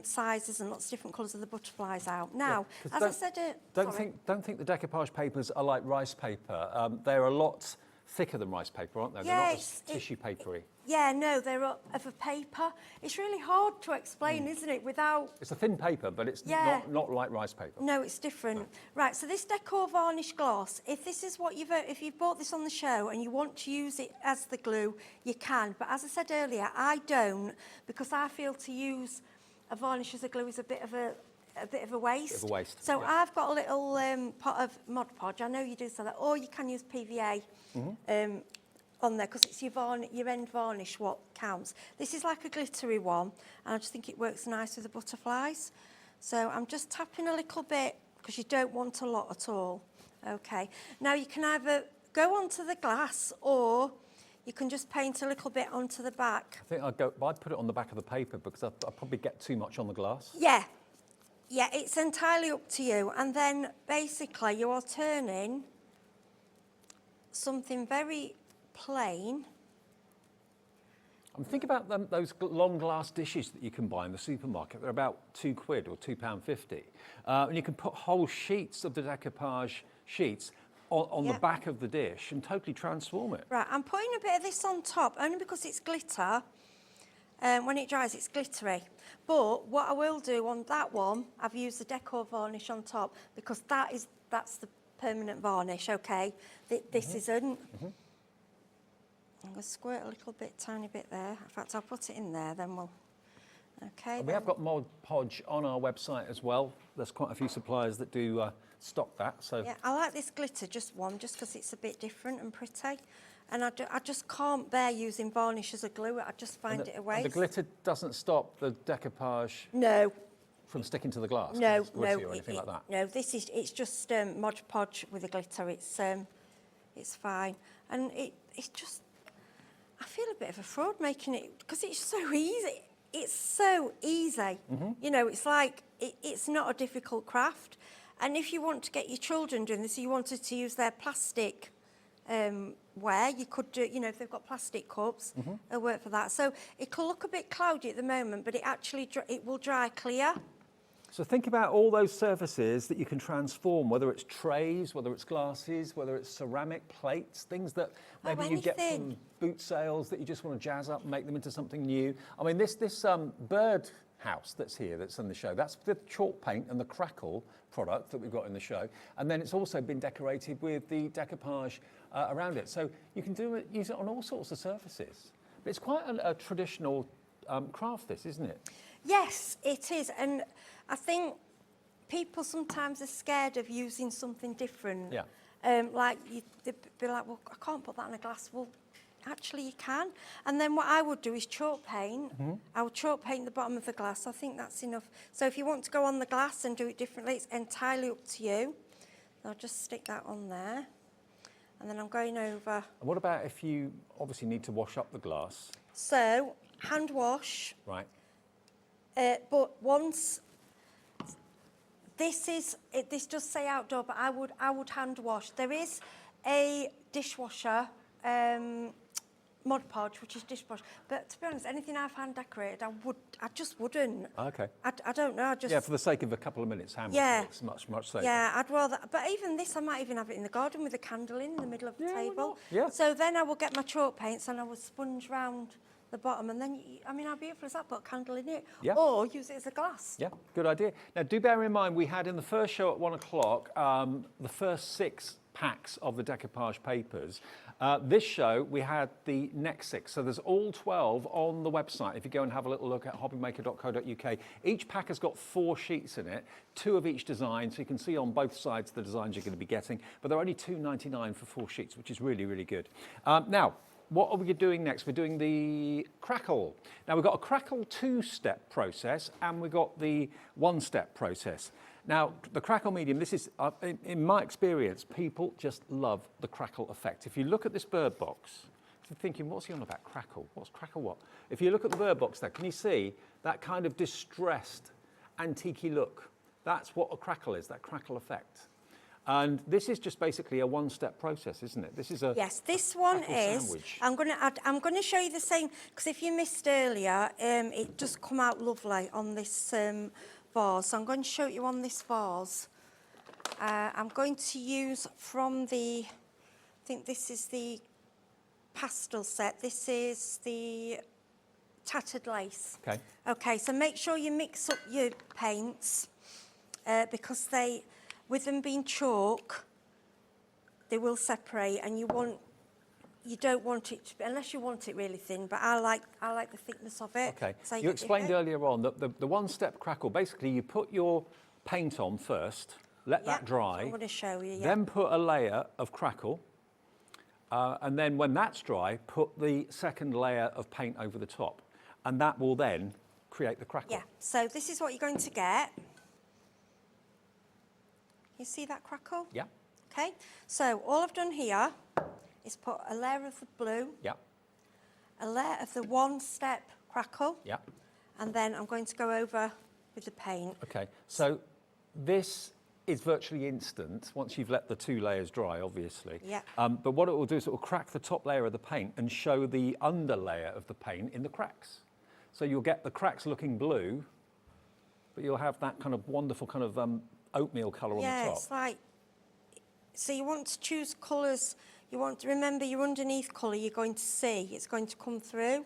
sizes and lots of different colours of the butterflies out. Now, 'Cause as I said... Don't sorry. think the decoupage papers are like rice paper. They're a lot thicker than rice paper, aren't they? They're not as tissue papery. Yeah, no, they're of a paper. It's really hard to explain, isn't it, without... It's a thin paper, but it's Yeah. not like rice paper. No, it's different. Right, so this Decor Varnish gloss, if this is what if you've bought this on the show and you want to use it as the glue, you can. But as I said earlier, I don't, because I feel to use a varnish as a glue is a bit of a waste. Bit of a waste, So yeah. I've got a little pot of Mod Podge. I know you do sell that, or you can use PVA. On there, because it's your end varnish what counts. This is like a glittery one, and I just think it works nice with the butterflies. So I'm just tapping a little bit, because you don't want a lot at all. Okay, now you can either go onto the glass, or you can just paint a little bit onto the back. I think I'd put it on the back of the paper, because I'd probably get too much on the glass. Yeah, it's entirely up to you. And then basically you are turning something very plain. I'm thinking about those long glass dishes that you can buy in the supermarket. They're about £2 or £2.50. And you can put whole sheets of the decoupage sheets on the back of the dish and totally transform it. Right, I'm putting a bit of this on top, only because it's glitter. When it dries, it's glittery. But what I will do on that one, I've used the Decor Varnish on top, because that's the permanent varnish, okay? This isn't. I'm going to squirt a little bit, tiny bit there. In fact, I'll put it in there, then we'll... Okay. And we have got Mod Podge on our website as well. There's quite a few suppliers that do stock that. So Yeah, I like this glitter, just because it's a bit different and pretty. And I just can't bear using varnish as a glue. I just find it a waste. And the glitter doesn't stop the decoupage No. from sticking to the glass? 'Cause No, it's gritty no, or anything like that? no. It's just Mod Podge with the glitter. It's fine, and it's just. I feel a bit of a fraud making it because it's so easy. It's so easy. You know, it's like it's not a difficult craft. And if you want to get your children doing this, you wanted to use their plastic ware, you could do, you know, if they've got plastic cups, it'll work for that. So it can look a bit cloudy at the moment, but it will dry clear. So think about all those surfaces that you can transform, whether it's trays, whether it's glasses, whether it's ceramic plates, things that maybe you get from boot sales that you just want to jazz up and make them into something new. I mean, this bird house that's here, that's in the show, that's the chalk paint and the Crackle product that we've got in the show. And then it's also been decorated with the decoupage around it. So you can use it on all sorts of surfaces. But it's quite a traditional craft, this, isn't it? Yes, it is. And I think people sometimes are scared of using something different. Yeah. Like, they'd be like, well, I can't put that in a glass. Well, actually you can. And then what I would do is chalk paint. I would chalk paint the bottom of the glass. I think that's enough. So if you want to go on the glass and do it differently, it's entirely up to you. So I'll just stick that on there. And then I'm going over. And what about if you obviously need to wash up the glass? So, hand wash. Right. But once, this does say outdoor, but I would hand wash. There is a dishwasher, Mod Podge, which is dishwasher. But to be honest, anything I've hand decorated, I just wouldn't. Okay. I don't know. Yeah, for the sake of a couple of minutes, hand wash makes much safer. Yeah, I'd rather. But even this, I might even have it in the garden with a candle in the middle of the table. Yeah. So then I will get my chalk paints and I will sponge round the bottom, and then, I mean, how beautiful is that? Put a candle in it. Yeah. Or use it as a glass. Yeah, good idea. Now, do bear in mind, we had in the first show at 1 o'clock, the first 6 packs of the decoupage papers. This show, we had the next 6. So there's all 12 on the website. If you go and have a little look at hobbymaker.co.uk, each pack has got 4 sheets in it, 2 of each design. So you can see on both sides the designs you're going to be getting. But they're only $2.99 for 4 sheets, which is really, really good. Now, what are we doing next? We're doing the Crackle. Now, we've got a Crackle 2-step process and we've got the 1-step process. Now, the Crackle medium, this is, in my experience, people just love the Crackle effect. If you look at this bird box, you're thinking, what's he on about? Crackle? What's Crackle what? If you look at the bird box there, can you see that kind of distressed, antique-y look? That's what a Crackle is, that Crackle effect. And this is just basically a 1-step process, isn't it? This is a this one is. Sandwich. I'm going to show you the same, because if you missed earlier, it does come out lovely on this vase. So I'm going to show you on this vase. I'm going to use from the, I think this is the pastel set. This is the tattered lace. Okay. Okay, so make sure you mix up your paints because with them being chalk, they will separate, and you don't want it to be, unless you want it really thin, but I like the thickness of it. Okay. So you explained earlier on that the 1-step Crackle, basically you put your paint on first, let that dry. I'm going to show you. Then put a layer of Crackle, and then when that's dry, put the second layer of paint over the top, and that will then create the Crackle. Yeah. So this is what you're going to get. You see that Crackle? Yeah. Okay. So all I've done here is put a layer of the blue. Yeah. A layer of the 1-step Crackle. Yeah. And then I'm going to go over with the paint. Okay. So this is virtually instant once you've let the 2 layers dry, obviously. Yeah. But what it will do is it will crack the top layer of the paint and show the under layer of the paint in the cracks. So you'll get the cracks looking blue, but you'll have that kind of wonderful kind of oatmeal colour on the top. Yeah, it's like, so you want to choose colours, you want to remember your underneath colour you're going to see, it's going to come through.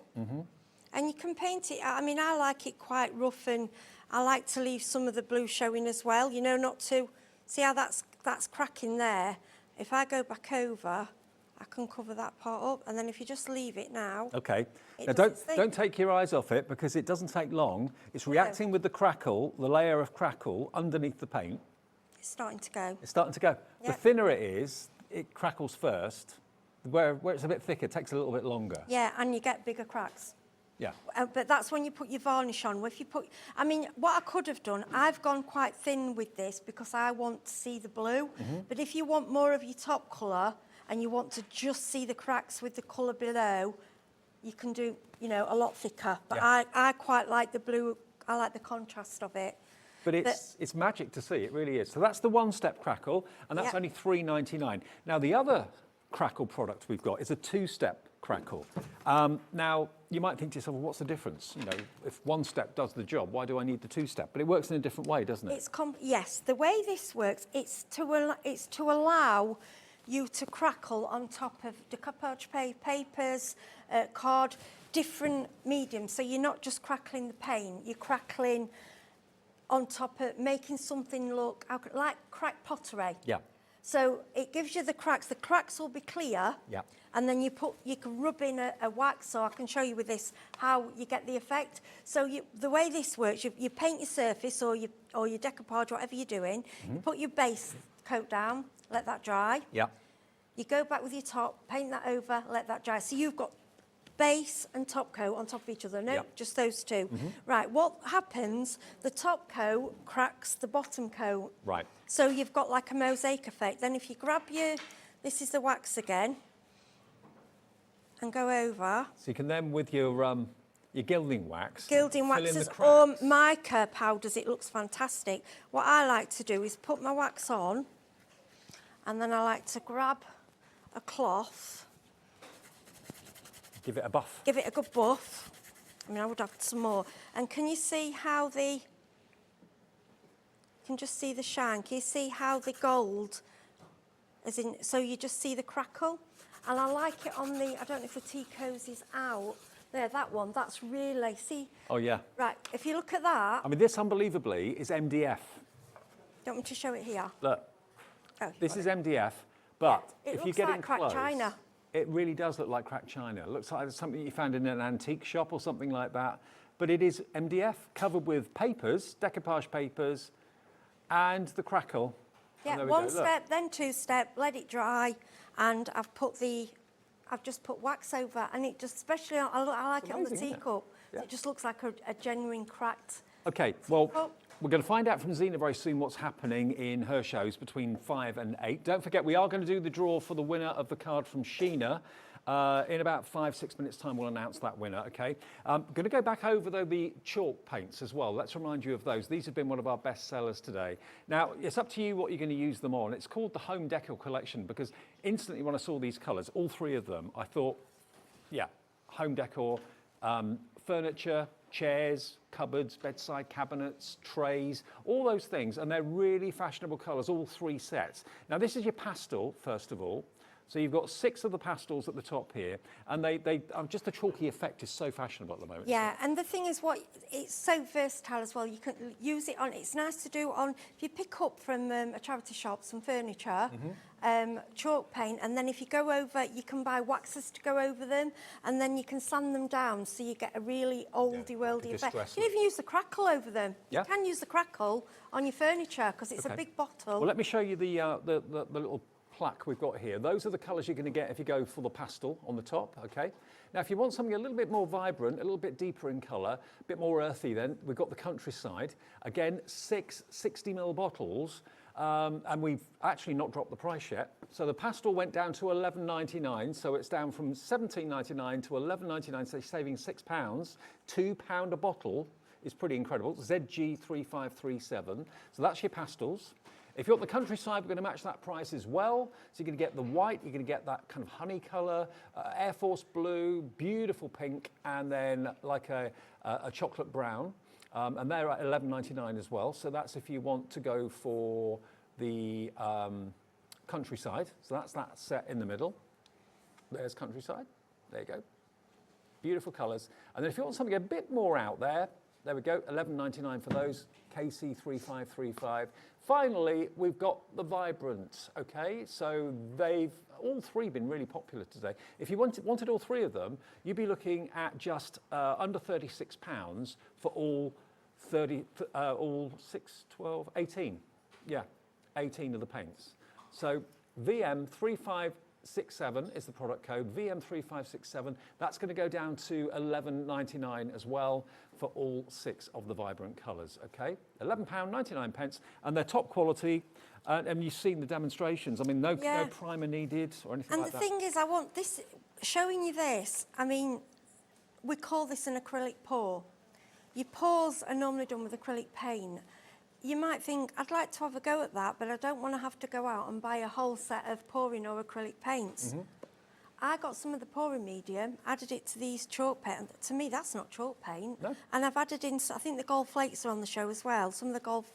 And you can paint it, I mean, I like it quite rough, and I like to leave some of the blue showing as well, you know, not to, see how that's cracking there. If I go back over, I can cover that part up, and then if you just leave it now. Okay. Now don't take your eyes off it, because it doesn't take long. It's reacting with the Crackle, the layer of Crackle underneath the paint. It's starting to go. It's starting to go. Yeah. The thinner it is, it crackles first, where it's a bit thicker, it takes a little bit longer. Yeah, and you get bigger cracks. Yeah. But that's when you put your varnish on. If you put, I mean, what I could have done, I've gone quite thin with this because I want to see the blue. But if you want more of your top colour and you want to just see the cracks with the colour below, you can do, you know, a lot thicker. But Yeah. I quite like the blue. I like the contrast of it. But it's magic to see, it really is. So that's the one-step Crackle, and that's Yep. only £3.99. Now, the other Crackle product we've got is a two-step Crackle. Now, you might think to yourself, well, what's the difference? You know, if one step does the job, why do I need the two-step? But it works in a different way, doesn't it? It's yes, the way this works, it's to allow you to crackle on top of decoupage papers, card, different mediums. So you're not just crackling the paint, you're crackling on top of making something look like cracked pottery. Yeah. So it gives you the cracks. The cracks will be clear. Yeah. And then you can rub in a wax, so I can show you with this how you get the effect. So the way this works, you paint your surface or your decoupage, whatever you're doing. You put your base coat down, let that dry. Yeah. You go back with your top, paint that over, let that dry. So you've got base and top coat on top of each other. No, Yep. just those two. Right, what happens, the top coat cracks the bottom coat. Right. So you've got like a mosaic effect. Then if you grab this is the wax again, and go over. So you can then, with your gilding wax, Gilding fill in waxes the or cracks. mica powders, it looks fantastic. What I like to do is put my wax on, and then I like to grab a cloth, Give it a buff. give it a good buff. I mean, I would have some more. And can you see how you can just see the shine. Can you see how the gold, so you just see the crackle? And I like it on I don't know if the tea cozy's out. There, that one, that's really, see? Oh, yeah. Right, if you look at that, I mean, this, unbelievably, is MDF. do you want me to show it here? Look, Oh, this is MDF, but It if you looks get like in cracked close, china. it really does look like cracked china. It looks like something you found in an antique shop or something like that. But it is MDF covered with papers, decoupage papers, and the Crackle. And Yeah, there we one go, look. step, then two step, let it dry, and I've just put wax over, and it just, especially, I like it on the amazing, isn't it? teacup. Yeah. It just looks like a genuine cracked. Okay, well, Oh. we're going to find out from Zena very soon what's happening in her shows between 5 and 8. Don't forget, we are going to do the draw for the winner of the card from Sheena. In about 5-6 minutes' time, we'll announce that winner, okay? I'm going to go back over, though, the chalk paints as well. Let's remind you of those. These have been one of our best sellers today. Now, it's up to you what you're going to use them on. It's called the Home Decor Collection because instantly when I saw these colours, all three of them, I thought, yeah, home decor, furniture, chairs, cupboards, bedside cabinets, trays, all those things. And they're really fashionable colours, all three sets. Now, this is your pastel, first of all. So you've got 6 of the pastels at the top here, and they just the chalky effect is so fashionable at the moment. Yeah, and the thing is, it's so versatile as well. You can use it on. It's nice to do on. If you pick up from a charity shop some furniture, chalk paint, and then if you go over, you can buy waxes to go over them, and then you can sand them down, so you get a really oldie worldy effect. distress You can even use the Crackle over them. Yeah. You can use the Crackle on your furniture because it's a big bottle. Well, let me show you the little plaque we've got here. Those are the colours you're going to get if you go for the pastel on the top, okay? Now, if you want something a little bit more vibrant, a little bit deeper in colour, a bit more earthy then, we've got the Countryside. Again, 6 60ml bottles, and we've actually not dropped the price yet. So the pastel went down to £11.99, so it's down from £17.99 to £11.99, so saving £6. £2 a bottle is pretty incredible. ZG3537, so that's your pastels. If you want the Countryside, we're going to match that price as well. So you're going to get the white, you're going to get that kind of honey colour, Air Force blue, beautiful pink, and then like a chocolate brown. And they're at £11.99 as well. So that's if you want to go for the Countryside. So that's that set in the middle. There's Countryside. There you go. Beautiful colours. And then if you want something a bit more out there we go, £11.99 for those, KC3535. Finally, we've got the Vibrant, okay? So they've all three been really popular today. If you wanted all three of them, you'd be looking at just under £36 for all 6, 12, 18. Yeah, 18 of the paints. So VM VM3567 is the product code, VM3567. That's going to go down to £11.99 as well for all 6 of the vibrant colours, okay? £11.99, and they're top quality, and you've seen the demonstrations. I mean, no primer needed or anything And like the that. thing is, I want this, showing you this, I mean, we call this an acrylic pour. Your pours are normally done with acrylic paint. You might think, I'd like to have a go at that, but I don't want to have to go out and buy a whole set of pouring or acrylic paints. I got some of the pouring medium, added it to these chalk paint. To me, that's not chalk paint. No. And I've added in, I think the gold flakes are on the show as well, some of the gold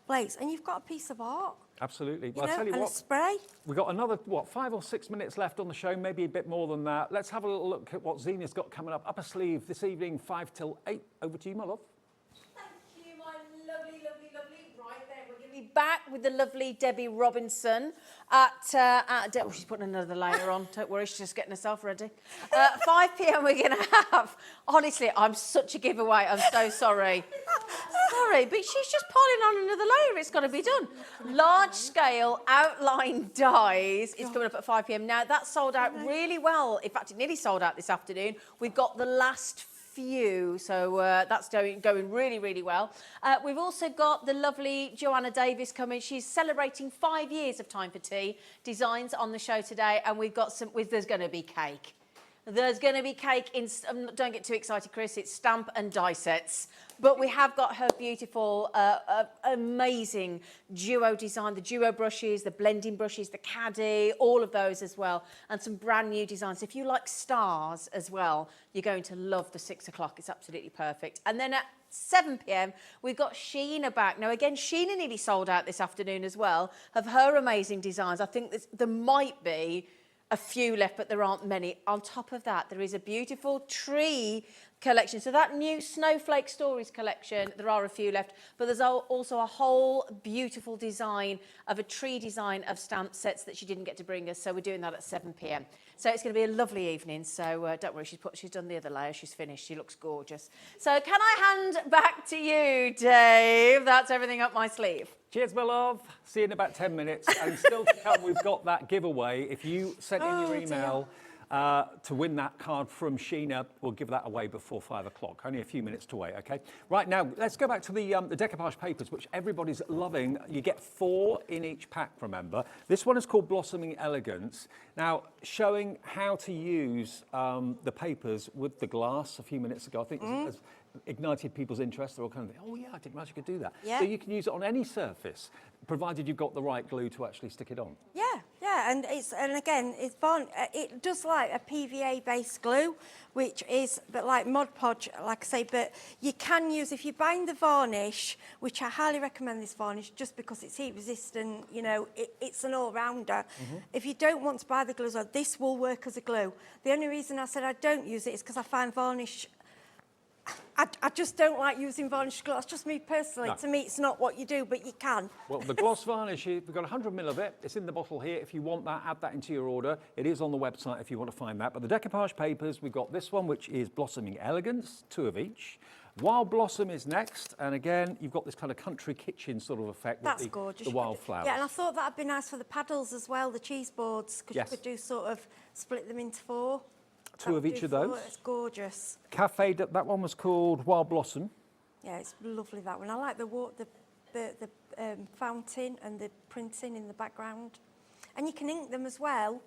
flakes, and you've got a piece of art. Absolutely. You Well, know, I'll tell you and what, a spray. we've got another, 5 or 6 minutes left on the show, maybe a bit more than that. Let's have a little look at what Zena's got coming up her sleeve this evening, 5 till 8. Over to you, my love. Thank you, my lovely, lovely, lovely. Right there, we're going to be back with the lovely Debbie Robinson oh, she's putting another layer on. Don't worry, she's just getting herself ready. 5 p.m. we're going to have. Honestly, I'm such a giveaway. I'm so sorry. Sorry, but she's just piling on another layer. It's got to be done. Large scale outline dies is coming up at 5 p.m. Now, that sold out really well. In fact, it nearly sold out this afternoon. We've got the last few, so that's going really, really well. We've also got the lovely Joanna Davis coming. She's celebrating 5 years of Time for Tea designs on the show today, and we've got there's going to be cake. There's going to be cake in, don't get too excited, Chris, it's stamp and die sets. But we have got her beautiful, amazing duo design, the duo brushes, the blending brushes, the caddy, all of those as well. And some brand new designs. If you like stars as well, you're going to love the 6 o'clock. It's absolutely perfect. And then at 7 p.m, we've got Sheena back. Now, again, Sheena nearly sold out this afternoon as well of her amazing designs. I think there might be a few left, but there aren't many. On top of that, there is a beautiful tree collection. So that new Snowflake Stories collection, there are a few left, but there's also a whole beautiful design of a tree design of stamp sets that she didn't get to bring us. So we're doing that at 7 p.m. So it's going to be a lovely evening. So don't worry, she's done the other layer. She's finished. She looks gorgeous. So can I hand back to you, Dave? That's everything up my sleeve. Cheers, my love. See you in about 10 minutes. And still to come, we've got that giveaway. If you sent in your email to win that card from Sheena, we'll give that away before 5 o'clock. Only a few minutes to wait, OK? Right, now, let's go back to the decoupage papers, which everybody's loving. You get 4 in each pack, remember. This one is called Blossoming Elegance. Now, showing how to use the papers with the glass a few minutes ago, I think has ignited people's interest. They're all kind of thinking, oh yeah, I didn't realize you could do that. Yeah. So you can use it on any surface, provided you've got the right glue to actually stick it on. Yeah, and again, it does like a PVA-based glue, which is a bit like Mod Podge, like I say, but you can use, if you're buying the varnish, which I highly recommend this varnish, just because it's heat resistant, you know, it's an all-rounder. If you don't want to buy the glue, this will work as a glue. The only reason I said I don't use it is because I find varnish, I just don't like using varnish glue. That's just me personally. No. To me, it's not what you do, but you can. Well, the gloss varnish, we've got 100 ml of it. It's in the bottle here. If you want that, add that into your order. It is on the website if you want to find that. But the decoupage papers, we've got this one, which is Blossoming Elegance, 2 of each. Wild Blossom is next. And again, you've got this kind of country kitchen sort of effect That's with gorgeous. the wildflowers. Yeah, and I thought that'd be nice for the paddles as well, the cheese boards, because Yes. you could do sort of split them into 4. 2 of each of those. It's gorgeous. Cafe, that one was called Wild Blossom. Yeah, it's lovely, that one. I like the fountain and the printing in the background. And you can ink them as well.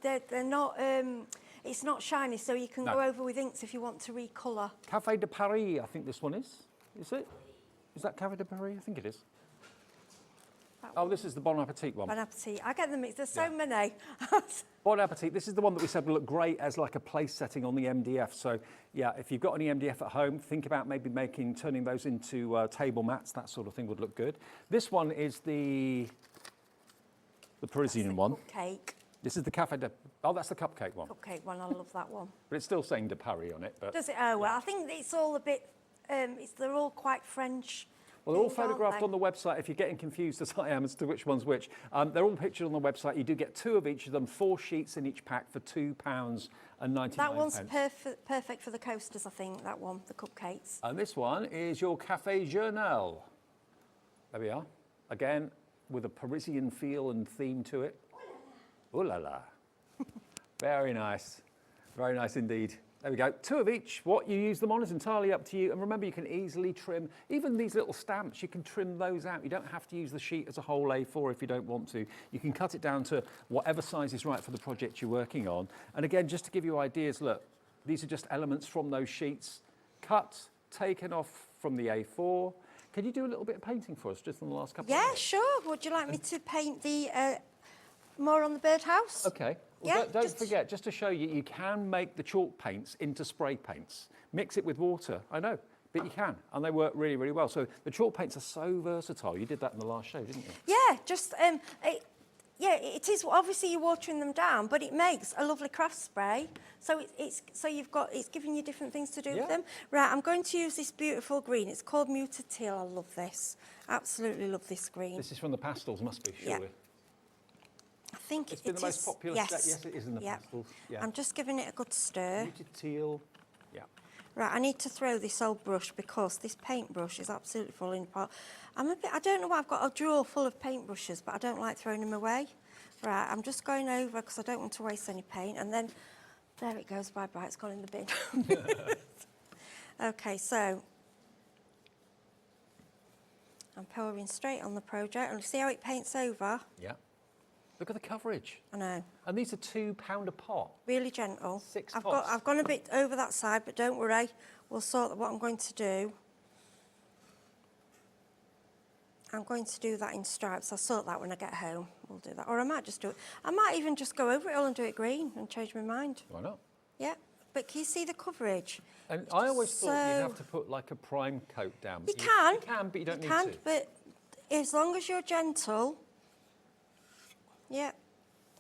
They're not, it's not shiny, so you can go over with inks if you want to recolour. Cafe de Paris, I think this one is. Is it? Is that Cafe de Paris? I think it is. Oh, this is the Bon Appetit one. Bon Appetit. I get them mixed. There's so many. Bon Appetit. This is the one that we said would look great as like a place setting on the MDF. So, yeah, if you've got any MDF at home, think about maybe turning those into table mats. That sort of thing would look good. This one is the Parisian one. Cupcake. This is the Cafe de... Oh, that's the cupcake one. Cupcake one. I love that one. But it's still saying de Paris on it. But Does it? Oh, well, I think it's all a bit... they're all quite French. well, they're all things, aren't photographed they? on the website. If you're getting confused as I am as to which one's which, they're all pictured on the website. You do get 2 of each of them, 4 sheets in each pack for £2.99. That one's perfect for the coasters, I think, that one, the cupcakes. And this one is your Café Journal. There we are. Again, with a Parisian feel and theme to it. Ooh la la. Very nice. Very nice indeed. There we go. 2 of each. What you use them on is entirely up to you. And remember, you can easily trim, even these little stamps, you can trim those out. You don't have to use the sheet as a whole A4 if you don't want to. You can cut it down to whatever size is right for the project you're working on. And again, just to give you ideas, look, these are just elements from those sheets, cut, taken off from the A4. Can you do a little bit of painting for us just on the last couple of minutes? Yeah, sure. Would you like me to paint the more on the birdhouse? Okay. Well, don't forget, just to show you, you can make the chalk paints into spray paints. Mix it with water, I know, but you can, and they work really, really well. So the chalk paints are so versatile. You did that in the last show, didn't you? Yeah, just, it is, obviously you're watering them down, but it makes a lovely craft spray. So it's giving you different things to do with them. Right, I'm going to use this beautiful green. It's called Muted Teal. I love this. Absolutely love this green. This is from the pastels, must be, surely. I think it's been the most popular set. Yes, it is in the pastels. Yeah. I'm just giving it a good stir. Muted teal. Yeah. Right, I need to throw this old brush because this paintbrush is absolutely falling apart. I don't know why I've got a drawer full of paintbrushes, but I don't like throwing them away. Right, I'm just going over because I don't want to waste any paint. And then, there it goes, bye-bye, it's gone in the bin. Okay, so I'm pouring straight on the project. And see how it paints over? Yeah. Look at the coverage. I know. And these are £2 a pot. Really gentle. 6 pots. I've gone a bit over that side, but don't worry. We'll sort what I'm going to do. I'm going to do that in stripes. I'll sort that when I get home. We'll do that. Or I might just do it. I might even just go over it all and do it green and change my mind. Why not? Yeah. But can you see the coverage? And I always thought you'd have to put like a prime coat down. You can. You can, but you don't need to. to. But as long as you're gentle. Yeah.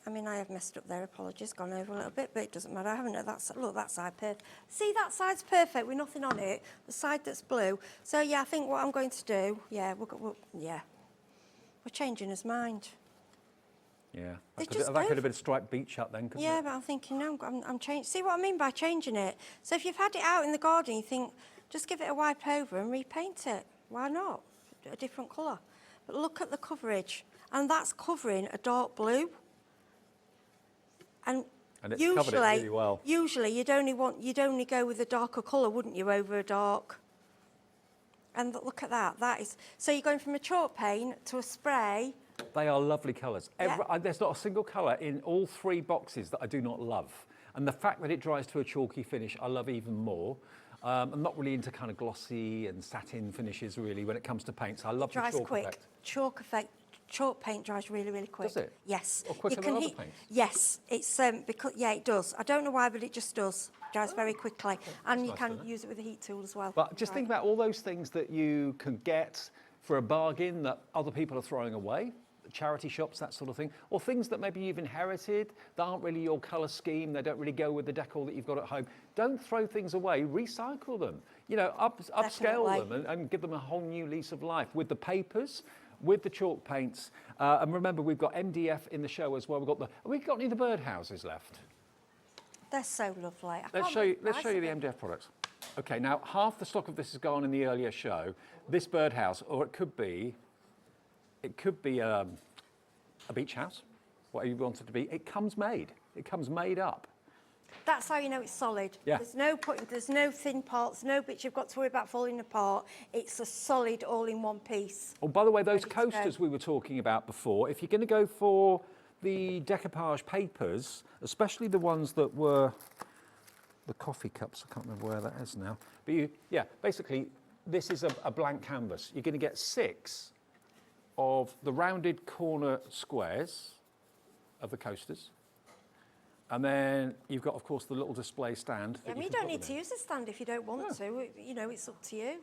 I mean, I have messed up there, apologies, gone over a little bit, but it doesn't matter. I haven't at that side. Look, that side perfect. See, that side's perfect with nothing on it. The side that's blue. So, yeah, I think what I'm going to do, we're changing his mind. Yeah. That could have been striped beach up then, couldn't it? Yeah, but I'm thinking, no, I'm changing. See what I mean by changing it? So if you've had it out in the garden, you think, just give it a wipe over and repaint it. Why not? A different colour. But look at the coverage. And that's covering a dark blue. And it's covered it really well. Usually you'd only go with a darker colour, wouldn't you, over a dark? And look at that. That is, so you're going from a chalk paint to a spray. They are lovely colours. There's not a single colour in all 3 boxes that I do not love. And the fact that it dries to a chalky finish, I love even more. I'm not really into kind of glossy and satin finishes really when it comes to paints. I love the chalk effect. Chalk paint dries really, really quick. Does it? Yes. Or quicker than other paints? Yes, it's because it does. I don't know why, but it just does. Dries very quickly, and you can use it with a heat tool as well. But just think about all those things that you can get for a bargain that other people are throwing away. Charity shops, that sort of thing, or things that maybe you've inherited that aren't really your colour scheme, they don't really go with the decor that you've got at home. Don't throw things away, recycle them. You know, upscale them and give them a whole new lease of life with the papers, with the chalk paints. And remember, we've got MDF in the show as well. Have we got any of the birdhouses left? They're so lovely. Let's show you the MDF products. Okay, now half the stock of this is gone in the earlier show. This birdhouse, or it could be a beach house, whatever you want it to be. It comes made. It comes made up. That's how you know it's solid. Yeah. There's no thin parts, no bits you've got to worry about falling apart. It's a solid all-in-one piece. Oh, by the way, those coasters we were talking about before, if you're going to go for the decoupage papers, especially the ones that were the coffee cups, I can't remember where that is now. But basically, this is a blank canvas. You're going to get 6 of the rounded corner squares of the coasters. And then you've got, of course, the little display stand. Yeah, you don't need to use the stand if you don't want to. You know, it's up to you.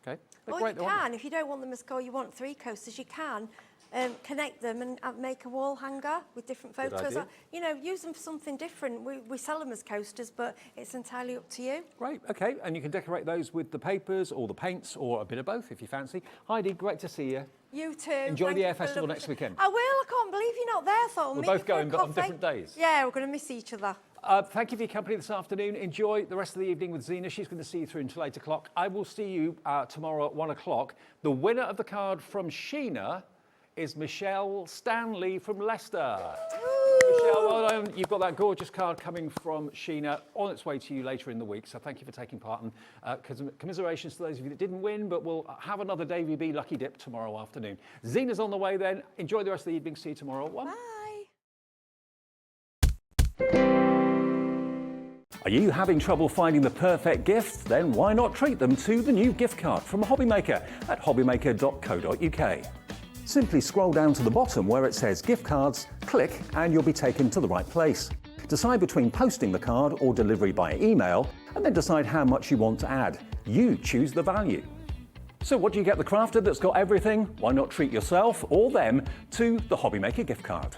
Okay. Or you can, if you don't want them as you want 3 coasters, you can connect them and make a wall hanger with different photos. You know, use them for something different. We sell them as coasters, but it's entirely up to you. Great, okay. And you can decorate those with the papers or the paints or a bit of both if you fancy. Heidi, great to see you. You too. Enjoy the Air Festival next weekend. I will. I can't believe you're not there. So we're both going, but on different days. Yeah, we're going to miss each other. Thank you for your company this afternoon. Enjoy the rest of the evening with Zena. She's going to see you through until 8 o'clock. I will see you tomorrow at 1 o'clock. The winner of the card from Sheena is Michelle Stanley from Leicester. Michelle, Well, you've got that gorgeous card coming from Sheena on its way to you later in the week. So thank you for taking part. And commiserations to those of you that didn't win, but we'll have another Davy B Lucky Dip tomorrow afternoon. Zena's on the way then. Enjoy the rest of the evening. See you tomorrow at 1. Bye. Are you having trouble finding the perfect gift? Then why not treat them to the new gift card from Hobbymaker at hobbymaker.co.uk. Simply scroll down to the bottom where it says gift cards, click and you'll be taken to the right place. Decide between posting the card or delivery by email and then decide how much you want to add. You choose the value. So what do you get the crafter that's got everything? Why not treat yourself or them to the Hobbymaker gift card?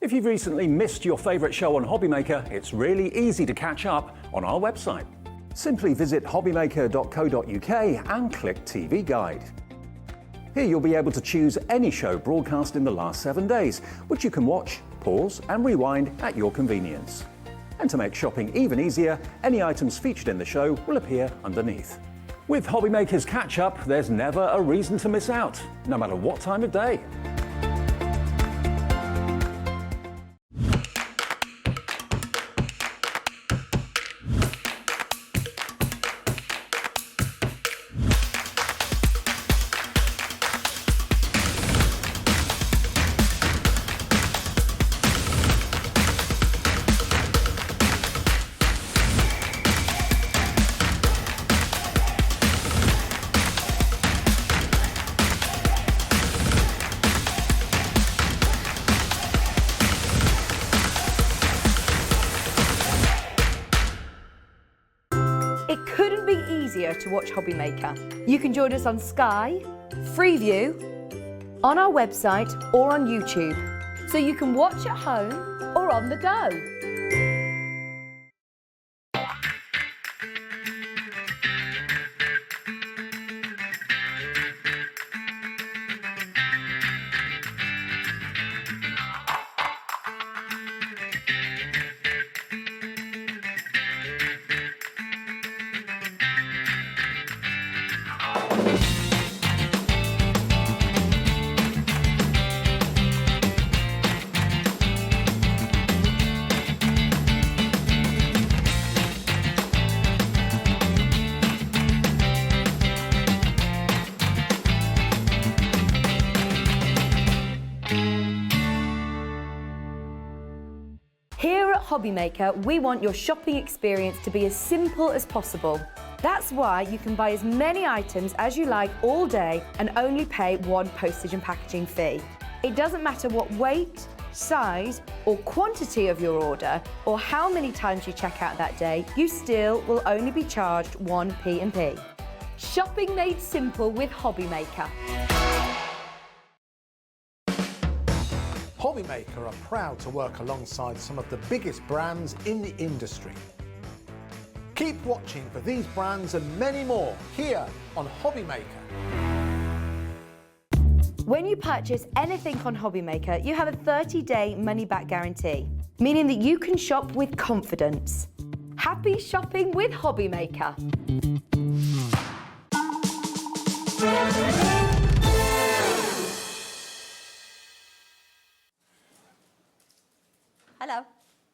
If you've recently missed your favourite show on Hobbymaker, it's really easy to catch up on our website. Simply visit hobbymaker.co.uk and click TV Guide. Here you'll be able to choose any show broadcast in the last 7 days, which you can watch, pause and rewind at your convenience. And to make shopping even easier, any items featured in the show will appear underneath. With Hobbymaker's Catch Up, there's never a reason to miss out, no matter what time of day. It couldn't be easier to watch Hobbymaker. You can join us on Sky, Freeview, on our website or on YouTube. So you can watch at home or on the go. Here at Hobbymaker, we want your shopping experience to be as simple as possible. That's why you can buy as many items as you like all day and only pay one postage and packaging fee. It doesn't matter what weight, size or quantity of your order or how many times you check out that day, you still will only be charged one P&P. Shopping made simple with Hobbymaker. Hobbymaker are proud to work alongside some of the biggest brands in the industry. Keep watching for these brands and many more here on Hobbymaker. When you purchase anything on Hobbymaker, you have a 30-day money-back guarantee, meaning that you can shop with confidence. Happy shopping with Hobbymaker. Hello.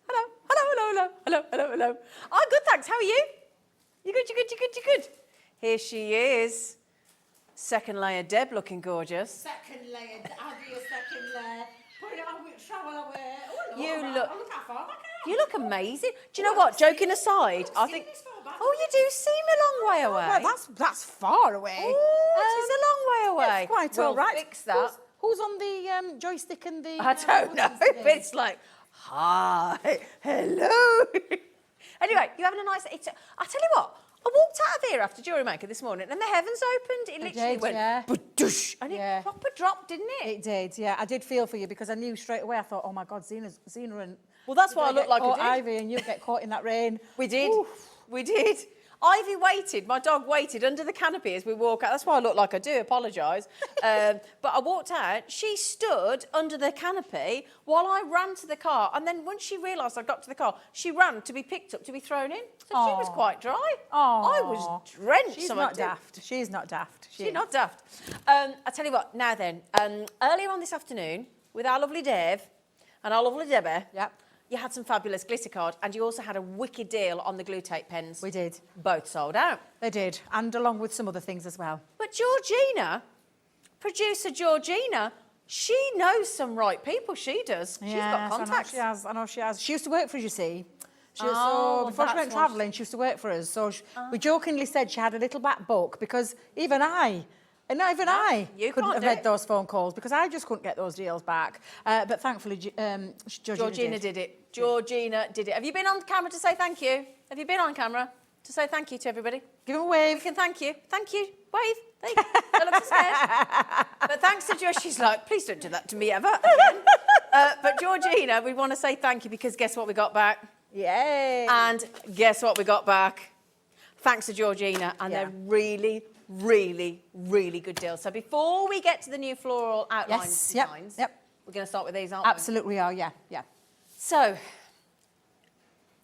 Hello. Hello, hello, hello. Hello, hello, hello. Oh, good, thanks. How are you? You good, you good, you good, you good? Here she is. Second layer Deb looking gorgeous. Second layer, I'll do a second layer. Put it on which travel I wear. Oh, You how far back I am. You look amazing. Do you know what? Joking aside, I think. Oh, you do seem a long way away. Well, that's far away. Oh, it's a long way away. It's quite we'll all right. fix that. Who's on the joystick and the... I don't know. buttons But it's like, hi, hello. Anyway, you having a nice... I tell you what, I walked out of here after Jewellery Maker this morning, and the heavens opened. It literally did, went, yeah. "Badoosh," and Yeah. it proper dropped, didn't it? It did, yeah. I did feel for you because I knew straight away. I thought, oh my God, Zena and... Well, that's what I look like I Or did. Ivy, and you'll get caught in that rain. We did. We did. Ivy waited, my dog waited under the canopy as we walk out. That's why I look like I do, apologise. But I walked out, she stood under the canopy while I ran to the car. And then when she realised I got to the car, she ran to be picked up, to be thrown in. So she was quite dry. I was drenched. She's not daft. She's not daft. She's not daft. I tell you what, now then, earlier on this afternoon, with our lovely Dave and our lovely Debbie, Yep. you had some fabulous glitter card, and you also had a wicked deal on the glue tape pens. We did. Both sold out. They did, and along with some other things as well. But Georgina, producer Georgina, she knows some right people, she does. She's got contacts. I know she has. She used to work for us, you see. Before she that's went what travelling, she used to work for us. So we jokingly said she had a little back book because even I... And not even I you couldn't can't have do read it. those phone calls because I just couldn't get those deals back. But thankfully, Georgina did it. Georgina did it. Have you been on camera to say thank you? Have you been on camera to say thank you to everybody? Give them a wave. We can thank you. Thank you. Wave. There you go. Don't look so scared. But thanks to Georgina, she's like, please don't do that to me ever again. But Georgina, we want to say thank you because guess what we got back? Yay. And guess what we got back? Thanks to Georgina, and they're really, really, really good deals. So before we get to the new floral outlines designs, we're going to start with these, aren't we? Absolutely are, yeah. So,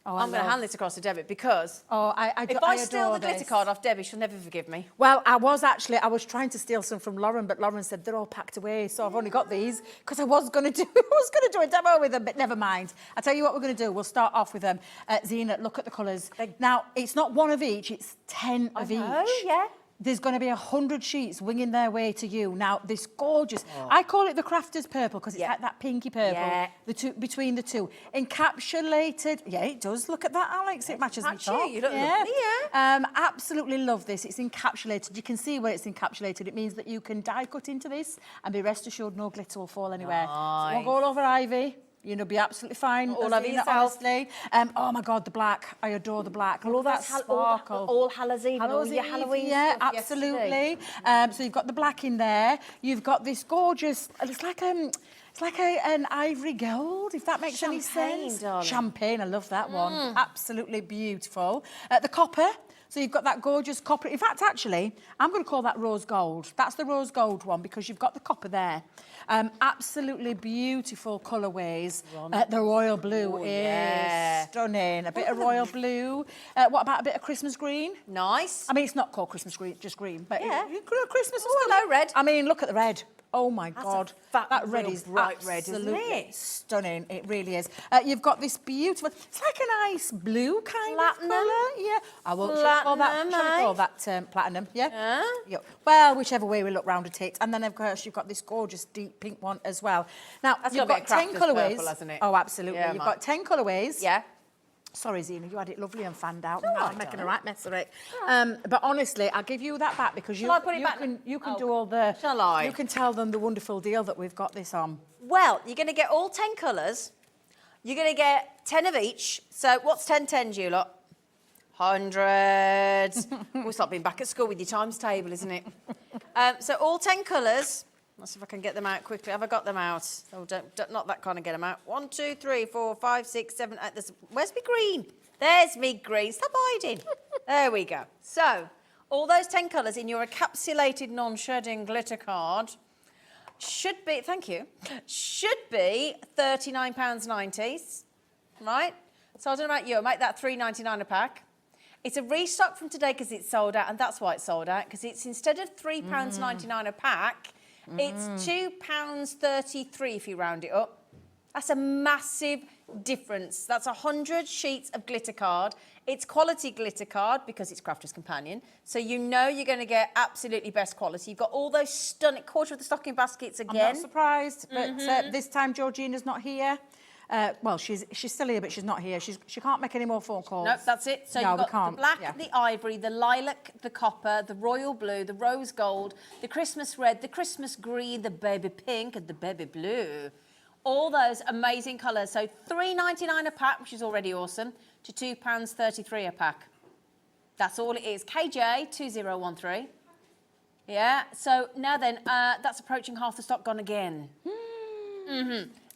Oh, I'm going to hand this across to Debbie because if I steal the glitter card off Debbie, she'll never forgive me. Well, I was trying to steal some from Lauren, but Lauren said they're all packed away, so I've only got these because I was going to do a demo with them, but never mind. I'll tell you what we're going to do. We'll start off with them. Zena, look at the colours. Now, it's not one of each, it's 10 of each. Oh, yeah. There's going to be 100 sheets winging their way to you. Now, this gorgeous, I call it the crafter's purple because it's like that pinky purple between the two. Encapsulated, it does. Look at that, Alex. It matches me top. You look lovely, absolutely love this. It's encapsulated. You can see where it's encapsulated. It means that you can die cut into this and be rest assured no glitter will fall anywhere. Nice. So it won't go all over Ivy. You'll be absolutely fine. All over Zena, yourself. Honestly. Oh my God, the black. I adore the black. All that sparkle. All Hallows Eve. All your Halloween Yeah, stuff absolutely. So you've got the black in there. You've got this gorgeous. It's like an ivory gold, if that makes any sense. Darling. Champagne. I love that one. Absolutely beautiful. The copper. So you've got that gorgeous copper. In fact, actually, I'm going to call that rose gold. That's the rose gold one because you've got the copper there. Absolutely beautiful colourways. The royal blue is stunning. A bit of royal blue. What about a bit of Christmas green? Nice. I mean, it's not called Christmas green, just green. But Christmas is hello, red. I mean, look at the red. Oh my God, that red real is bright red, isn't it? Stunning. It really is. You've got this beautiful. It's like a nice blue kind of colour. Yeah. I won't call that platinum. Yeah. Well, whichever way we look round at it. And then of course you've got this gorgeous deep pink one as well. Now you've got 10 colourways. Purple, hasn't it? Oh, absolutely. Yeah, you've got 10 colourways. Yeah. Sorry, Zena, you had it lovely and fanned out. I'm making a right mess of it. But honestly, I'll give you that back because you can do all the... Shall I? You can tell them the wonderful deal that we've got this on. Well, you're going to get all 10 colours. You're going to get 10 of each. So what's 10 tens, you lot? Hundreds. It's like being back at school with your times table, isn't it? So all 10 colours. Let's see if I can get them out quickly. Have I got them out? Oh, don't not that kind of get them out. 1, 2, 3, 4, 5, 6, 7, 8. Where's me green? There's me green. Stop hiding. There we go. So, all those 10 colours in your encapsulated non-shedding glitter card should be, thank you, should be £39.90, right? So I don't know about you, I make that £3.99 a pack. It's a restock from today because it's sold out, and that's why it's sold out, because it's instead of £3.99 a pack, it's £2.33 if you round it up. That's a massive difference. That's 100 sheets of glitter card. It's quality glitter card because it's Crafter's Companion. So you know you're going to get absolutely best quality. You've got all those stunning quarter of the stocking baskets again. I'm not surprised, but this time Georgina's not here. Well, she's still here, but she's not here. She can't make any more phone calls. Nope, that's it. So no, you've got the black, the ivory, the lilac, the copper, the royal blue, the rose gold, the Christmas red, the Christmas green, the baby pink, and the baby blue. All those amazing colours. So £3.99 a pack, which is already awesome, to £2.33 a pack. That's all it is. KJ2013. Yeah, so now then, that's approaching half the stock gone again.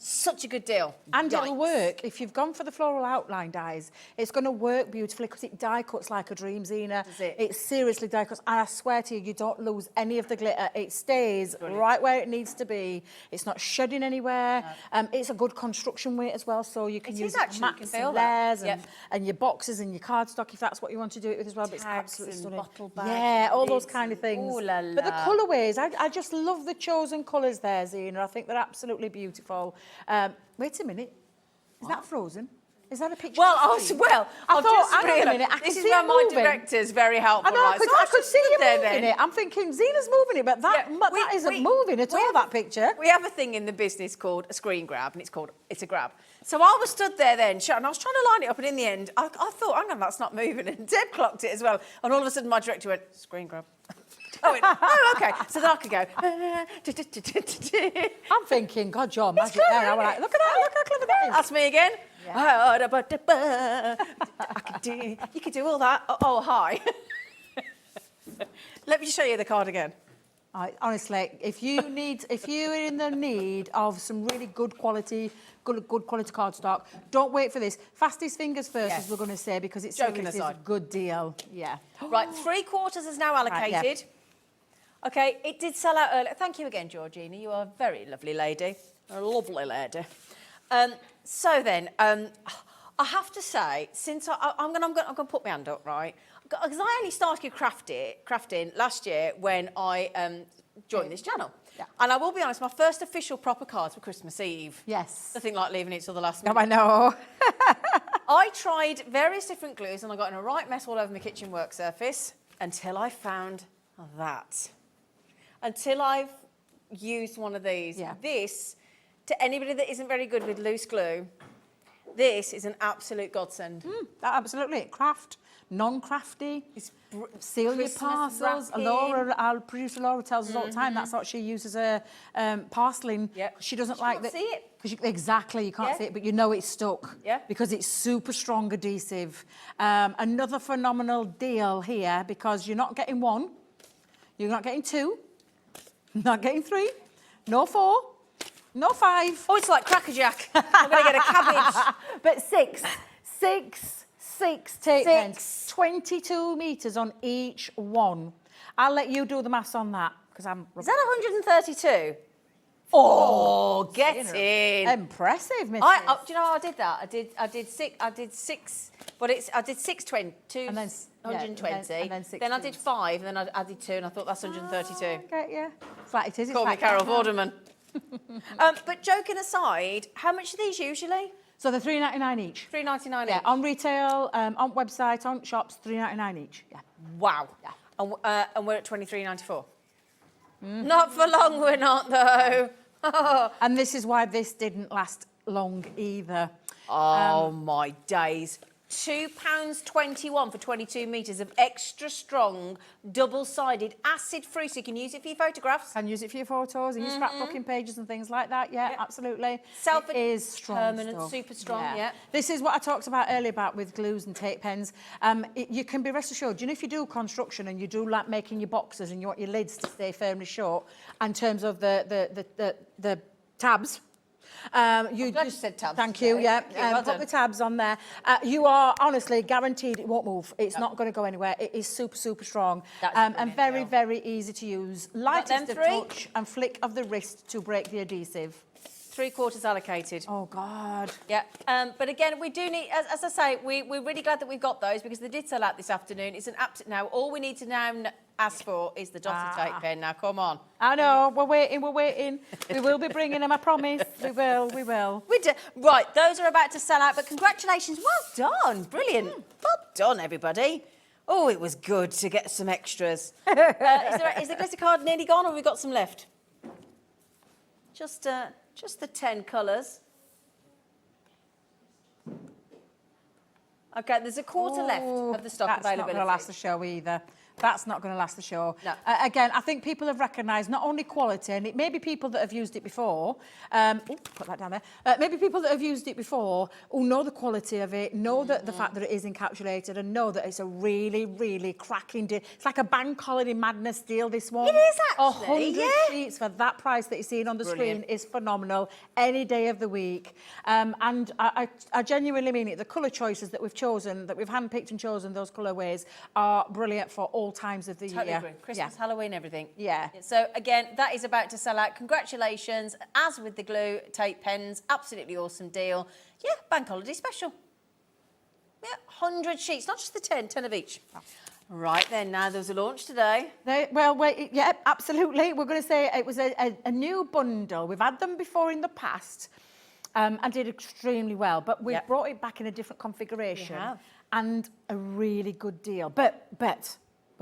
Such a good deal. And it'll Yikes. work. If you've gone for the floral outline dyes, it's going to work beautifully because it die cuts like a dream, Zena. Does it? It seriously die cuts. And I swear to you, you don't lose any of the glitter. It stays right where it needs to be. It's not shedding anywhere. It's a good construction weight as well, so you can It use is actually, you can mats feel and that. layers Yep. and your boxes and your cardstock, if that's what you want to do it with as well. But it's Tags absolutely and stunning. bottle bags Yeah, and all those lids kind of and- things. ooh la But the la. colourways, I just love the chosen colours there, Zena. I think they're absolutely beautiful. Wait a minute. Is that frozen? Is that a picture? Well, of the screen? I I've thought, just hang on a realised, minute, I this can is see where it my moving. director's very helpful, I know, right? So I could see stood you there moving then. it. I'm thinking Zena's moving it, but that, Yeah, that isn't moving at all, that picture. We have a thing in the business called a screen grab, and it's a grab. So I was stood there then, and I was trying to line it up, and in the end, I thought, hang on, that's not moving, and Deb clocked it as well. And all of a sudden, my director went, screen grab. I went, oh, okay. So then I could go. I'm thinking, God, you're magic there. I was like, look at that, look how clever that is. That's me again. You could do all that. Oh, hi. Let me just show you the card again. Honestly, if you're in the need of some really good quality cardstock, don't wait for this. Fastest fingers first, as we're going to say, because it's Joking seriously aside. a good deal. Yeah. Right, 3/4 is now allocated. Right, Okay, it did sell out earlier. Thank you again, Georgina. You are a very lovely lady. A lovely lady. So then, I have to say, since I'm going to put my hand up, right? Because I only started crafting last year when I joined this channel. Yeah. And I will be honest, my first official proper cards were Christmas Eve. Yes. Nothing like leaving it till the last No, minute. I know. I tried various different glues and I got in a right mess all over my kitchen work surface until I found that. Until I've used one of these. Yeah. This, to anybody that isn't very good with loose glue, this is an absolute godsend. Absolutely. Craft, non-crafty. Seal your Christmas parcels. wrapping. Laura, our producer Laura tells us all the time that's what she uses a parceling. Yep. She doesn't You like can't that. see it. Exactly, you can't Yeah. see it, but you know it's stuck. Yeah. Because it's super strong adhesive. Another phenomenal deal here because you're not getting one, you're not getting two, not getting three, no four, no five. Oh, it's like Cracker Jack. I'm going to get a cabbage. But six tape pens, 22 metres on each one. I'll let you do the maths on that because I'm. Is that 132? Oh, get in. Impressive, Miss. Do you know how I did that? I did six, but I did 620, And then, 120. and then Then I 16. did 5, and then I added 2, and I thought that's 132. Okay, yeah. It's like it is. It's Call me like Carol that. Vorderman. But joking aside, how much are these usually? So they're £3.99 each. $3.99 Yeah, each. on retail, on website, on shops, £3.99 each. Yeah. Wow. Yeah. And we're at $23.94. Not for long, we're not though. And this is why this didn't last long either. Oh my days. £2.21 for 22 metres of extra strong, double-sided, acid-free, so you can use it for your photographs. Can use it for your photos and your scrapbooking pages and things like that. Yeah, absolutely. Self- It is strong permanent, stuff. super strong, yeah. This is what I talked about earlier about with glues and tape pens. You can be rest assured, you know, if you do construction and you do like making your boxes and you want your lids to stay firmly shut, in terms of the tabs, you glad you said tabs Thank you. today. Yeah, Thank you, well put done. the tabs on there. You are honestly guaranteed it won't move. It's not going to go anywhere. It is super, super strong. That's a And brilliant very, deal. very easy to use. Lightest them of three? touch and flick of the wrist to break the adhesive. 3/4 allocated. Oh God. Yeah, but again, we do need, as I say, we're really glad that we've got those because they did sell out this afternoon. It's an absolute, now all we need to now ask for is the dotted tape pen. Now, come on. I know, we're waiting. We will be bringing them, I promise. We will. Right, those are about to sell out, but congratulations, well done, brilliant. Well done, everybody. Oh, it was good to get some extras. Is the glitter card nearly gone or have we got some left? Just the 10 colours. Okay, there's a quarter left of the stock That's availability. not going to last the show either. That's not going to last the show. No. Again, I think people have recognised not only quality, and it may be people that have used it before. Put that down there. Maybe people that have used it before who know the quality of it, know that the fact that it is encapsulated, and know that it's a really, really cracking deal. It's like a bank holiday madness deal, this one. It is actually, 100 sheets for that price that you're seeing on the screen is phenomenal any day of the week. And I genuinely mean it. The colour choices that we've chosen, that we've handpicked and chosen, those colourways are brilliant for all times of the year. Totally agree. Christmas, Halloween, everything. Yeah. So again, that is about to sell out. Congratulations. As with the glue, tape, pens, absolutely awesome deal. Yeah, bank holiday special. Yeah, 100 sheets, not just the 10 of each. Right then, now there's a launch today. Yeah, absolutely. We're going to say it was a new bundle. We've had them before in the past and did extremely well, but we've brought it back in a different configuration. We have. And a really good deal. But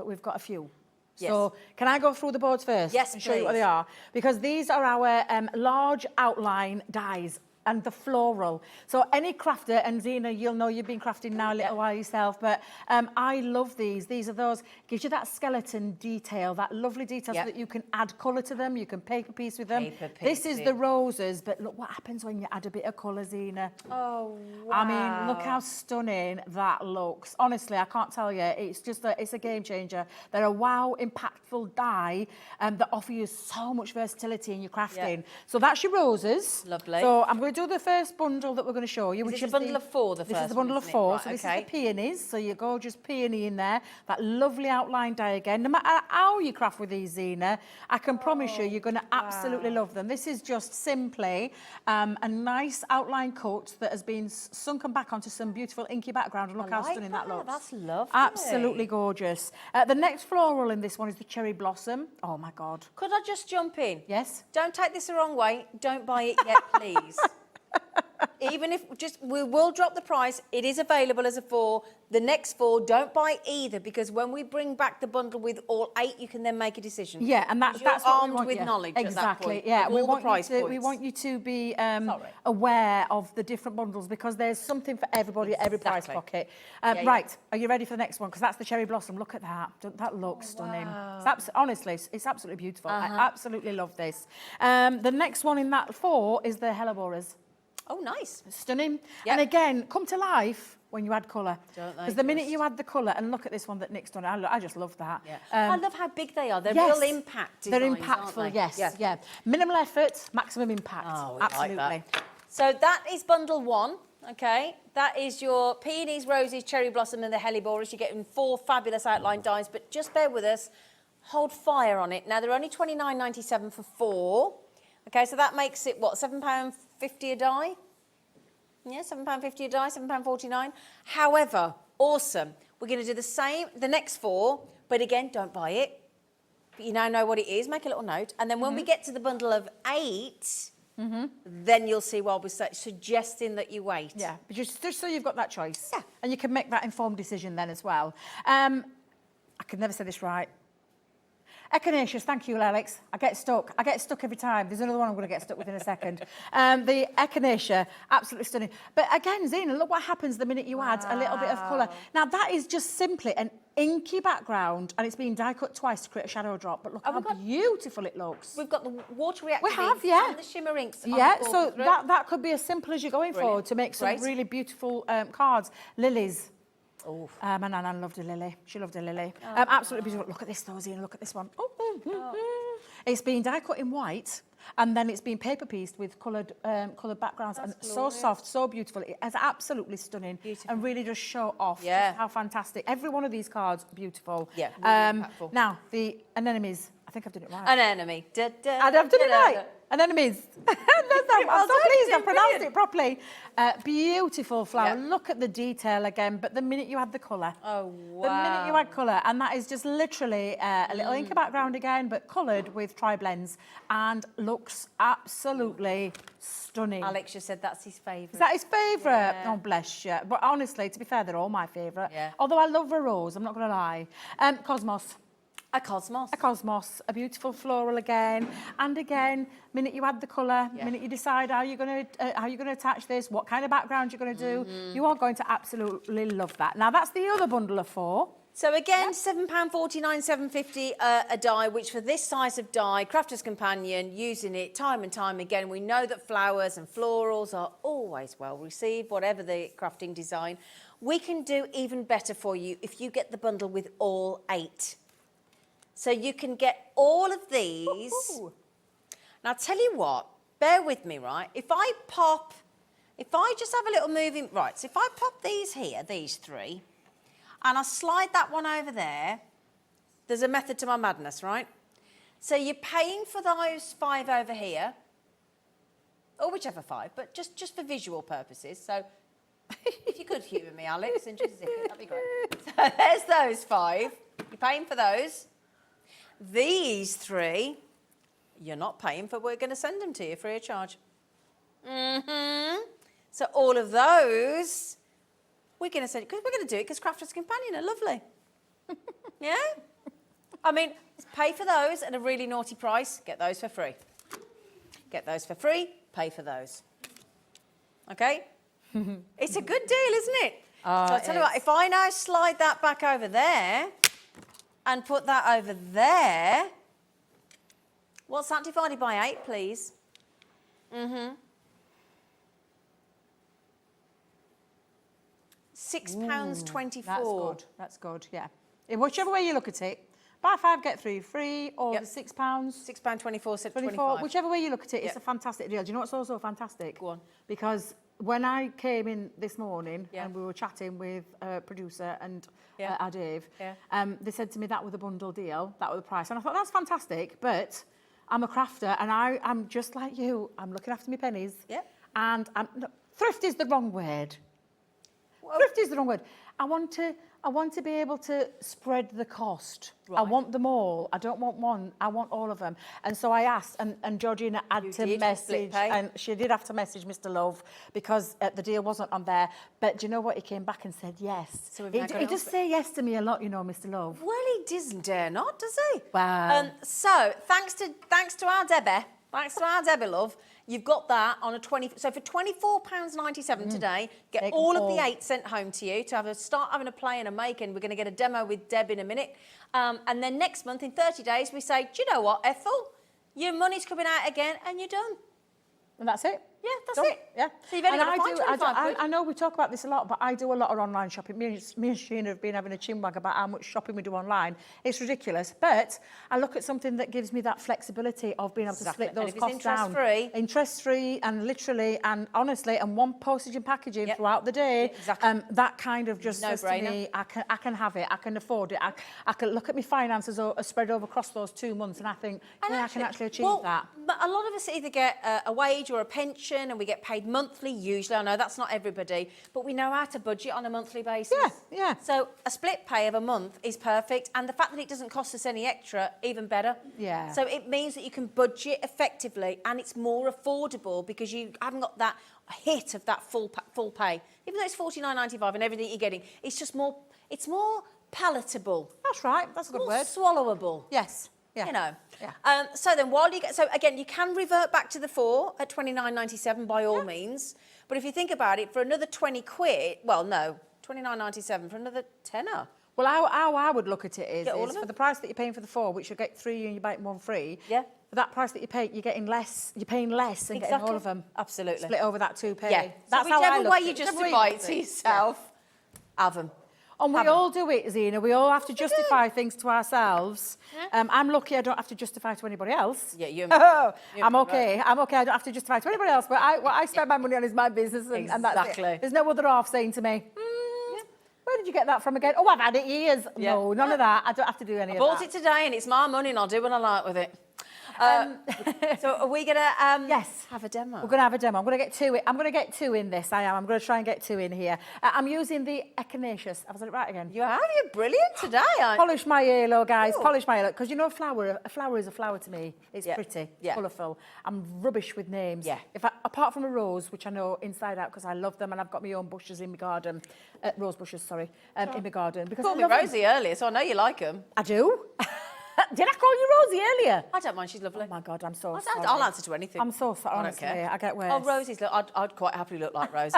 we've got a few. Yes. So can I go through the boards first? Yes, and show you what please. they are? Because these are our large outline dies and the floral. So any crafter, and Zena, you'll know you've been crafting now a little while yourself, but I love these. These are those, gives you that skeleton detail, that lovely detail so that you can add colour to them, you can paper piece with them. This is the roses, but look what happens when you add a bit of colour, Zena. Oh, wow. I mean, look how stunning that looks. Honestly, I can't tell you. It's just it's a game changer. They're a wow, impactful die that offer you so much versatility in your crafting. So that's your roses. Lovely. So I'm going to do the first bundle that we're going to show you, which is the bundle of 4, the This first is the bundle one, of isn't it? 4. Right, so this okay. is the peonies. So your gorgeous peony in there. That lovely outline die again. No matter how you craft with these, Zena, I can promise you, you're going to absolutely love them. This is just simply a nice outline cut that has been sunken back onto some beautiful inky background. And look how stunning that looks. That's lovely. Absolutely gorgeous. The next floral in this one is the cherry blossom. Oh my God. Could I just jump in? Yes. Don't take this the wrong way. Don't buy it yet, please. Even if we will drop the price, it is available as a 4. The next 4, don't buy either, because when we bring back the bundle with all 8, you can then make a decision. Yeah, and that's you're what we armed want, with knowledge exactly. at that point. Yeah, of we all want the price points. We want you to be aware of the different bundles, because there's something for everybody at every price pocket. Right, are you ready for the next one? Because that's the cherry blossom. Look at that. That looks stunning. It's honestly, it's absolutely beautiful. I absolutely love this. The next one in that 4 is the Helleborus. Oh, nice. Stunning. And again, come to life when you add colour. Don't they Because the minute just? you add the colour, and look at this one that Nick's done, I just love that. Yeah. I love how big they are. They're real impact designs, They're impactful, aren't they? yes. Minimal effort, maximum impact. Oh, we absolutely. like that. So that is bundle 1, okay? That is your peonies, roses, cherry blossom and the Helleborus. You're getting 4 fabulous outline dies, but just bear with us. Hold fire on it. Now, they're only £29.97 for 4. Okay, so that makes it, what, £7.50 a die? Yeah, £7.50 a die, £7.49. However, awesome. We're going to do the same, the next 4, but again, don't buy it. But you now know what it is. Make a little note. And then when we get to the bundle of 8, then you'll see why we're suggesting that you wait. Yeah, but just so you've got that choice. Yeah. And you can make that informed decision then as well. I could never say this right. Echinaceas, thank you, Alex. I get stuck every time. There's another one I'm going to get stuck with in a second. The Echinacea, absolutely stunning. But again, Zena, look what happens the minute you add a little bit of colour. Now, that is just simply an inky background, and it's been die cut twice to create a shadow drop. But look how beautiful it looks. We've got the water reactive have, inks yeah. and the shimmer inks. Yeah, so that could be as simple as you're going Brilliant. for to make some Great. really beautiful cards. Lilies. My Nan loved a lily. She loved a lily. Absolutely beautiful. Look at this, though, Zena. Look at this one. It's been die cut in white, and then it's been paper pieced with coloured backgrounds. That's and so soft, so beautiful. It is absolutely stunning. Beautiful. And really does show off Yeah. just how fantastic. Every one of these cards, beautiful. Yeah, really impactful. Now, the anemones. I think I've done it right. An enemy. I've I've done it right. Anemones. I'm so pleased I've pronounced it properly. Beautiful flower. Yeah. Look at the detail again, but the minute you add the colour. Oh, wow. The minute you add colour, and that is just literally a little inky background again, but coloured with tri-blends, and looks absolutely stunning. Alex just said that's his favourite. Is that his favourite? Yeah. Oh, bless you. But honestly, to be fair, they're all my favourite. Yeah. Although I love a rose, I'm not going to lie. Cosmos. A cosmos. A cosmos, a beautiful floral again, and again, minute you add the colour, minute you decide how you're going to attach this, what kind of background you're going to do, you are going to absolutely love that. Now that's the other bundle of 4. So again, £7.49, £7.50 a die, which for this size of die, Crafter's Companion, using it time and time again. We know that flowers and florals are always well received, whatever the crafting design. We can do even better for you if you get the bundle with all 8. So you can get all of these. Ooh. Now, I'll tell you what, bear with me, right? If I just have a little moving, right, so if I pop these here, these 3, and I slide that one over there, there's a method to my madness, right? So you're paying for those 5 over here, or whichever 5, but just for visual purposes. So if you could humour me, Alex, and just zip it, that'd be great. So there's those 5. You're paying for those. These 3, you're not paying for. We're going to send them to you free of charge. So all of those, we're going to send, because we're going to do it because Crafter's Companion are lovely. Yeah? I mean, pay for those at a really naughty price. Get those for free. Get those for free. Pay for those. Okay? It's a good deal, isn't it? So I'll tell you what, if I now slide that back over there, and put that over there. What's that divided by 8, please? £6.24. That's good. That's good. Yeah. In whichever way you look at it, buy 5 get 3 free, or the £6. £6.24, £6.25. Whichever way you look at it, it's a fantastic deal. Do you know what's also fantastic? Go on. Because when I came in this morning and we were chatting with a producer and our Dave, they said to me that was a bundle deal, that was the price. And I thought, that's fantastic, but I'm a crafter and I'm just like you. I'm looking after my pennies. Yeah. And thrift is the wrong word. Thrift is the wrong word. I want to be able to spread the cost. Right. I want them all. I don't want one. I want all of them. And so I asked, and Georgina had to message, and she did have to message Mr. Love because the deal wasn't on there. But do you know what? He came back and said yes. So he does say yes to me a lot, you know, Mr. Love. Well, he doesn't dare not, does he? Wow. So thanks to our Debbie, love. You've got that on a 20. So for £24.97 today, get all of the 8 sent home to you to start having a play and a make, and we're going to get a demo with Deb in a minute. And then next month, in 30 days, we say, do you know what, Ethel? Your money's coming out again, and you're done. And that's it. Yeah, that's it. Yeah. So you've only got to find 25 quid. I know we talk about this a lot, but I do a lot of online shopping. Me and Sheena have been having a chinwag about how much shopping we do online. It's ridiculous. But I look at something that gives me that flexibility of being able to split those costs down. Interest-free and literally and honestly, and one postage and packaging throughout the day. Exactly. That kind of just says to me, I can have it, I can afford it. I can look at my finances spread over across those 2 months, and I think, I can actually achieve that. But a lot of us either get a wage or a pension, and we get paid monthly usually. I know that's not everybody, but we know how to budget on a monthly basis. Yeah. So a split pay of a month is perfect, and the fact that it doesn't cost us any extra, even better. Yeah. So it means that you can budget effectively, and it's more affordable because you haven't got that hit of that full pay. Even though it's $49.95 and everything you're getting, it's just more. It's more palatable. That's right. That's a good word. Swallowable. Yes. Yeah. You know. Yeah. So then while you get, so again, you can revert back to the 4 at £29.97 by all means. But if you think about it, for another 20 quid, well, no, £29.97 for another tenner. Well, how I would look at it is for the price that you're paying for the 4, which you get 3 and you buy 1 free. Yeah. For that price that you pay, you're getting less. You're paying less and getting all of them. Absolutely. Split over that 2p. Yeah. That's so how I look way you justify it to yourself, have them. And we all do it, Zena. We all have to justify things to ourselves. I'm lucky I don't have to justify to anybody else. Yeah, you. I'm okay. I'm okay. I don't have to justify to anybody else. But what I spend my money on is my business, and that's it. There's no other half saying to me, where did you get that from again? Oh, I've had it years. Yeah. No, none of that. I don't have to do any of that. I bought it today, and it's my money, and I'll do what I like with it. So are we going to have a demo? We're going to have a demo. I'm going to get 2 in. I'm going to get 2 in this. I am. I'm going to try and get 2 in here. I'm using the Echinaceous. Have I said it right again? You have. You're brilliant today. Polish my halo, guys. Ooh. Polish my halo. Because you know, a flower is a flower to me. It's pretty. It's colourful. I'm rubbish with names. Yeah. Apart from a rose, which I know inside out because I love them, and I've got my own bushes in my garden. Rose bushes, sorry, in my garden. Because you called me Rosie earlier, so I know you like them. I do. Did I call you Rosie earlier? I don't mind, she's lovely. Oh my God, I'm so I'll sorry. answer to anything. I'm so sorry, I don't honestly. care. I get worse. Oh, Rosie's, look, I'd quite happily look like Rosie.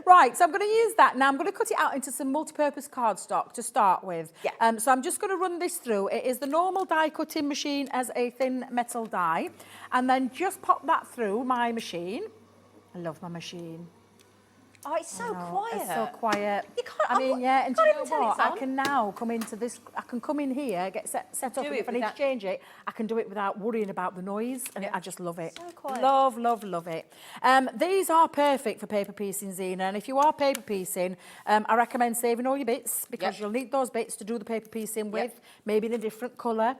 Right, so I'm going to use that. Now I'm going to cut it out into some multi-purpose cardstock to start with. Yeah. So I'm just going to run this through. It is the normal die cutting machine as a thin metal die. And then just pop that through my machine. I love my machine. Oh, it's so quiet. It's so quiet. You can't- I mean, yeah, and do can't you know even tell what? it's I on. can now come into this, I can come in here, get set up, Do and it if I need without- to change it, I can do it without worrying about the noise, and I just love it. So quiet. Love, love, love it. These are perfect for paper piecing, Zena, and if you are paper piecing, I recommend saving all your bits, because Yep. you'll need those bits to do the paper piecing with, Yep. maybe in a different colour.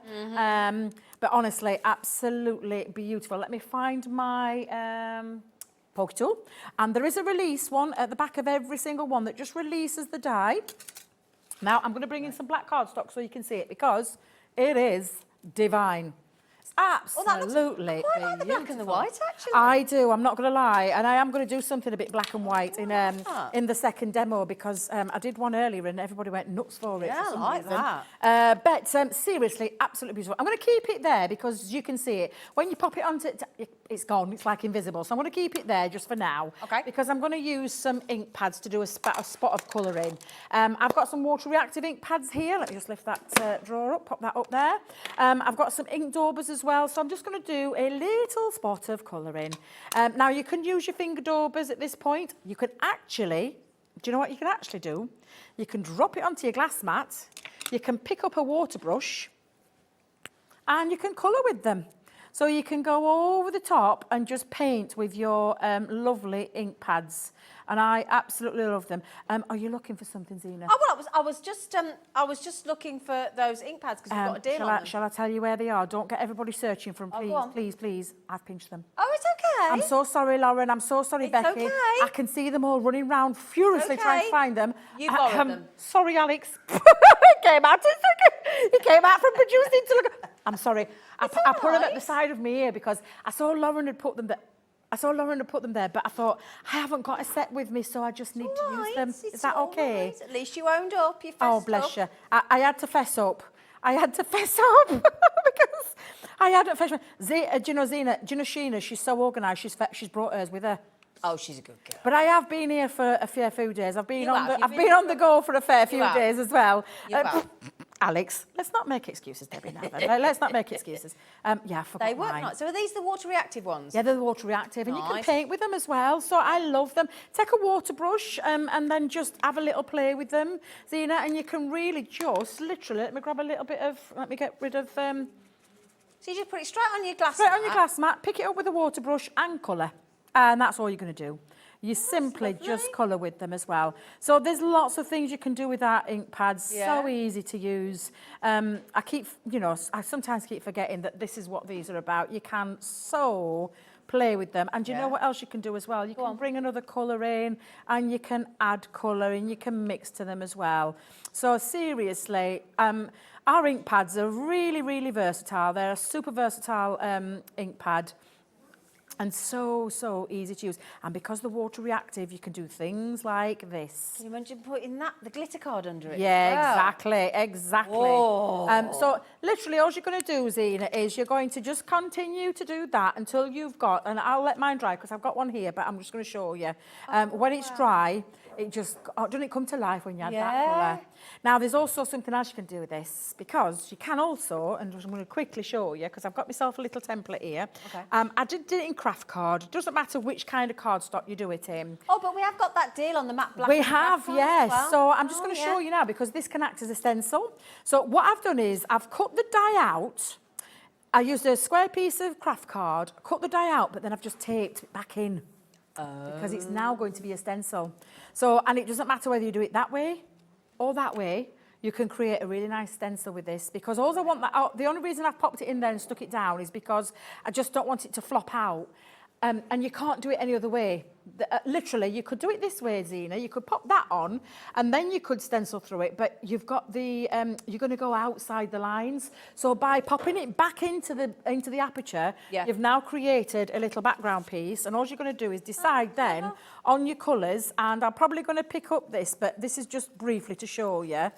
But honestly, absolutely beautiful. Let me find my... poke tool, and there is a release one at the back of every single one that just releases the die. Now I'm going to bring in some black cardstock so you can see it, because it is divine. It's absolutely I like the black and the beautiful. white, actually. I do, I'm not going to lie, and I am going to do something a bit black and white in the second demo, because I did one earlier and everybody went nuts for it. Yeah, for some I like reason. that. But seriously, absolutely beautiful. I'm going to keep it there because you can see it. When you pop it onto, it's gone, it's like invisible. So I'm going to keep it there just for now. Okay. Because I'm going to use some ink pads to do a spot of colouring. I've got some water reactive ink pads here. Let me just lift that drawer up, pop that up there. I've got some ink daubers as well. So I'm just going to do a little spot of colouring. Now you can use your finger daubers at this point. You can actually, do you know what you can actually do? You can drop it onto your glass mat. You can pick up a water brush and you can colour with them. So you can go over the top and just paint with your lovely ink pads. And I absolutely love them. Are you looking for something, Zena? Oh, well, I was just looking for those ink pads because we've got a deal on them. Shall I tell you where they are? Don't get everybody searching for them, Oh, please, go on. please, please. I've pinched them. Oh, it's okay. I'm so sorry, Lauren. I'm so sorry, It's Becky. okay. I can see them all running around furiously trying to Okay. find them. You borrowed them. Sorry, Alex. It came out. He came out from producing to look. I'm sorry. I put them at the side of me here because I saw Lauren had put them there. But I thought, I haven't got a set with me, so I just need to use them. Is that okay? Right. At least you owned up. You fessed Oh, bless up. you. I had to fess up. Because I hadn't fessed up. Do you know Zena? Do you know Sheena? She's so organised. She's brought hers with her. Oh, she's a good girl. But I have been here for a fair few days. I've been You on have. the You've I've been been here on the go for a fair few have. days as well. You have. Alex, let's not make excuses, Debbie. Now then. Let's not make excuses. Yeah, I forgot They work mine. nice. So are these the water reactive ones? Yeah, they're water reactive, and you can Nice. paint with them as well. So I love them. Take a water brush and then just have a little play with them, Zena, and you can really just literally. Let me grab a little bit of. Let me get rid of. So you just put it straight on your glass. Straight on your mat. glass mat. Pick it up with a water brush and colour, and that's all you're going to do. You simply lovely. just colour with them as well. So there's lots of things you can do with our ink pads. Yeah. So easy to use. I sometimes keep forgetting that this is what these are about. You can so play with them. And do you know what else you can do as well? You can bring another colour in and you can add colour and you can mix to them as well. So seriously, our ink pads are really, really versatile. They're a super versatile ink pad. And so easy to use. And because they're water reactive, you can do things like this. Can you imagine putting the glitter card under it? Yeah, Wow. exactly. Oh. So literally all you're going to do, Zena, is you're going to just continue to do that until you've got, and I'll let mine dry because I've got one here, but I'm just going to show you. When it's dry, it just, doesn't it come to life when you add that colour? Now, there's also something else you can do with this, because you can also, and I'm going to quickly show you, because I've got myself a little template here. Okay. I did it in craft card. It doesn't matter which kind of cardstock you do it in. Oh, but we have got that deal on the matte black. We and have, craft card yes. as well. So I'm just Oh, going to yeah. show you now, because this can act as a stencil. So what I've done is I've cut the die out. I used a square piece of craft card, cut the die out, but then I've just taped it back in. Because it's now going to be a stencil. So, and it doesn't matter whether you do it that way or that way, you can create a really nice stencil with this, because all I want the only reason I've popped it in there and stuck it down is because I just don't want it to flop out. And you can't do it any other way. literally, you could do it this way, Zena. You could pop that on, and then you could stencil through it. But you've got the you're going to go outside the lines. So by popping it back into the aperture, you've now created a little background piece. And all you're going to do is decide then on your colours. And I'm probably going to pick up this, but this is just briefly to show you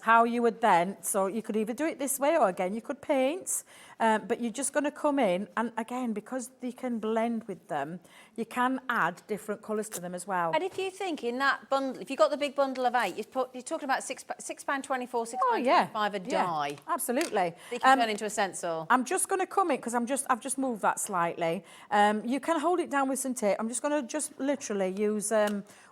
how you would then. So you could either do it this way, or again you could paint. But you're just going to come in, and again, because they can blend with them, you can add different colours to them as well. And if you think in that bundle, if you've got the big bundle of 8, you're talking about £6.24, £6.25 a die. Absolutely. They can turn into a stencil. I'm just going to come in, because I've just moved that slightly. You can hold it down with some tape. I'm just going to literally use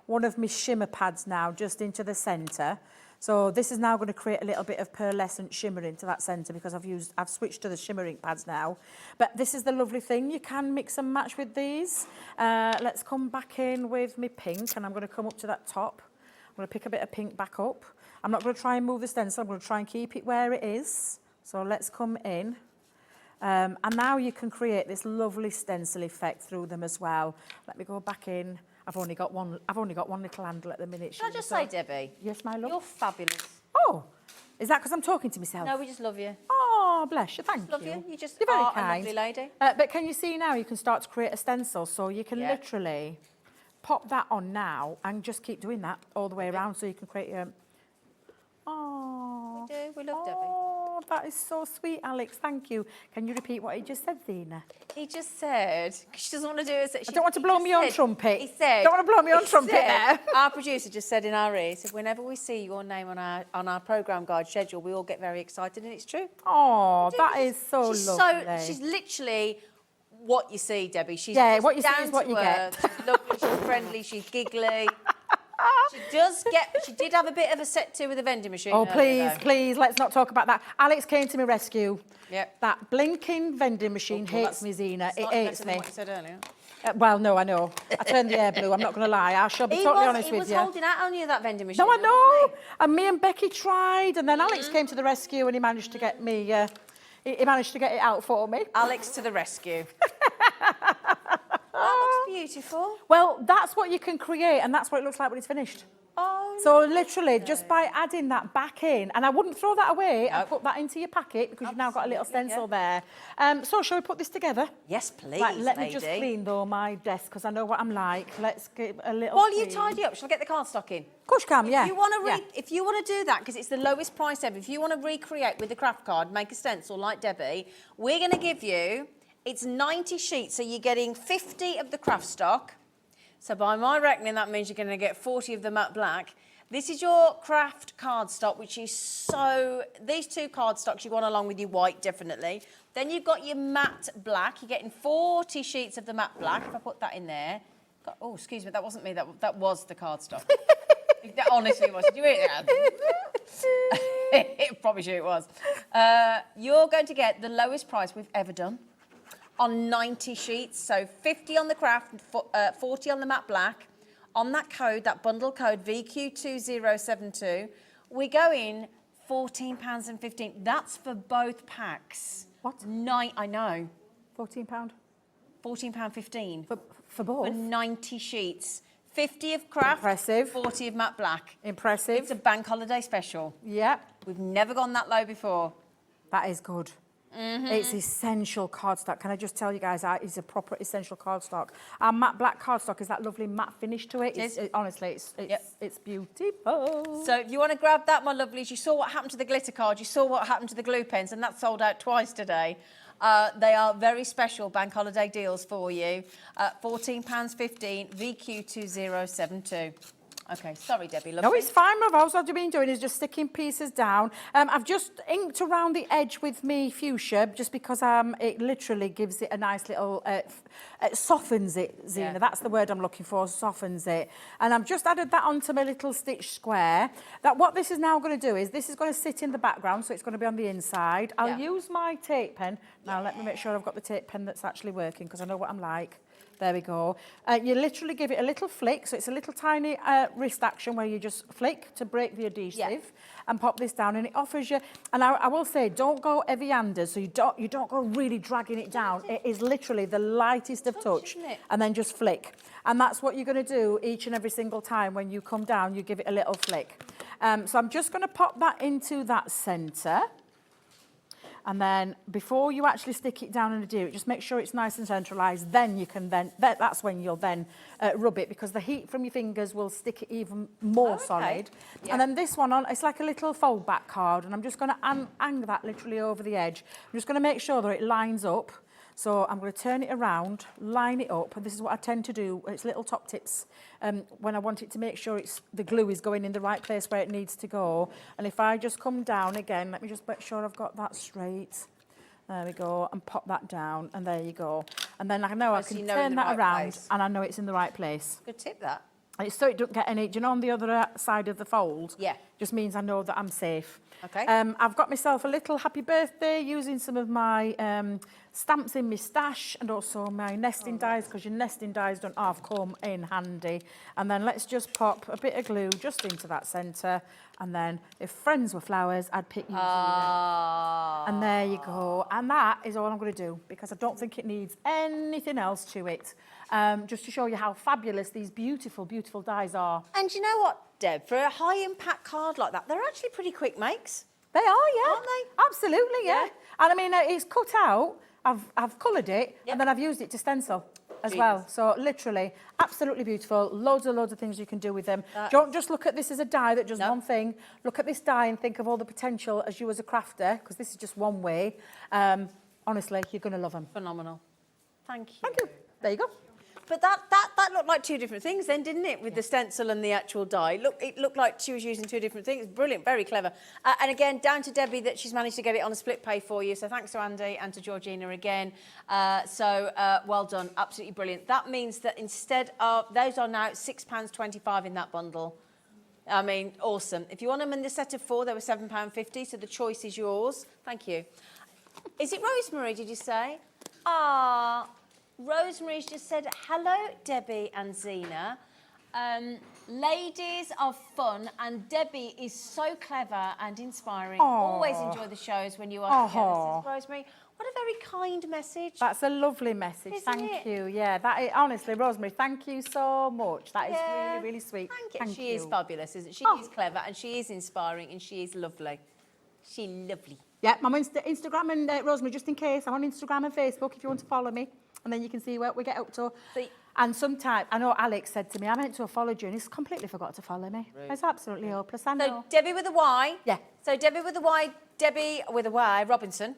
one of my shimmer pads now, just into the centre. So this is now going to create a little bit of pearlescent shimmer into that centre, because I've switched to the shimmering pads now. But this is the lovely thing, you can mix and match with these. Let's come back in with my pink, and I'm going to come up to that top. I'm going to pick a bit of pink back up. I'm not going to try and move the stencil, I'm going to try and keep it where it is. So let's come in. And now you can create this lovely stencil effect through them as well. Let me go back in. I've only got one little handle at the minute. Can I just say, Debbie? Yes, my love. You're fabulous. Oh, is that because I'm talking to myself? No, we just love you. Oh, bless you, thank you. Love you. You're very are kind. a lovely lady. But can you see now, you can start to create a stencil, so you can literally pop that on now and just keep doing that all the way around, so you can create your... Oh, we do, we love Debbie. Oh, that is so sweet, Alex, thank you. Can you repeat what he just said, Zena? He just said, she doesn't want to do it. I don't want to blow me on trumpet. He said, don't want to blow me on trumpet there. Our producer just said in our ear, he said, whenever we see your name on our programme guide schedule, we all get very excited, and it's true. Oh, that is so lovely. She's literally what you see, Debbie. She's what you see down is what to you earth. get. She's lovely, she's friendly, she's giggly. She did have a bit of a set to with the vending machine. Oh, please, let's not talk about that. Alex came to my rescue. Yep. That blinking vending machine hates me, Zena. It hates me. What you said earlier. Well, no, I know. I turned the air blue, I'm not going to lie. I shall be totally honest with you. He was holding out on you, that vending machine. No, I know. And me and Becky tried, and then Alex came to the rescue, and he managed to get me... he managed to get it out for me. Alex to the rescue. That looks beautiful. Well, that's what you can create, and that's what it looks like when it's finished. Oh, so literally, just by adding that back in, and I wouldn't throw that away, I'd put that into your packet, because you've now got a little stencil there. So shall we put this together? Yes, please, right, let me just clean, though, my desk, because I know what I'm like. Let's get a little While you tidy up, shall I get the cardstock in? Of course you can, yeah. If you want to do that, because it's the lowest price ever, if you want to recreate with the craft card, make a stencil like Debbie, we're going to give you, it's 90 sheets, so you're getting 50 of the craft stock. So by my reckoning, that means you're going to get 40 of the matte black. This is your craft cardstock, which is so... These two cardstocks you want along with your white, definitely. Then you've got your matte black. You're getting 40 sheets of the matte black. If I put that in there... Oh, excuse me, that wasn't me. That was the cardstock. That honestly was. Did you hear that? It promise you it was. You're going to get the lowest price we've ever done on 90 sheets. So 50 on the craft, 40 on the matte black. On that code, that bundle code, VQ2072, we're going £14.15. That's for both packs. What? I know. £14? £14.15. For both? For 90 sheets. 50 of craft, Impressive. 40 of matte black. Impressive. It's a bank holiday special. Yeah. We've never gone that low before. That is good. It's essential cardstock. Can I just tell you guys, it's a proper essential cardstock. Our matte black cardstock is that lovely matte finish to it. Honestly, it's beautiful. So if you want to grab that, my lovelies, you saw what happened to the glitter card, you saw what happened to the glue pens, and that sold out twice today. They are very special bank holiday deals for you. £14.15, VQ2072. Okay, sorry, Debbie. Lovely. No, it's fine, my love. What I've been doing is just sticking pieces down. I've just inked around the edge with me fuchsia, just because it literally gives it a nice little, it softens it, Zena. Yeah. That's the word I'm looking for, softens it. And I've just added that onto my little stitch square. What this is now going to do is, this is going to sit in the background, so it's going to be on the inside. I'll use my tape pen. Now, let me make sure I've got the tape pen that's actually working, because I know what I'm like. There we go. You literally give it a little flick, so it's a little tiny wrist action where you just flick to break the adhesive and pop this down, and it offers you. And I will say, don't go heavy-handed, so you don't go really dragging it down. It is literally the lightest of touch, and then just flick. And that's what you're going to do each and every single time when you come down. You give it a little flick. So I'm just going to pop that into that centre. And then before you actually stick it down and adhere it, just make sure it's nice and centralised. Then you can that's when you'll then rub it, because the heat from your fingers will stick it even more solid. Yeah. And then this one on, it's like a little fold back card, and I'm just going to hang that literally over the edge. I'm just going to make sure that it lines up. So I'm going to turn it around, line it up, and this is what I tend to do. It's little top tips when I want it to make sure the glue is going in the right place where it needs to go. And if I just come down again, let me just make sure I've got that straight. There we go, and pop that down, and there you go. And then I know I can turn that around, and I know it's in the right place. Good tip, that. It's so it don't get any, do you know, on the other side of the fold? Yeah. Just means I know that I'm safe. Okay. I've got myself a little happy birthday using some of my stamps in my stash, and also my nesting dies, because your nesting dies don't half come in handy. And then let's just pop a bit of glue just into that centre. And then if friends were flowers, I'd pick you. And there you go. And that is all I'm going to do, because I don't think it needs anything else to it. Just to show you how fabulous these beautiful, beautiful dies are. And you know what, Deb? For a high-impact card like that, they're actually pretty quick makes. They are, yeah. Aren't they? Absolutely, yeah. And I mean, it's cut out. I've coloured it, and then I've used it to stencil as well. So literally, absolutely beautiful. Loads of things you can do with them. Don't just look at this as a die that does one thing. Look at this die and think of all the potential as you as a crafter, because this is just one way. Honestly, you're going to love them. Phenomenal. Thank you. Thank you. There you go. But that looked like two different things then, didn't it? With the stencil and the actual die. It looked like she was using two different things. Brilliant, very clever. And again, down to Debbie that she's managed to get it on a split pay for you. So thanks to Andy and to Georgina again. Well done, absolutely brilliant. That means that instead of, those are now £6.25 in that bundle. I mean, awesome. If you want them in the set of 4, they were £7.50, so the choice is yours. Thank you. Is it Rosemary, did you say? Rosemary's just said, hello, Debbie and Zena. Ladies are fun, and Debbie is so clever and inspiring. Always enjoy the shows when you are together, says Rosemary. What a very kind message. That's a lovely message. Thank you. Yeah, that is, honestly, Rosemary, thank you so much. That is really, really sweet. Thank you. She is fabulous, isn't she? She is clever, and she is inspiring, and she is lovely. She's lovely. Yeah, I'm on Instagram, and Rosemary, just in case, I'm on Instagram and Facebook if you want to follow me. And then you can see what we get up to. And sometimes, I know Alex said to me, I meant to have followed you, and he's completely forgot to follow me. Right. It's absolutely hopeless, I know. So Debbie with a Y. Yeah. So Debbie with a Y, Debbie with a Y, Robinson,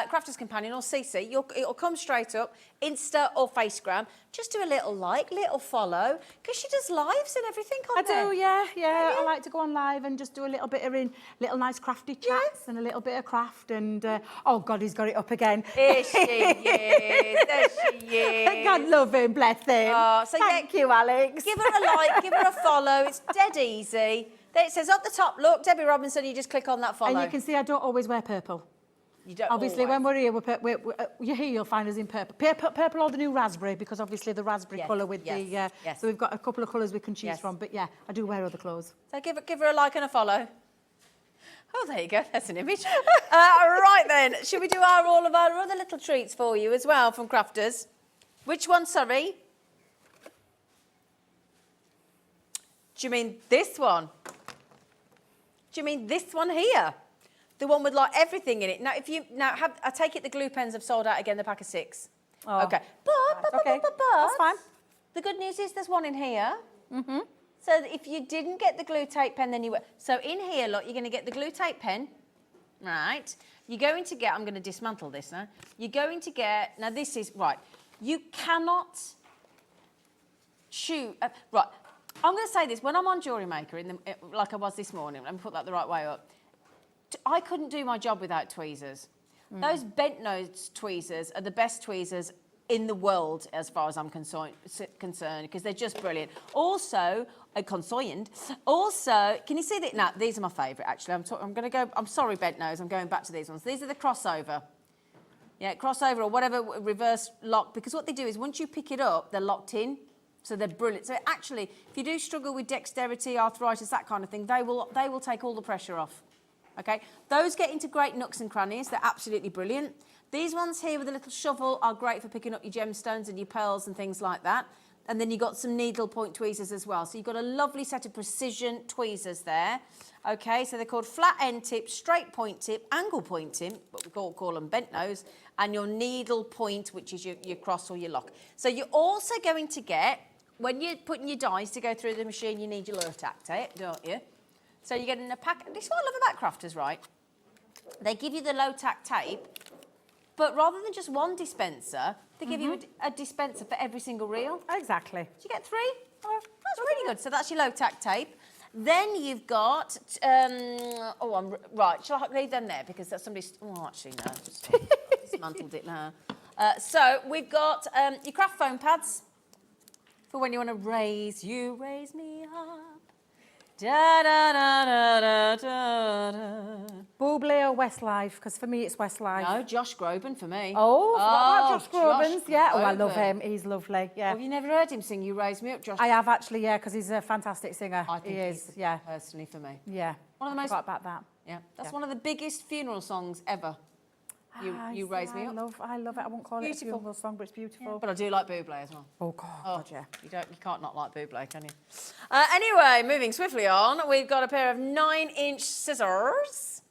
Crafter's Companion or CC. It'll come straight up, Insta or Facegram. Just do a little like, little follow, because she does lives and everything on there. I do, yeah. I like to go on live and just do a little bit of little nice crafty chats and a little bit of craft. And oh God, he's got it up again. There she is. There she is. God love him, bless him. So Thank you, Alex. Give her a like, give her a follow. It's dead easy. There it says up the top, look, Debbie Robinson. You just click on that follow. And you can see I don't always wear purple. You don't obviously, always. when we're here, you're here, you'll find us in purple. Purple or the new raspberry, because obviously the raspberry colour with the... So we've got a couple of colours we can choose from. But yeah, I do wear other clothes. So give her a like and a follow. Oh, there you go. That's an image. Right then, should we do all of our other little treats for you as well from Crafters? Which one, sorry? Do you mean this one? Do you mean this one here? The one with like everything in it. Now, I take it the glue pens have sold out again. The pack of 6. Oh. Okay. But that's fine. The good news is there's one in here. Mm-hmm. So if you didn't get the glue tape pen, then you were. So in here, look, you're going to get the glue tape pen, right? You're going to get. I'm going to dismantle this now. You're going to get. Now this is right. You cannot shoot. Right. I'm going to say this when I'm on Jewellery Maker, like I was this morning. Let me put that the right way up. I couldn't do my job without tweezers. Those bent nose tweezers are the best tweezers in the world as far as I'm concerned, because they're just brilliant. Also, also, can you see that? Now, these are my favourite, actually. I'm sorry, bent nose, I'm going back to these ones. These are the crossover. Yeah, crossover or whatever, reverse lock, because what they do is once you pick it up, they're locked in. So they're brilliant. So actually, if you do struggle with dexterity, arthritis, that kind of thing, they will take all the pressure off. Okay? Those get into great nooks and crannies. They're absolutely brilliant. These ones here with a little shovel are great for picking up your gemstones and your pearls and things like that. And then you've got some needle point tweezers as well. So you've got a lovely set of precision tweezers there. Okay, so they're called flat end tip, straight point tip, angle point tip, what we call them bent nose, and your needle point, which is your cross or your lock. So you're also going to get, when you're putting your dies to go through the machine, you need your low tack tape, don't you? So you get in a pack, this is what I love about crafters, right? They give you the low tack tape, but rather than just one dispenser, they give you a dispenser for every single reel. Exactly. Do you get 3? Oh, that's really good. So that's your low tack tape. Then you've got, right, shall I leave them there? Because that's somebody's, actually, no, just dismantled it now. So we've got your craft foam pads for when you want to raise me up. Da da da da da da da. Bublé or Westlife? Because for me it's Westlife. No, Josh Groban for me. Oh, Josh Groban's, yeah. Oh, I love Groban. him. He's lovely, yeah. Have you never heard him sing You Raise Me Up, Josh? I have actually, yeah, because he's a fantastic singer. I think he is, yeah. Personally for me. Yeah. One of the most. Forgot about that. Yeah, that's one of the biggest funeral songs ever. You Raise Me Up. I love it. I won't call Beautiful. it a funeral song, but it's beautiful. Yeah, but I do like Bublé as well. Oh, God, yeah. You can't not like Bublé, can you? Anyway, moving swiftly on, we've got a pair of 9-inch scissors.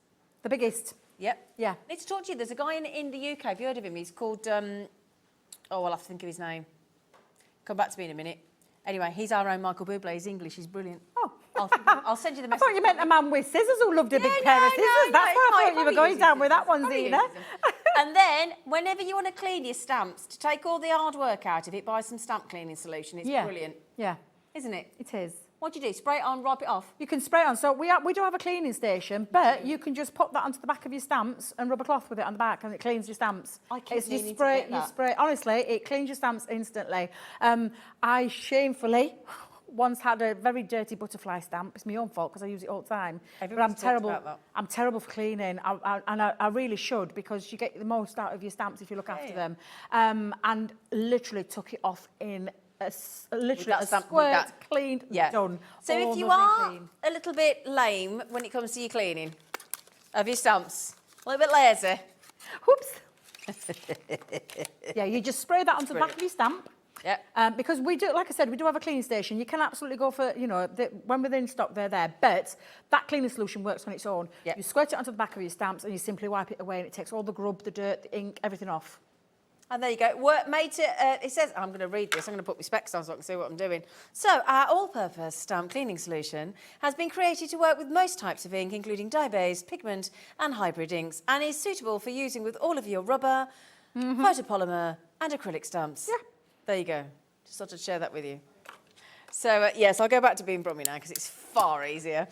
The biggest. Yep. Yeah. I need to talk to you. There's a guy in the UK. Have you heard of him? He's called. I'll have to think of his name. Come back to me in a minute. Anyway, he's our own Michael Bublé. He's English. He's brilliant. Oh. I'll send you the I message. thought you meant a man with scissors who loved a big Yeah, pair no, of scissors. no, That's no, why I he thought you probably were going uses down with them. that one, Probably Zena. uses them. And then, whenever you want to clean your stamps, to take all the hard work out of it, buy some stamp cleaning solution. It's brilliant. Yeah, Isn't it? it is. What do you do? Spray it on, wipe it off? You can spray it on. So we do have a cleaning station, but you can just pop that onto the back of your stamps and rub a cloth with it on the back, and it cleans your stamps. I keep It's meaning you to spray, get that. you spray. Honestly, it cleans your stamps instantly. I shamefully once had a very dirty butterfly stamp. It's my own fault because I use it all the time. Everyone's but I'm terrible. talked about that. I'm terrible for cleaning, I really should, because you get the most out of your stamps if you look after them. And literally took it off in literally a squirt, cleaned, done. So all if you lovely are clean. a little bit lame when it comes to your cleaning of your stamps, a little bit lazy. Whoops. Yeah, you just spray that onto the back of your stamp. Yeah. Because we do, like I said, we do have a cleaning station. You can absolutely go for, when we're in stock, they're there. But that cleaning solution works on its own. Yep. You squirt it onto the back of your stamps and you simply wipe it away, and it takes all the grub, the dirt, the ink, everything off. And there you go. Made to, it says, I'm going to read this. I'm going to put my specs on so I can see what I'm doing. So, our all-purpose stamp cleaning solution has been created to work with most types of ink, including dye-based, pigment and hybrid inks, and is suitable for using with all of your rubber, photopolymer and acrylic stamps. Yeah. There you go. Just thought I'd share that with you. So, yes, I'll go back to being Brummy now because it's far easier.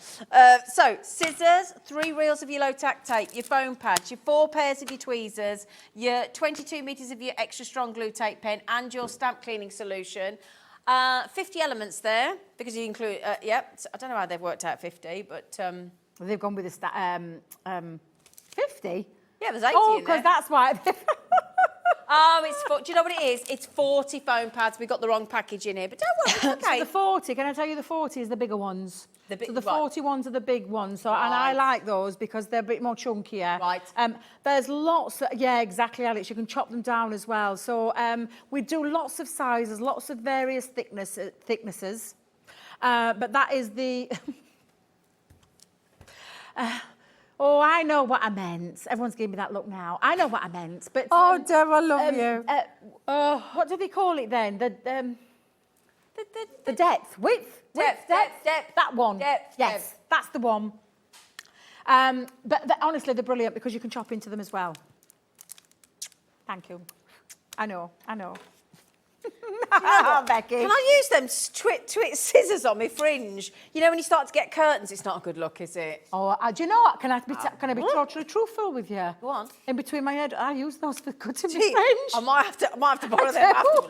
So, scissors, 3 reels of your low-tack tape, your foam pads, your 4 pairs of your tweezers, your 22 metres of your extra strong glue tape pen, and your stamp cleaning solution. 50 elements there because you include, I don't know how they've worked out 50, but... They've gone with 50? Yeah, there's 80 Oh, in because there. that's why. Do you know what it is? It's 40 foam pads. We've got the wrong package in here, but don't worry, it's okay. So the 40, can I tell you the 40 is the bigger ones? The so the right. 40 ones are the big ones. So, and I like those because they're a bit more chunkier. Right. There's lots, yeah, exactly, Alex. You can chop them down as well. So we do lots of sizes, lots of various thicknesses. But that is the... Oh, I know what I meant. Everyone's giving me that look now. I know what I meant. But Oh, Deb, I love you. what do they call it then? The depth, width, Depth. That one. Depth, Yes, depth. that's the one. But honestly, they're brilliant because you can chop into them as well. Thank you. I know. Becky. Can I use them twit scissors on my fringe? You know, when you start to get curtains, it's not a good look, is it? Oh, do you know what? Can I be totally truthful with you? Go on. In between my head, I use those for cutting my Gee, fringe. I might have to borrow them after.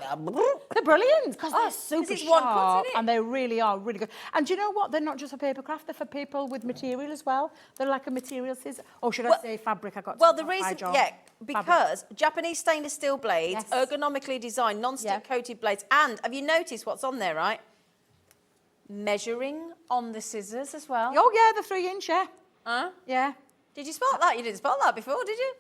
They're brilliant because they're super it's one cut, sharp, isn't it? and they really are really good. And do you know what? They're not just for paper craft; they're for people with material as well. They're like a material scissor. Or should I say fabric? I got. Well, to the reason, fabric. because Japanese stainless steel blades, Yes. ergonomically designed, non-stick coated blades, and have you noticed what's on there, right? Measuring on the scissors as well. Oh yeah, the 3-inch, yeah. Huh? Yeah. Did you spot that? You didn't spot that before, did you?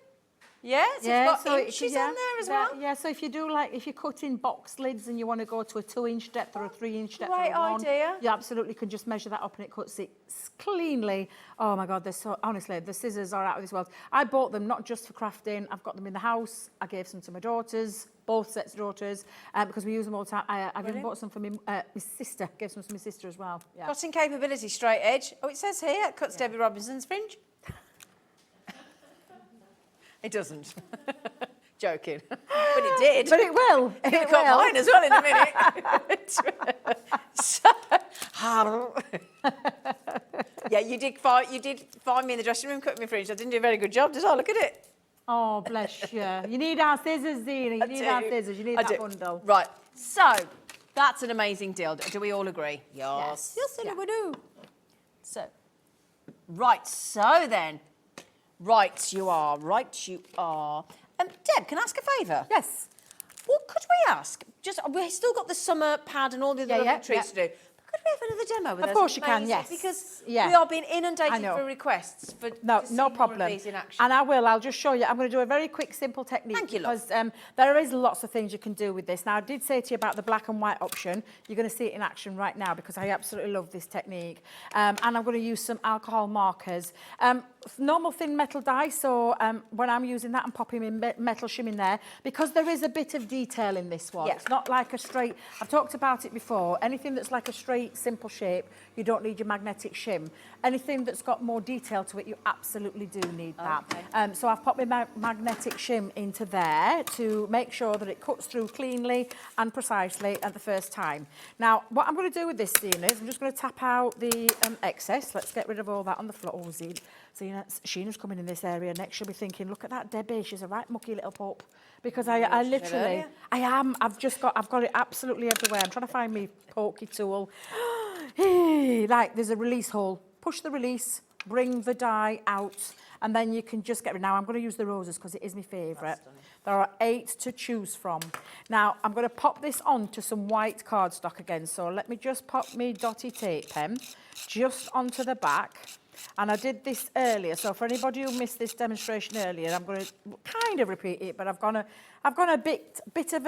Yeah, so it's got inches on there as well. Yeah, so if you do if you're cutting box lids and you want to go to a 2-inch depth or a 3-inch depth Great or a 1, idea. you absolutely can just measure that up and it cuts it cleanly. Oh my God, they're so, honestly, the scissors are out of this world. I bought them not just for crafting, I've got them in the house. I gave some to my daughters, both sets of daughters, because we use them all the time. I've even bought some for my sister, gave some to my sister as well. Yeah. Cutting capability, straight edge. Oh, it says here, it cuts Debbie Robinson's fringe. It doesn't. Joking. But it did. But it will. It cut mine as well in a minute. Yeah, you did find me in the dressing room cutting my fringe. I didn't do a very good job, did I? Look at it. Oh, bless you. You need our scissors, Zena. You need our scissors. You need that bundle. Right. So, that's an amazing deal. Do we all agree? Yes. Yes, we do. So, right. So then, right you are. Deb, can I ask a favour? Yes. What could we ask? We've still got the summer pad and all the other lovely treats to do. But could we have another demo with us? Of course you can, Amazing, yes. Because we Yeah. are being inundated for requests for to see No more of problem. these in action. And I'll just show you. I'm going to do a very quick, simple technique. Thank you, love. Because there is lots of things you can do with this. Now, I did say to you about the black and white option. You're going to see it in action right now because I absolutely love this technique. And I'm going to use some alcohol markers. Normal thin metal die, so when I'm using that, I'm popping in metal shim in there because there is a bit of detail in this one. Yeah. It's not like a straight, I've talked about it before, anything that's like a straight, simple shape, you don't need your magnetic shim. Anything that's got more detail to it, you absolutely do need that. Okay. So I've popped my magnetic shim into there to make sure that it cuts through cleanly and precisely at the first time. Now, what I'm going to do with this, Zena, is I'm just going to tap out the excess. Let's get rid of all that on the floor. Oh, Zena, Sheena's coming in this area next. She'll be thinking, look at that Debbie, she's a right mucky little pup. Because I literally, I've got it absolutely everywhere. I'm trying to find me pokey tool. Like, there's a release hole. Push the release, bring the die out, and then you can just get rid. Now, I'm going to use the roses because it is my favourite. There are 8 to choose from. Now, I'm going to pop this onto some white cardstock again. So let me just pop me dotty tape pen just onto the back. And I did this earlier, so for anybody who missed this demonstration earlier, I'm going to kind of repeat it, but I've gone a bit of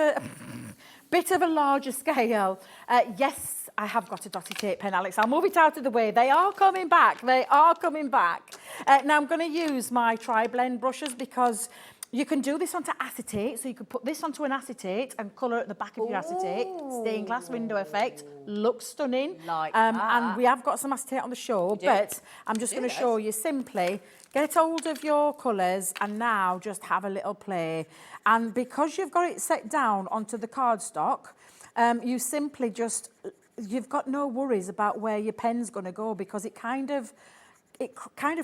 a larger scale. Yes, I have got a dotty tape pen, Alex. I'll move it out of the way. They are coming back. Now I'm going to use my tri-blend brushes because you can do this onto acetate, so you could put this onto an acetate and colour at the back of your acetate. Stained glass window effect. Looks stunning. Like and we have got some acetate on the show, but I'm just going to show you simply, get hold of your colours and now just have a little play. And because you've got it set down onto the cardstock, you simply just, you've got no worries about where your pen's going to go because it kind of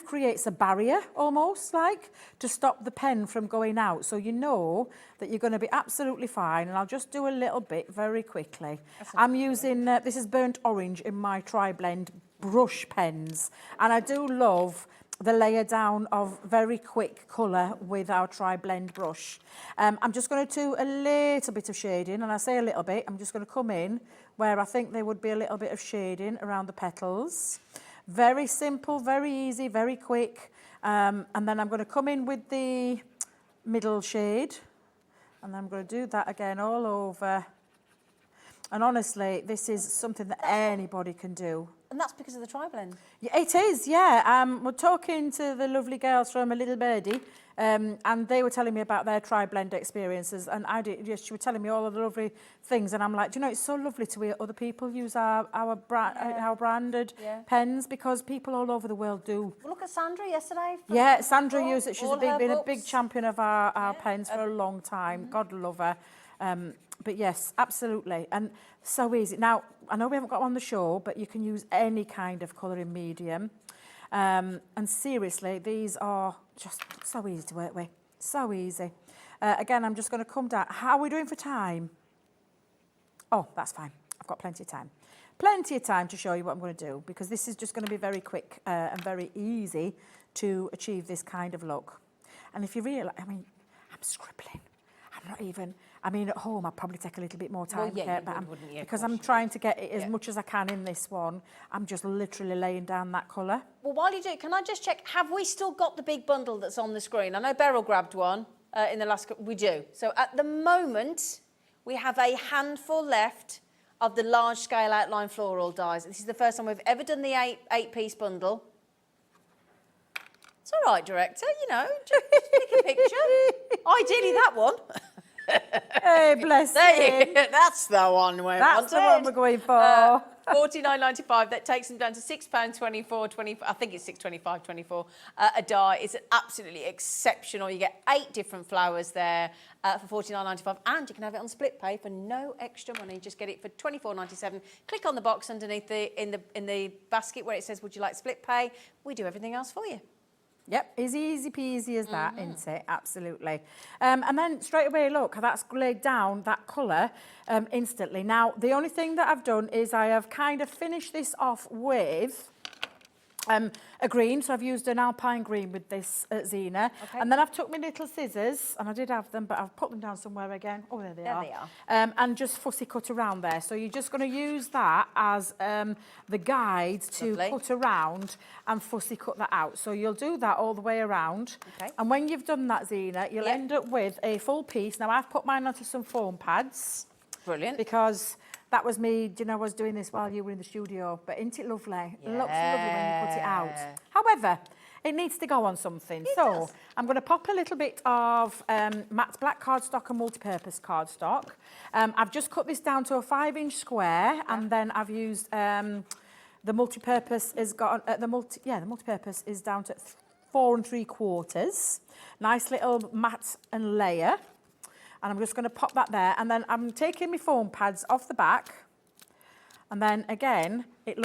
creates a barrier almost like to stop the pen from going out. So you know that you're going to be absolutely fine. And I'll just do a little bit very quickly. I'm using, this is burnt orange in my tri-blend brush pens. And I do love the layer down of very quick colour with our tri-blend brush. I'm just going to do a little bit of shading. And I say a little bit, I'm just going to come in where I think there would be a little bit of shading around the petals. Very simple, very easy, very quick. And then I'm going to come in with the middle shade. And I'm going to do that again all over. And honestly, this is something that anybody can do. And that's because of the tri-blend. Yeah, it is, yeah. We're talking to the lovely girls from A Little Birdie, and they were telling me about their tri-blend experiences, and she was telling me all of the lovely things, and I'm like, do you know, it's so lovely to hear other people use our branded pens, because people all over the world do. Well, look at Sandra yesterday. Yeah, Sandra used it. She's been a big champion of our pens for a long time. God love her. But yes, absolutely. And so easy. Now, I know we haven't got on the show, but you can use any kind of colouring medium. And seriously, these are just so easy to work with. So easy. Again, I'm just going to come down. How are we doing for time? Oh, that's fine. I've got plenty of time. Plenty of time to show you what I'm going to do, because this is just going to be very quick and very easy to achieve this kind of look. And if you realise, I mean, I'm scribbling. I'm not even, I mean, at home, I'd probably take a little bit more time, because I'm trying to get it as much as I can in this one. I'm just literally laying down that colour. Well, while you do it, can I just check, have we still got the big bundle that's on the screen? I know Beryl grabbed one in the last couple, we do. So at the moment, we have a handful left of the large scale outline floral dies. This is the first time we've ever done the eight-piece bundle. It's all right, director, you know, just pick a picture. Ideally that one. Hey, bless you. That's the one we That's wanted. the one we're going for. £49.95. That takes them down to £6.24. I think it's £6.25.24 a die. It's absolutely exceptional. You get 8 different flowers there for £49.95, and you can have it on split pay for no extra money. Just get it for £24.97. Click on the box underneath in the basket where it says, "Would you like split pay?" We do everything else for you. Yep, as easy peasy as that, isn't it? Absolutely. And then straight away, look, that's laid down that colour instantly. Now, the only thing that I've done is I have kind of finished this off with a green. So I've used an alpine green with this Zena. Okay. And then I've took my little scissors, and I did have them, but I've put them down somewhere again. Oh, there they are. And just fussy cut around there. So you're just going to use that as the guide to cut around and fussy cut that out. So you'll do that all the way around. Okay. And when you've done that, Zena, you'll end up with a full piece. Now, I've put mine onto some foam pads. Brilliant. Because that was me, you know, I was doing this while you were in the studio. But isn't it lovely? It looks lovely when you cut it out. However, it needs to go on something. So I'm going to pop a little bit of matte black cardstock and multi-purpose cardstock. I've just cut this down to a 5-inch square, and then I've used the multi-purpose has got the multi-purpose is down to 4 3/4. Nice little matte and layer. And I'm just going to pop that there. And then I'm taking my foam pads off the back. And then again, it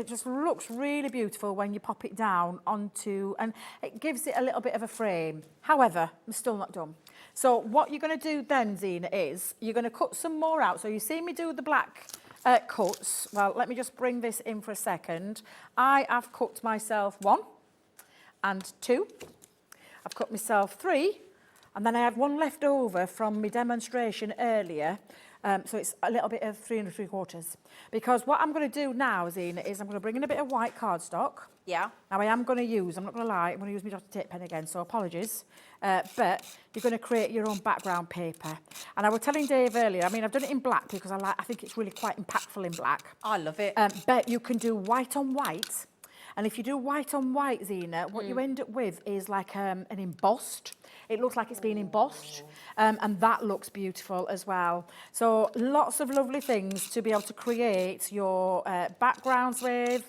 just looks really beautiful when you pop it down onto, and it gives it a little bit of a frame. However, I'm still not done. So what you're going to do then, Zena, is you're going to cut some more out. So you see me do the black cuts. Well, let me just bring this in for a second. I have cut myself 1 and 2. I've cut myself 3. And then I had 1 left over from my demonstration earlier. So it's a little bit of 3 3/4. Because what I'm going to do now, Zena, is I'm going to bring in a bit of white cardstock. Yeah. Now I am going to use, I'm not going to lie, I'm going to use my dotted tape pen again, so apologies. But you're going to create your own background paper. And I was telling Dave earlier, I mean, I've done it in black because I think it's really quite impactful in black. I love it. But you can do white on white. And if you do white on white, Zena, what you end up with is like an embossed. It looks like it's been embossed, and that looks beautiful as well. So lots of lovely things to be able to create your backgrounds with.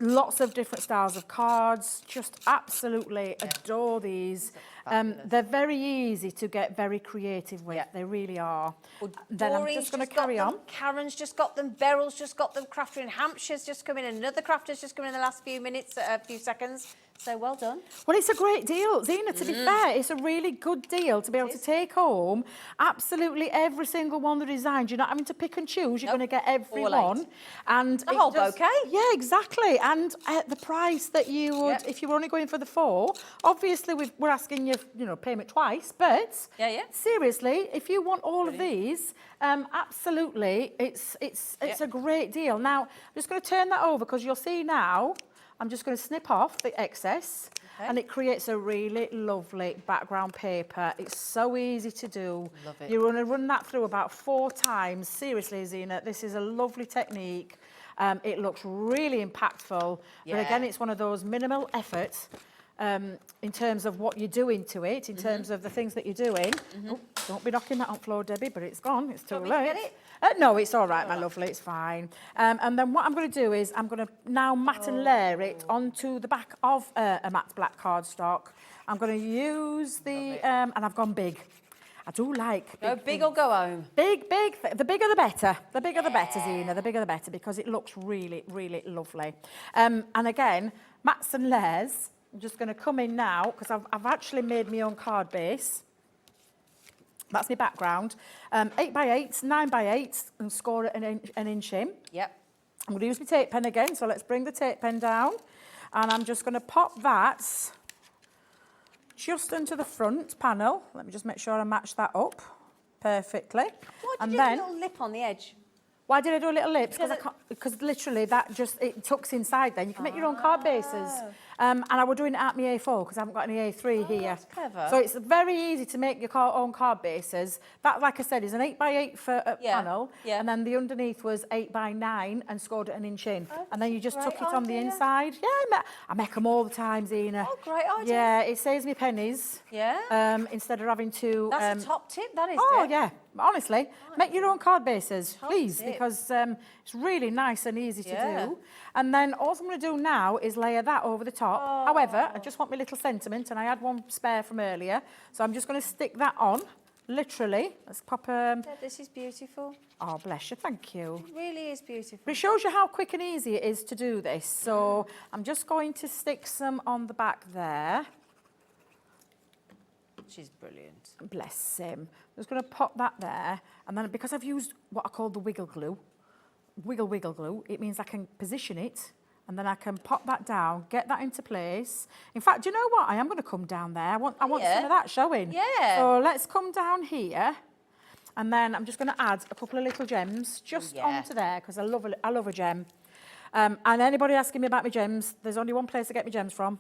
Lots of different styles of cards. Just absolutely adore these. They're very easy to get very creative with. They really are. Well, then I'm just going to carry on. Karen's just got them. Beryl's just got them. Crafter in Hampshire's just come in. Another crafter's just come in the last few minutes, a few seconds. So well done. Well, it's a great deal, Zena, to be fair. It's a really good deal to be able to take home absolutely every single one of the designs. You're not having to pick and choose. You're going to get every one. And the whole bouquet. Yeah, exactly. And at the price that you would, if you were only going for the 4, obviously we're asking you, payment twice. But seriously, if you want all of these, absolutely, it's a great deal. Now, I'm just going to turn that over because you'll see now, I'm just going to snip off the excess and it creates a really lovely background paper. It's so easy to do. Love it. You're going to run that through about 4 times. Seriously, Zena, this is a lovely technique. It looks really impactful. But again, it's one of those minimal efforts in terms of what you're doing to it, in terms of the things that you're doing. Oh, don't be knocking that on floor, Debbie, but it's gone. It's too late. No, it's all right, my lovely, it's fine. And then what I'm going to do is I'm going to now matte and layer it onto the back of a matte black cardstock. I'm going to use the, and I've gone big. I do like Go big or go home. Big. The bigger the better. The bigger the better, Zena. The bigger the better, because it looks really, really lovely. And again, mats and layers. I'm just going to come in now because I've actually made my own card base. That's my background. 8x8, 9x8, and score it an inch in. Yep. I'm going to use my tape pen again, so let's bring the tape pen down. And I'm just going to pop that just into the front panel. Let me just make sure I match that up perfectly. Why did you do a little lip on the edge? Why did I do a little lip? Because literally that just, it tucks inside then. You can make your own card bases. And I was doing it at my A4 because I haven't got any A3 here. That's clever. So it's very easy to make your own card bases. That, like I said, is an 8x8 panel. Yeah. And then the underneath was 8x9 and scored it an inch in. Oh, and then you just great tuck it on the idea. inside. Yeah, I make them all the time, Zena. Oh, great idea. Yeah, it saves me pennies. Yeah. Instead of having to... That's a top tip, that is. Oh, Deb. yeah. Honestly, make your own card bases, please, tip. because it's really nice and easy to Yeah. do. And then all I'm going to do now is layer that over the top. Oh. However, I just want my little sentiment, and I had one spare from earlier. So I'm just going to stick that on, literally. Let's pop... Deb, this is beautiful. Oh, bless you, thank you. It really is beautiful. But it shows you how quick and easy it is to do this. So I'm just going to stick some on the back there. She's brilliant. Bless him. I'm just going to pop that there. And then because I've used what I call the wiggle glue, wiggle glue, it means I can position it and then I can pop that down, get that into place. In fact, do you know what? I am going to come down there. I want some of that showing. Yeah. So let's come down here. And then I'm just going to add a couple of little gems just onto there because I love a gem. And anybody asking me about my gems, there's only one place to get my gems from.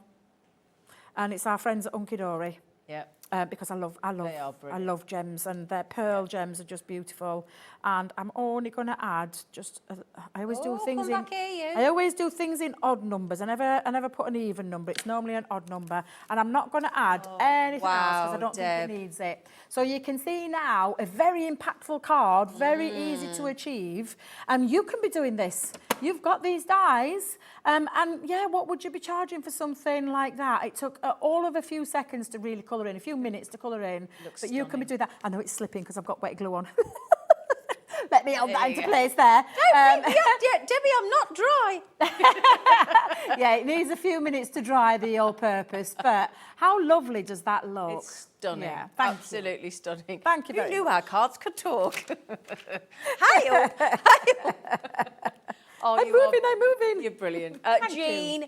And it's our friends at Hunky Dory. Yeah. Because I love brilliant. gems, and their pearl gems are just beautiful. And I'm only going to add just I always do things in I always do things in odd numbers. I never put an even number. It's normally an odd number, and I'm not going to add anything else because I don't think it needs it. So you can see now a very impactful card, very easy to achieve, and you can be doing this. You've got these dies, and yeah, what would you be charging for something like that? It took all of a few seconds to really colour in, a few minutes to colour in, but you can be doing that. I know it's slipping because I've got wet glue on. Let me hold that into place there. Debbie, I'm not dry. Yeah, it needs a few minutes to dry, the all-purpose, but how lovely does that look? It's stunning. Yeah, Absolutely stunning. Thank you Who very knew much. our cards could talk? Hi. Oh, I'm moving. You're brilliant. Thank Jean,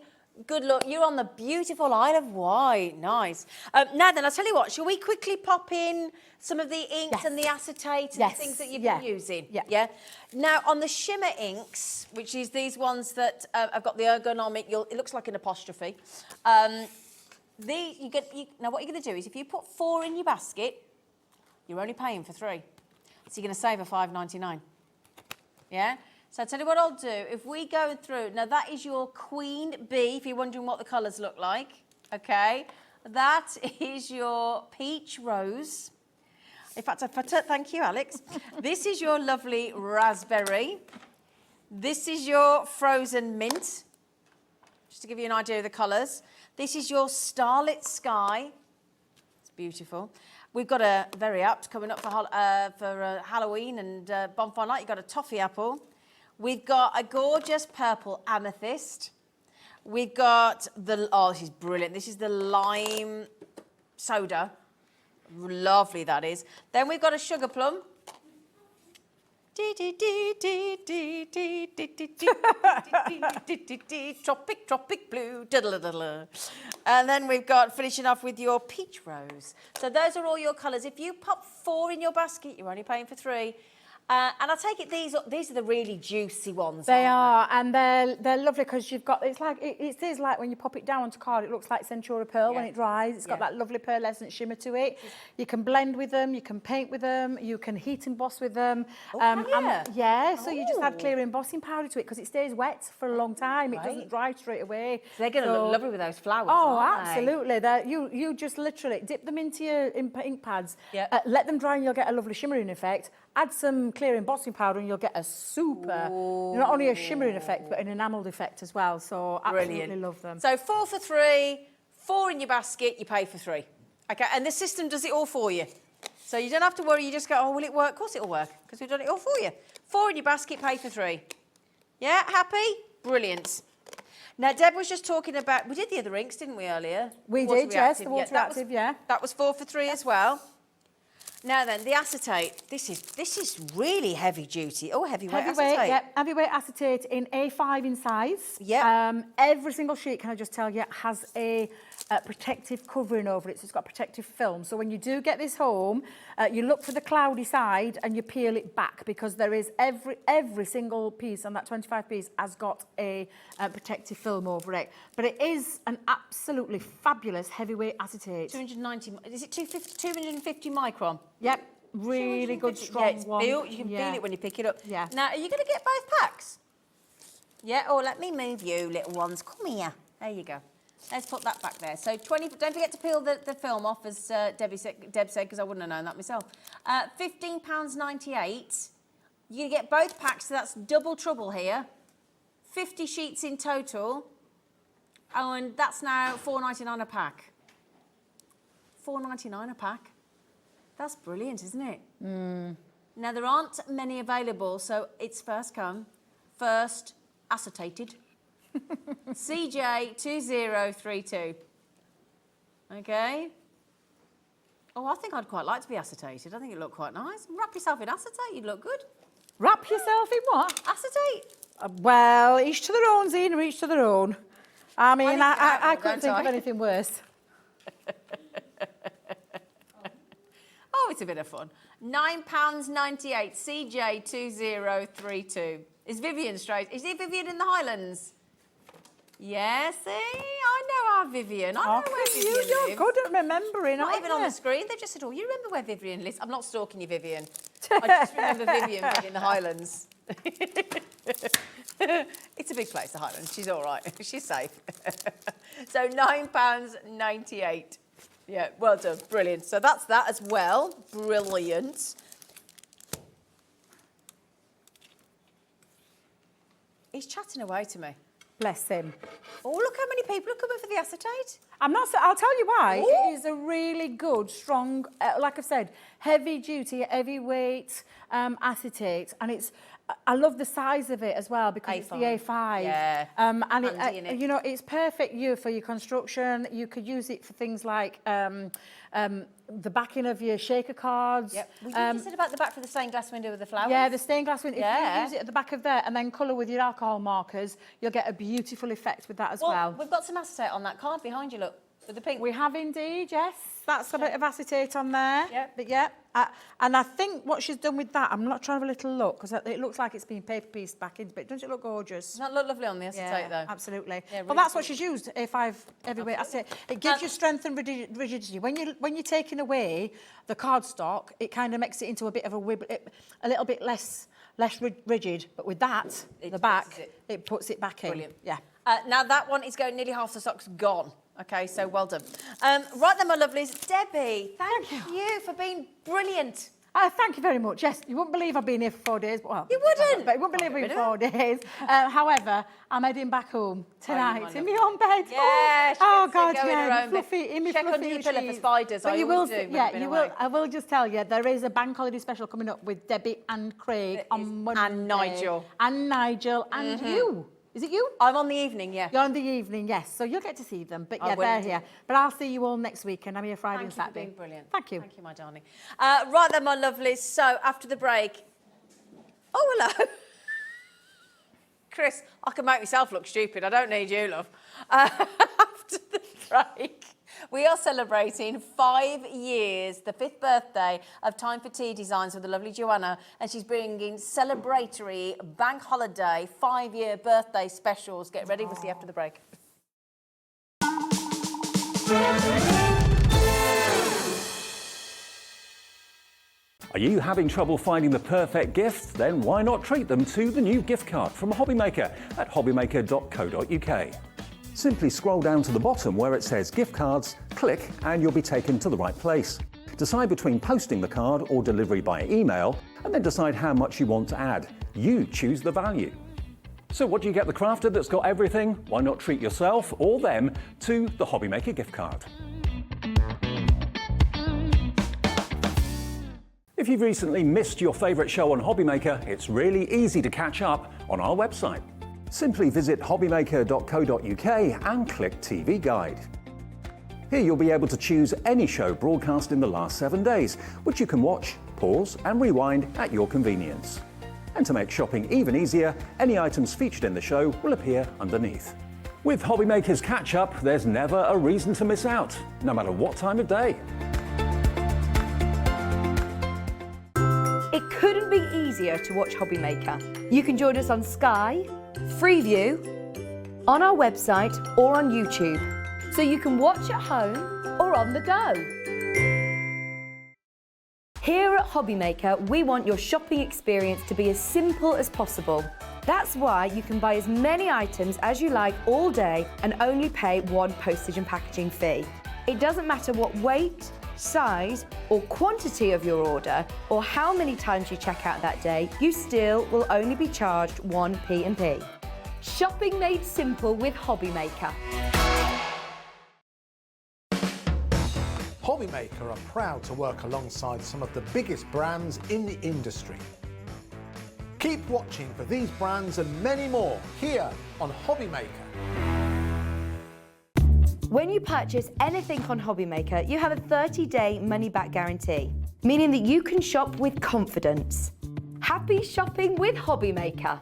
good luck. You're on the beautiful Isle of Wight. Nice. Now then, I'll tell you what, shall we quickly pop in some of the inks and the acetate and the things that you've been using? Yeah. Now, on the shimmer inks, which is these ones that I've got the ergonomic, it looks like an apostrophe. Now, what you're going to do is if you put 4 in your basket, you're only paying for 3. So you're going to save a £5.99. Yeah? So I'll tell you what I'll do. If we go through, now that is your Queen Bee, if you're wondering what the colours look like, okay? That is your Peach Rose. In fact, thank you, Alex. This is your lovely Raspberry. This is your Frozen Mint, just to give you an idea of the colours. This is your Starlit Sky. It's beautiful. We've got a very apt coming up for Halloween and Bonfire Night. You've got a Toffee Apple. We've got a gorgeous purple amethyst. We've got this is brilliant. This is the lime soda. Lovely that is. Then we've got a sugar plum. Tropic blue. And then we've got finishing off with your peach rose. So those are all your colours. If you pop 4 in your basket, you're only paying for 3. And I take it these are the really juicy ones. They are, and they're lovely because you've got, it's like, it is like when you pop it down onto card, it looks like Centura Pearl when it dries. It's got that lovely pearlescent shimmer to it. You can blend with them, you can paint with them, you can heat emboss with them. So you just add clear embossing powder to it because it stays wet for a long time. It doesn't dry straight away. They're going to look lovely with those flowers, Oh, aren't absolutely. You just literally dip them into your ink pads, let them dry and you'll get a lovely shimmering effect. Add some clear embossing powder and you'll get a super, not only a shimmering effect, but an enamelled effect as well. So absolutely love them. So 4 for 3, 4 in your basket, you pay for 3. Okay, and the system does it all for you. So you don't have to worry, you just go, oh, will it work? Of course it'll work, because we've done it all for you. 4 in your basket, pay for 3. Yeah, happy? Brilliant. Now, Deb was just talking about, we did the other inks, didn't we, earlier? We did, yes, the water active, yeah. That was 4 for 3 as well. Now then, the acetate. This is really heavy duty. Oh, heavyweight acetate. Yeah, heavyweight acetate in A5 in size. Yeah. Every single sheet, can I just tell you, has a protective covering over it, so it's got protective film. So when you do get this home, you look for the cloudy side and you peel it back, because there is every single piece on that 25 piece has got a protective film over it. But it is an absolutely fabulous heavyweight acetate. 290, is it 250 micron? Yep, really good, strong one. You can feel it when you pick it up. Yeah. Now, are you going to get both packs? Yeah, or let me move you, little ones. Come here. There you go. Let's put that back there. So 20, don't forget to peel the film off, as Deb said, because I wouldn't have known that myself. £15.98. You get both packs, so that's double trouble here. 50 sheets in total. Oh, and that's now £4.99 a pack. £4.99 a pack. That's brilliant, isn't it? Now, there aren't many available, so it's first come, first acetated. CJ2032. Okay. Oh, I think I'd quite like to be acetated. I think it'd look quite nice. Wrap yourself in acetate, you'd look good. Wrap yourself in what? Acetate. Well, each to their own, Zena, each to their own. I mean, I couldn't think of I? anything worse. Oh, it's a bit of fun. £9.98, CJ2032. Is Vivian straight? Is it Vivian in the Highlands? Yeah, see? I know our Vivian. I know where Vivian You're lives. good at remembering, Not aren't even you? on the screen. They just said, oh, you remember where Vivian lives? I'm not stalking you, Vivian. I just remember Vivian being in the Highlands. It's a big place, the Highlands. She's all right. She's safe. So £9.98. Yeah, well done. Brilliant. So that's that as well. Brilliant. He's chatting away to me. Bless him. Oh, look how many people are coming for the acetate. I'll tell you why. Ooh. It is a really good, strong, like I said, heavy duty, heavyweight acetate, and I love the size of it as well, because it's the A5. Yeah. And Handy, innit? you know, it's perfect for your construction. You could use it for things like the backing of your shaker cards. Yep. Well, you just said about the back for the stained glass window with the flowers. Yeah, the stained glass window. Yeah. If you use it at the back of there and then colour with your alcohol markers, you'll get a beautiful effect with that as well. We've got some acetate on that card behind you, look, with the pink. We have indeed, yes. That's a bit of acetate on there. Yep. But yeah, and I think what she's done with that, I'm not trying to have a little look, because it looks like it's been paper pieced back into it. Doesn't it look gorgeous? Doesn't that look lovely on the acetate, though? Absolutely. Yeah, Well, really that's what she's used, A5 heavyweight acetate. It gives you strength and rigidity. When you're taking away the cardstock, it kind of makes it into a bit of a little bit less rigid. But with that, the back, it puts it back in. Brilliant. Yeah. Now that one is going, nearly half the stock's gone. Okay, so well done. Right then, my lovelies. Debbie, thank you for being brilliant. Thank you very much. Yes, you wouldn't believe I've been here for 4 days. Well, You wouldn't? But you wouldn't believe I've been 4 days. However, I'm heading back home tonight in my own bed. Yeah, Oh she God, gets to go in her yeah, own bed. fluffy, in my Check fluffy under your pillow for sheets. spiders. But I you always will, do when yeah, I've been you away. will. I will just tell you, there is a bank holiday special coming up with Debbie and Craig on Monday. And Nigel. And Nigel and you. Is it you? I'm on the evening, yeah. You're on the evening, yes. So you'll get to see them. But I yeah, will they're indeed. here. But I'll see you all next week, and I'm here Friday and Thank you for Saturday. being brilliant. Thank you. Thank you, my darling. Right then, my lovelies. So after the break. Oh, hello. Chris, I can make myself look stupid. I don't need you, love. After the break, we are celebrating 5 years, the 5th birthday of Time for Tea Designs with the lovely Joanna, and she's bringing celebratory bank holiday 5-year birthday specials. Get ready, we'll see you after the break. Are you having trouble finding the perfect gift? Then why not treat them to the new gift card from Hobbymaker at hobbymaker.co.uk. Simply scroll down to the bottom where it says gift cards, click and you'll be taken to the right place. Decide between posting the card or delivery by email, and then decide how much you want to add. You choose the value. So what do you get the crafter that's got everything? Why not treat yourself or them to the Hobbymaker gift card? If you've recently missed your favourite show on Hobbymaker, it's really easy to catch up on our website. Simply visit hobbymaker.co.uk and click TV Guide. Here you'll be able to choose any show broadcast in the last 7 days, which you can watch, pause and rewind at your convenience. And to make shopping even easier, any items featured in the show will appear underneath. With Hobbymaker's Catch-Up, there's never a reason to miss out, no matter what time of day. It couldn't be easier to watch Hobbymaker. You can join us on Sky, Freeview, on our website or on YouTube, so you can watch at home or on the go. Here at Hobbymaker, we want your shopping experience to be as simple as possible. That's why you can buy as many items as you like all day and only pay one postage and packaging fee. It doesn't matter what weight, size or quantity of your order or how many times you check out that day, you still will only be charged one P&P. Shopping made simple with Hobbymaker. Hobbymaker are proud to work alongside some of the biggest brands in the industry. Keep watching for these brands and many more here on Hobbymaker. When you purchase anything on Hobbymaker, you have a 30-day money-back guarantee, meaning that you can shop with confidence. Happy shopping with Hobbymaker.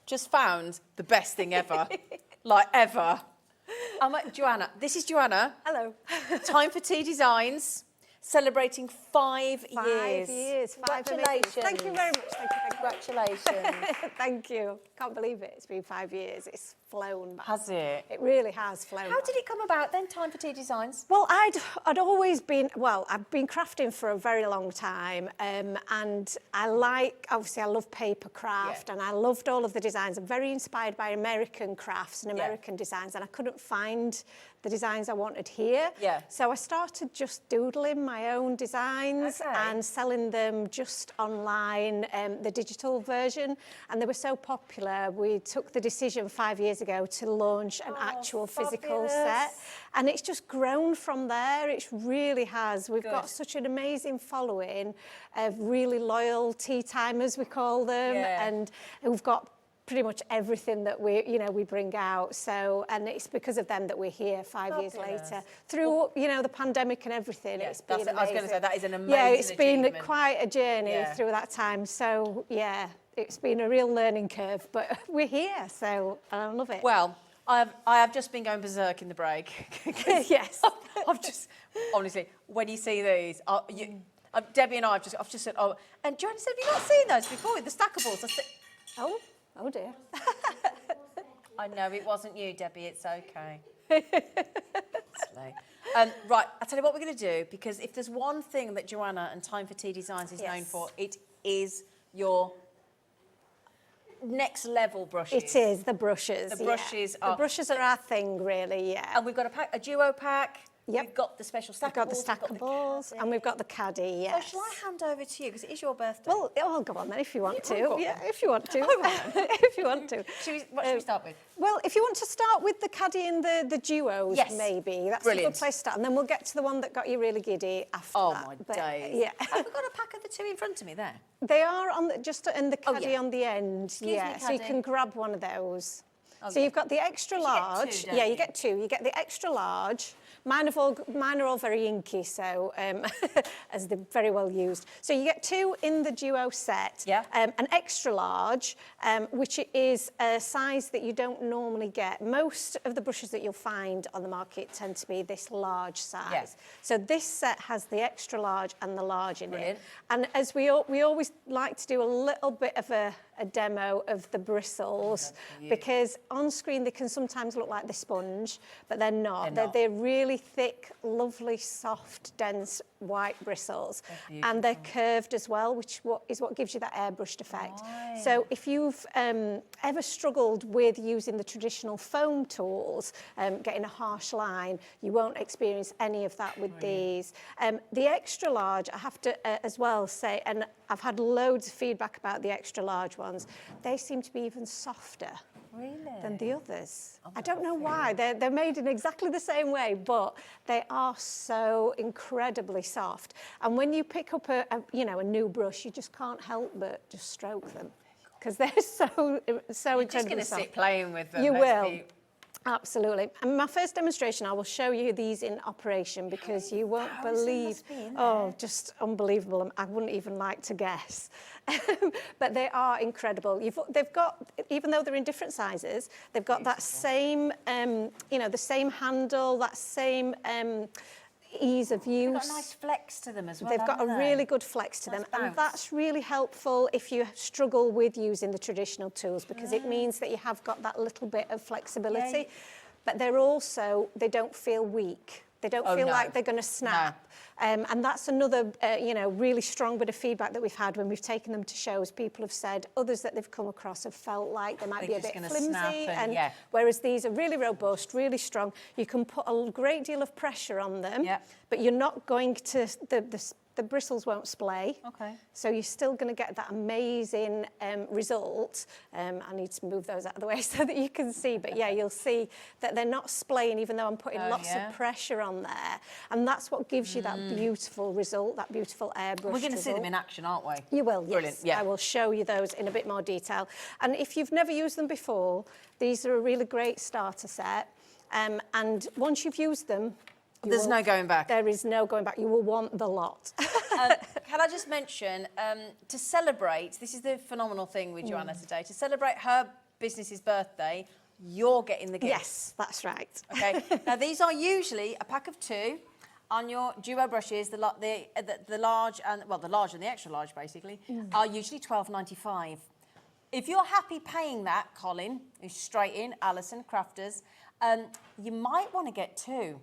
Just found the best thing ever. Like ever. I'm like, Joanna, this is Joanna. Hello. Time for Tea Designs, celebrating 5 years. 5 years. Congratulations. Thank you very much. Thank you. Congratulations. Thank you. Can't believe it. It's been 5 years. It's flown by. Has it? It really has flown. How did it come about then, Time for Tea Designs? Well, I'd always been, I've been crafting for a very long time, and I love papercraft, and I loved all of the designs. I'm very inspired by American crafts and American designs, and I couldn't find the designs I wanted here. Yeah. So I started just doodling my own designs and selling them just online, the digital version, and they were so popular, we took the decision 5 years ago to launch an actual physical set, and it's just grown from there. It really has. We've got such an amazing following of really loyal tea timers, we call them, and we've got pretty much everything that we bring out. So, and it's because of them that we're here 5 years later. Through, the pandemic and everything, it's been amazing. I was going to say, that is an amazing it's been achievement. quite a journey through that time. So, it's been a real learning curve, but we're here, so I love it. Well, I have just been going berserk in the break. Yes. I've just, honestly, when you see these, Debbie and I've just said, and Joanna said, have you not seen those before, the stackables? I said, Oh dear. I know, it wasn't you, Debbie, it's okay. Right, I'll tell you what we're going to do, because if there's one thing that Joanna and Time for Tea Designs is known for, it is your next level brushes. It is, the brushes. The brushes are... The brushes are our thing, really, And we've got a duo pack. Yep. We've got the special stackables. We've got the stackables, and we've got the caddy, yes. So shall I hand over to you, because it is your birthday? Well, I'll go on then if you want to. If you want to. If you want to. What should we start with? Well, if you want to start with the caddy and the duos, maybe. That's a good place to start. And then we'll get to the one that got you really giddy after that. Oh, my days. Yeah. Have we got a pack of the two in front of me there? They are just in the caddy on the end. Excuse me, so you caddy. can grab one of those. Okay. So you've got the extra large. You get two, don't you get two. You get the extra large. Mine are all very inky, so as they're very well used. So you get two in the duo set. Yeah. An extra large, which is a size that you don't normally get. Most of the brushes that you'll find on the market tend to be this large size. Yeah. So this set has the extra large and the large in Brilliant. it. And as we always like to do a little bit of a demo of the bristles, because on screen they can sometimes look like the sponge, but they're not. They're really thick, lovely, soft, dense white bristles, and they're curved as well, which is what gives you that airbrushed effect. Right. So if you've ever struggled with using the traditional foam tools, getting a harsh line, you won't experience any of that with these. The extra large, I have to as well say, and I've had loads of feedback about the extra large ones, they seem to be even softer than the others. I don't know why. They're made in exactly the same way, but they are so incredibly soft. And when you pick up a new brush, you just can't help but just stroke them because they're so incredibly soft. You're just going to sit playing with them. You will. Absolutely. And my first demonstration, I will show you these in operation because you won't believe, just unbelievable. I wouldn't even like to guess. But they are incredible. They've got, even though they're in different sizes, they've got that same, the same handle, that same ease of use. They've got a nice flex to them as well. They've got a really good flex to them, and that's really helpful if you struggle with using the traditional tools because it means that you have got that little bit of flexibility. Yeah. But they don't feel weak. They don't feel like they're going to snap. No. And that's another, really strong bit of feedback that we've had when we've taken them to shows. People have said others that they've come across have felt like they might be a bit flimsy. Whereas these are really robust, really strong. You can put a great deal of pressure on them, but you're not going to, the bristles won't splay. Okay. So you're still going to get that amazing result. I need to move those out of the way so that you can see. But yeah, you'll see that they're not splaying, even though I'm putting lots of pressure on there. And that's what gives you that beautiful result, that beautiful airbrush We're going to see them in action, aren't we? You will, yes. Brilliant. Yeah. I will show you those in a bit more detail. And if you've never used them before, these are a really great starter set. And once you've used them, there's no going back. There is no going back. You will want the lot. Can I just mention, to celebrate, this is the phenomenal thing with Joanna today, to celebrate her business's birthday, you're getting the gift. Yes, that's right. Okay. Now, these are usually a pack of 2 on your duo brushes. The large and, well, the large and the extra large, basically, are usually $12.95. If you're happy paying that, Colin, who's straight in, Alison, Crafters, you might want to get 2.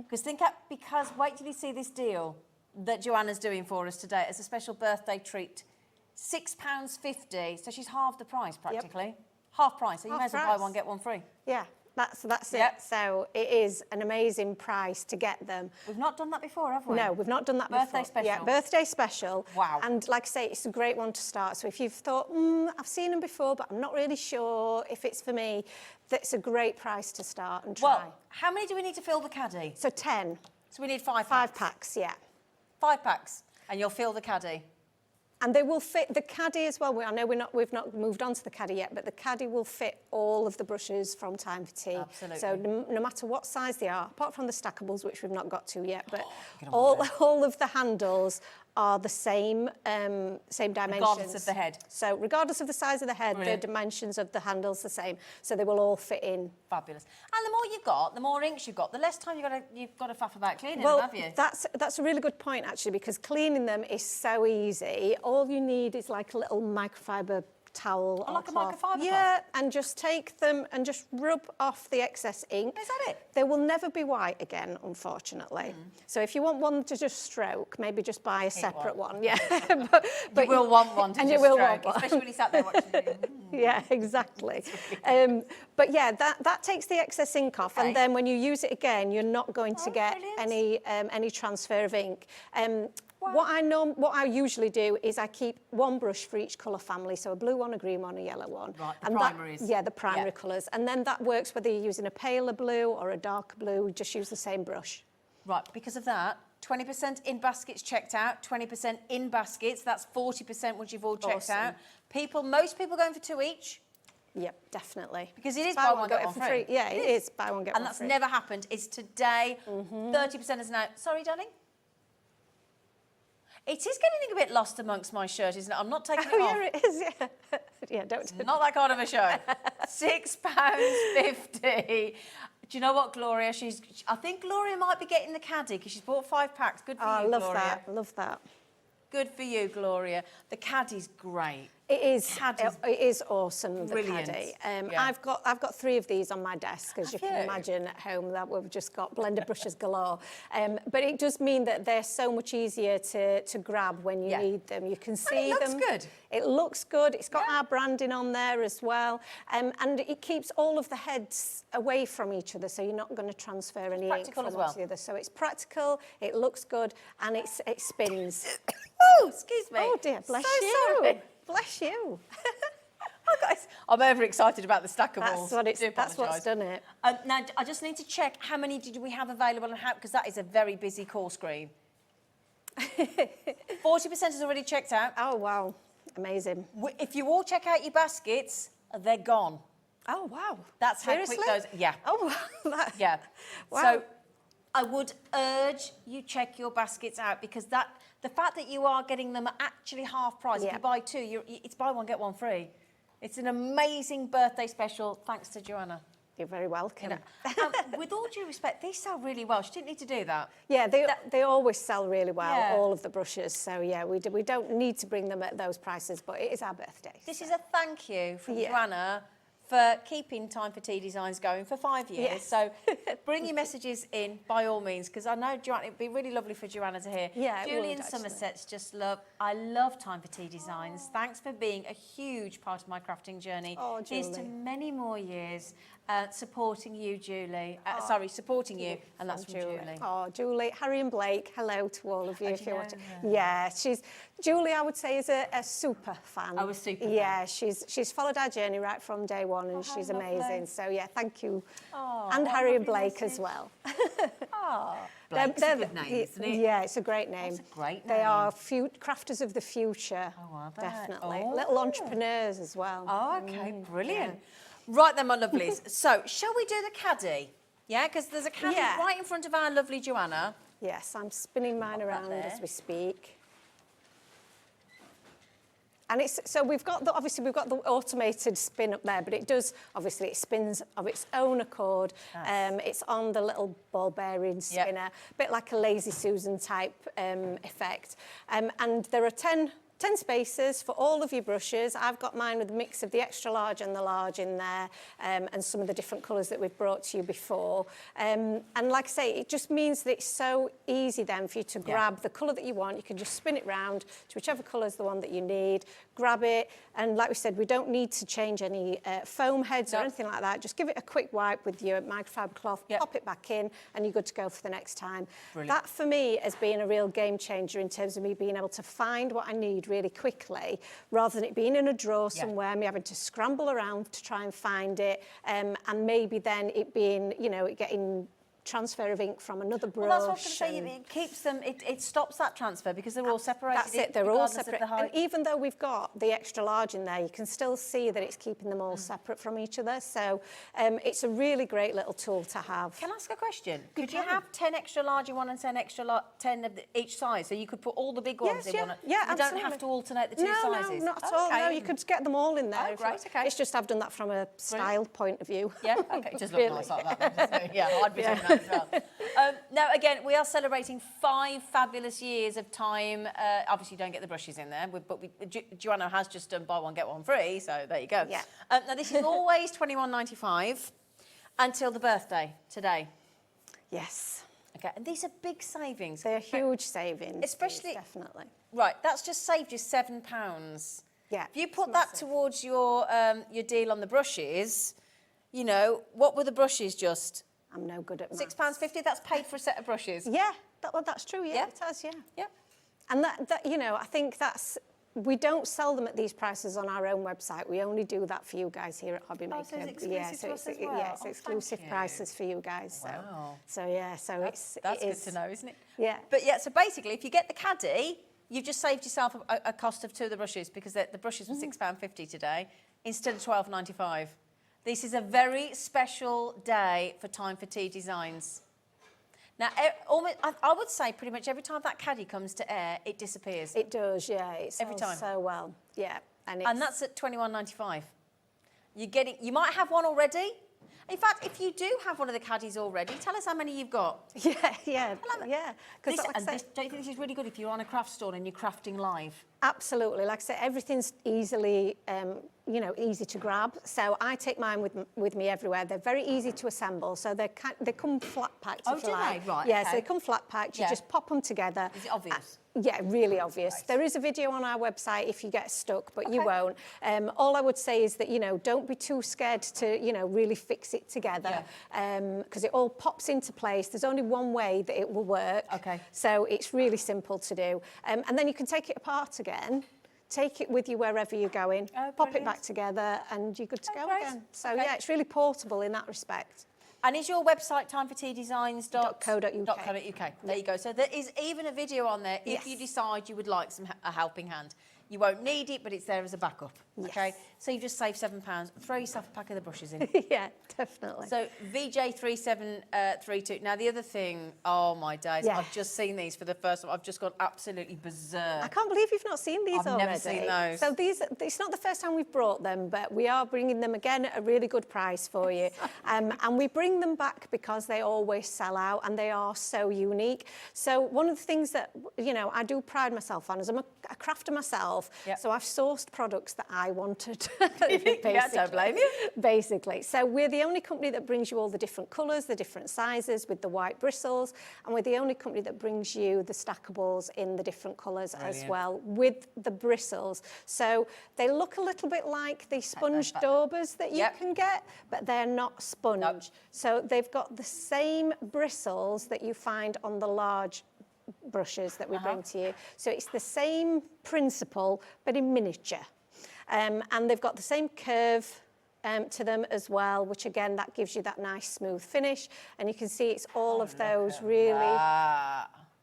Because wait till you see this deal that Joanna's doing for us today as a special birthday treat. £6.50, so she's half the price practically. Half price, so you may as well buy one, get one free. Yeah, that's it. So it is an amazing price to get them. We've not done that before, have we? No, we've not done that before. Birthday special. Yeah, birthday special. Wow. And like I say, it's a great one to start. So if you've thought, I've seen them before, but I'm not really sure if it's for me, that's a great price to start and try. Well, how many do we need to fill the caddy? So 10. So we need 5 packs? 5 packs, yeah. 5 packs, and you'll fill the caddy? And they will fit the caddy as well. I know we've not moved on to the caddy yet, but the caddy will fit all of the brushes from Time for Tea. Absolutely. So no matter what size they are, apart from the stackables, which we've not got to yet, but all of the handles are the same dimensions. Regardless of the head. So regardless of the size of the head, the dimensions of the handles the same. So they will all fit in. Fabulous. And the more you've got, the more inks you've got, the less time you've got to faff about cleaning them, have you? That's a really good point actually, because cleaning them is so easy. All you need is like a little microfiber towel or like cloth. a microfiber Yeah, and just take them and just rub off the excess ink. Is that it? They will never be white again, unfortunately. So if you want one to just stroke, maybe just buy a separate one. Yeah, but you will want one to just stroke, especially when you sat there watching it. Yeah, exactly. But yeah, that takes the excess ink off, and then when you use it again, you're not going to get any transfer of ink. What I usually do is I keep one brush for each colour family, so a blue one, a green one, a yellow one. Right, the primaries. The primary colours. And then that works whether you're using a paler blue or a darker blue, just use the same brush. Right, because of that, 20% in baskets checked out, 20% in baskets, that's 40% once you've all checked out. Most people going for 2 each? Yep, definitely. Because it is buy one, get one free. Yeah, it is buy one, get one free. And that's never happened. It's today, 30% is now. Sorry, darling? It is getting a bit lost amongst my shirt, isn't it? I'm not taking it off. Yeah, it is, yeah. Yeah, don't. Not that kind of a show. £6.50. Do you know what, Gloria? I think Gloria might be getting the caddy because she's bought 5 packs. Good for you, Gloria. I love that. Good for you, Gloria. The caddy's great. It is. It is awesome. Brilliant. The caddy. I've got 3 of these on my desk, as you can imagine at home. That we've just got blender brushes galore. But it does mean that they're so much easier to grab when you need them. You can see them. It looks good. It looks good. It's got our branding on there as well, and it keeps all of the heads away from each other, so you're not going to transfer any ink from one to the other. So it's practical. It looks good, and it spins. Oh, excuse me. Oh dear, bless so you. Sorry. Bless you. I Guys, I'm overexcited about the stack of walls. That's what's done it. Now, I just need to check how many did we have available and how, because that is a very busy call screen. 40% has already checked out. Oh, wow. Amazing. If you all check out your baskets, they're gone. Oh, wow. That's Seriously? how quick those... Yeah. Oh, wow. Yeah. Wow. So I would urge you check your baskets out because the fact that you are getting them at actually half price, if you buy two, it's buy one, get one free. It's an amazing birthday special, thanks to Joanna. You're very welcome. With all due respect, these sell really well. She didn't need to do that. Yeah, they always sell really well, all of the brushes. So, yeah, we don't need to bring them at those prices, but it is our birthday. This is a thank you from Joanna for keeping Time for Tea Designs going for 5 years. Yes. So bring your messages in by all means, because I know Joanna, it'd be really lovely for Joanna to hear. Yeah, Julie in Somerset's I love Time for Tea Designs. Thanks for being a huge part of my crafting journey. Oh, Julie. Here's to many more years supporting you, Julie. Supporting you, and that's from Julie. Oh, Julie, Harry and Blake, hello to all of you if you're watching. her? Yeah, Julie, I would say, is a super fan. Oh, a super Yeah, she's followed our journey right from day one, and she's amazing. So, yeah, thank you. And Harry and Blake as well. Blake's a good name, isn't it? Yeah, it's a great name. That's a great They name. are crafters of the future. Oh, are they? Definitely. Oh. Little entrepreneurs as well. Oh, okay, brilliant. Right then, my lovelies. So, shall we do the caddy? Yeah, because there's a caddy right in front of our lovely Joanna. Yes, I'm spinning mine around as we speak. And we've got the automated spin up there, but it spins of its own accord. Nice. It's on the little ball bearing spinner, a bit like a Lazy Susan type effect. And there are 10 spaces for all of your brushes. I've got mine with a mix of the extra large and the large in there, and some of the different colours that we've brought to you before. And like I say, it just means that it's so easy then for you to grab the colour that you want. You can just spin it round to whichever colour is the one that you need, grab it, and like we said, we don't need to change any foam heads or anything like that. Just give it a quick wipe with your microfiber cloth, pop it back in, and you're good to go for the next time. Brilliant. That, for me, has been a real game changer in terms of me being able to find what I need really quickly, rather than it being in a drawer somewhere, me having to scramble around to try and find it, and maybe then it being, getting transfer of ink from another brush. Well, that's what I was going to say. It keeps them, it stops that transfer because they're all separated. That's it, they're all separate. And even though we've got the extra large in there, you can still see that it's keeping them all separate from each other. So it's a really great little tool to have. Can I ask a question? Could you have 10 extra large in one and 10 of each size? So you could put all the big ones in one? Yeah, you don't have to alternate the two sizes? No, not at all. No, you could get them all in there. Oh, great, okay. It's just I've done that from a style point of view. Yeah, okay, just look nice like that. Yeah, I'd be doing that as well. Now, again, we are celebrating 5 fabulous years of time. Obviously, you don't get the brushes in there, but Joanna has just done buy one, get one free, so there you go. Yeah. Now, this is always $21.95 until the birthday today. Yes. Okay, and these are big savings. They're huge savings. Especially... Definitely. Right, that's just saved you £7. Yeah. If you put that towards your deal on the brushes, what were the brushes just? I'm no good at maths. £6.50, that's paid for a set of brushes. Yeah, that's true, yeah, it has, yeah. Yeah. And that I think we don't sell them at these prices on our own website. We only do that for you guys here at Hobby Maker. So it's exclusive to us as well? Yeah, it's exclusive prices for you guys. So, wow. That's good to know, isn't it? Yeah. But yeah, so basically, if you get the caddy, you've just saved yourself a cost of 2 of the brushes because the brushes were £6.50 today instead of £12.95. This is a very special day for Time for Tea Designs. Now, I would say pretty much every time that caddy comes to air, it disappears. It does, yeah. It sells every time. So well, yeah. And that's at $21.95. You might have one already. In fact, if you do have one of the caddies already, tell us how many you've got. Yeah. Don't you think this is really good if you're on a craft store and you're crafting live? Absolutely. Like I said, everything's easily, easy to grab. So I take mine with me everywhere. They're very easy to assemble. So they come flat packed. Oh, do they? Right. Yeah. Okay. So they come flat packed. You just pop them together. Is it obvious? Yeah, really obvious. Right. There is a video on our website if you get stuck, but you won't. All I would say is that, don't be too scared to, really fix it together, because it all pops into place. There's only one way that it will work. Okay. So it's really simple to do. And then you can take it apart again take it with you wherever you're going, Oh, pop it brilliant. back together, and you're good to go great. again. So Okay. yeah, it's really portable in that respect. And is your website timeforteadesigns.co.uk? .co.uk. There you go. So there is even a video on there if you decide you would like a helping hand. You won't need it, but it's there as a backup. Okay. So you just save £7. Throw yourself a pack of the brushes in. Yeah, definitely. So VJ3732. Now the other thing, oh my days, Yeah. I've just seen these for the first time. I've just gone absolutely berserk. I can't believe you've not seen these I've already. never seen those. So it's not the first time we've brought them, but we are bringing them again at a really good price for you. And we bring them back because they always sell out and they are so unique. So one of the things that, you know, I do pride myself on is I'm a crafter myself. Yep. So I've sourced products that I wanted. Yeah, don't blame you. Basically. So we're the only company that brings you all the different colours, the different sizes with the white bristles, and we're the only company that brings you the stackables in the different colours as well with the bristles. So they look a little bit like the sponge daubers that you can get, but they're not sponge. Nope. So they've got the same bristles that you find on the large brushes that we bring to you. So it's the same principle, but in miniature. And they've got the same curve to them as well, which again, that gives you that nice smooth finish. And you can see it's all of those really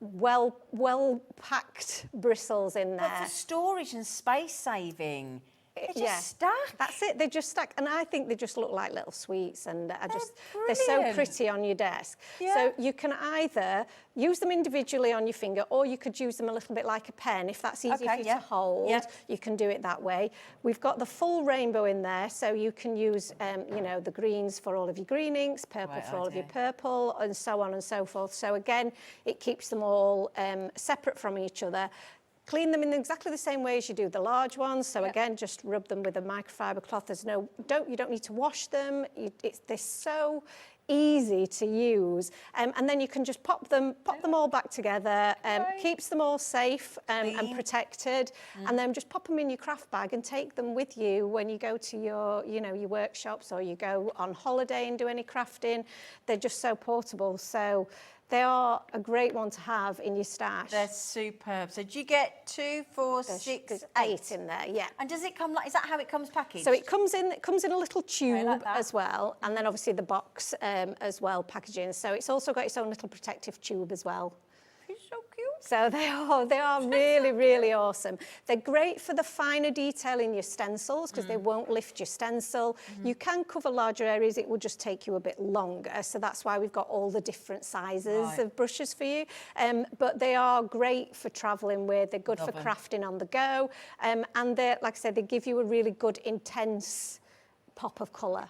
well packed bristles in there. But for storage and space saving, they just stack. That's it. They just stack, and I think they just look like little sweets, and they're so pretty on your desk. Yeah. So you can either use them individually on your finger, or you could use them a little bit like a pen if that's easy for you to hold. Yeah. You can do it that way. We've got the full rainbow in there, so you can use, you know, the greens for all of your green inks, purple for all of your purple, and so on and so forth. So again, it keeps them all separate from each other. Clean them in exactly the same way as you do the large ones. So again, just rub them with a microfiber cloth. You don't need to wash them. They're so easy to use, and then you can just pop them all back together. Keeps them all safe and protected, and then just pop them in your craft bag and take them with you when you go to your workshops or you go on holiday and do any crafting. They're just so portable. So they are a great one to have in your stash. They're superb. So do you get 2, 4, 6, 8 in there? Yeah. And does it come like? Is that how it comes packaged? So it comes in a little tube like that. as well, and then obviously the box as well packaging. So it's also got its own little protective tube as well. It's so cute. So they are really, really awesome. They're great for the finer detail in your stencils because they won't lift your stencil. You can cover larger areas, it will just take you a bit longer. So that's why we've got all the different sizes of brushes for you. But they are great for traveling with, they're good for crafting on the go. And they're, like I said, they give you a really good intense pop of colour.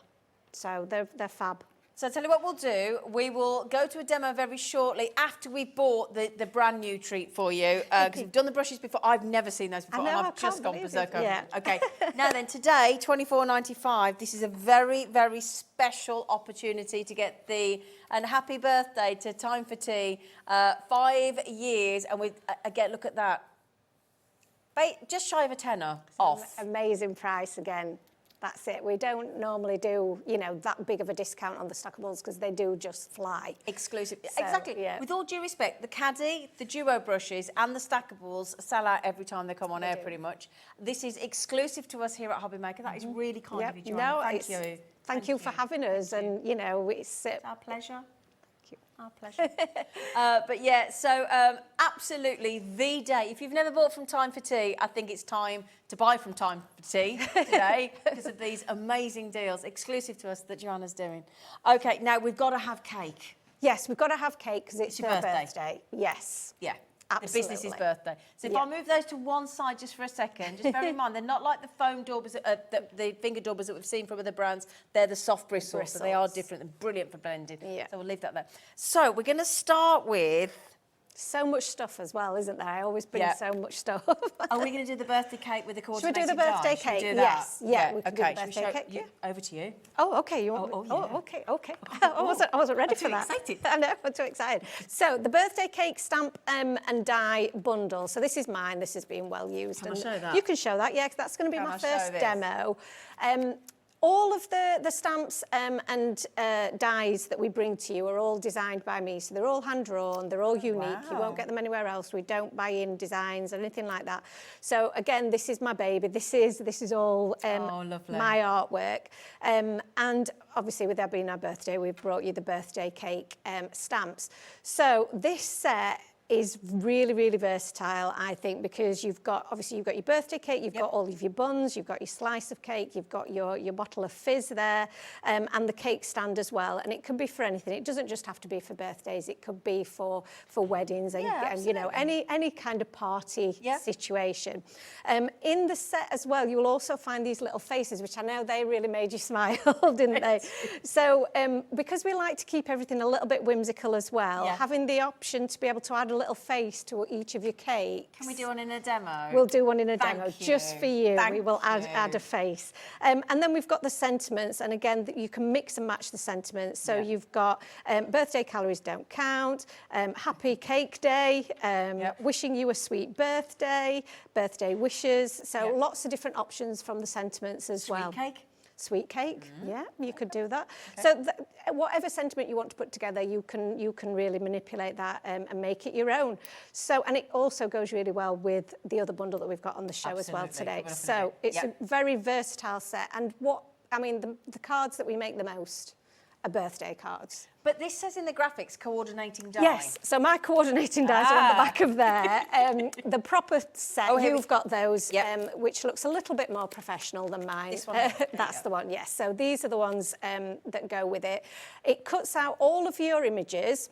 So they're fab. So I'll tell you what we'll do. We will go to a demo very shortly after we've bought the brand new treat for you. Because we've done the brushes before. I've never seen those before. I know, and I I've just can't gone believe berserk it. over Yeah. them. Okay. Now then, today, $24.95. This is a very, very special opportunity to get and happy birthday to Time for Tea. 5 years. And again, look at that. Just shy of a tenner off. Amazing price again. That's it. We don't normally do, that big of a discount on the stackables because they do just fly. Exclusive. So, exactly. yeah. With all due respect, the caddy, the duo brushes and the stackables sell out every time they come on air pretty much. This is exclusive to us here at Hobby Maker. That is really kind of you, Joanna. Thank you. Thank you for having us. And, it's our pleasure. Our pleasure. But yeah, so absolutely the day. If you've never bought from Time for Tea, I think it's time to buy from Time for Tea today because of these amazing deals exclusive to us that Joanna's doing. Okay, now we've got to have cake. Yes, we've got to have cake because it's your her birthday. Yes. Yeah. Absolutely. The business's birthday. So if I move those to one side just for a second, just bear in mind, they're not like the foam daubers, the finger daubers that we've seen from other brands. They're the soft bristles, so they are different and brilliant for blending. Yeah. So we'll leave that there. So we're going to start with... So much stuff as well, isn't there? I always bring so much stuff. Are we going to do the birthday cake with the coordinating Should we do the birthday cake? Yes. Yeah, we can do the birthday cake. Yeah. Over to you. Oh, okay. You want okay. I wasn't ready for that. Excited. I know, I'm too excited. So the birthday cake stamp and die bundle. So this is mine. This has been well used. Can I show that? You can show that, yeah, 'cause that's going to be my first demo. All of the stamps and dies that we bring to you are all designed by me. So they're all hand-drawn, they're all unique. You won't get them anywhere else. We don't buy in designs or anything like that. So again, this is my baby. This is all my artwork. And obviously with that being our birthday, we've brought you the birthday cake stamps. So this set is really, really versatile, I think, because you've got your birthday cake, you've got all of your buns, you've got your slice of cake, you've got your bottle of fizz there, and the cake stand as well. And it can be for anything. It doesn't just have to be for birthdays. It could be for weddings and you know, any kind of party situation. In the set as well, you'll also find these little faces, which I know they really made you smile, didn't they? So because we like to keep everything a little bit whimsical as well, having the option to be able to add a little face to each of your cakes. Can we do one in a demo? We'll do one in a demo just for you. Thank we will add a face. And then we've got the sentiments, and again, you can mix and match the sentiments. So you've got birthday calories don't count, happy cake day, wishing you a sweet birthday, birthday wishes. So lots of different options from the sentiments as well. Sweet cake? Sweet cake, you could do that. So whatever sentiment you want to put together, you can really manipulate that and make it your own. So, and it also goes really well with the other bundle that we've got on the show as well today. So it's a very versatile set. And the cards that we make the most are birthday cards. But this says in the graphics, coordinating die. Yes, so my coordinating dies are on the back of there. The proper set, you've got those, which looks a little bit more professional than mine. This one? That's the one, yes. So these are the ones that go with it. It cuts out all of your images.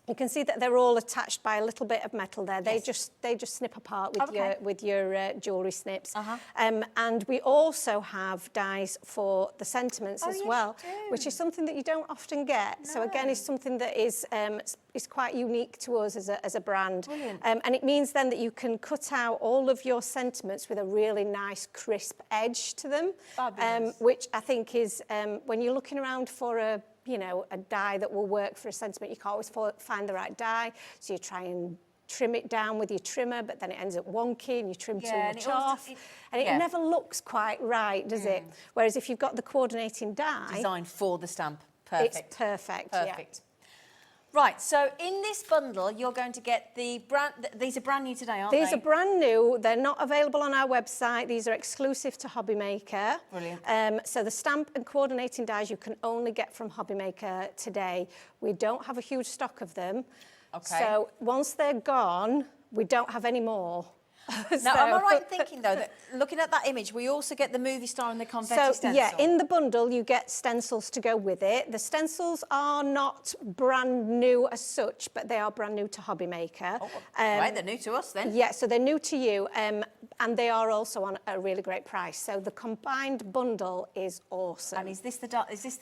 You can see that they're all attached by a little bit of metal there. They just snip apart with your jewellery snips. And we also have dies for the sentiments as well, which is something that you don't often get. No. So again, it's something that is quite unique to us as a brand. And it means then that you can cut out all of your sentiments with a really nice crisp edge to them, which I think is when you're looking around for a die that will work for a sentiment, you can't always find the right die, so you try and trim it down with your trimmer, but then it ends up wonky and you trim too much off. And it never looks quite right, does it? Whereas if you've got the coordinating die... Designed for the stamp. Perfect. It's perfect. Right, so in this bundle, you're going to get the brand... These are brand new today, aren't they? These are brand new. They're not available on our website. These are exclusive to Hobby Maker. Brilliant. So the stamp and coordinating dies you can only get from Hobby Maker today. We don't have a huge stock of them. Okay. So once they're gone, we don't have any more. Now, am I right in thinking, though, that looking at that image, we also get the movie star and the confetti stencil? Yeah, in the bundle, you get stencils to go with it. The stencils are not brand new as such, but they are brand new to Hobby Maker. Right, they're new to us then. Yeah, so they're new to you, and they are also on a really great price. So the combined bundle is awesome. And is this the...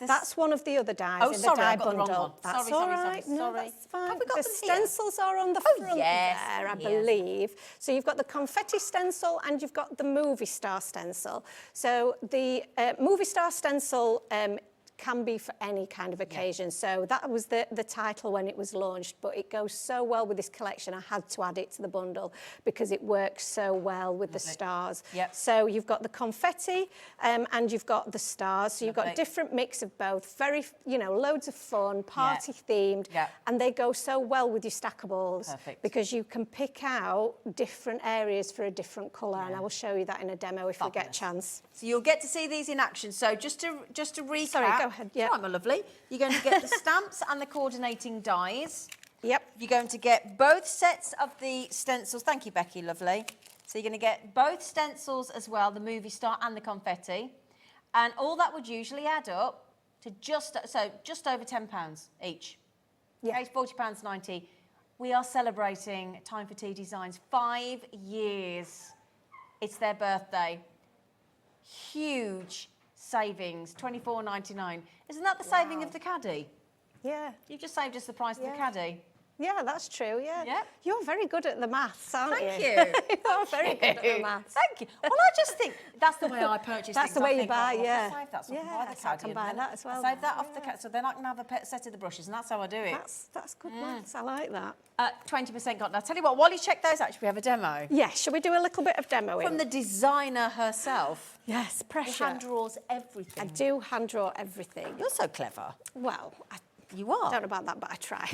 That's one of the other dies in the die bundle. The wrong one. That's sorry. No, that's fine. Have we got the them here? stencils are on the front yes, there, I believe. So you've got the confetti stencil and you've got the movie star stencil. So the movie star stencil can be for any kind of occasion. So that was the title when it was launched, but it goes so well with this collection, I had to add it to the bundle because it works so well with the stars. So you've got the confetti and you've got the stars. So you've got a different mix of both, very, loads of fun, party themed, and they go so well with your stackables because you can pick out different areas for a different colour, and I will show you that in a demo if we get a chance. So you'll get to see these in action. So just to recap. Sorry, go ahead. Yeah. Right, my lovely. You're going to get the stamps and the coordinating dies. Yep. You're going to get both sets of the stencils. Thank you, Becky, lovely. So you're going to get both stencils as well, the movie star and the confetti. And all that would usually add up to just over £10 each. Yeah. It's £40.90. We are celebrating Time for Tea Designs 5 years. It's their birthday. Huge savings, £24.99. Isn't that the saving of the caddy? Yeah. You've just saved us the price of the caddy. Yeah, that's true, yeah. Yep. You're very good at the maths, aren't Thank you? you. You're very good at the maths. Thank you. Well, I just think that's the way I purchase That's things. the I way you think, buy, oh, yeah. I'll save that so I can Yeah, buy the so I can caddy. buy And that as well I save then, that off the so then I can have a set of the brushes, and that's how I do it. That's good maths, I like that. 20% got. Now, tell you what, while you check those out, should we have a demo? Yeah, shall we do a little bit of demoing? From the designer herself. Yes, Who pressure. hand draws everything. I do hand draw everything. You're so clever. Well, I You are. don't know about that, but I try.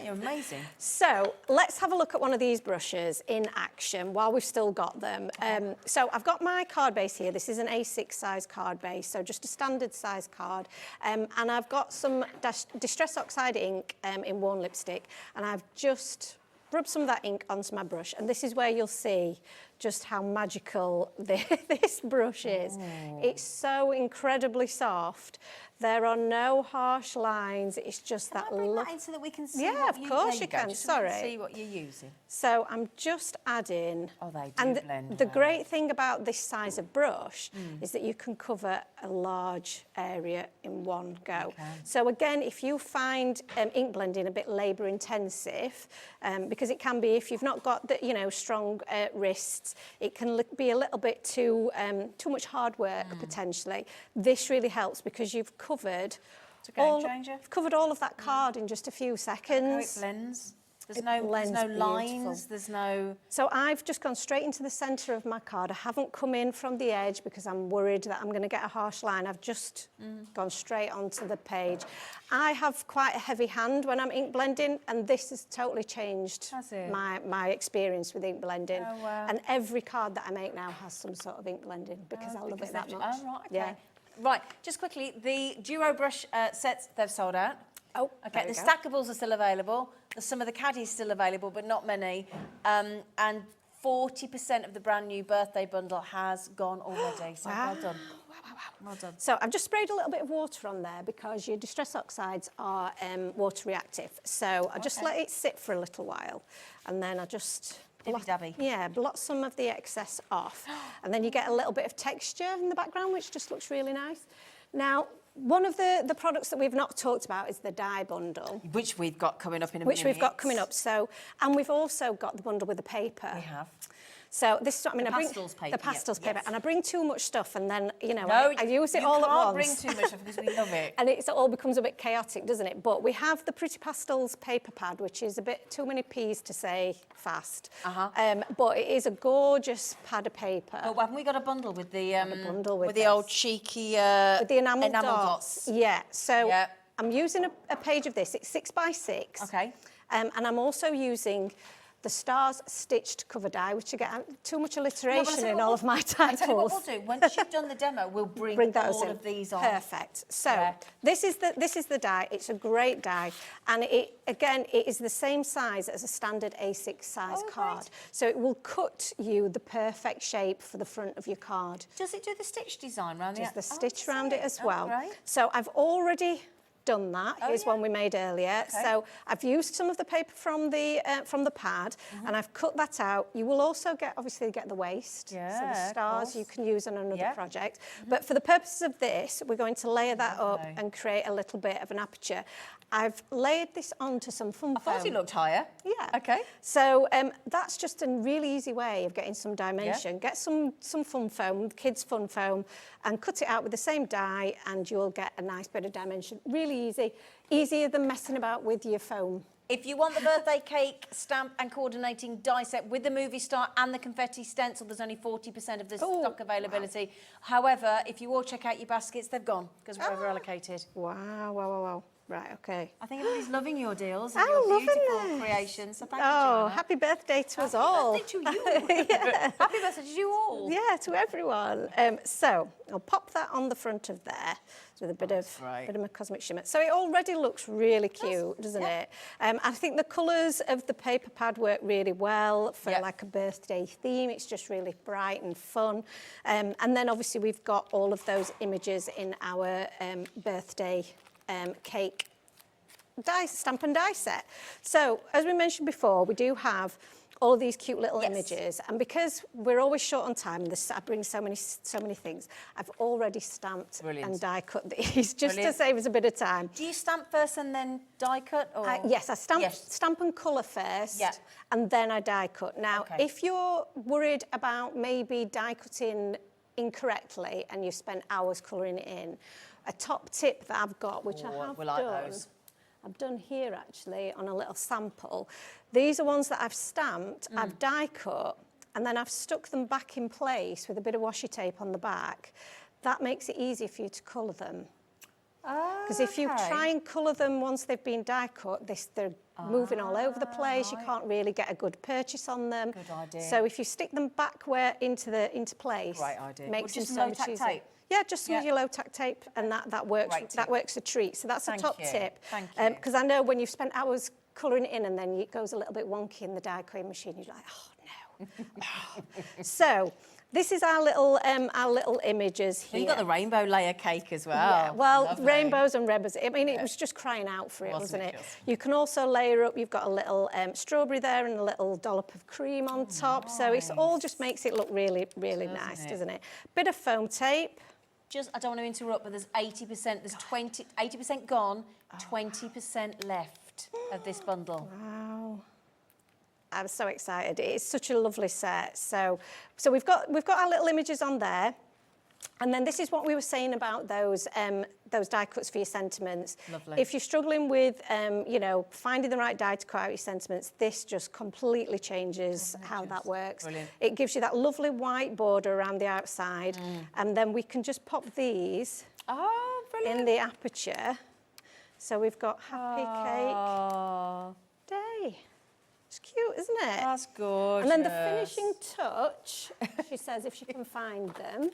You're amazing. So let's have a look at one of these brushes in action while we've still got them. So I've got my card base here. This is an A6 size card base, so just a standard size card. And I've got some Distress Oxide ink in Worn Lipstick, and I've just rubbed some of that ink onto my brush. And this is where you'll see just how magical this brush is. It's so incredibly soft. There are no harsh lines. It's just Can that I bring look. that in so that we can see Yeah, what of course there you go, can. just so we Sorry. see what you're using. So I'm just adding. Oh, they do and blend the well. great thing about this size of brush is that you can cover a large area in one go. So again, if you find ink blending a bit labour intensive, because it can be if you've not got the strong wrists, it can be a little bit too much hard work potentially. This really helps because you've covered. It's a game changer. You've covered all of that card in just a few seconds. How it blends. There's It no blends lines. beautiful. There's no. So I've just gone straight into the centre of my card. I haven't come in from the edge because I'm worried that I'm going to get a harsh line. I've just gone straight onto the page. I have quite a heavy hand when I'm ink blending, and this has totally changed Has it? my experience with ink blending. Oh, wow. And every card that I make now has some sort of ink blending because I love it that much. Oh, right, okay. Yeah. Right, just quickly, the duo brush sets, they've sold out. Oh, Okay, there we the go. stackables are still available. Some of the caddies still available, but not many. And 40% of the brand new birthday bundle has gone already. So well done. Well done. So I've just sprayed a little bit of water on there because your Distress Oxides are water reactive. So I just let it sit for a little while, and then I just Dibby-dabby. blot some of the excess off, and then you get a little bit of texture in the background, which just looks really nice. Now, one of the products that we've not talked about is the dye bundle, Which we've got coming up in a which minute. we've got coming up. So, and we've also got the bundle with the paper. We have. So this is what I mean. The I bring pastels paper, the pastels yeah, paper, yes. and I bring too much stuff, and then No, I use it all at once. You can't bring too much of because we love it. And it all becomes a bit chaotic, doesn't it? But we have the Pretty Pastels paper pad, which is a bit too many P's to say fast. But it is a gorgeous pad of paper. Oh, haven't we got a bundle with the bundle with the this. old cheeky With the enamel dots? Yeah. So Yeah. I'm using a page of this. It's 6x6. Okay. And I'm also using the Stars Stitched cover die, which again, too much alliteration in all of my I tell you titles. what we'll do. Once you've done the demo, we'll bring those all in. of these on. Perfect. So Yeah. this is the die. It's a great die, and it is the same size as a standard A6 size card. Right. So it will cut you the perfect shape for the front of your card. Does it do the stitch design around There's the the stitch around it as Oh, well. great. So I've already done that. Here's one we made earlier. Okay. So I've used some of the paper from the pad, and I've cut that out. You will also get the waist. So Yeah, the of stars course. you can use on another Yeah. project. But for the purposes of this, we're going to layer that up Lovely. and create a little bit of an aperture. I've layered this onto some fun I thought foam. it looked higher. Yeah. Okay. So that's just a really easy way of getting some dimension. Get some fun foam, kids' fun foam, and cut it out with the same die, and you'll get a nice bit of dimension. Really easy. Easier than messing about with your foam. If you want the birthday cake stamp and coordinating die set with the movie star and the confetti stencil, there's only 40% of the stock availability. However, if you all check out your baskets, they've gone because we're over allocated. Wow. Right, okay. I think everybody's loving your deals and I'm your loving beautiful this. creations. So thank you, Oh, Joanna. happy birthday to us all. Happy birthday to you. Happy birthday to you all. Yeah, to everyone. So I'll pop that on the front of there with a bit of my cosmic shimmer. So it already looks really cute, doesn't it? I think the colours of the paper pad work really well for like a birthday theme. It's just really bright and fun. And then obviously we've got all of those images in our birthday cake stamp and die set. So as we mentioned before, we do have all of these cute little images. And because we're always short on time, and I bring so many things, I've already stamped and die cut these just to save us a bit of time. Do you stamp first and then die cut? Or? Yes, I stamp and colour first, and then I die cut. Now, if you're worried about maybe die cutting incorrectly and you've spent hours colouring it in, a top tip that I've got, which I have done, I've done here actually on a little sample. These are ones that I've stamped, I've die cut, and then I've stuck them back in place with a bit of washi tape on the back. That makes it easier for you to colour them. Because if you try and colour them once they've been die cut, they're moving all over the place. You can't really get a good purchase on them. Good idea. So if you stick them back into place, makes them so much easier. Tape. Yeah, just use your low tack tape, and that works. That works a treat. So that's a top tip. Thank you. Because I know when you've spent hours colouring it in, and then it goes a little bit wonky in the die cutting machine, you're like, oh no. So this is our little images here. You've got the rainbow layer cake as well. Yeah, well, lovely. rainbows and rebels. I mean, it was just crying out for it, wasn't it? You can also layer up. You've got a little strawberry there and a little dollop of cream on top. Nice. So it all just makes it look really, really nice, doesn't it? Bit of foam tape. I don't want to interrupt, but there's 80% gone, 20% left of this bundle. Wow. I'm so excited. It's such a lovely set. So we've got our little images on there. And then this is what we were saying about those die cuts for your sentiments. Lovely. If you're struggling with, finding the right die to cut out your sentiments, this just completely changes how that works. Brilliant. It gives you that lovely white border around the outside, and then we can just pop these in the aperture. So we've got Happy Cake Day. It's cute, isn't it? That's gorgeous. And then the finishing touch, she says, if she can find them,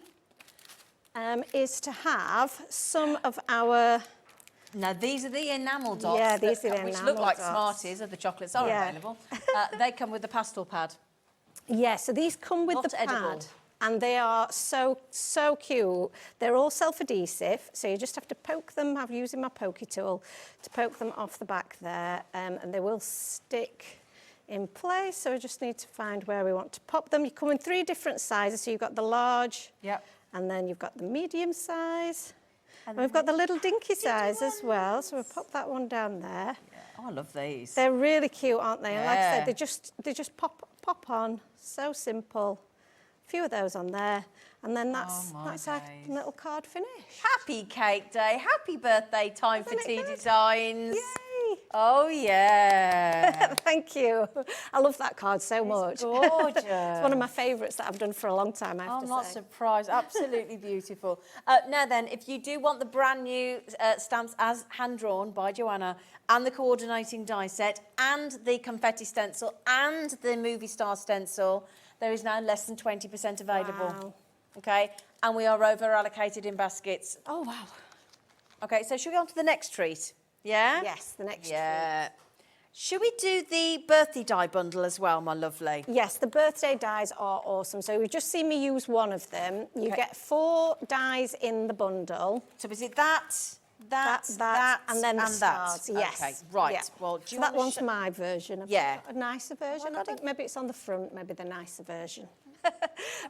is to have some of our... Now, these are the enamel dots. Yeah, these are the which enamel look like dots. Smarties, and the chocolates are available. They come with the pastel pad. Yeah, so these come with Not the pad. edible. And they are so cute. They're all self-adhesive, so you just have to poke them. I'm using my pokey tool to poke them off the back there, and they will stick in place. So we just need to find where we want to pop them. You come in 3 different sizes. So you've got the large, and then you've got the medium size, and we've got the little dinky size as well. So we'll pop that one down there. Yeah. Oh, I love these. They're really cute, aren't they? And like I said, they just pop on. So simple. A few of those on there, and then that's our little card finish. Happy Cake Day. Happy birthday time for Tea Designs. Yay! Oh, yeah. Thank you. I love that card so much. Gorgeous. It's one of my favourites that I've done for a long time, I have to say. I'm not surprised. Absolutely beautiful. Now then, if you do want the brand new stamps as hand-drawn by Joanna, and the coordinating die set, and the confetti stencil, and the movie star stencil, there is now less than 20% available. Wow. Okay, and we are over allocated in baskets. Oh, wow. Okay, so should we go on to the next treat? Yeah? Yes, the next treat. Should we do the birthday die bundle as well, my lovely? Yes, the birthday dies are awesome. So you've just seen me use one of them. You get 4 dies in the bundle. So is it that, and then the stars? Yes. Okay, right. Yeah. Well, do you that want one's my version. I've got a nicer version. I think maybe it's on the front, maybe the nicer version.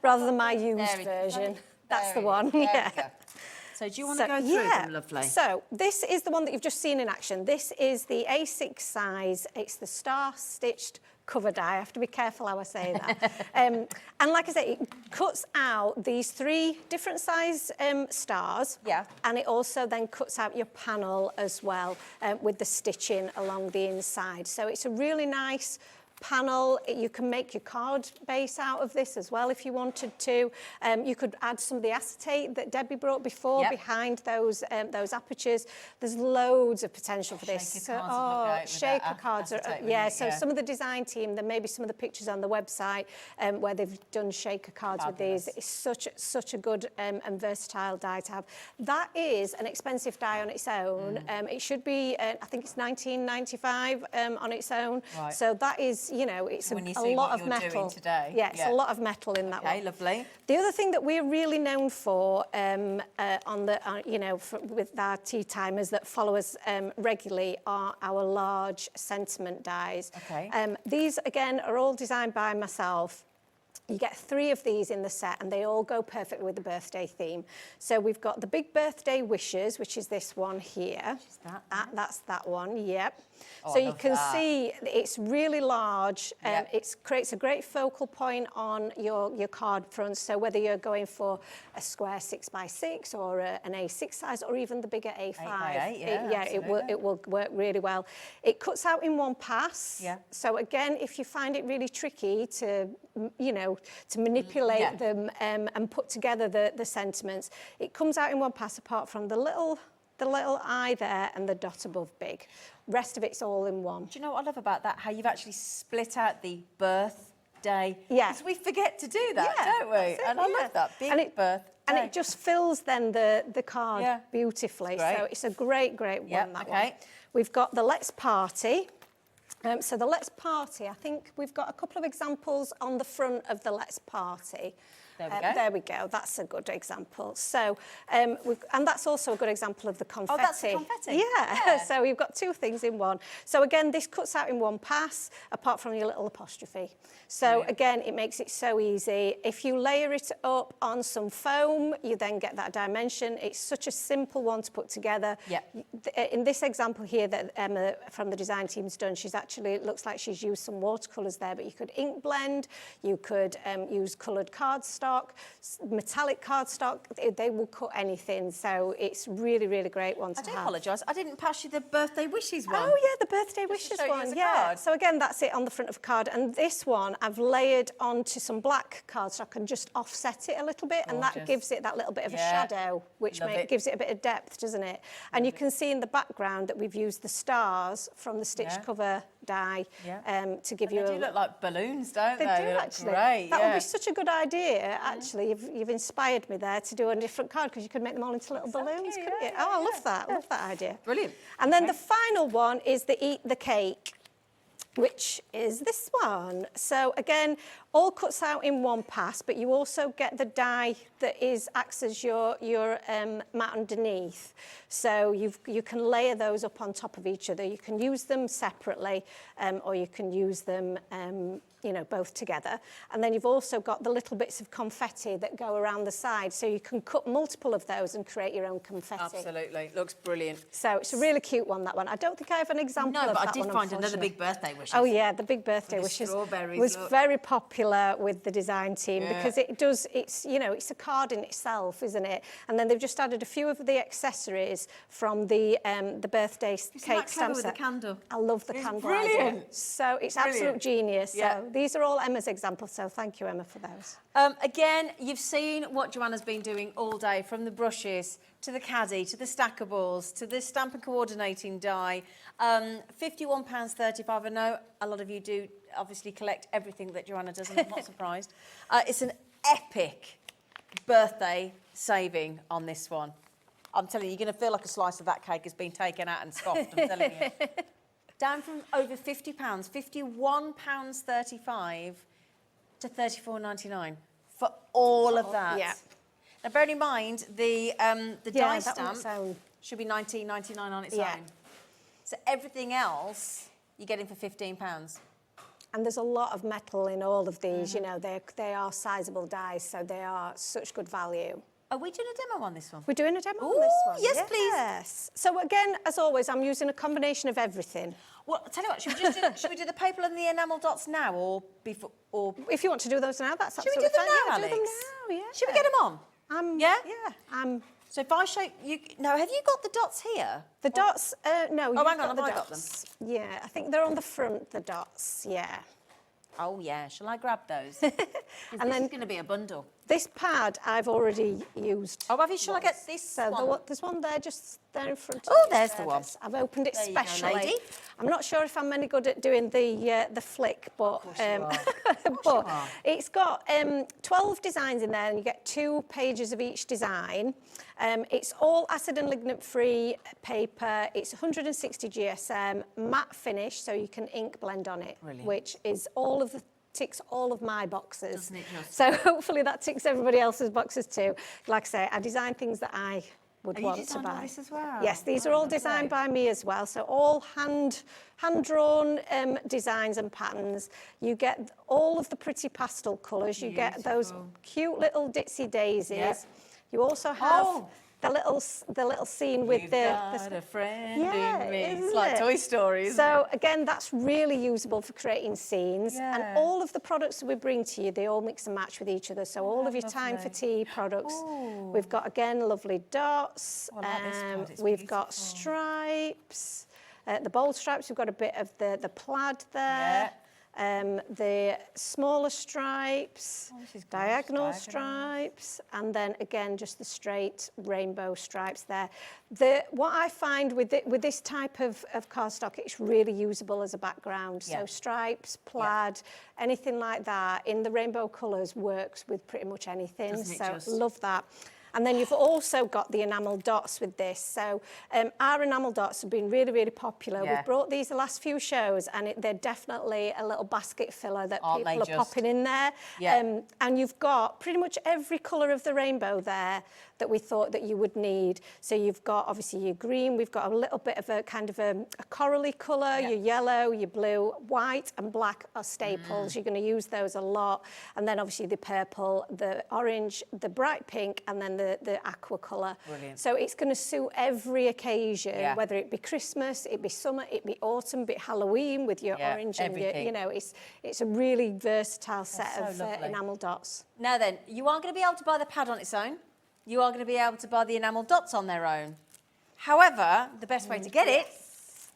Rather than my used version. That's the one. Yeah. So do you want to go through them, lovely? So this is the one that you've just seen in action. This is the A6 size. It's the star-stitched cover die. I have to be careful how I say that. And like I say, it cuts out these 3 different size stars. Yeah. And it also then cuts out your panel as well with the stitching along the inside. So it's a really nice panel. You can make your card base out of this as well if you wanted to. You could add some of the acetate that Debbie brought before behind those apertures. There's loads of potential for this. Shaker cards are so some of the design team, there may be some of the pictures on the website where they've done shaker cards with these. It's such a good and versatile die to have. That is an expensive die on its own. It should be I think it's $19.95 on its own. Right. So that is it's, you know, it's When you a see lot what of you're doing metal. today. Yeah, it's Yeah. a lot of metal in that one. Okay, lovely. The other thing that we're really known for you know, with our tea timers that follow us regularly are our large sentiment dies. Okay. These, again, are all designed by myself. You get 3 of these in the set and they all go perfectly with the birthday theme. So we've got the big birthday wishes, which is this one here. Is that That's that one, yep. Oh, So I you love can that. see it's really large. Yep. It creates a great focal point on your card front. So whether you're going for a square 6x6 or an A6 size or even the bigger A5, 8x8, it will work really well. It cuts out in one pass. Yeah. So again, if you find it really tricky to, you know, to manipulate them and put together the sentiments, it comes out in one pass apart from the little eye there and the dot above big. Rest of it's all in one. Do you know what I love about that? How you've actually split out the birthday. Yeah. Because we forget to do that, Yeah, don't we? that's it, And I yeah. love that. Big And it- birthday. And it just fills then the card Yeah. beautifully. It's great. So it's a great one, Yep, that okay. one. We've got the Let's Party. So the Let's Party, I think we've got a couple of examples on the front of the Let's Party. There we go. There we go. That's a good example. So, and that's also a good example of the confetti. Oh, that's the confetti. Yeah. So we've got 2 things in one. So again, this cuts out in one pass, apart from your little apostrophe. So again, it makes it so easy. If you layer it up on some foam, you then get that dimension. It's such a simple one to put together. Yeah. In this example here that Emma from the design team's done, she's actually, it looks like she's used some watercolours there, but you could ink blend, you could use coloured cardstock, metallic cardstock, they will cut anything. So it's really, really great one to I do have. apologise. I didn't pass you the birthday wishes one. Oh yeah, the birthday Just to wishes show you one. as a Yeah. card. So again, that's it on the front of a card, and this one I've layered onto some black cardstock and just offset it a little bit, and that Gorgeous. gives it that little bit of a Yeah. shadow, which Love it. gives it a bit of depth, doesn't it? And you can see in the background that we've used the stars from the stitch Yeah. cover die to give And you they a do look like balloons, don't they? They do look actually. Great, That yeah. would be such a good idea. Actually, you've inspired me there to do a different card because you could make them all into little balloons, couldn't you? Oh, I love that. Love that idea. Brilliant. And then the final one is the Eat the Cake, which is this one. So again, all cuts out in one pass, but you also get the die that acts as your mat underneath. So you can layer those up on top of each other. You can use them separately, or you can use them you know, both together. And then you've also got the little bits of confetti that go around the side, so you can cut multiple of those and create your own confetti. Absolutely. Looks brilliant. So it's a really cute one, that one. I don't think I have an example No, of but that I did one, find another unfortunately. big birthday wish. Oh yeah, the big birthday With the wishes strawberries, was look. very popular with the design team Yeah. because it's you know, it's a card in itself, isn't it? And then they've just added a few of the accessories from the birthday Isn't cake that clever stamp with the set. candle? I love the It's candle brilliant. idea. So it's Brilliant. absolute genius. Yeah. So these are all Emma's examples. So thank you, Emma, for those. Again, you've seen what Joanna's been doing all day, from the brushes to the caddy to the stackables to the stamp and coordinating die. £51.35. I know a lot of you do obviously collect everything that Joanna does, and I'm not surprised. It's an epic birthday saving on this one. I'm telling you, you're going to feel like a slice of that cake has been taken out and scoffed, I'm telling you. Down from over £50, £51.35 to $34.99 for all of that. Yeah. Now, bearing in mind, the die that on stamp its own. should be $19.99 on its Yeah. own. So everything else you're getting for £15. And there's a lot of metal in all of these. You know, they are sizable dies, so they are such good value. Are we doing a demo on this one? We're doing a demo on Ooh, this one. yes, please. Yes. So again, as always, I'm using a combination of everything. Well, I'll tell you what, should we do the paper and the enamel dots now, or before, or If you want to do those now, that's should we absolutely do them fine. now, Yeah, Alex? do them now, yeah. Should we get them on? Yeah? Yeah. So if I show you, no, have you got the dots here? The dots, no, you've hang on, got the have I got dots. Yeah, I think they're on the front, the dots, yeah. Oh yeah, shall I grab those? And this is going to be a bundle. This pad I've already used. Oh, have you? Shall I get this So one? there's one there just there in front of Oh, me. there's the one. I've opened it There you go, specially. lady. I'm not sure if I'm any good at doing the flick, but it's got 12 designs in there, and you get 2 pages of each design. It's all acid and ligament free paper. It's 160 GSM, matte finish, so you can ink blend on it, Brilliant. which is ticks all of my boxes. Doesn't it just? So hopefully that ticks everybody else's boxes too. Like I say, I design things that I would want to designed all buy. this as well? Yes, these are all designed by me as well. So all hand-drawn designs and patterns. You get all of the pretty pastel colours. You get those cute little ditzy daisies. Yeah. You also have Oh. the little scene with a friend in me. It's isn't like it? Toy Story, isn't So again, that's really usable for creating scenes. Yeah. And all of the products that we bring to you, they all mix and match with each other. So all of your time for tea products. We've got, again, lovely dots. I like this pad, it's We've got beautiful. stripes. The bold stripes, we've got a bit of the plaid there. The smaller stripes, this is gorgeous, diagonal diagonal. stripes, and then again just the straight rainbow stripes there. What I find with this type of cardstock, it's really usable as a background. Yeah. So stripes, plaid, anything like that in the rainbow colours works with pretty much anything. Doesn't it So just? love that. And then you've also got the enamel dots with this. So our enamel dots have been really, really popular. Yeah. We've brought these the last few shows, and they're definitely a little basket filler that Aren't people they are just? popping in there. Yeah. And you've got pretty much every colour of the rainbow there that we thought that you would need. So you've got obviously your green, we've got a little bit of a kind of a corally colour, your yellow, your blue, white and black are staples. You're going to use those a lot. And then obviously the purple, the orange, the bright pink, and then the aqua colour. Brilliant. So it's going to suit every occasion, Yeah. whether it be Christmas, it be summer, it be autumn, be Halloween with your Yeah, orange and your, everything. you know, it's a really versatile set so of lovely. enamel dots. Now then, you aren't going to be able to buy the pad on its own. You are going to be able to buy the enamel dots on their own. However, the best way to get it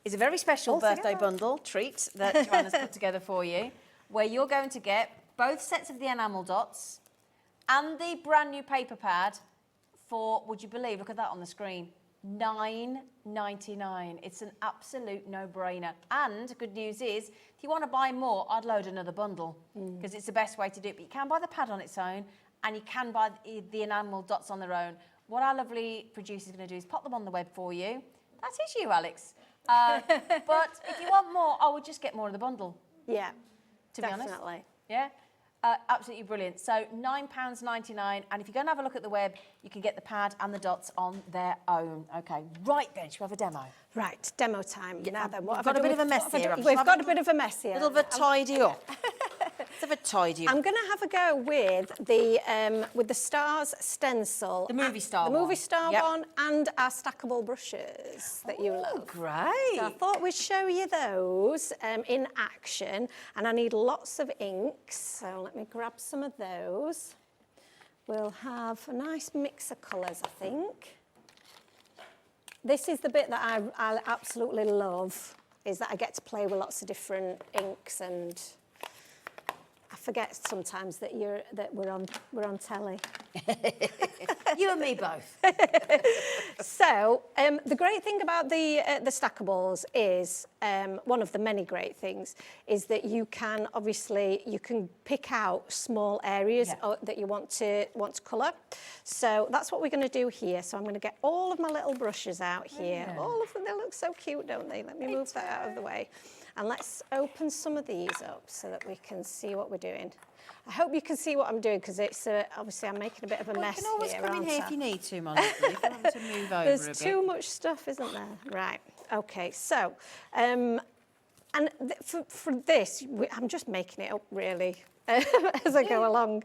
is a very special birthday bundle treat that Joanna's put together for you, where you're going to get both sets of the enamel dots and the brand new paper pad for, would you believe, look at that on the screen, $9.99. It's an absolute no-brainer. And good news is, if you want to buy more, I'd load another bundle because it's the best way to do it. But you can buy the pad on its own, and you can buy the enamel dots on their own. What our lovely producer is going to do is pop them on the web for you. That is you, Alex. But if you want more, I would just get more of the bundle, Yeah, to be honest. definitely. Yeah? Absolutely brilliant. So £9.99, and if you go and have a look at the web, you can get the pad and the dots on their own. Okay, right then, should we have a demo? Right, demo time. Now then, what we've have got I a bit done of a with- mess what have I here. done- I'm We've just got a having bit of a mess here. A little bit tidy up. Let's have a tidy up. I'm going to have a go with the stars stencil. The movie star The one. movie star Yep. one and our stackable brushes that you love. Great. So I thought we'd show you those in action, and I need lots of inks, so let me grab some of those. We'll have a nice mix of colours, I think. This is the bit that I absolutely love, is that I get to play with lots of different inks, and I forget sometimes that we're on telly. You and me both. So the great thing about the stackables is one of the many great things is that you can pick out small areas that you want to colour. So that's what we're going to do here. So I'm going to get all of my little brushes out here. Yeah. All of them, they look so cute, don't they? Let me move that out of the way. And let's open some of these up so that we can see what we're doing. I hope you can see what I'm doing, because it's obviously I'm making a bit of a mess You can always here, come in aren't here I? if you need to, Monica. If you want to move over There's a bit. too much stuff, isn't there? Right. Okay. So, and for this, I'm just making it up really as I go along,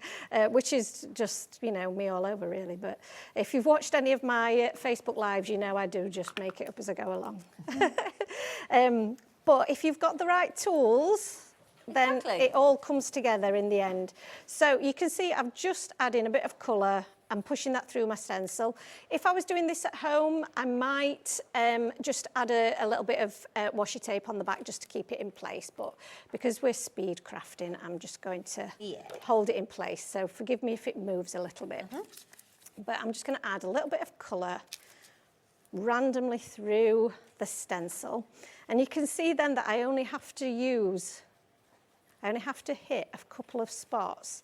which is just me all over really. But if you've watched any of my Facebook lives, you know I do just make it up as I go along. But if you've got the right tools, then Exactly. it all comes together in the end. So you can see I've just added a bit of colour I'm pushing that through my stencil. If I was doing this at home, I might just add a little bit of washi tape on the back just to keep it in place. But because we're speed crafting, I'm just going to hold it in place. So forgive me if it moves a little bit. But I'm just going to add a little bit of colour randomly through the stencil. And you can see then that I only have to hit a couple of spots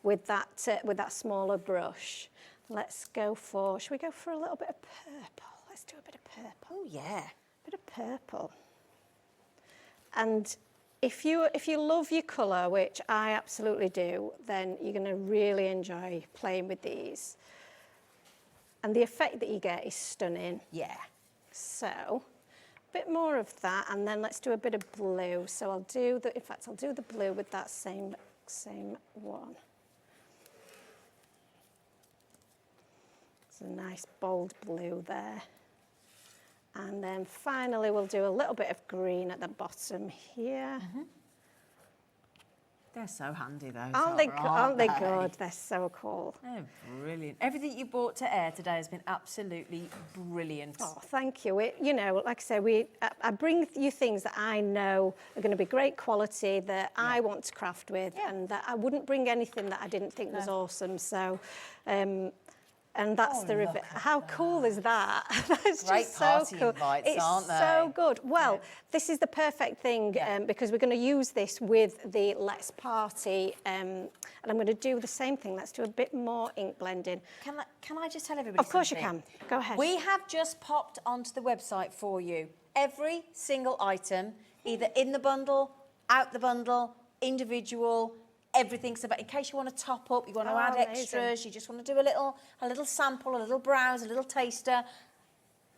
with that smaller brush. Let's go for, should we go for a little bit of purple? Let's do a bit of purple. Oh yeah. Bit of purple. And if you love your colour, which I absolutely do, then you're going to really enjoy playing with these. And the effect that you get is stunning. Yeah. So, a bit more of that, and then let's do a bit of blue. So I'll do the blue with that same one. It's a nice bold blue there. And then finally we'll do a little bit of green at the bottom here. They're so handy, those. Aren't they good? They're so cool. They're brilliant. Everything you brought to air today has been absolutely brilliant. Oh, thank you. You know, like I say, I bring you things that I know are going to be great quality, that I want to craft with, and that I wouldn't bring anything that I didn't think was awesome. So, and that's the rivet. How cool is that? That's Great just so party cool. invites, It's aren't they? so good. Well, this is the perfect thing because we're going to use this with the Let's Party, and I'm going to do the same thing. Let's do a bit more ink blending. Can I just tell everybody Of course something? you can. Go ahead. We have just popped onto the website for you every single item, either in the bundle, out the bundle, individual, everything's about, in case you want to top up, you want to add extras, you just want to do a little sample, a little browse, a little taster.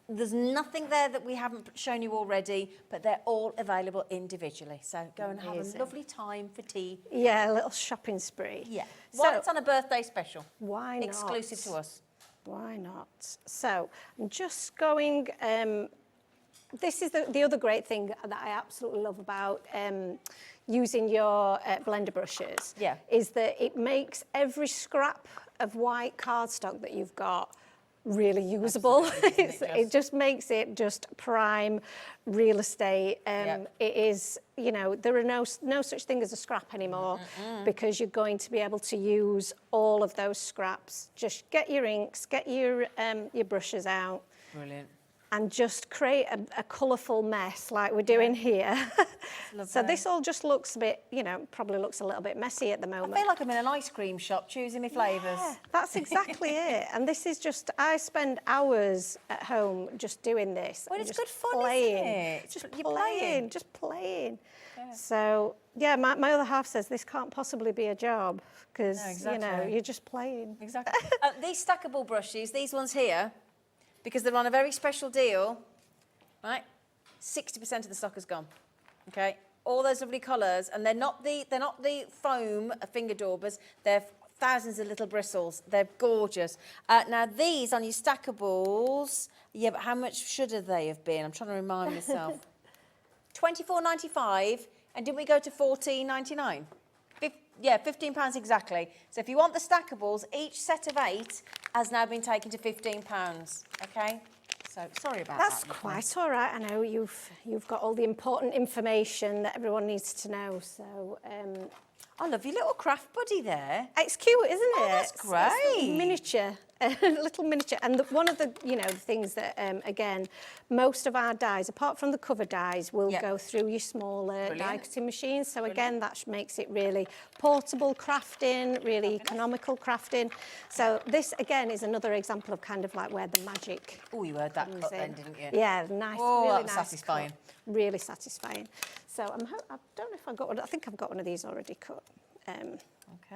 There's nothing there that we haven't shown you already, but they're all available individually. So go and have a lovely time for tea. Yeah, a little shopping spree. Yeah. So, Well, it's on a birthday special. Why not? Exclusive to us. Why not? So I'm just going, this is the other great thing that I absolutely love about using your blender brushes, is that it makes every scrap of white cardstock that you've got really usable. It just makes it just prime real estate. It is, you know, there are no such thing as a scrap anymore because you're going to be able to use all of those scraps. Just get your inks, get your brushes out. Brilliant. And just create a colourful mess like we're doing here. So this all just looks a bit, you know, probably looks a little bit messy at the moment. I feel like I'm in an ice cream shop choosing my flavours. Yeah, that's exactly it. And this is just, I spend hours at home just doing this. Well, it's just good fun, playing. isn't it? Just You're playing. just playing. Yeah. So, yeah, my other half says this can't possibly be a job because, you know, exactly. you're just playing. Exactly. These stackable brushes, these ones here, because they're on a very special deal, right? 60% of the stock is gone. Okay, all those lovely colours, and they're not the foam finger daubers. They're thousands of little bristles. They're gorgeous. Now these on your stackables, yeah, but how much should they have been? I'm trying to remind myself. £24.95, and didn't we go to £14.99? Yeah, £15 exactly. So if you want the stackables, each set of 8 has now been taken to £15. Okay, so sorry about that. That's quite all right. I know you've got all the important information that everyone needs to know. So I love your little craft buddy there. it's cute, isn't it? That's It's great. miniature, little miniature. And one of the the things that again, most of our dies, apart from the cover dies, will go through your smaller die cutting machines. So again, that makes it really portable crafting, really economical crafting. So this again is another example of kind of like where the magic. Oh, you heard that cut then, didn't you? Yeah, nice. Oh, really that was nice satisfying. cut. Really satisfying. So I don't know if I got one. I think I've got one of these already cut.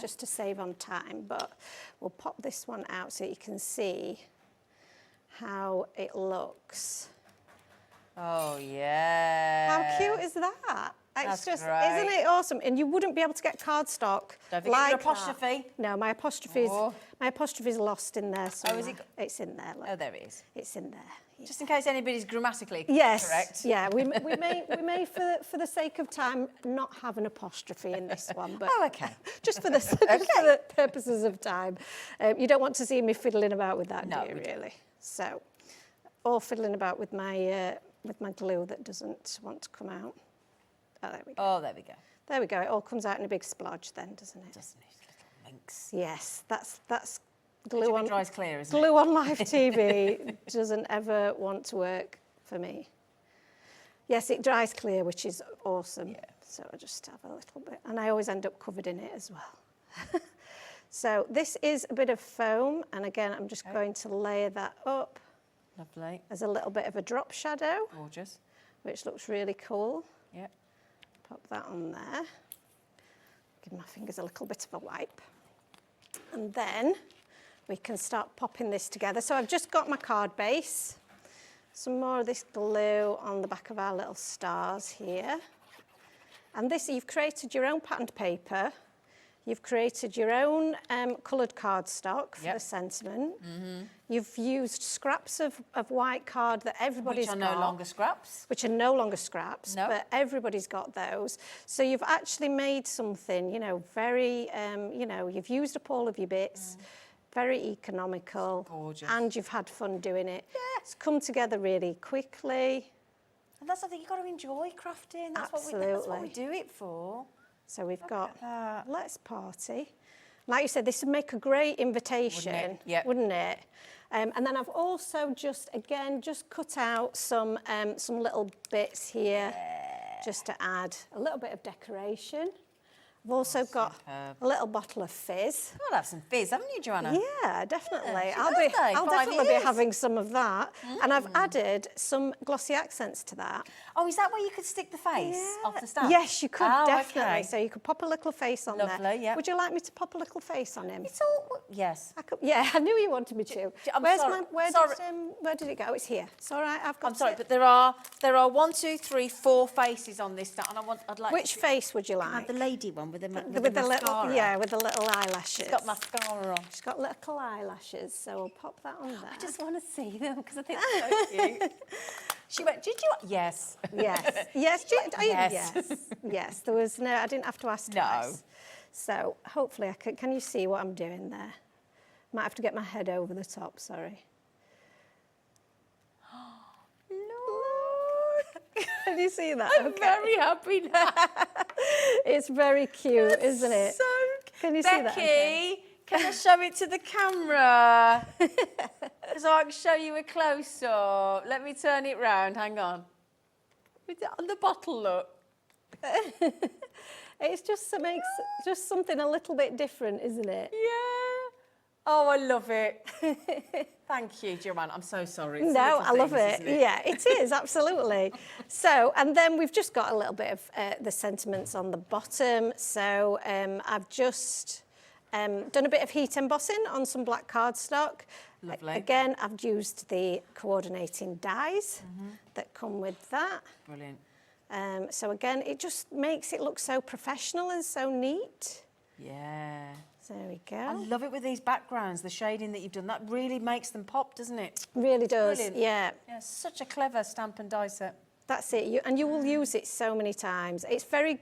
Just to save on time, but we'll pop this one out so you can see how it looks. Oh, yeah. How cute is that? It's That's just, great. isn't it awesome? And you wouldn't be able to get cardstock Don't forget like your apostrophe. That. No, my apostrophe My apostrophe is lost in there somewhere. Oh, is it? It's in there. Look. Oh, there it is. It's in there. Yeah. Just in case anybody's grammatically Yes. correct. Yeah, we may for the sake of time not have an apostrophe in this one, but Oh, okay. just for the purposes of time. You don't want to see me fiddling about with that, No, do you, we don't. really? So, or fiddling about with my glue that doesn't want to come out. Oh, there we go. Oh, there we go. There we go. It all comes out in a big splodge then, doesn't it? Just these little links. Yes, that's Glue glue on. dries clear, isn't it? Glue on live TV doesn't ever want to work for me. Yes, it dries clear, which is awesome. Yeah. So I just have a little bit, and I always end up covered in it as well. So this is a bit of foam, and again, I'm just going to layer that up Lovely. as a little bit of a drop shadow, Gorgeous. which looks really cool. Yep. Pop that on there. Give my fingers a little bit of a wipe. And then we can start popping this together. So I've just got my card base. Some more of this glue on the back of our little stars here. And this, you've created your own patterned paper. You've created your own coloured cardstock for Yep. the sentiment. You've used scraps of white card that everybody's Which are got. no longer scraps. Which are no longer scraps, No. but everybody's got those. So you've actually made something, you know, very, you know, you've used up all of your bits, very economical. Gorgeous. And you've had fun doing it. Yeah. It's come together really quickly. And that's the thing, you've got to enjoy crafting. That's what we Absolutely. do it for. So we've got that. Let's Party. Like you said, this would make a great invitation, Wouldn't it? Yep. wouldn't it? And then I've also just cut out some little bits here just to add a little bit of decoration. I've also got superb. a little bottle of fizz. You'll have some fizz, haven't you, Joanna? Yeah, definitely. it's your I'll birthday, 5 definitely years. be having some of that. And I've added some glossy accents to that. Oh, is that where you could stick the face off the stamp? Yes, you could, Oh, definitely. okay. So you could pop a little face on there. Lovely, yeah. Would you like me to pop a little face on him? It's all, yes. Yeah, I knew you wanted me to. I'm Where's sorry. where did it go? It's here. It's all right. I've got I'm sorry, it. but there are 1, 2, 3, 4 faces on this stamp, and I'd like Which to face would you have like? the lady one with the with the little, mascara. yeah, with the little eyelashes. It's got mascara on. She's got little eyelashes, so we'll pop that on there. I just want to see them because I think they're so cute. She went, did you? Yes. Yes, yes, Yes. yes. There was no. I didn't have to ask No. twice. So hopefully I can. Can you see what I'm doing there? Might have to get my head over the top. Sorry. Lord. Can you see that? I'm very happy now. It's very cute, isn't it? So, Can you see that? Becky, can I show it to the camera? So I can show you a close-up. Let me turn it round. Hang on. On the bottle, look. It just makes just something a little bit different, isn't it? Yeah. Oh, I love it. Thank you, Joanna. I'm so sorry. It's the No, little I love things, it. isn't Yeah, it is, absolutely. So, and then we've just got a little bit of the sentiments on the bottom. So I've just done a bit of heat embossing on some black cardstock. Lovely. Again, I've used the coordinating dies that come with that. Brilliant. So again, it just makes it look so professional and so neat. Yeah. So there we I go. love it with these backgrounds, the shading that you've done. That really makes them pop, doesn't it? Really does, Brilliant. yeah. Yeah, such a clever stamp and die set. That's it, and you will use it so many times. It's very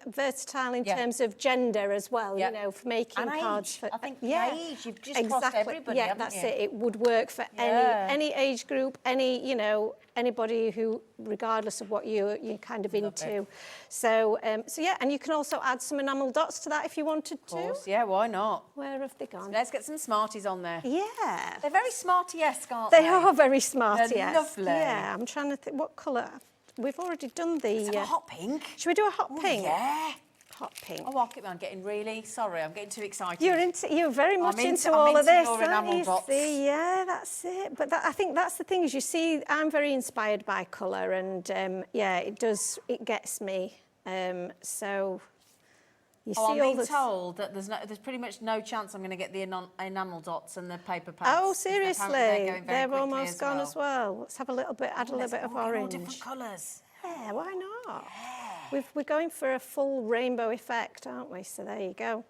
versatile in Yeah. terms of gender as well, Yeah. you know, for making And cards. age. For, I think yeah, age, you've just crossed everybody, Yeah, haven't that's you? it. It would work for Yeah. any age group, you know, anybody who, regardless of what you're kind of Love into. it. So yeah, and you can also add some enamel dots to that if you wanted Of course, to. yeah, why not? Where have they gone? Let's get some Smarties on there. Yeah. They're very Smarty-esque, aren't they? They are very smart, They're yes. lovely. Yeah, I'm trying to think what colour. We've already done the... It's got a hot pink. Should we do a hot Ooh, pink? Yeah. Hot pink. Oh, I'm getting really sorry. I'm getting too excited. You're very much into I'm all of into this, your aren't enamel you? dots. See, yeah, that's it. But I think that's the thing is, you see, I'm very inspired by colour, and yeah, it gets me. So you Oh, see I'm all being this. told that there's pretty much no chance I'm going to get the enamel dots and the paper pads. Oh, 'cause seriously, apparently going very they're quickly almost gone as well. Let's have a little bit, add a little bit of All orange. different colours. Yeah, why not? We're going for a full rainbow effect, aren't we? So there you go.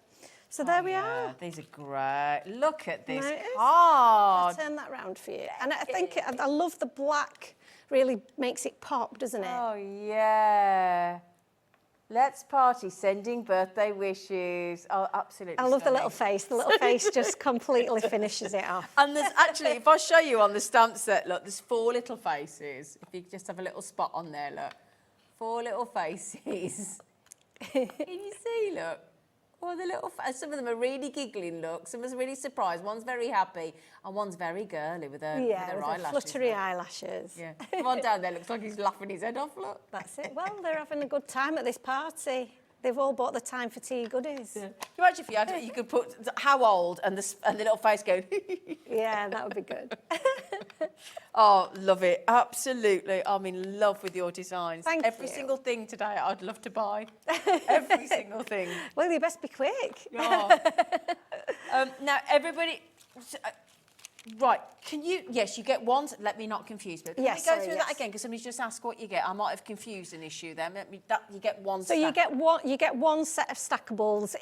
So there we are. These are great. Look at this Notice? card. I'll turn that round for you. And I think I love the black, really makes it pop, doesn't it? Oh, yeah. Let's party, sending birthday wishes. Oh, absolutely I love the stunning. little face. The little face just completely finishes it off. And there's actually, if I show you on the stamp set, look, there's 4 little faces. If you just have a little spot on there, look. 4 little faces. Can you see, look? Oh, the little, some of them are really giggling, look. Some are really surprised. One's very happy, and one's very girly with her, Yeah, with her with eyelashes. fluttery eyelashes. Yeah. One down there looks like he's laughing his head off, look. That's it. Well, they're having a good time at this party. They've all bought the time for tea goodies. Yeah. Can you imagine if you had it, you could put how old and the little face going. Yeah, that would be good. Oh, love it. Absolutely. I'm in love with your designs. Thank Every you. single thing today I'd love to buy. Every single thing. Well, you best be quick. Oh. Now, everybody... right, can you... Yes, you get one... Let me not confuse me. Can Yes, we go sorry, through yes. that again? Because somebody's just asked what you get. I might have confused an issue then. You get one So you stack. get one set of stackables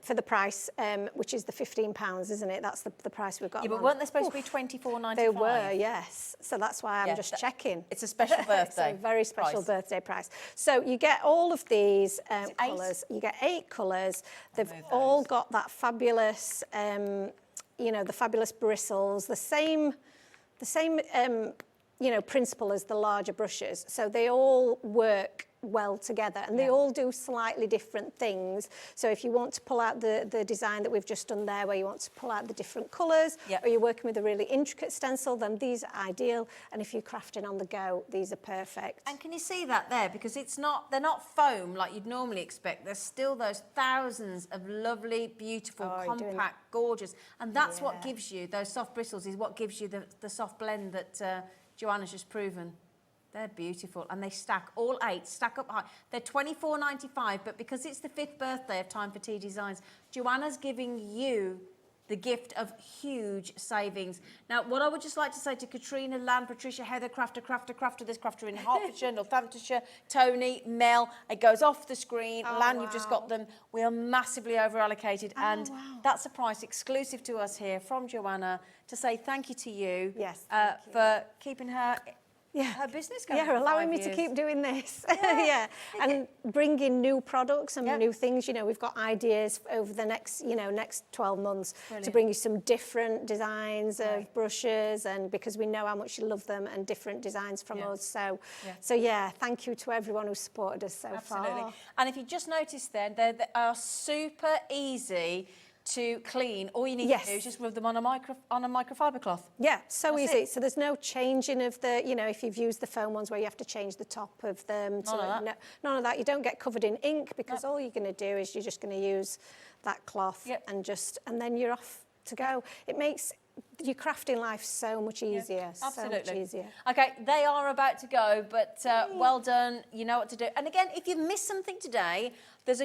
for the price, which is the £15, isn't it? That's the price we've got. Yeah, but on. weren't they supposed to be $24.95? They were, yes. So that's why I'm Yeah, just checking. It's a special birthday. It's a very special price. birthday price. So you get all of these it 8? colours. You get 8 colours. They've all got that fabulous, the fabulous bristles. The same, principle as the larger brushes. So they all work well together, and they all do slightly different things. So if you want to pull out the design that we've just done there, where you want to pull out the different colours, or you're working with a really intricate stencil, then these are ideal. And if you're crafting on the go, these are perfect. And can you see that there? Because they're not foam like you'd normally expect. There's still those thousands of lovely, beautiful, compact, gorgeous. And that's what gives you, those soft bristles is what gives you the soft blend that Joanna's just proven. They're beautiful, and they stack, all 8 stack up high. They're $24.95, but because it's the 5th birthday of Time for Tea Designs, Joanna's giving you the gift of huge savings. Now, what I would just like to say to Katrina, Lan, Patricia, Heather, Crafter, this Crafter in Hertfordshire, Northamptonshire, Tony, Mel, it goes off the screen. Lan, you've just got them. We are massively over-allocated, and that's a price exclusive to us here from Joanna to say thank you to you, for keeping her business going. Yeah, allowing me to keep doing this. And bringing new products and new things. We've got ideas over the next 12 months to bring you some different designs of brushes, and because we know how much you love them, and different designs from us. So thank you to everyone who's supported us so far. And if you just noticed then, they are super easy to clean. All you need to do is just rub them on a microfiber cloth. Yeah, so easy. So there's no changing of the, if you've used the foam ones where you have to change the top of them. None of that. You don't get covered in ink, because all you're going to do is you're just going to use that cloth and then you're off to go. It makes your crafting life so much easier. Absolutely. So much easier. Okay, they are about to go, but well done. You know what to do. And again, if you've missed something today, there's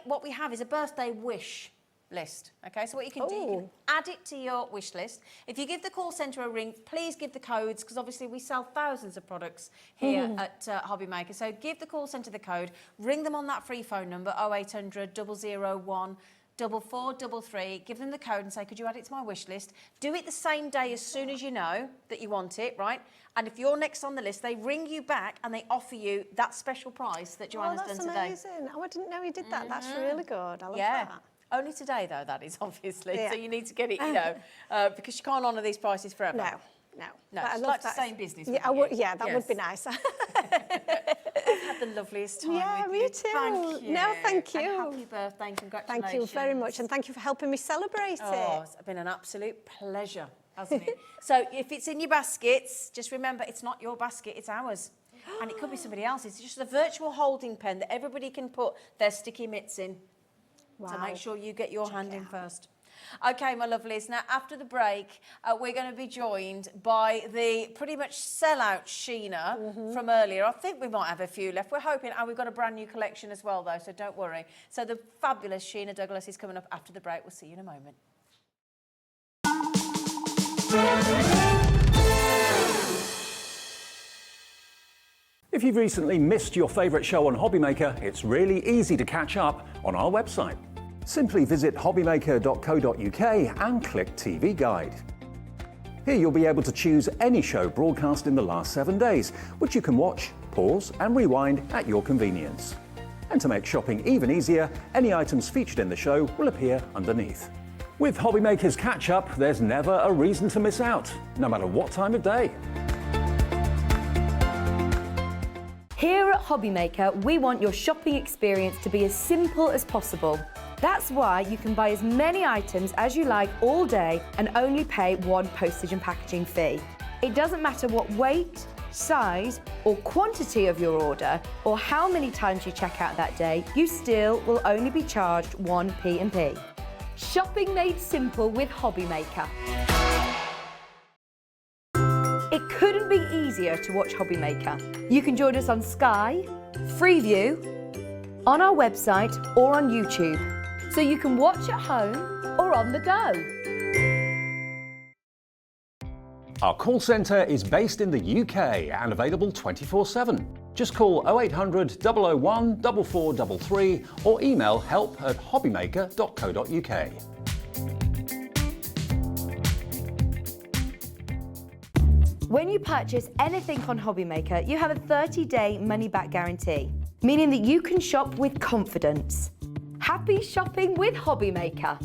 what we have is a birthday wish list. Okay, so what you can do, you can add it to your wish list. If you give the call centre a ring, please give the codes, because obviously we sell thousands of products here at Hobby Maker. So give the call centre the code, ring them on that free phone number 0800 001 4433, give them the code and say, could you add it to my wish list? Do it the same day as soon as you know that you want it, right? And if you're next on the list, they ring you back and they offer you that special price that Joanna's done today. That's amazing. Oh, I didn't know you did that. That's really good. I love that. Only today, though, that is, obviously. So you need to get it, because you can't honour these prices forever. No. No, But I'd like to stay in business. Yeah, with you. that would be nice. I've had the loveliest time with you. Me too. Thank you. No, thank you. And happy birthday and congratulations. Thank you very much, and thank you for helping me celebrate it. It's been an absolute pleasure, hasn't it? So if it's in your baskets, just remember it's not your basket, it's ours. And it could be somebody else's. It's just a virtual holding pen that everybody can put their sticky mitts in. So make sure you get your hand in first. Okay, my lovelies. Now, after the break, we're going to be joined by the pretty much sellout Sheena from earlier. I think we might have a few left. We're hoping. We've got a brand new collection as well, though, so don't worry. So the fabulous Sheena Douglass is coming up after the break. We'll see you in a moment. If you've recently missed your favourite show on Hobby Maker, it's really easy to catch up on our website. Simply visit hobbymaker.co.uk and click TV Guide. Here you'll be able to choose any show broadcast in the last 7 days, which you can watch, pause and rewind at your convenience. And to make shopping even easier, any items featured in the show will appear underneath. With Hobbymaker's Catch-Up, there's never a reason to miss out, no matter what time of day. Here at Hobbymaker, we want your shopping experience to be as simple as possible. That's why you can buy as many items as you like all day and only pay one postage and packaging fee. It doesn't matter what weight, size or quantity of your order or how many times you check out that day, you still will only be charged one P&P. Shopping made simple with Hobbymaker. It couldn't be easier to watch Hobbymaker. You can join us on Sky, Freeview, on our website or on YouTube, so you can watch at home or on the go. Our call centre is based in the UK and available 24/7. Just call 0800 001 4433 or email help@hobbymaker.co.uk. When you purchase anything on Hobbymaker, you have a 30-day money-back guarantee, meaning that you can shop with confidence. Happy shopping with Hobbymaker.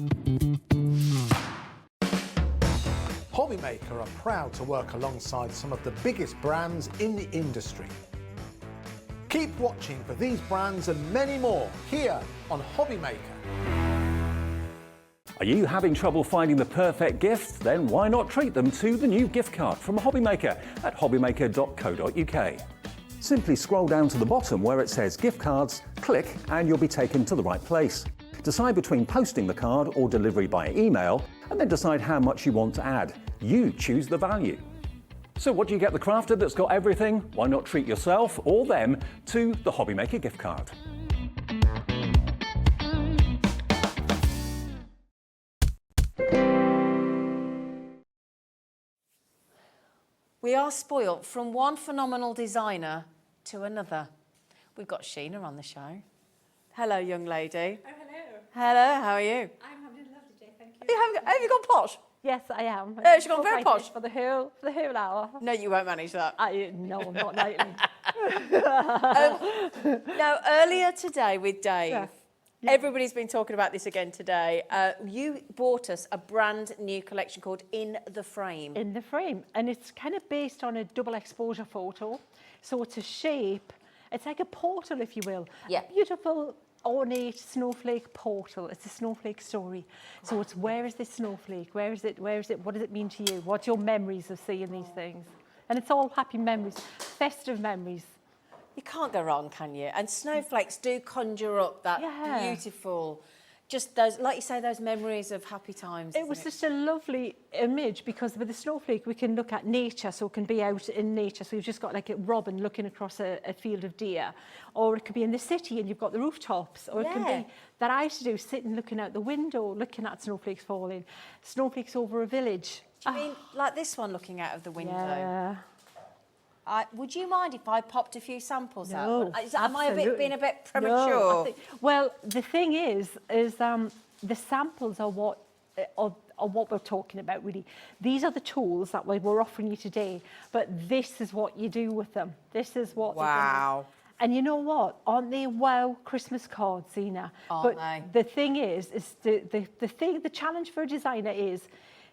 Hobbymaker are proud to work alongside some of the biggest brands in the industry. Keep watching for these brands and many more here on Hobbymaker. Are you having trouble finding the perfect gift? Then why not treat them to the new gift card from Hobbymaker at hobbymaker.co.uk. Simply scroll down to the bottom where it says gift cards, click and you'll be taken to the right place. Decide between posting the card or delivery by email and then decide how much you want to add. You choose the value. So what do you get the crafter that's got everything? Why not treat yourself or them to the Hobbymaker gift card? We are spoilt from one phenomenal designer to another. We've got Sheena on the show. Hello, young lady. Oh, hello. Hello, how are you? I'm having a lovely day, thank you. Have you got posh? Yes, I am. She's gone very Incorporated posh. for the whole hour. No, you won't manage that. No, not lately. Now, earlier today with Dave, Yeah. everybody's been talking about this again today. You bought us a brand new collection called In the Frame. In the frame, and it's kind of based on a double exposure photo. So it's a shape. It's like a portal, if you will. Yeah. A beautiful, ornate snowflake portal. It's a snowflake story. So it's where is this snowflake? Where is it? Where is it? What does it mean to you? What's your memories of seeing these things? And it's all happy memories, festive memories. You can't go wrong, can you? And snowflakes do conjure up that Yeah. beautiful, just those, like you say, those memories of happy times. It was just a lovely image because with the snowflake we can look at nature, so it can be out in nature. So you've just got like a robin looking across a field of deer, or it could be in the city and you've got the rooftops, or it can Yeah. be that I used to do sitting looking out the window, looking at snowflakes falling, snowflakes over a village. Do you mean like this one looking out of the window? Yeah. Would you mind if I popped a few samples out? No, Am I being a bit No, premature? I think, well, the thing is the samples are what we're talking about, really. These are the tools that we're offering you today, but this is what you do with them. This is what. Wow. And you know what? Aren't they wow Christmas cards, Zena? Aren't But they? the thing is the challenge for a designer is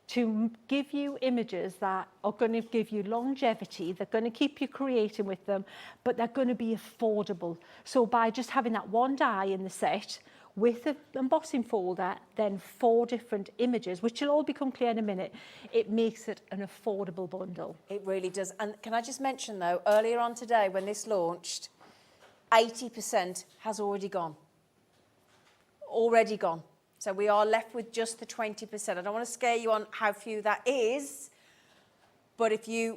to give you images that are going to give you longevity, they're going to keep you creating with them, but they're going to be affordable. So by just having that one die in the set with an embossing folder, then 4 different images, which will all become clear in a minute, it makes it an affordable bundle. It really does. And can I just mention, though, earlier on today when this launched, 80% has already gone. Already gone. So we are left with just the 20%. I don't want to scare you on how few that is, but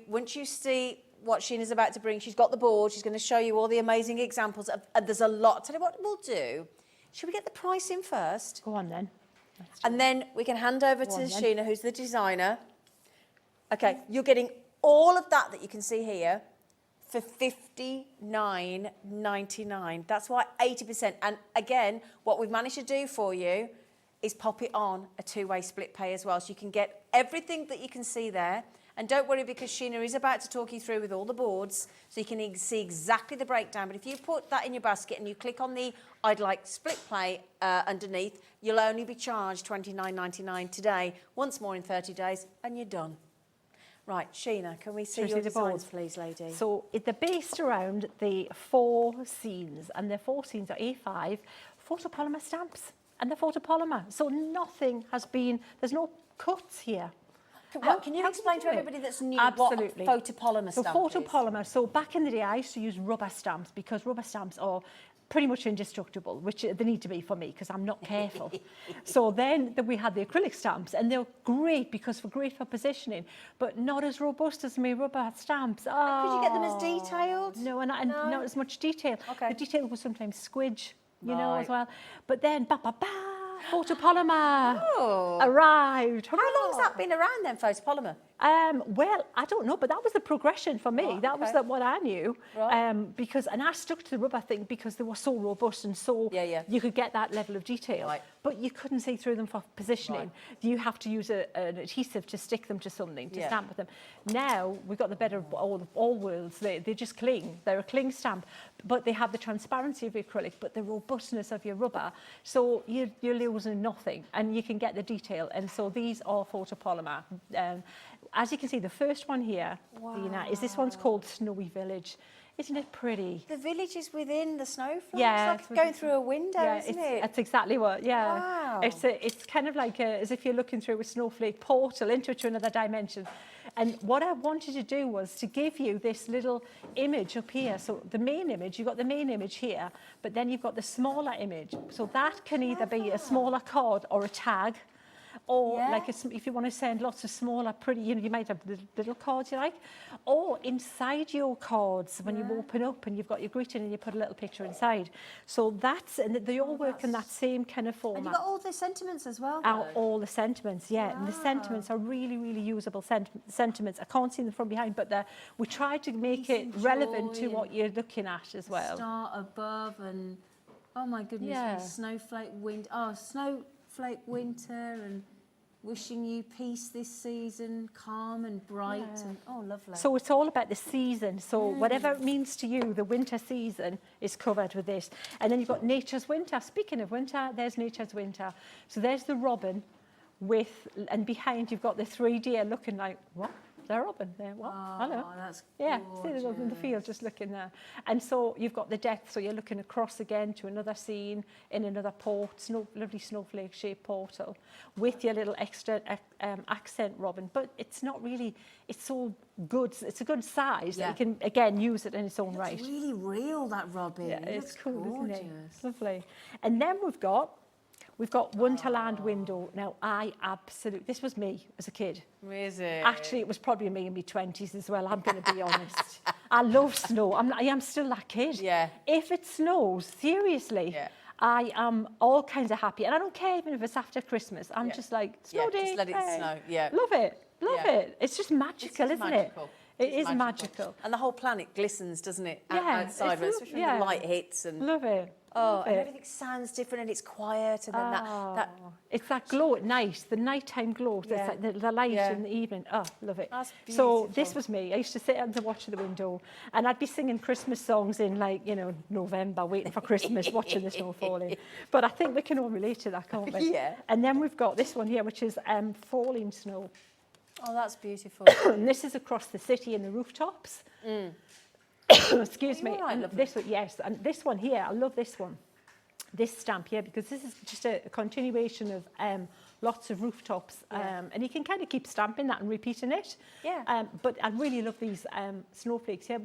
once you see what Sheena's about to bring, she's got the board, she's going to show you all the amazing examples. There's a lot. Tell you what we'll do. Should we get the price in first? Go on then. And then we can hand over to on then. Sheena, who's the designer. Okay, you're getting all of that you can see here for £59.99. That's why 80%. And again, what we've managed to do for you, is pop it on a two-way split pay as well. So you can get everything that you can see there. And don't worry, because Sheena is about to talk you through with all the boards, so you can see exactly the breakdown. But if you put that in your basket and you click on the I'd like split play underneath, you'll only be charged $29.99 today, once more in 30 days, and you're done. Right, Sheena, can we see your designs, please, lady? So they're based around the 4 scenes, and the 4 scenes are A5 photopolymer stamps, and they're photopolymer. So nothing has been, there's no cuts here. Can you explain to everybody that's new Absolutely. what photopolymer So stamp photopolymer, so back in the day I used to use rubber stamps because rubber stamps are pretty much indestructible, which they need to be for me because I'm not careful. So then we had the acrylic stamps, and they're great because they're great for positioning, but not as robust as my rubber stamps. Oh, could you get them as detailed? No, and not as much detail. Okay. The detail was sometimes squidge, you know, as well. But then, photopolymer arrived. How long's that been around then, photopolymer? Well, I don't know, but that was the progression for me. That was what I knew. Right. And I stuck to the rubber thing because they were so robust and so you could get that level of detail. Right. But you couldn't see through them for positioning. Right. You have to use an adhesive to stick them to something, to stamp with them. Now, we've got the better of all worlds. They just cling. They're a cling stamp, but they have the transparency of your acrylic, but the robustness of your rubber. So you're losing nothing, and you can get the detail. And so these are photopolymer. As you can see, the first one here, Zena, is this one's called Snowy Village. Isn't it pretty? The village is within the snowflakes. Yeah, it's like going through a window, isn't it? That's exactly what, Wow. It's kind of like as if you're looking through a snowflake portal into another dimension. And what I wanted to do was to give you this little image up here. So the main image, you've got the main image here, but then you've got the smaller image. So that can either be a smaller card or a tag. Or like if you want to send lots of smaller, pretty, you might have little cards you like. Or inside your cards, when you open up and you've got your greeting and you put a little picture inside. So and they all work in that same kind of format. And you've got all the sentiments as well, all the sentiments, And the sentiments are really, really usable sentiments. I can't see them from behind, but we try to make it relevant to what you're looking at as well. Start above and, oh my goodness, snowflake winter and wishing you peace this season, calm and bright and lovely. So it's all about the season. So whatever it means to you, the winter season is covered with this. And then you've got nature's winter. Speaking of winter, there's nature's winter. So there's the robin and behind you've got the 3 deer looking like, what? They're robin there. What? Hello. That's see them in the field just looking there. And so you've got the depth, so you're looking across again to another scene in another port, lovely snowflake shaped portal with your little extra accent robin. But it's not really, it's so good, it's a good size that you can again use it in its own right. It's really real, that robin. Yeah, it's cool, gorgeous. isn't it? It's lovely. And then we've got Wonderland window. Now, this was me as a kid. Is it? Actually, it was probably me in my 20s as well, I'm going to be honest. I love snow. I am still that kid. Yeah. If it snows, seriously, I am all kinds of happy. And I don't care even if it's after Christmas. I'm just like, snow day. Just let it snow. Yeah. Love it. Love it. It's just magical, isn't it? It is magical. And the whole planet glistens, doesn't it? Yeah, outside of it, especially when the light hits. And love it. and everything sounds different and it's quiet. And then it's that glow at night, the nighttime glow. It's like the light in the evening. Oh, love it. That's beautiful. So this was me. I used to sit and watch the window, and I'd be singing Christmas songs in November, waiting for Christmas, watching the snow falling. But I think we can all relate to that, can't we? Yeah. And then we've got this one here, which is falling snow. Oh, that's beautiful. And this is across the city and the rooftops. Excuse me. Right, and this one, and this one here, I love this one. This stamp here, because this is just a continuation of lots of rooftops. And you can kind of keep stamping that and repeating it. Yeah. But I really love these snowflakes here,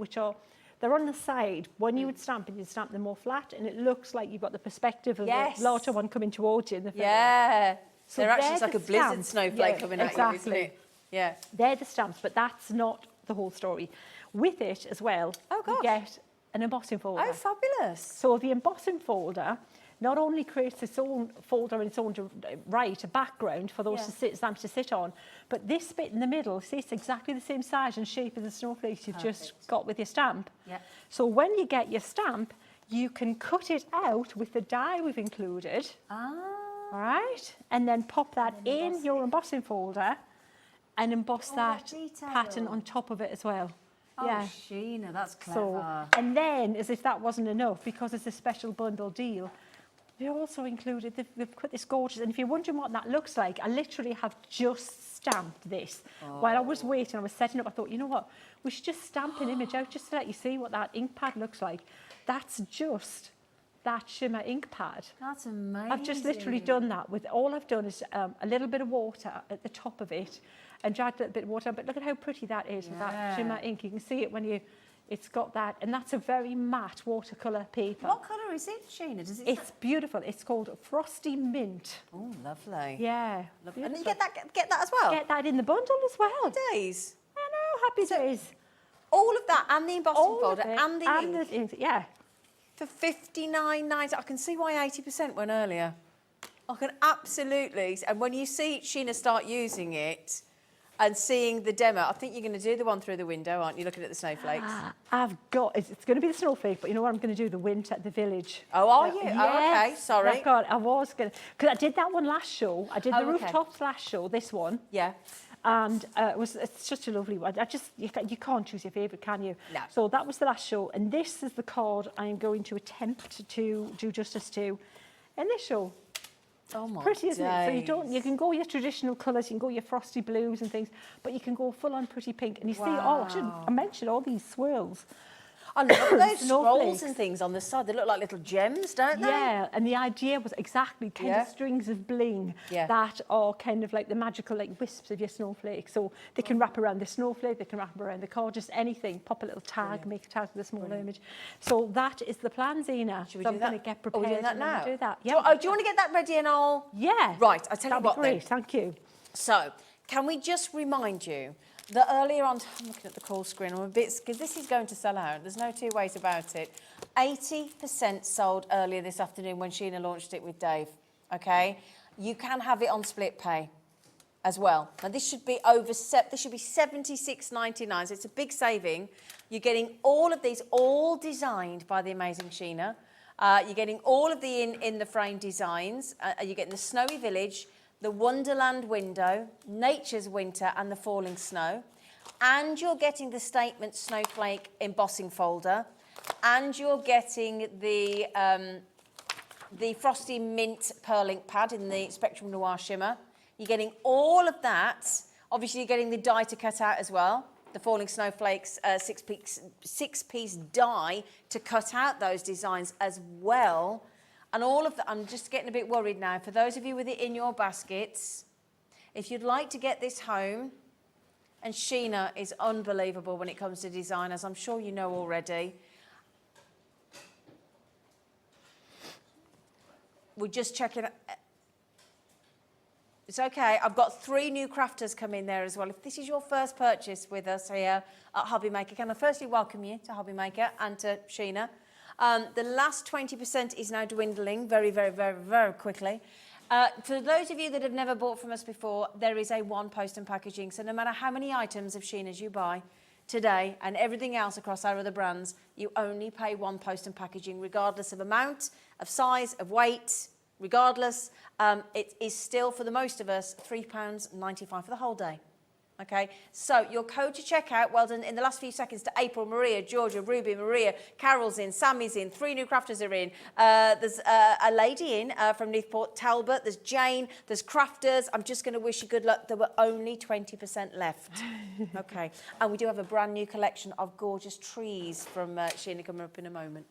they're on the side. When you would stamp it, you'd stamp them more flat, and it looks like you've got the perspective of the larger one coming towards you in the film. Yeah. So they're actually like a blizzard stamps. snowflake coming at you, isn't it? Yeah. They're the stamps, but that's not the whole story. With it as well, you get an embossing folder. Oh, fabulous. So the embossing folder not only creates its own folder in its own right, a background for those stamps to sit on, but this bit in the middle, see, it's exactly the same size and shape as the snowflakes you've just got with your stamp. Yeah. So when you get your stamp, you can cut it out with the die we've included. All right, and then pop that in your embossing folder and emboss that detail. pattern on top of it as well. Oh, Yeah. Sheena, that's clever. So, and then, as if that wasn't enough, because it's a special bundle deal, we also included, they've put this gorgeous, and if you're wondering what that looks like, I literally have just stamped this. While I was waiting, I was setting up, I thought, you know what, we should just stamp an image out just to let you see what that ink pad looks like. That's just that shimmer ink pad. That's amazing. I've just literally done that with, all I've done is a little bit of water at the top of it and dragged a little bit of water, but look at how pretty that is with that shimmer ink. You can see it when it's got that, and that's a very matte watercolour paper. What colour is it, Sheena? Does it It's beautiful. It's called Frosty Mint. Oh, lovely. Yeah. Lovely. And you get that as well? Get that in the bundle as well. Days. I know, happy days. All of that and the embossing All folder of it, and the ink. ink, yeah. For $59.90. I can see why 80% went earlier. I can absolutely, and when you see Sheena start using it and seeing the demo, I think you're going to do the one through the window, aren't you, looking at the snowflakes? I've got, it's going to be the snowflake, but you know what I'm going to do? The winter at the village. Oh, are you? Yes, Oh, okay, sorry. I was going to, because I did that one last show. I did the Oh, okay. rooftops last show, this one. Yeah. And it's such a lovely one. You can't choose your favourite, can you? No. So that was the last show, and this is the card I am going to attempt to do justice to in this show. Oh my Pretty, isn't it? So days. you can go your traditional colours, you can go your frosty blues and things, but you can go full on pretty pink. And you see, I mentioned all these swirls. I love those scrolls Snowflakes. and things on the side. They look like little gems, don't they? Yeah, and the idea was exactly kind of strings of bling that are kind of like the magical like wisps of your snowflake. So they can wrap around the snowflake, they can wrap around the card, just anything. Pop a little tag, make a tag with a small image. So that is the plan, Zena. Should we so do I'm that? going to get Are prepared. we doing that and then now? Do that. Do Yeah. you want to get that ready and I'll... Yeah. Right, I'll tell you That'd what be great. then. Thank you. So, can we just remind you that earlier on, I'm looking at the call screen, I'm a bit, because this is going to sell out, there's no two ways about it. 80% sold earlier this afternoon when Sheena launched it with Dave, okay? You can have it on split pay as well. Now this should be this should be $76.99, so it's a big saving. You're getting all of these, all designed by the amazing Sheena. You're getting all of the in the frame designs. You're getting the Snowy Village, the Wonderland window, Nature's Winter and the Falling Snow. And you're getting the Statement Snowflake embossing folder. And you're getting the Frosty Mint Pearl ink pad in the Spectrum Noir shimmer. You're getting all of that. Obviously, you're getting the die to cut out as well. The Falling Snowflakes six-piece die to cut out those designs as well. And all of that, I'm just getting a bit worried now. For those of you with it in your baskets, if you'd like to get this home, and Sheena is unbelievable when it comes to design, as I'm sure you know already. We're just checking. It's okay. I've got 3 new crafters come in there as well. If this is your first purchase with us here at Hobby Maker, can I firstly welcome you to Hobby Maker and to Sheena. The last 20% is now dwindling very, very, very, very quickly. For those of you that have never bought from us before, there is a one post and packaging. So no matter how many items of Sheena's you buy today and everything else across our other brands, you only pay one post and packaging, regardless of amount, of size, of weight, regardless. It is still, for the most of us, £3.95 for the whole day. Okay, so your code to check out, well done in the last few seconds to April, Maria, Georgia, Ruby, Maria, Carol's in, Sammy's in, 3 new crafters are in. There's a lady in from Newport, Talbot, there's Jane, there's crafters. I'm just going to wish you good luck. There were only 20% left. Okay, and we do have a brand new collection of gorgeous trees from Sheena coming up in a moment.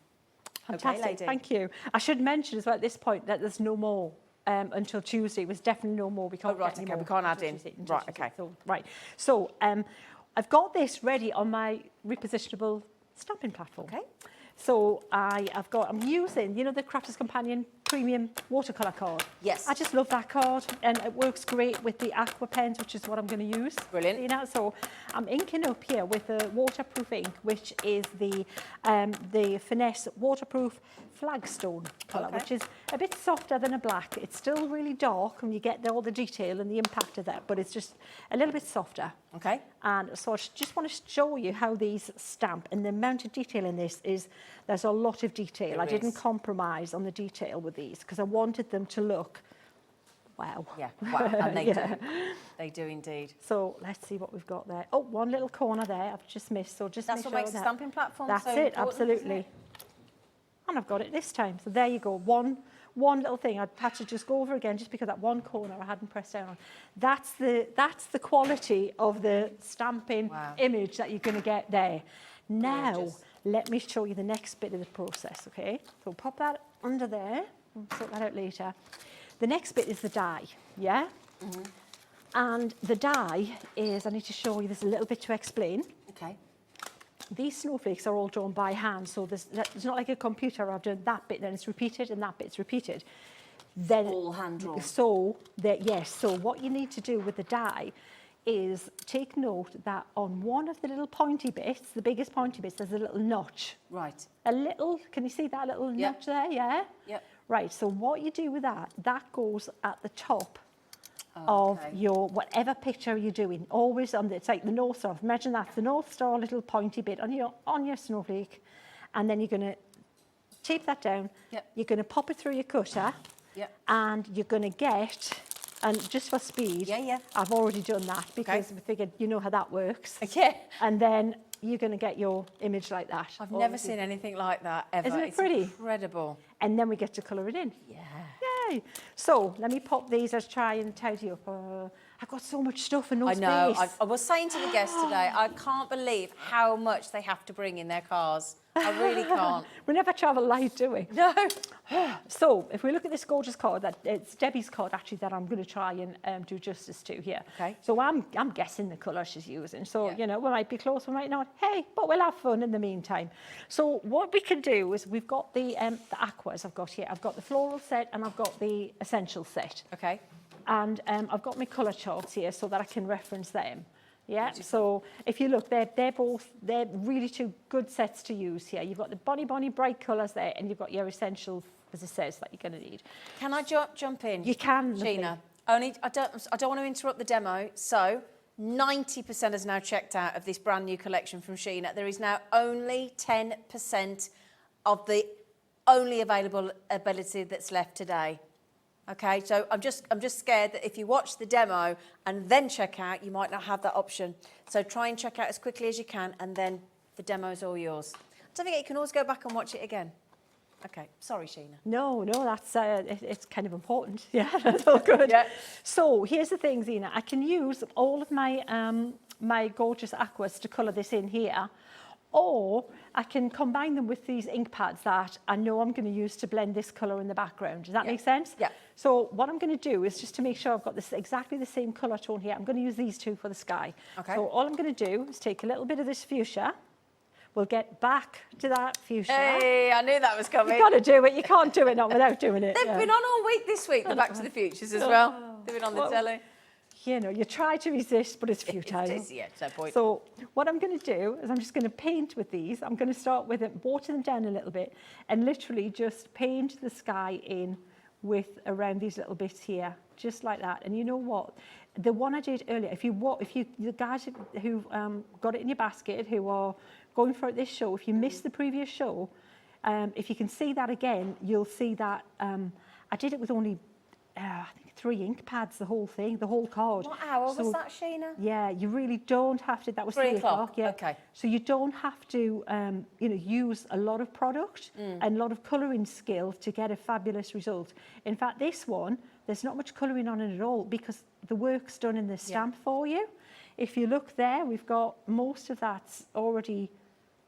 Fantastic, okay, lady. Thank you. I should mention as well at this point that there's no more until Tuesday. It was definitely no more. We can't right, get any okay, more we can't add until in. Tuesday, until Right, Tuesday. okay. So, right. So I've got this ready on my repositionable stamping platform. Okay. So I'm using, the Crafter's Companion Premium Watercolour card. Yes. I just love that card, and it works great with the aqua pens, which is what I'm going to use. Brilliant. So I'm inking up here with the waterproof ink, which is the Finesse Waterproof Flagstone colour, Okay. which is a bit softer than a black. It's still really dark, and you get all the detail and the impact of that, but it's just a little bit softer. Okay. And so I just want to show you how these stamp, and the amount of detail in this is, there's a lot of detail. I didn't compromise on the detail with these because I wanted them to look wow. Yeah, wow, and they Yeah. do. They do indeed. So let's see what we've got there. Oh, one little corner there I've just missed. So just That's make what sure makes the that stamping platform that's so it, important, isn't absolutely. it? And I've got it this time. So there you go. One little thing. I'd had to just go over again just because that one corner I hadn't pressed down on. That's the quality of the stamping Wow. image that you're going to get there. Now, Gorgeous. let me show you the next bit of the process, okay? So pop that under there. We'll sort that out later. The next bit is the die, yeah? And the die is, I need to show you, there's a little bit to explain. Okay. These snowflakes are all drawn by hand, so it's not like a computer. I've done that bit, then it's repeated, and that bit's repeated. Then All hand drawn. So yes. So what you need to do with the die is take note that on one of the little pointy bits, the biggest pointy bits, there's a little notch. Right. A little. Can you see that little notch there? Yeah. Yep. Right. So what you do with that goes at the top of your whatever picture you're doing. Always on it's like the North Star. Imagine that's the North Star little pointy bit on your snowflake, and then you're going to tape that down. Yep. You're going to pop it through your cutter, Yep. and you're going to get, and just for speed, Yeah. I've already done that because we figured you know how that works. Okay. And then you're going to get your image like that. I've never seen anything like that ever. Isn't it It's pretty? Incredible. And then we get to colour it in. Yeah. Yay! So let me pop these. Let's try and tidy up. I've got so much stuff and no I know. space. I was saying to the guests today, I can't believe how much they have to bring in their cars. I really can't. We never travel light, do we? No. So if we look at this gorgeous card, that it's Debbie's card actually that I'm going to try and do justice to here. Okay. So I'm guessing the colour she's using. So Yeah. you know we might be close, we might not. Hey, but we'll have fun in the meantime. So what we can do is we've got the aquas I've got here. I've got the floral set and I've got the essential set. Okay. And I've got my colour charts here so that I can reference them. Yeah, so if you look, they're really two good sets to use here. You've got the bonny bright colours there, and you've got your essentials, as it says, that you're going to need. Can I jump in? You can, Sheena. I don't want to interrupt the demo. So 90% has now checked out of this brand new collection from Sheena. There is now only 10% of the only available ability that's left today. Okay, so I'm just scared that if you watch the demo and then check out, you might not have that option. So try and check out as quickly as you can, and then the demo's all yours. Don't forget, you can always go back and watch it again. Okay, sorry, Sheena. No, that's it's kind of important. Yeah, that's all good. Yeah. So here's the thing, Zena. I can use all of my my gorgeous aquas to colour this in here, or I can combine them with these ink pads that I know I'm going to use to blend this colour in the background. Does that make sense? Yeah. So what I'm going to do is just to make sure I've got this exactly the same colour tone here, I'm going to use these two for the sky. Okay. So all I'm going to do is take a little bit of this fuchsia. We'll get back to that fuchsia. Hey, I knew that was coming. You've got to do it. You can't do it not without doing it. They've been on all week this week, the Back to the Futures as well. They've been on the telly. You know, you try to resist, but it's futile. Yeah, it's no point. So what I'm going to do is I'm just going to paint with these. I'm going to start with it, water them down a little bit, and literally just paint the sky in with around these little bits here, just like that. And you know what? The one I did earlier, if you the guys who got it in your basket, who are going for it this show, if you missed the previous show, if you can see that again, you'll see that I did it with only I think 3 ink pads, the whole thing, the whole card. What hour was that, Sheena? Yeah, you really don't have to. That was 3 3 o'clock. Yeah. Okay. So you don't have to, use a lot of product and a lot of colouring skill to get a fabulous result. In fact, this one, there's not much colouring on it at all because the work's done in the stamp for you. If you look there, we've got most of that's already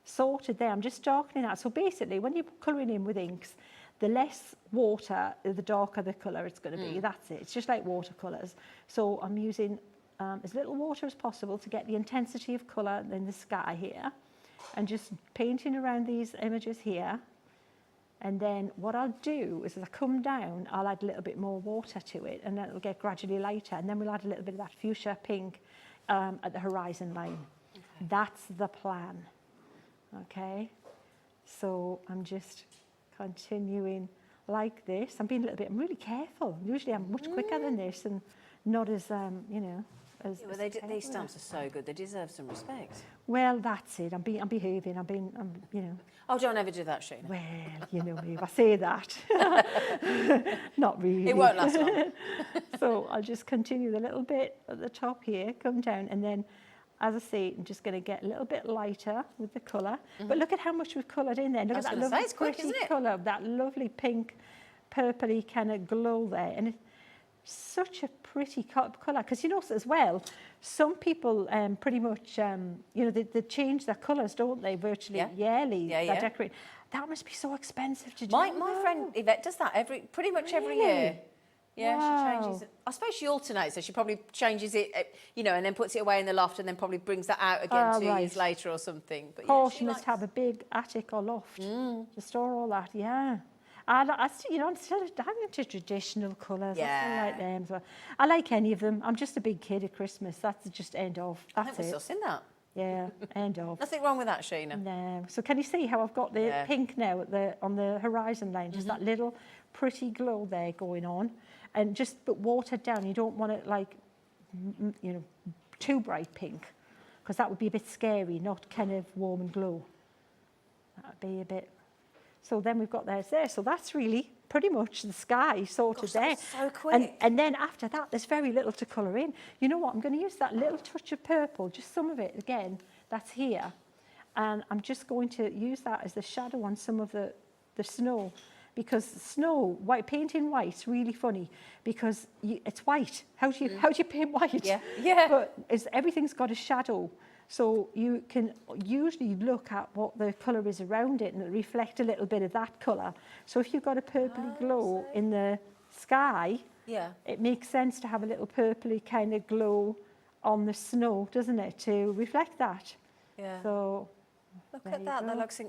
sorted there. I'm just darkening that. So basically, when you're colouring in with inks, the less water, the darker the colour it's going to be. That's it. It's just like watercolours. So I'm using as little water as possible to get the intensity of colour in the sky here. And just painting around these images here. And then what I'll do is as I come down, I'll add a little bit more water to it, and then it'll get gradually lighter. And then we'll add a little bit of that fuchsia pink at the horizon line. Okay. That's the plan. Okay. So I'm just continuing like this. I'm being a little bit, I'm really careful. Usually I'm much quicker than this and not as, as Well, these stamps are so good. They deserve some respect. Well, that's it. I'm behaving. You know. Oh, don't ever do that, Sheena. Well, you know me, if I say that. Not really. It won't last long. So I'll just continue the little bit at the top here, come down, and then, as I say, I'm just going to get a little bit lighter with the colour. But look at how much we've coloured in there. Look at that lovely it's quick, pretty isn't it? colour, that lovely pink, purpley kind of glow there. And it's such a pretty colour. Because you know as well, some people pretty much, you know, they change their colours, don't they, virtually yearly. Yeah, yeah. Decorate. That must be so expensive to do. My friend Yvette does that pretty much every year. Yeah, Wow. she changes it. I suppose she alternates, so she probably changes it, you know, and then puts it away in the loft and then probably brings that out again 2 years later or something. But Of course, she must have a big attic or loft to store all that, yeah. You know, I'm into traditional colours. Yeah. I still like them as well. I like any of them. I'm just a big kid at Christmas. That's just end of. I That's think we're it. still in that. Yeah, end of. Nothing wrong with that, Sheena. No. So can you see how I've got the pink now on the horizon line? Just that little pretty glow there going on. And just but watered down. You don't want it like, you know, too bright pink, because that would be a bit scary, not kind of warm and glow. That would be a bit. So then we've got theirs there. So that's really pretty much the sky sorted there. That's so quick. And then after that, there's very little to colour in. You know what? I'm going to use that little touch of purple, just some of it again. That's here, and I'm just going to use that as the shadow on some of the snow. Because snow, painting white's really funny because it's white. How do you paint white? Yeah. But everything's got a shadow, so you can usually look at what the colour is around it and it'll reflect a little bit of that colour. So if you've got a purpley glow in the sky, it makes sense to have a little purpley kind of glow on the snow, doesn't it, to reflect that? Yeah. So look at that.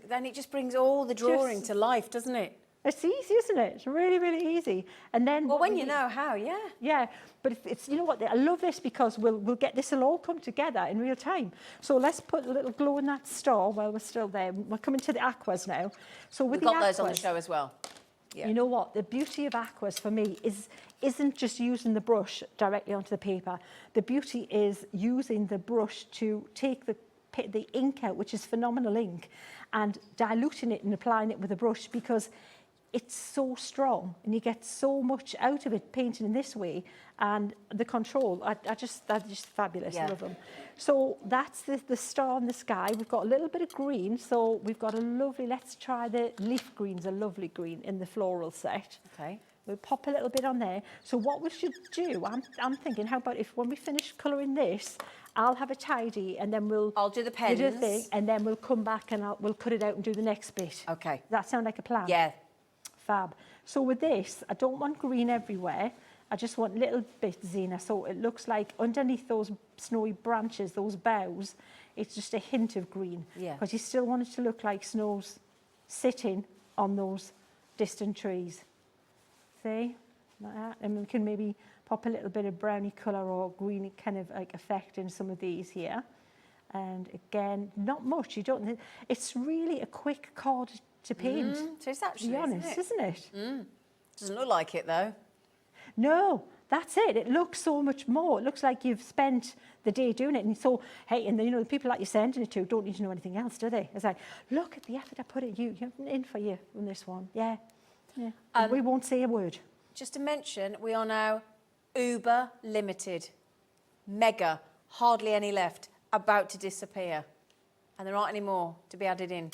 Then it just brings all the drawing to life, doesn't it? It's easy, isn't it? It's really, really easy. And then, well, when you know how, yeah. But it's you know what? I love this because we'll get this will all come together in real time. So let's put a little glow in that star while we're still there. We're coming to the aquas now. So with we've the got aquas, those on the show as well. Yeah. You know what? The beauty of aquas for me isn't just using the brush directly onto the paper. The beauty is using the brush to take the ink out, which is phenomenal ink, and diluting it and applying it with a brush because it's so strong and you get so much out of it painting in this way, and the control, they're just fabulous. I love them. So that's the star in the sky. We've got a little bit of green, so we've got a lovely, let's try the leaf green's a lovely green in the floral set. Okay. We'll pop a little bit on there. So what we should do, I'm thinking, how about if when we finish colouring this, I'll have a tidy and then I'll do the pens. do the thing, and then we'll come back and we'll cut it out and do the next bit. Okay. Does that sound like a plan? Yeah. Fab. So with this, I don't want green everywhere. I just want little bits, Zena, so it looks like underneath those snowy branches, those boughs, it's just a hint of green. Yeah. Because you still want it to look like snow's sitting on those distant trees. See? Like that. And we can maybe pop a little bit of browny colour or green kind of like effect in some of these here. And again, not much. You don't. It's really a quick card to paint. So it's actually, to be honest, isn't it? Doesn't look like it though. No, that's it. It looks so much more. It looks like you've spent the day doing it. And so, hey, and you know, the people that you're sending it to don't need to know anything else, do they? It's like, look at the effort I put in you. You're in for you on this one. Yeah. We won't say a word. Just to mention, we are now uber limited. Mega. Hardly any left. About to disappear. And there aren't any more to be added in.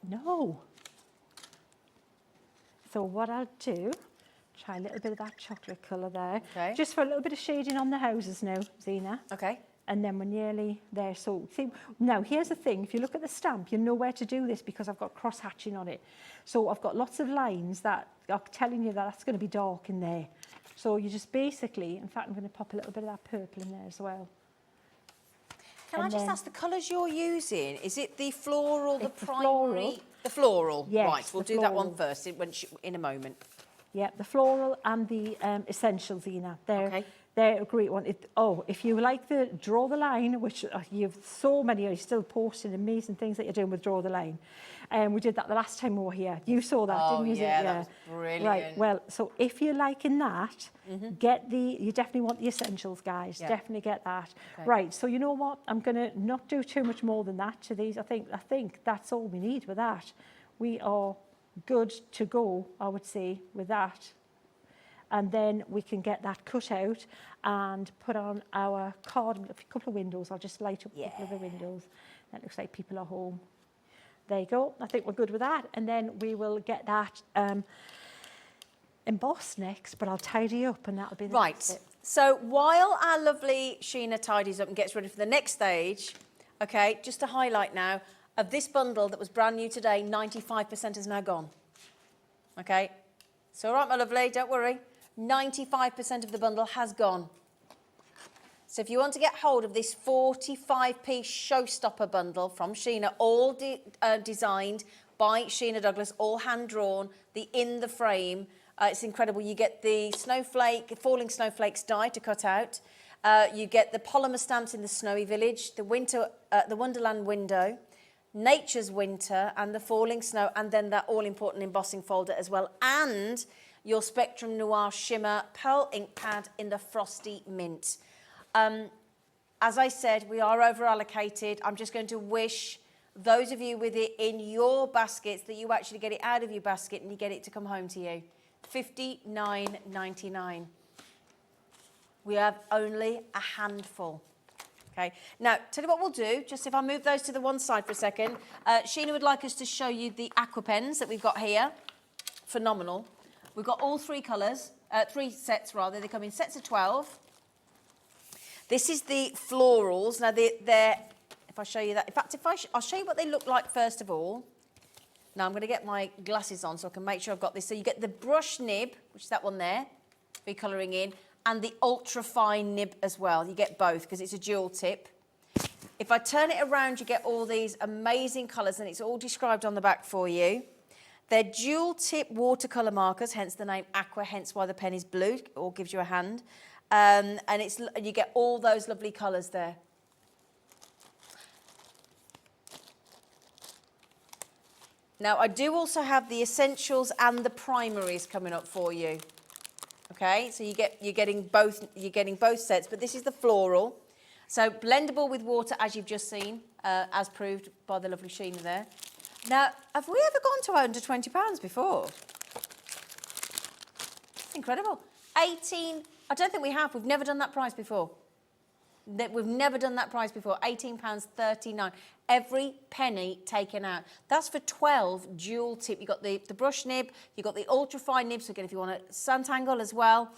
No. So what I'll do, try a little bit of that chocolate colour there. Okay. Just for a little bit of shading on the houses now, Zena. Okay. And then we're nearly there. So see, now here's the thing. If you look at the stamp, you know where to do this because I've got cross-hatching on it. So I've got lots of lines that are telling you that that's going to be dark in there. So you just basically, in fact, I'm going to pop a little bit of that purple in there as well. Can I just ask, the colours you're using, is it the floral, the primary? Floral. The floral, Yes, right. We'll do that one first in a moment. Yeah, the floral and the essential, Zena. They're They're a great one. If you like the Draw the Line, which you've so many, you're still posting amazing things that you're doing with Draw the Line. We did that the last time we were here. You saw that, didn't you? Yeah, that was brilliant. Right, well, so if you're liking that, you definitely want the essentials, guys. Yeah. Definitely get that. Okay. Right, so you know what? I'm going to not do too much more than that to these. I think that's all we need with that. We are good to go, I would say, with that. And then we can get that cut out and put on our card, a couple of windows. I'll just light up a couple of the windows. That looks like people are home. There you go. I think we're good with that. And then we will get that embossed next, but I'll tidy up and that'll be the next bit. So while our lovely Sheena tidies up and gets ready for the next stage, okay, just to highlight now, of this bundle that was brand new today, 95% is now gone. Okay, it's all right, my lovely, don't worry. 95% of the bundle has gone. So if you want to get hold of this 45-piece showstopper bundle from Sheena, all designed by Sheena Douglass, all hand-drawn, in the frame, it's incredible. You get the falling snowflakes die to cut out. You get the polymer stamps in the Snowy Village, the Wonderland window, Nature's Winter, and the falling snow, and then that all-important embossing folder as well, and your Spectrum Noir Shimmer Pearl ink pad in the Frosty Mint. As I said, we are over allocated. I'm just going to wish those of you with it in your baskets that you actually get it out of your basket and you get it to come home to you. $59.99. We have only a handful. Okay, now tell you what we'll do, just if I move those to the one side for a second, Sheena would like us to show you the aqua pens that we've got here. Phenomenal. We've got all three colours, 3 sets rather, they come in sets of 12. This is the florals. Now they're if I show you that, in fact, I'll show you what they look like first of all. Now I'm going to get my glasses on so I can make sure I've got this. So you get the brush nib, which is that one there, for your colouring in, and the ultra fine nib as well. You get both because it's a dual tip. If I turn it around, you get all these amazing colours, and it's all described on the back for you. They're dual tip watercolour markers, hence the name Aqua, hence why the pen is blue, or gives you a hand. And you get all those lovely colours there. Now, I do also have the essentials and the primaries coming up for you. Okay, so you're getting both sets, but this is the floral. So blendable with water, as you've just seen, as proved by the lovely Sheena there. Now, have we ever gone to under £20 before? Incredible. 18, I don't think we have. We've never done that price before. We've never done that price before. £18.39. Every penny taken out. That's for 12 dual tip. You've got the brush nib, you've got the ultra fine nib, so again, if you want a Santangle as well.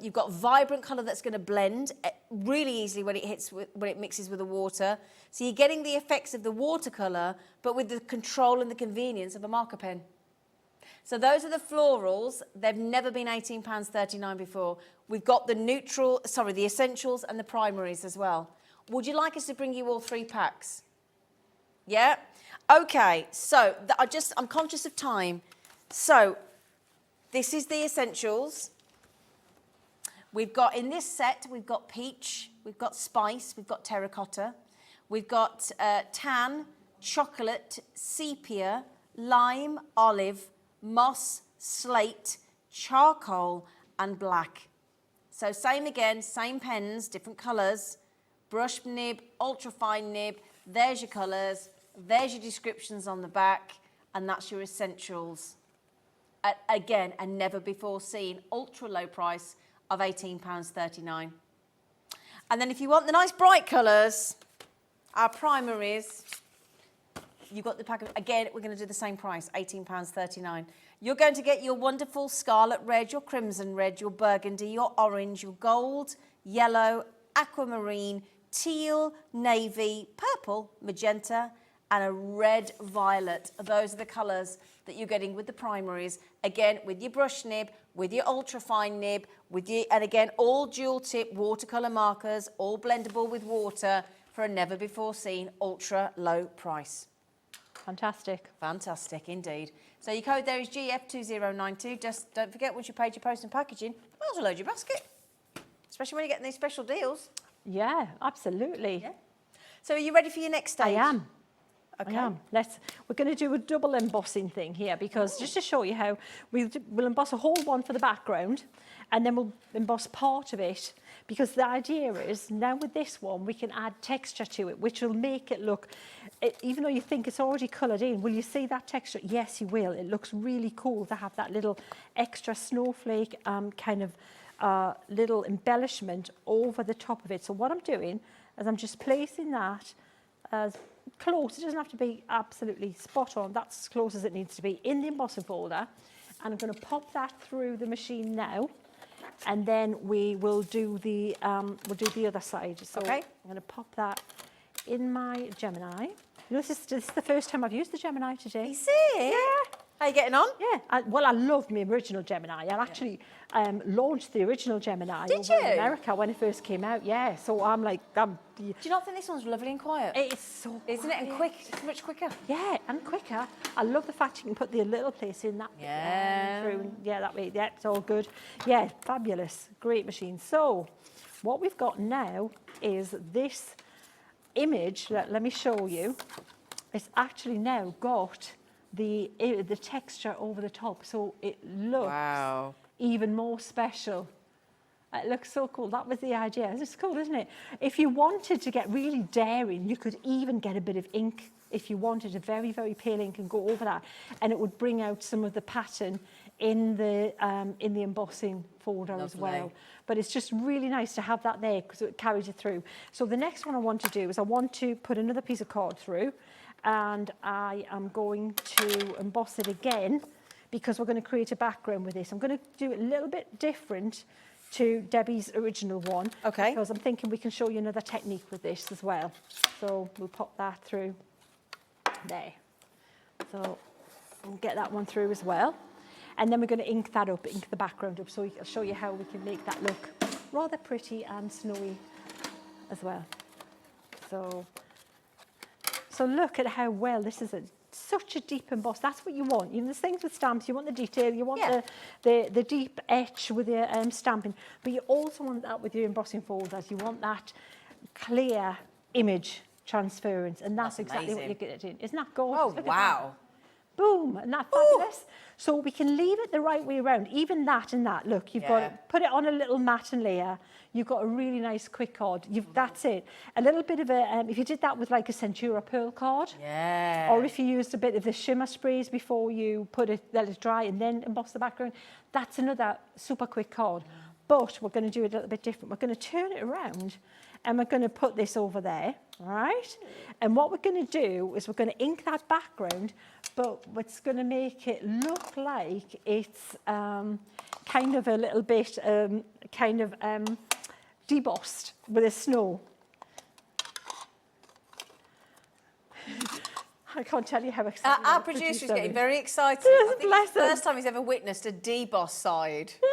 You've got vibrant colour that's going to blend really easily when it mixes with the water. So you're getting the effects of the watercolour, but with the control and the convenience of a marker pen. So those are the florals. They've never been £18.39 before. We've got the essentials and the primaries as well. Would you like us to bring you all 3 packs? Yeah? Okay, so I'm conscious of time. So this is the essentials. We've got, in this set, we've got peach, we've got spice, we've got terracotta, we've got tan, chocolate, sepia, lime, olive, moss, slate, charcoal, and black. So same again, same pens, different colours, brush nib, ultra fine nib, there's your colours, there's your descriptions on the back, and that's your essentials. Again, a never before seen ultra low price of £18.39. And then if you want the nice bright colours, our primaries, you've got the pack of, again, we're going to do the same price, £18.39. You're going to get your wonderful scarlet red, your crimson red, your burgundy, your orange, your gold, yellow, aquamarine, teal, navy, purple, magenta, and a red violet. Those are the colours that you're getting with the primaries. Again, with your brush nib, with your ultra fine nib, and again, all dual tip watercolour markers, all blendable with water for a never before seen ultra low price. Fantastic. Fantastic indeed. So your code there is GF2092. Just don't forget, once you paid your post and packaging, you might as well load your basket. especially when you're getting these special deals. Yeah, absolutely. Yeah. So are you ready for your next stage? I am. Okay. I am. We're going to do a double embossing thing here because just to show you how we'll emboss a whole one for the background and then we'll emboss part of it, because the idea is now with this one we can add texture to it, which will make it look, even though you think it's already coloured in, will you see that texture? Yes, you will. It looks really cool to have that little extra snowflake kind of little embellishment over the top of it. So what I'm doing is I'm just placing that as close, it doesn't have to be absolutely spot on, that's as close as it needs to be, in the embossing folder, and I'm going to pop that through the machine now, and then we will do the other side. So okay. I'm going to pop that in my Gemini. You know, this is the first time I've used the Gemini today. Is it? Yeah. How are you getting on? Yeah, I love my original Gemini. I actually launched the original Gemini Did over in you? America when it first came out. Yeah, so I'm like, Do you not think this one's lovely and quiet? it's so Isn't it? And quick. It's much quicker. Yeah, and quicker. I love the fact you can put the little place in that. Yeah. Through, yeah, that way. Yeah, it's all good. Yeah, fabulous. Great machine. So, what we've got now is this image. Let me show you. It's actually now got the texture over the top, so it looks even more special. It looks so cool. That was the idea. It's cool, isn't it? If you wanted to get really daring, you could even get a bit of ink. If you wanted a very, very pale ink and go over that, and it would bring out some of the pattern in the embossing folder as well. But it's just really nice to have that there because it carries it through. So the next one I want to do is I want to put another piece of card through, and I am going to emboss it again because we're going to create a background with this. I'm going to do it a little bit different to Debbie's original one. Okay. Because I'm thinking we can show you another technique with this as well. So we'll pop that through there. So we'll get that one through as well. And then we're going to ink that up, ink the background up, so I'll show you how we can make that look rather pretty and snowy as well. So look at how well this is such a deep emboss. That's what you want. You know, there's things with stamps, you want the detail, you want the deep etch with your stamping, but you also want that with your embossing folders. You want that clear image transference, and that's exactly what you're getting. Isn't that gorgeous? Oh, Look at wow. that. Boom, and that's fabulous. So we can leave it the right way around, even that and that. Look, you've got to put it on a little matte layer. You've got a really nice quick card. That's it. A little bit of a, if you did that with like a Centura pearl card, or if you used a bit of the shimmer sprays before you put it, let it dry and then emboss the background, that's another super quick card. But we're going to do it a little bit different. We're going to turn it around and we're going to put this over there, all right? And what we're going to do is we're going to ink that background, but what's going to make it look like it's kind of a little bit debossed with a snow. I can't tell you how excited Our producer's getting very excited. Yes, I think bless it's the him. first time he's ever witnessed a deboss side. Yeah.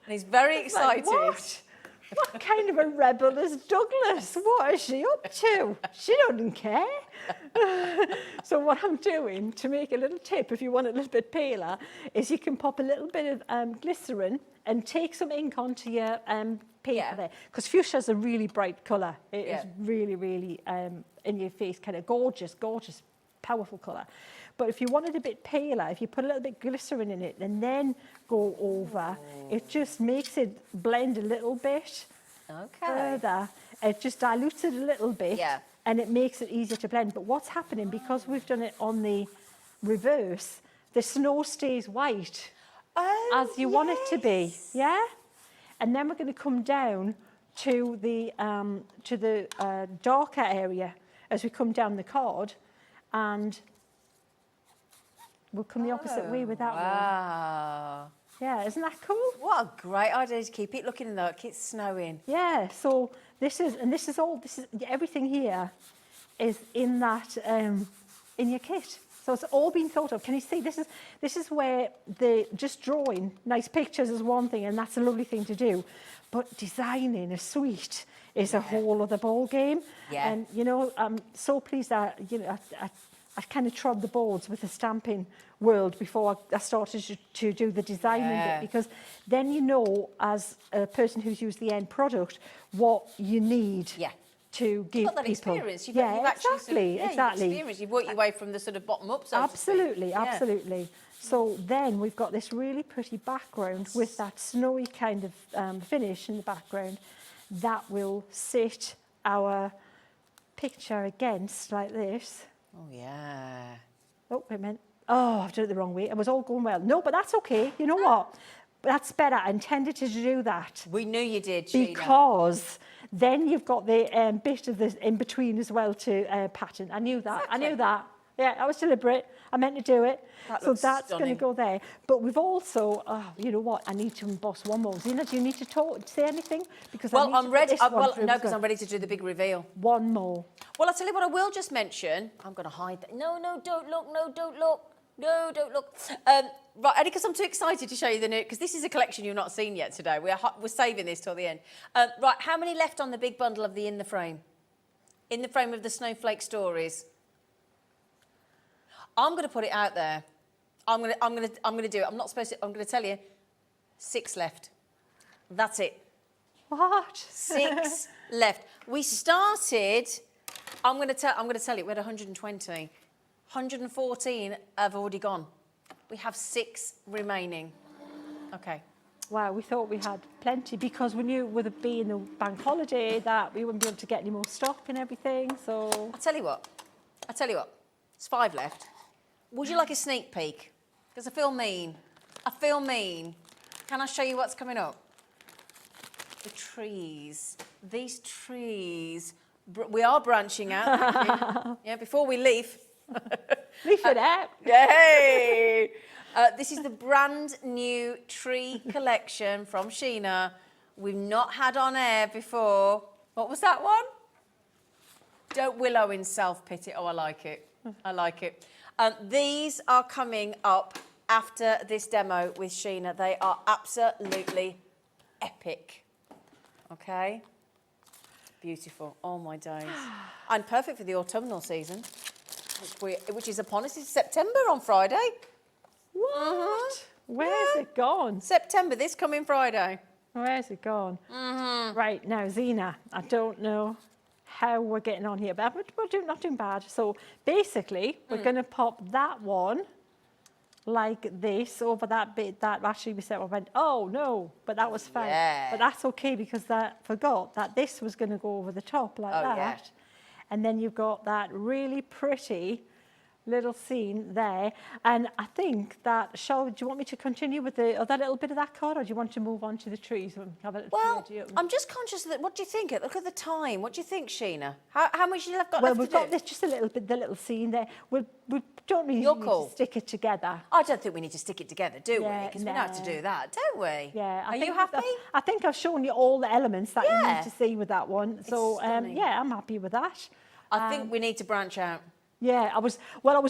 And he's very It's like, excited. what kind of a rebel is Douglas? What is she up to? She doesn't care. So what I'm doing, to make a little tip, if you want it a little bit paler, is you can pop a little bit of glycerin and take some ink onto your paper there. Because fuchsia is a really bright colour. It is really, really in your face, kind of gorgeous, gorgeous, powerful colour. But if you want it a bit paler, if you put a little bit glycerin in it and then go over, it just makes it blend a little bit further. It just dilutes it a little bit and it makes it easier to blend. But what's happening, because we've done it on the reverse, the snow stays white as you want it to be, yeah? And then we're going to come down to the darker area as we come down the card, and we'll come the opposite way with that one. Wow. Yeah, isn't that cool? What a great idea to keep it looking like it's snowing. Yeah, so this is everything here is in that, in your kit. So it's all been thought of. Can you see, this is where just drawing nice pictures is one thing, and that's a lovely thing to do. But designing a suite is a whole other ball game. Yeah. And, you know, I'm so pleased that, you know, kind of trod the boards with the stamping world before I started to do the designing bit, because then you know, as a person who's used the end product, what you need to give You've got that people. experience. You've actually Exactly. You've experienced. You've worked your way from the sort of bottom up. So Absolutely. So then we've got this really pretty background with that snowy kind of finish in the background that will sit our picture against like this. Oh, yeah. Oh, wait a minute. Oh, I've done it the wrong way. It was all going well. No, but that's okay. You know what? That's better. I intended to do that. We knew you did, Sheena. Because then you've got the bit of the in between as well to pattern. I knew that. Exactly. I knew that. Yeah, I was deliberate. I meant to do it. So that's going to go there. But we've also, you know what? I need to emboss one more. Zena, do you need to say anything? Because I'm ready. Because I'm ready to do the big reveal. One more. Well, I'll tell you what I will just mention. I'm going to hide that. No, don't look. No, don't look. No, don't look. Right, only because I'm too excited to show you the new, because this is a collection you've not seen yet today. We're saving this till the end. Right, how many left on the big bundle of the In the Frame? In the Frame of the Snowflake Stories. I'm going to put it out there. I'm going to do it. I'm not supposed to. I'm going to tell you. 6 left. That's it. What? 6 left. We started. I'm going to tell you. We had 120. 114 have already gone. We have 6 remaining. Okay. Wow, we thought we had plenty because we knew with it being a bank holiday that we wouldn't be able to get any more stock and everything. So I'll tell you what. It's 5 left. Would you like a sneak peek? Because I feel mean. Can I show you what's coming up? The trees. These trees. We are branching out. Yeah, before we leave. Leave it out. Yay! This is the brand new tree collection from Sheena. We've not had on air before. What was that one? Don't willow in self-pity. Oh, I like it. These are coming up after this demo with Sheena. They are absolutely epic. Okay? Beautiful. Oh, my days. And perfect for the autumnal season, which is upon us. It's September on Friday. What? Where's it gone? September, this coming Friday. Where's it gone? Right, now, Zena, I don't know how we're getting on here, but we're not doing bad. So basically, we're going to pop that one like this over that bit that actually we said, we went, oh no, but that was fine. Yeah. But that's okay because I forgot that this was going to go over the top like that. Yeah. And then you've got that really pretty little scene there. And I think that, do you want me to continue with that little bit of that card, or do you want to move on to the trees and have a little I'm just conscious that, what do you think? Look at the time. What do you think, Sheena? How much you have got well, left we've to do? got this, just a little bit, the little scene there. We don't really You're need cool. to stick it together. I don't think we need to stick it together, do we? Yeah, Because we know how to do that, don't we? Yeah. Are you happy? I think I've shown you all the elements that you need to see with that one. So, stunning. yeah, I'm happy with that. I think we need to branch out. Yeah, I was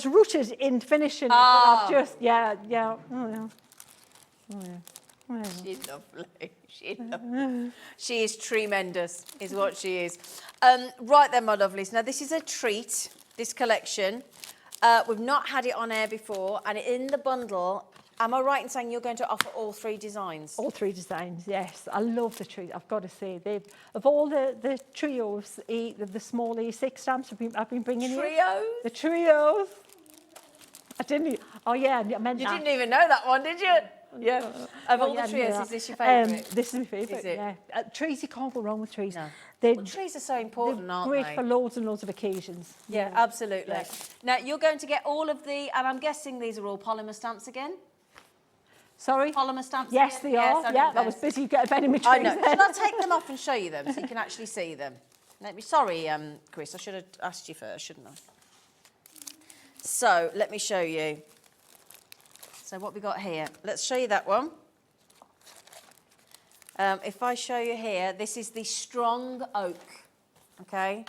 rooted in finishing, but I've just, She's lovely. She is tremendous, is what she is. Right then, my lovelies. Now, this is a treat, this collection. We've not had it on air before, and in the bundle, am I right in saying you're going to offer all 3 designs? All 3 designs, yes. I love the trees, I've got to say. Of all the trios, the small A6 stamps I've been bringing in. Trios? The trios. I didn't, I meant You that. didn't even know that one, did you? Yeah. Of all the trios, is this your favourite? This is my favourite, Is it? yeah. Trees, you can't go wrong with trees. No. They're, Well, trees are so important, aren't great they? for loads and loads of occasions. Yeah, absolutely. Yeah. Now, you're going to get all of the, and I'm guessing these are all polymer stamps again? Sorry? Polymer stamps Yes, again? they are. I Yeah, didn't I was know. busy getting my trees. I know. Should I take them off and show you them so you can actually see them? Sorry, Chris, I should have asked you first, shouldn't I? So, let me show you. So, what we got here? Let's show you that one. If I show you here, this is the strong oak, okay?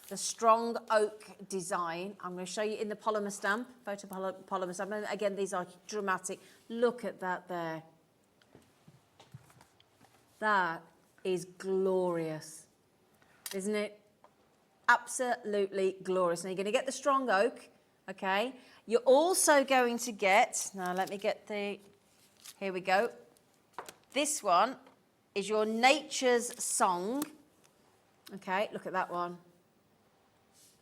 The strong oak design. I'm going to show you in the polymer stamp, polymer stamp. And again, these are dramatic. Look at that there. That is glorious, isn't it? Absolutely glorious. Now, you're going to get the strong oak, Okay. You're also going to get, now let me get the, here we go. This one is your Nature's Song. Okay, look at that one.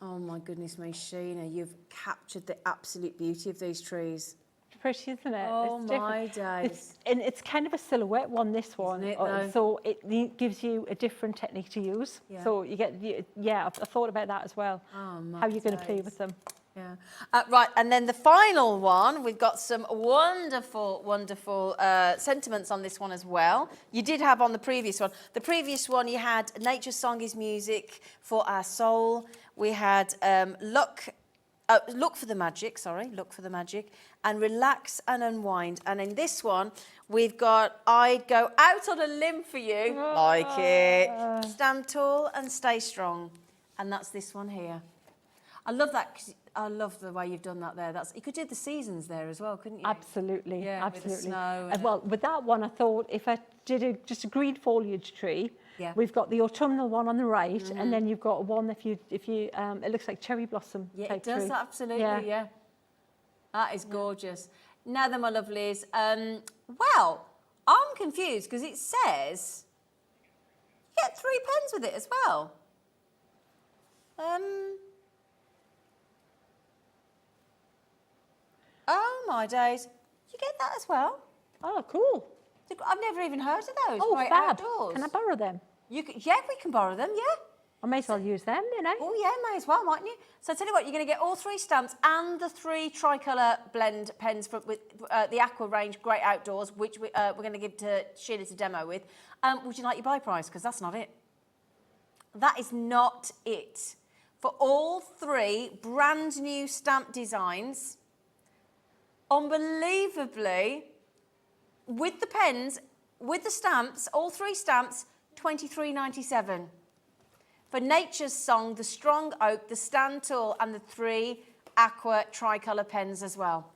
Oh my goodness me, Sheena, you've captured the absolute beauty of these trees. Pretty, isn't it? Oh It's my different. days. And it's kind of a silhouette one, this one. Isn't it, though? So it gives you a different technique to use. Yeah. So you get, yeah, I've thought about that as well. Oh my How you're going to play days. with them. Yeah. Right, and then the final one, we've got some wonderful, wonderful sentiments on this one as well. You did have on the previous one. The previous one, you had Nature's Song is music for our soul. We had look for the magic, look for the magic, and relax and unwind. And in this one, we've got I'd go out on a limb for you, like it, stand tall and stay strong. And that's this one here. I love that, 'cause I love the way you've done that there. You could do the seasons there as well, couldn't you? Absolutely, Yeah, with the absolutely. snow And well, with that one, I thought if I did just a green foliage tree, Yeah. we've got the autumnal one on the right, and then you've got one if you it looks like cherry blossom. Yeah, type it does, tree. absolutely, Yeah. yeah. That is gorgeous. Now then, my lovelies, well, I'm confused because it says you get 3 pens with it as well. Oh my days, you get that as well? Oh, cool. I've never even heard of those. Oh, right, fab. outdoors. Can I borrow them? Yeah, we can borrow them, yeah. I may as well use them, then, eh? Oh yeah, may as well, mightn't you? So I tell you what, you're going to get all 3 stamps and the 3 tricolour blend pens with the Aqua range, Great Outdoors, which we're going to give to Sheena to demo with. Would you like your buy price? Because that's not it. That is not it. For all 3 brand new stamp designs, unbelievably, with the pens, with the stamps, all 3 stamps, £23.97. For Nature's Song, the Strong Oak, the Stand Tall, and the 3 Aqua tricolour pens as well.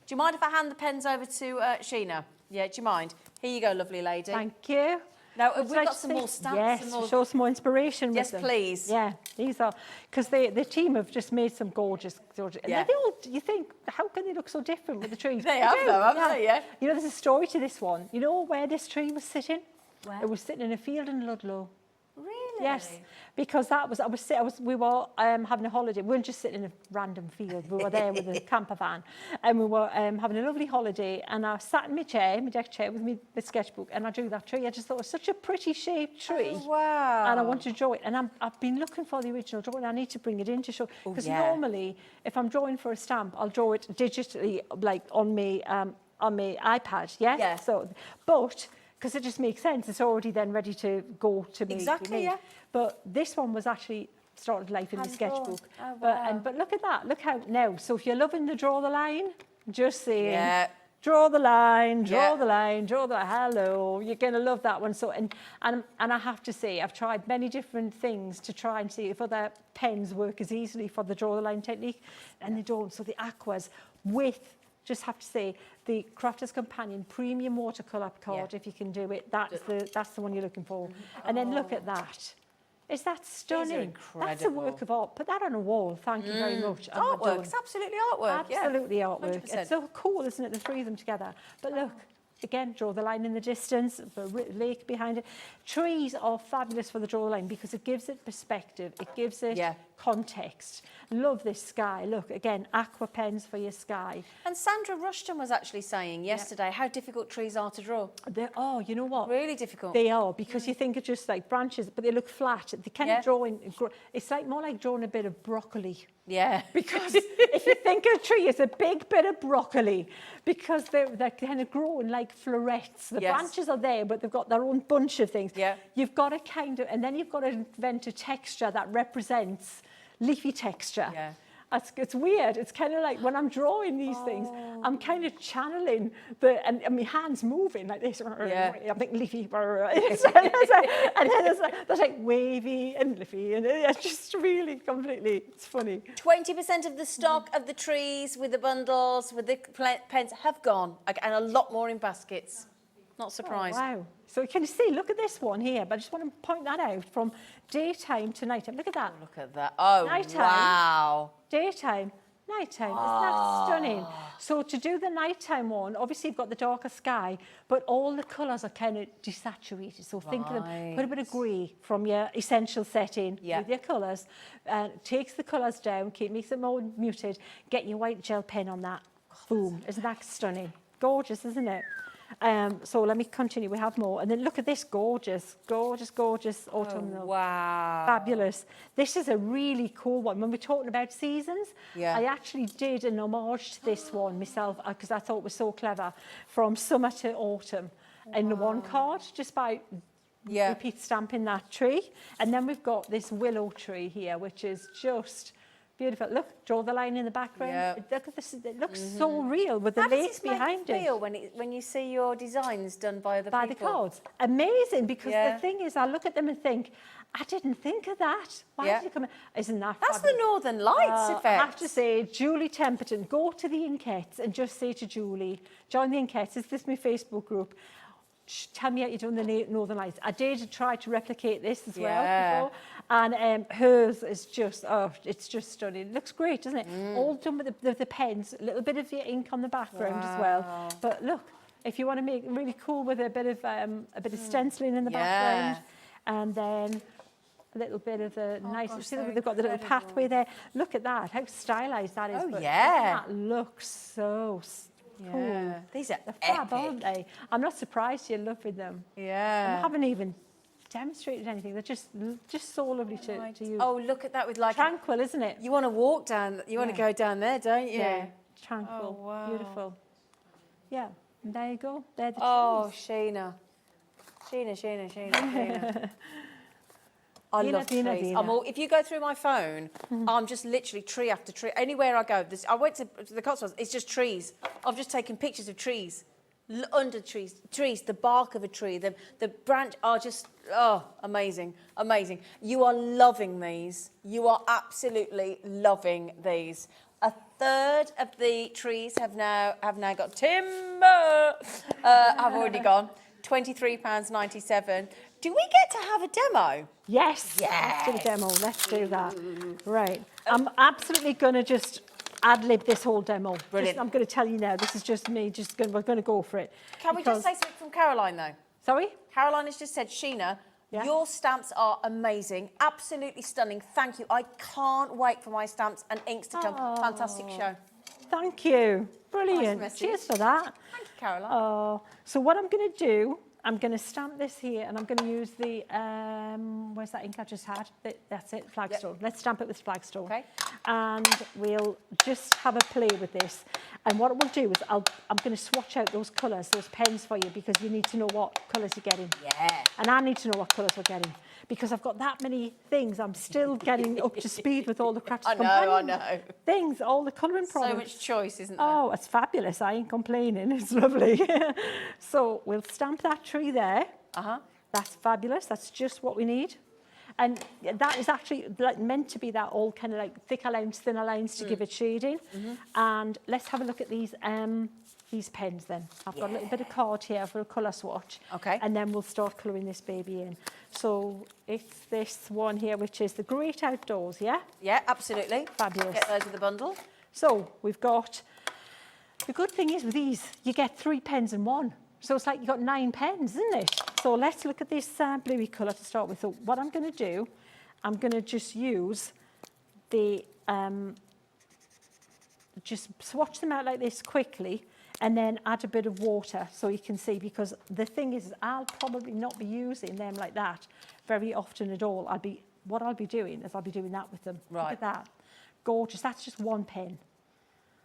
Do you mind if I hand the pens over to Sheena? Yeah, do you mind? Here you go, lovely lady. Thank you. Now, Would we've you got like some to more see- stamps. Yes, some more... show some more inspiration Yes, with them. please. Yeah, these are, because the team have just made some gorgeous, Yeah. and they all, you think, how can they look so different with the trees? They have do, though, haven't they? Yeah. You know, there's a story to this one. You know where this tree was sitting? Where? It was sitting in a field in Ludlow. Really? Yes, because we were having a holiday. We weren't just sitting in a random field. We were there with a camper van, and we were having a lovely holiday. And I sat in my chair, my deck chair, with my sketchbook, and I drew that tree. I just thought it was such a pretty shaped tree. Oh, wow. And I wanted to draw it. And I've been looking for the original drawing. I need to bring it in to show. Because normally, if I'm drawing for a stamp, I'll draw it digitally, like on my iPad. Yeah. Yeah. So, but. Because it just makes sense. It's already then ready to go to me. Exactly, yeah. But this one was actually started life in the sketchbook. Oh, wow. But look at that. Look how now. So if you're loving the draw the line, just saying, Yeah. draw the line, draw Yeah. the line, draw the hello. You're gonna love that one. So and I have to say, I've tried many different things to try and see if other pens work as easily for the draw the line technique, and they don't. So the Aquas with. Just have to say, the Crafter's Companion Premium Watercolour card, if you can do it, that's the one you're looking for. And then look at that. Is that stunning? That's a work of art. Put that on a wall. Thank you very much. It's artwork. It's absolutely artwork. Absolutely yeah. artwork. 100%. It's so cool, isn't it, the 3 of them together? But look, again, draw the line in the distance, the lake behind it. Trees are fabulous for the draw the line because it gives it perspective. It gives it context. Love this sky. Look, again, aqua pens for your sky. And Sandra Rushton was actually saying yesterday how difficult trees are to draw. You know what? Really difficult. They are, because you think it's just like branches, but they look flat. They kind of drawing, it's like more like drawing a bit of broccoli. Yeah. Because if you think a tree is a big bit of broccoli, because they're kind of growing like florets. The branches are there, but they've got their own bunch of things. Yeah. You've got to kind of, and then you've got to invent a texture that represents leafy texture. Yeah. It's weird. It's kind of like when I'm drawing these things, I'm kind of channeling and my hands moving like this. Yeah. I'm thinking leafy. And then there's like wavy and leafy, and it's just really completely, it's funny. 20% of the stock of the trees with the bundles, with the pens have gone, and a lot more in baskets. Not surprised. Oh, wow. So can you see, look at this one here, but I just want to point that out from daytime to nighttime. Look at that. Look at that. Oh, Nighttime. wow. Daytime, Nighttime, isn't that stunning? So to do the nighttime one, obviously you've got the darker sky, but all the colours are kind of desaturated. So think of them, put a bit of grey from your essential setting with your colours, takes the colours down, makes it more muted, get your white gel pen on that. Boom, isn't that stunning? Gorgeous, isn't it? So let me continue, we have more. And then look at this gorgeous, gorgeous, gorgeous autumnal. Wow. Fabulous. This is a really cool one. When we're talking about seasons, I actually did an homage to this one myself because I thought it was so clever. From summer to autumn in the one card, just by repeat stamping that tree. And then we've got this willow tree here, which is just beautiful. Look, draw the line in the background. Look at this. It looks so real with the lace behind it. How does it make you feel when you see your designs done by other people? By the cards. Amazing, because the thing is, I look at them and think, I didn't think of that. Why did it come in? Isn't that That's fabulous? the Northern Lights effect. I have to say, Julie Temperton, go to the Inkettes and just say to Julie, join the Inkettes. Is this my Facebook group? Tell me how you're doing the Northern Lights. I did try to replicate this as well before, and hers is just, it's just stunning. It looks great, doesn't it? All done with the pens, a little bit of your ink on the background as well. But look, if you want to make it really cool with a bit of stenciling in the background, and then a little bit of the see they've got the little pathway there. Look at that, how stylized that is. That looks so cool. These are fab, aren't they? I'm not surprised you're loving them. I haven't even demonstrated anything. They're just so lovely to use. Oh, look at that with like tranquil, isn't it? You want to walk down. You want to go down there, don't you? Yeah, tranquil. Oh, wow. Beautiful. Yeah, and there you go. They're the trees. Sheena. I love trees. If you go through my phone, I'm just literally tree after tree. Anywhere I go, I went to the Cotswolds, it's just trees. I've just taken pictures of trees, under trees, the bark of a tree, the branch are just, amazing, amazing. You are loving these. You are absolutely loving these. A third of the trees have now got timber. I've already gone. £23.97. Do we get to have a demo? Yes. Let's do a demo. Let's do that. Right. I'm absolutely going to just ad-lib this whole demo. Brilliant. I'm going to tell you now. This is just me. We're going to go for it. Can we just say something from Caroline, though? Sorry? Caroline has just said, Sheena, your stamps are amazing. Absolutely stunning. Thank you. I can't wait for my stamps and inks to come. Fantastic show. Thank you. Brilliant. Nice Cheers for that. Thank you, Caroline. So what I'm going to do, I'm going to stamp this here, and I'm going to use the, where's that ink I just had? That's it, Flagstone. Let's stamp it with Flagstone. Okay. And we'll just have a play with this. And what we'll do is I'm going to swatch out those colours, those pens for you, because you need to know what colours you're getting. Yeah. And I need to know what colours we're getting, because I've got that many things. I'm still getting up to speed with all the crafts. I know. Things, all the colouring products. So much choice, isn't there? Oh, it's fabulous. I ain't complaining. It's lovely. So we'll stamp that tree there. That's fabulous. That's just what we need. And that is actually like meant to be that all kind of like thicker lines, thinner lines to give it shading. And let's have a look at these pens then. I've got a little bit of card here for a colour swatch. Okay. And then we'll start colouring this baby in. So it's this one here, which is the Great Outdoors, yeah? Yeah, absolutely. Fabulous. Get those with the bundle. So we've got, the good thing is with these, you get 3 pens in one. So it's like you've got 9 pens, isn't it? So let's look at this bluey colour to start with. So what I'm going to do, I'm going to just use the, just swatch them out like this quickly and then add a bit of water so you can see, because the thing is I'll probably not be using them like that very often at all. What I'll be doing is I'll be doing that with them. Right. Look at that. Gorgeous. That's just 1 pen.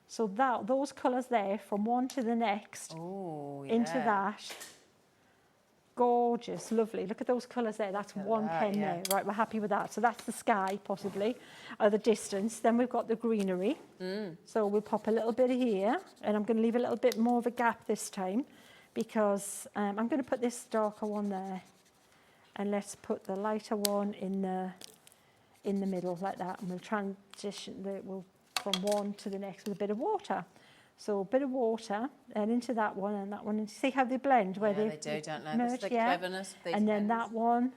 So those colours there, from one to the next, into that. Gorgeous, lovely. Look at those colours there. That's 1 pen there. Right, we're happy with that. So that's the sky, possibly, or the distance. Then we've got the greenery. So we'll pop a little bit here, and I'm going to leave a little bit more of a gap this time, because I'm going to put this darker one there, and let's put the lighter one in the middle like that, and we'll transition. We'll from one to the next with a bit of water. So a bit of water and into that one and that one, and see how they blend, where they do, don't they? merge, That's the cleverness of these and then pens. that one,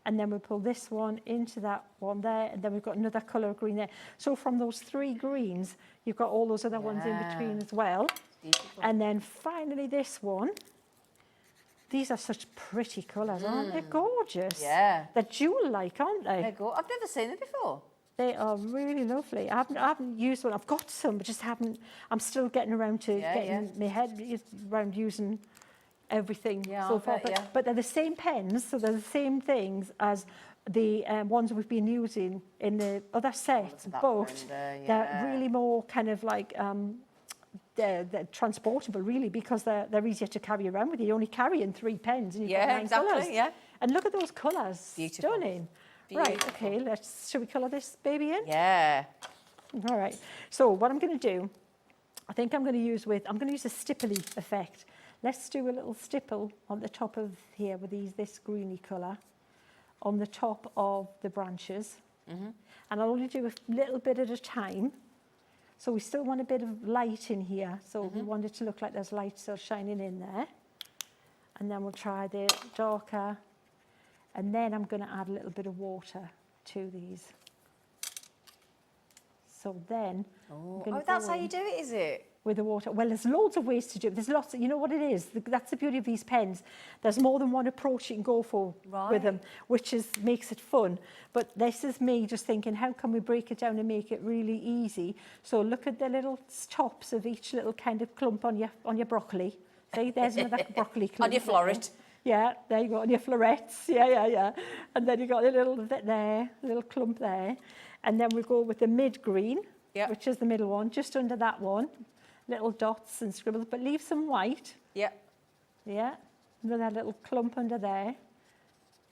and then we'll pull this one into that one there, and then we've got another colour of green there. So from those 3 greens, you've got all those other ones in between as well. Beautiful. And then finally this one. These are such pretty colours, aren't they? Gorgeous. Yeah. They're jewel-like, aren't they? They're good. I've never seen them before. They are really lovely. I haven't used one. I've got some, but just haven't. I'm still getting around to getting my head around using everything so far. But they're the same pens, so they're the same things as the ones we've been using in the other sets, but they're really more kind of like they're transportable, really, because they're easier to carry around with you. You're only carrying 3 pens, and you've got 9 colours. Yeah. And look at those colours. Beautiful. Stunning. Beautiful. Right, okay, shall we colour this baby in? Yeah. All right, so what I'm going to do, I think I'm going to use a stipply effect. Let's do a little stipple on the top of here with this greeny colour on the top of the branches. And I'll only do a little bit at a time. So we still want a bit of light in here. So we want it to look like there's light still shining in there. And then we'll try the darker. And then I'm going to add a little bit of water to these. So then, that's how you do it, is it? With the water. Well, there's loads of ways to do it. There's lots of, you know what it is? That's the beauty of these pens. There's more than one approach you can go for with them, which makes it fun. But this is me just thinking, how can we break it down and make it really easy? So look at the little tops of each little kind of clump on your broccoli. See, there's another broccoli clump. On your floret. Yeah, there you go, on your florets. Yeah. And then you got a little bit there, a little clump there. And then we go with the mid-green, which is the middle one, just under that one. Little dots and scribbles, but leave some white. Yeah. Another little clump under there.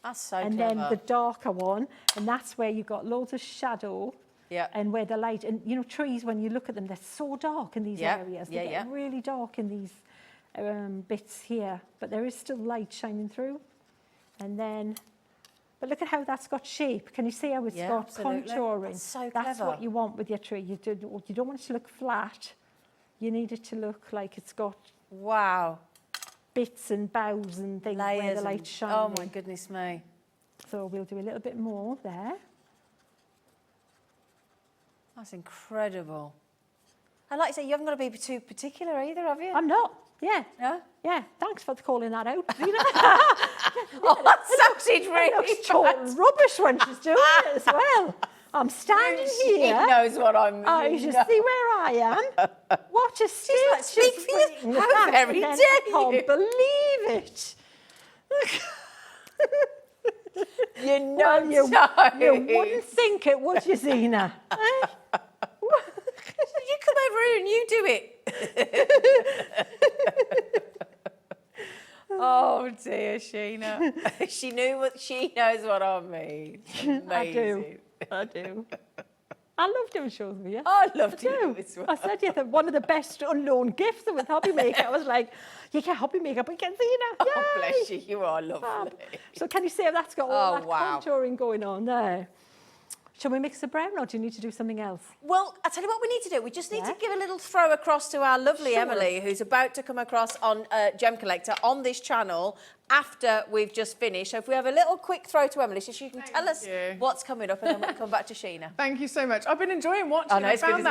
That's so and clever. Then the darker one, and that's where you've got loads of shadow. Yeah. And where the light, and you know, trees, when you look at them, they're so dark in these areas. They get really dark in these bits here, but there is still light shining through. And then, but look at how that's got shape. Can you see how it's got contouring? That's so clever. That's what you want with your tree. You don't want it to look flat. You need it to look like it's got bits and boughs and things where the light's shining. Oh my goodness me. So we'll do a little bit more there. That's incredible. I'd like to say, you haven't got to be too particular either, have you? I'm not. Yeah. No? Yeah. Thanks for calling that out. That sounded really looks total rubbish when she's doing it as well. I'm standing here. She knows what I mean. You should see where I am. What a state. She's like, speak for you. How very dare you. I can't believe it. You're not you wouldn't think it, would you, Zena? You come over here and you do it. Oh dear, Sheena. She knows what I mean. Amazing. I do. I love doing shows with you. I love doing it as well. I said to you that one of the best unknown gifts with Hobby Maker. I was like, you get Hobby Maker, but you get Zena. Yay! Oh, bless you. You are lovely. So can you see how that's got all that contouring going on there? Shall we mix the brown, or do you need to do something else? Well, I'll tell you what we need to do. We just need to give a little throw across to our lovely Emily, who's about to come across on Gem Collector on this channel after we've just finished. So if we have a little quick throw to Emily so she can tell us what's coming up, and then we'll come back to Sheena. Thank you so much. I've been enjoying watching. I found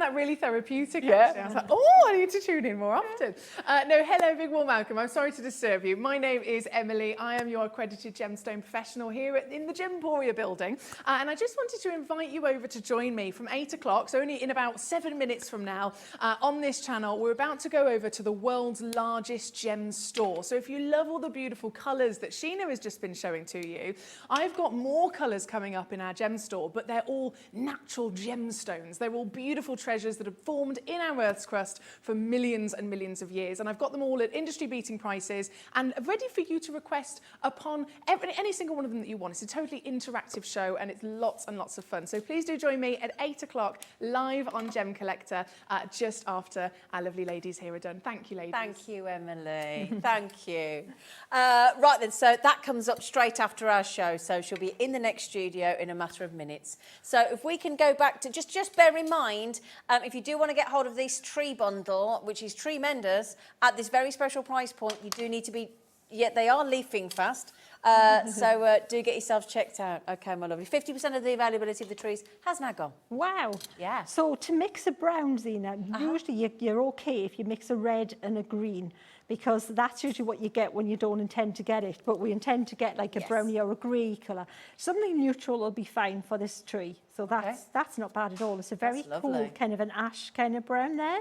that really therapeutic. Actually. I was like, oh, I need to tune in more often. Hello, big warm welcome. I'm sorry to disturb you. My name is Emily. I am your accredited gemstone professional here in the Gemporia building. And I just wanted to invite you over to join me from 8 o'clock, so only in about 7 minutes from now, on this channel. We're about to go over to the world's largest gem store. So if you love all the beautiful colours that Sheena has just been showing to you, I've got more colours coming up in our gem store, but they're all natural gemstones. They're all beautiful treasures that have formed in our Earth's crust for millions and millions of years. And I've got them all at industry-beating prices and ready for you to request upon any single one of them that you want. It's a totally interactive show and it's lots and lots of fun. So please do join me at 8 o'clock live on Gem Collector just after our lovely ladies here are done. Thank you, ladies. Thank you, Emily. Thank you. Right then, so that comes up straight after our show. So she'll be in the next studio in a matter of minutes. So if we can go back to, just bear in mind, if you do want to get hold of this tree bundle, which is tremendous, at this very special price point, you do need to be, they are leafing fast. So do get yourselves checked out. Okay, my lovely. 50% of the availability of the trees has now gone. Wow. Yeah. So to mix a brown, Zena, usually you're okay if you mix a red and a green, because that's usually what you get when you don't intend to get it. But we intend to get like a brownie or a grey colour. Something neutral will be fine for this tree. So that's not bad at all. It's a very cool kind of an ash kind of brown there.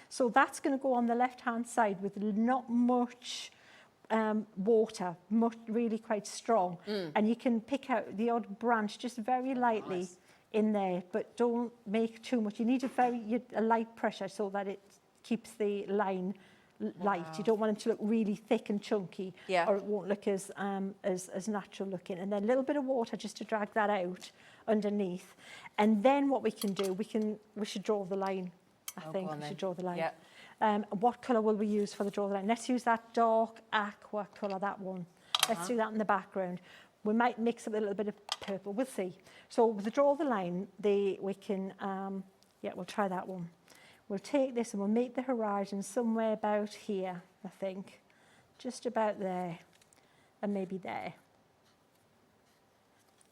So that's going to go on the left-hand side with not much water, really quite strong. And you can pick out the odd branch just very lightly in there, but don't make too much. You need a light pressure so that it keeps the line light. You don't want it to look really thick and chunky, or it won't look as natural looking. And then a little bit of water just to drag that out underneath. And then what we can do, we should draw the line. I think we should draw the line. What colour will we use for the draw the line? Let's use that dark aqua colour, that one. Let's do that in the background. We might mix a little bit of purple, we'll see. So with the draw the line, we can, we'll try that one. We'll take this and we'll make the horizon somewhere about here, I think. Just about there, and maybe there.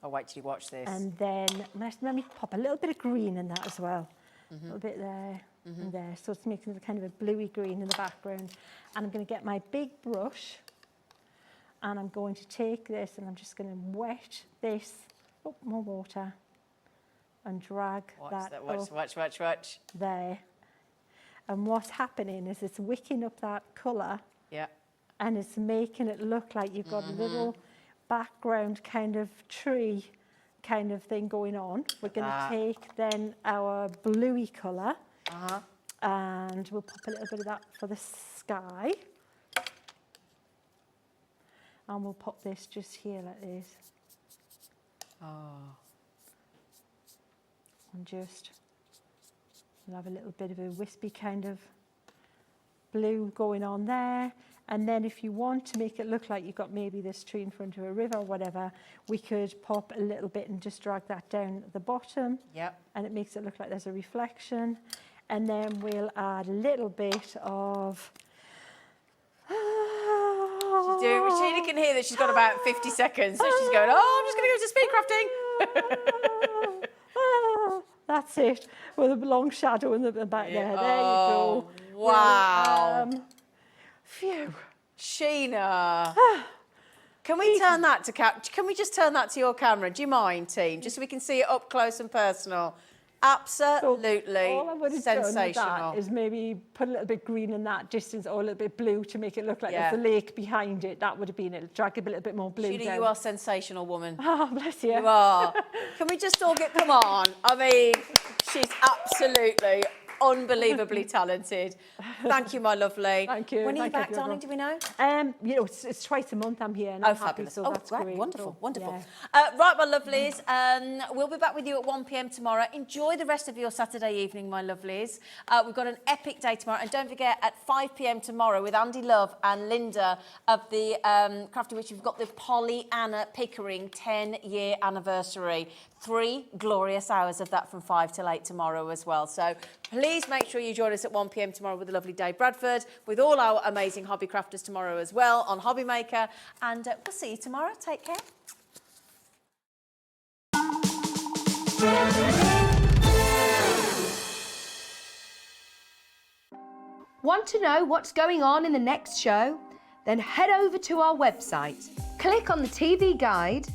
I'll wait till you watch this. And then let me pop a little bit of green in that as well. A little bit there and there. So it's making kind of a bluey green in the background. And I'm going to get my big brush and I'm going to take this and I'm just going to wet this, more water, and drag that Watch. There. And what's happening is it's wicking up that colour. Yeah. And it's making it look like you've got a little background kind of tree kind of thing going on. We're going to take then our bluey colour and we'll pop a little bit of that for the sky. And we'll pop this just here like this. And just, we'll have a little bit of a wispy kind of blue going on there. And then if you want to make it look like you've got maybe this tree in front of a river or whatever, we could pop a little bit and just drag that down at the bottom. Yep. And it makes it look like there's a reflection. And then we'll add a little bit of... Sheena can hear that she's got about 50 seconds, so she's going, I'm just going to go to speed crafting. That's it, with a long shadow in the back there. There you go. Wow. Phew. Sheena. Can we turn that to can we just turn that to your camera? Do you mind, team? Just so we can see it up close and personal. Absolutely all I would have done with sensational. that is maybe put a little bit green in that distance or a little bit blue to make it look like there's a lake behind it. That would have been it. Drag a little bit more blue Sheena, down. you are sensational, woman. Oh, bless you. You are. Can we just all come on? I mean, she's absolutely unbelievably talented. Thank you, my lovely. Thank you. When are you back, darling? Do we know? You know, it's twice a month I'm here. And I'm happy, fabulous. so that's great. Wonderful, wonderful. Yeah. Right, my lovelies, we'll be back with you at 1 p.m. tomorrow. Enjoy the rest of your Saturday evening, my lovelies. We've got an epic day tomorrow. And don't forget, at 5 p.m. tomorrow with Andy Love and Linda of the Crafty Witch, we've got the Pollyanna Pickering 10-year anniversary. 3 glorious hours of that from 5 till 8 tomorrow as well. So please make sure you join us at 1 p.m. tomorrow with the lovely Dave Bradford, with all our amazing hobby crafters tomorrow as well on Hobby Maker. And we'll see you tomorrow. Take care. Want to know what's going on in the next show? Then head over to our website. Click on the TV guide.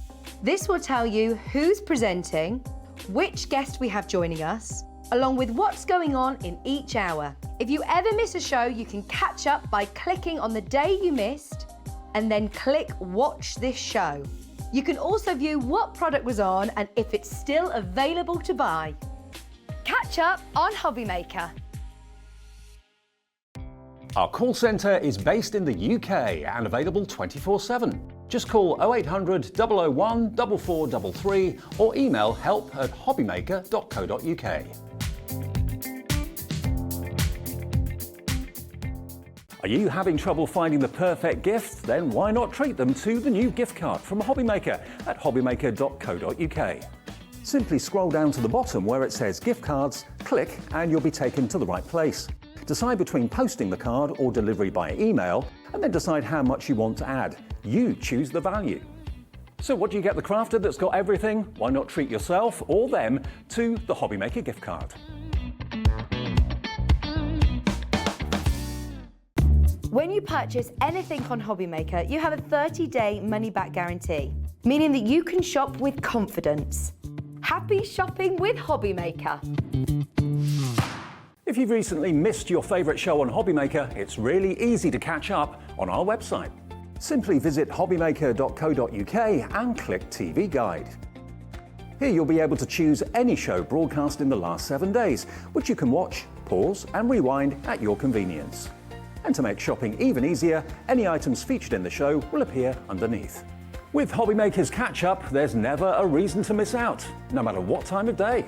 This will tell you who's presenting, which guest we have joining us, along with what's going on in each hour. If you ever miss a show, you can catch up by clicking on the day you missed and then click Watch This Show. You can also view what product was on and if it's still available to buy. Catch up on Hobby Maker. Our call centre is based in the UK and available 24/7. Just call 0800 001 4433 or email help@hobbymaker.co.uk. Are you having trouble finding the perfect gift? Then why not treat them to the new gift card from Hobby Maker at hobbymaker.co.uk. Simply scroll down to the bottom where it says gift cards, click and you'll be taken to the right place. Decide between posting the card or delivery by email, and then decide how much you want to add. You choose the value. So what do you get the crafter that's got everything? Why not treat yourself or them to the Hobby Maker gift card? When you purchase anything on Hobby Maker, you have a 30-day money-back guarantee, meaning that you can shop with confidence. Happy shopping with Hobby Maker. If you've recently missed your favourite show on Hobby Maker, it's really easy to catch up on our website. Simply visit hobbymaker.co.uk and click TV Guide. Here you'll be able to choose any show broadcast in the last 7 days, which you can watch, pause and rewind at your convenience. And to make shopping even easier, any items featured in the show will appear underneath. With Hobby Maker's Catch Up, there's never a reason to miss out, no matter what time of day.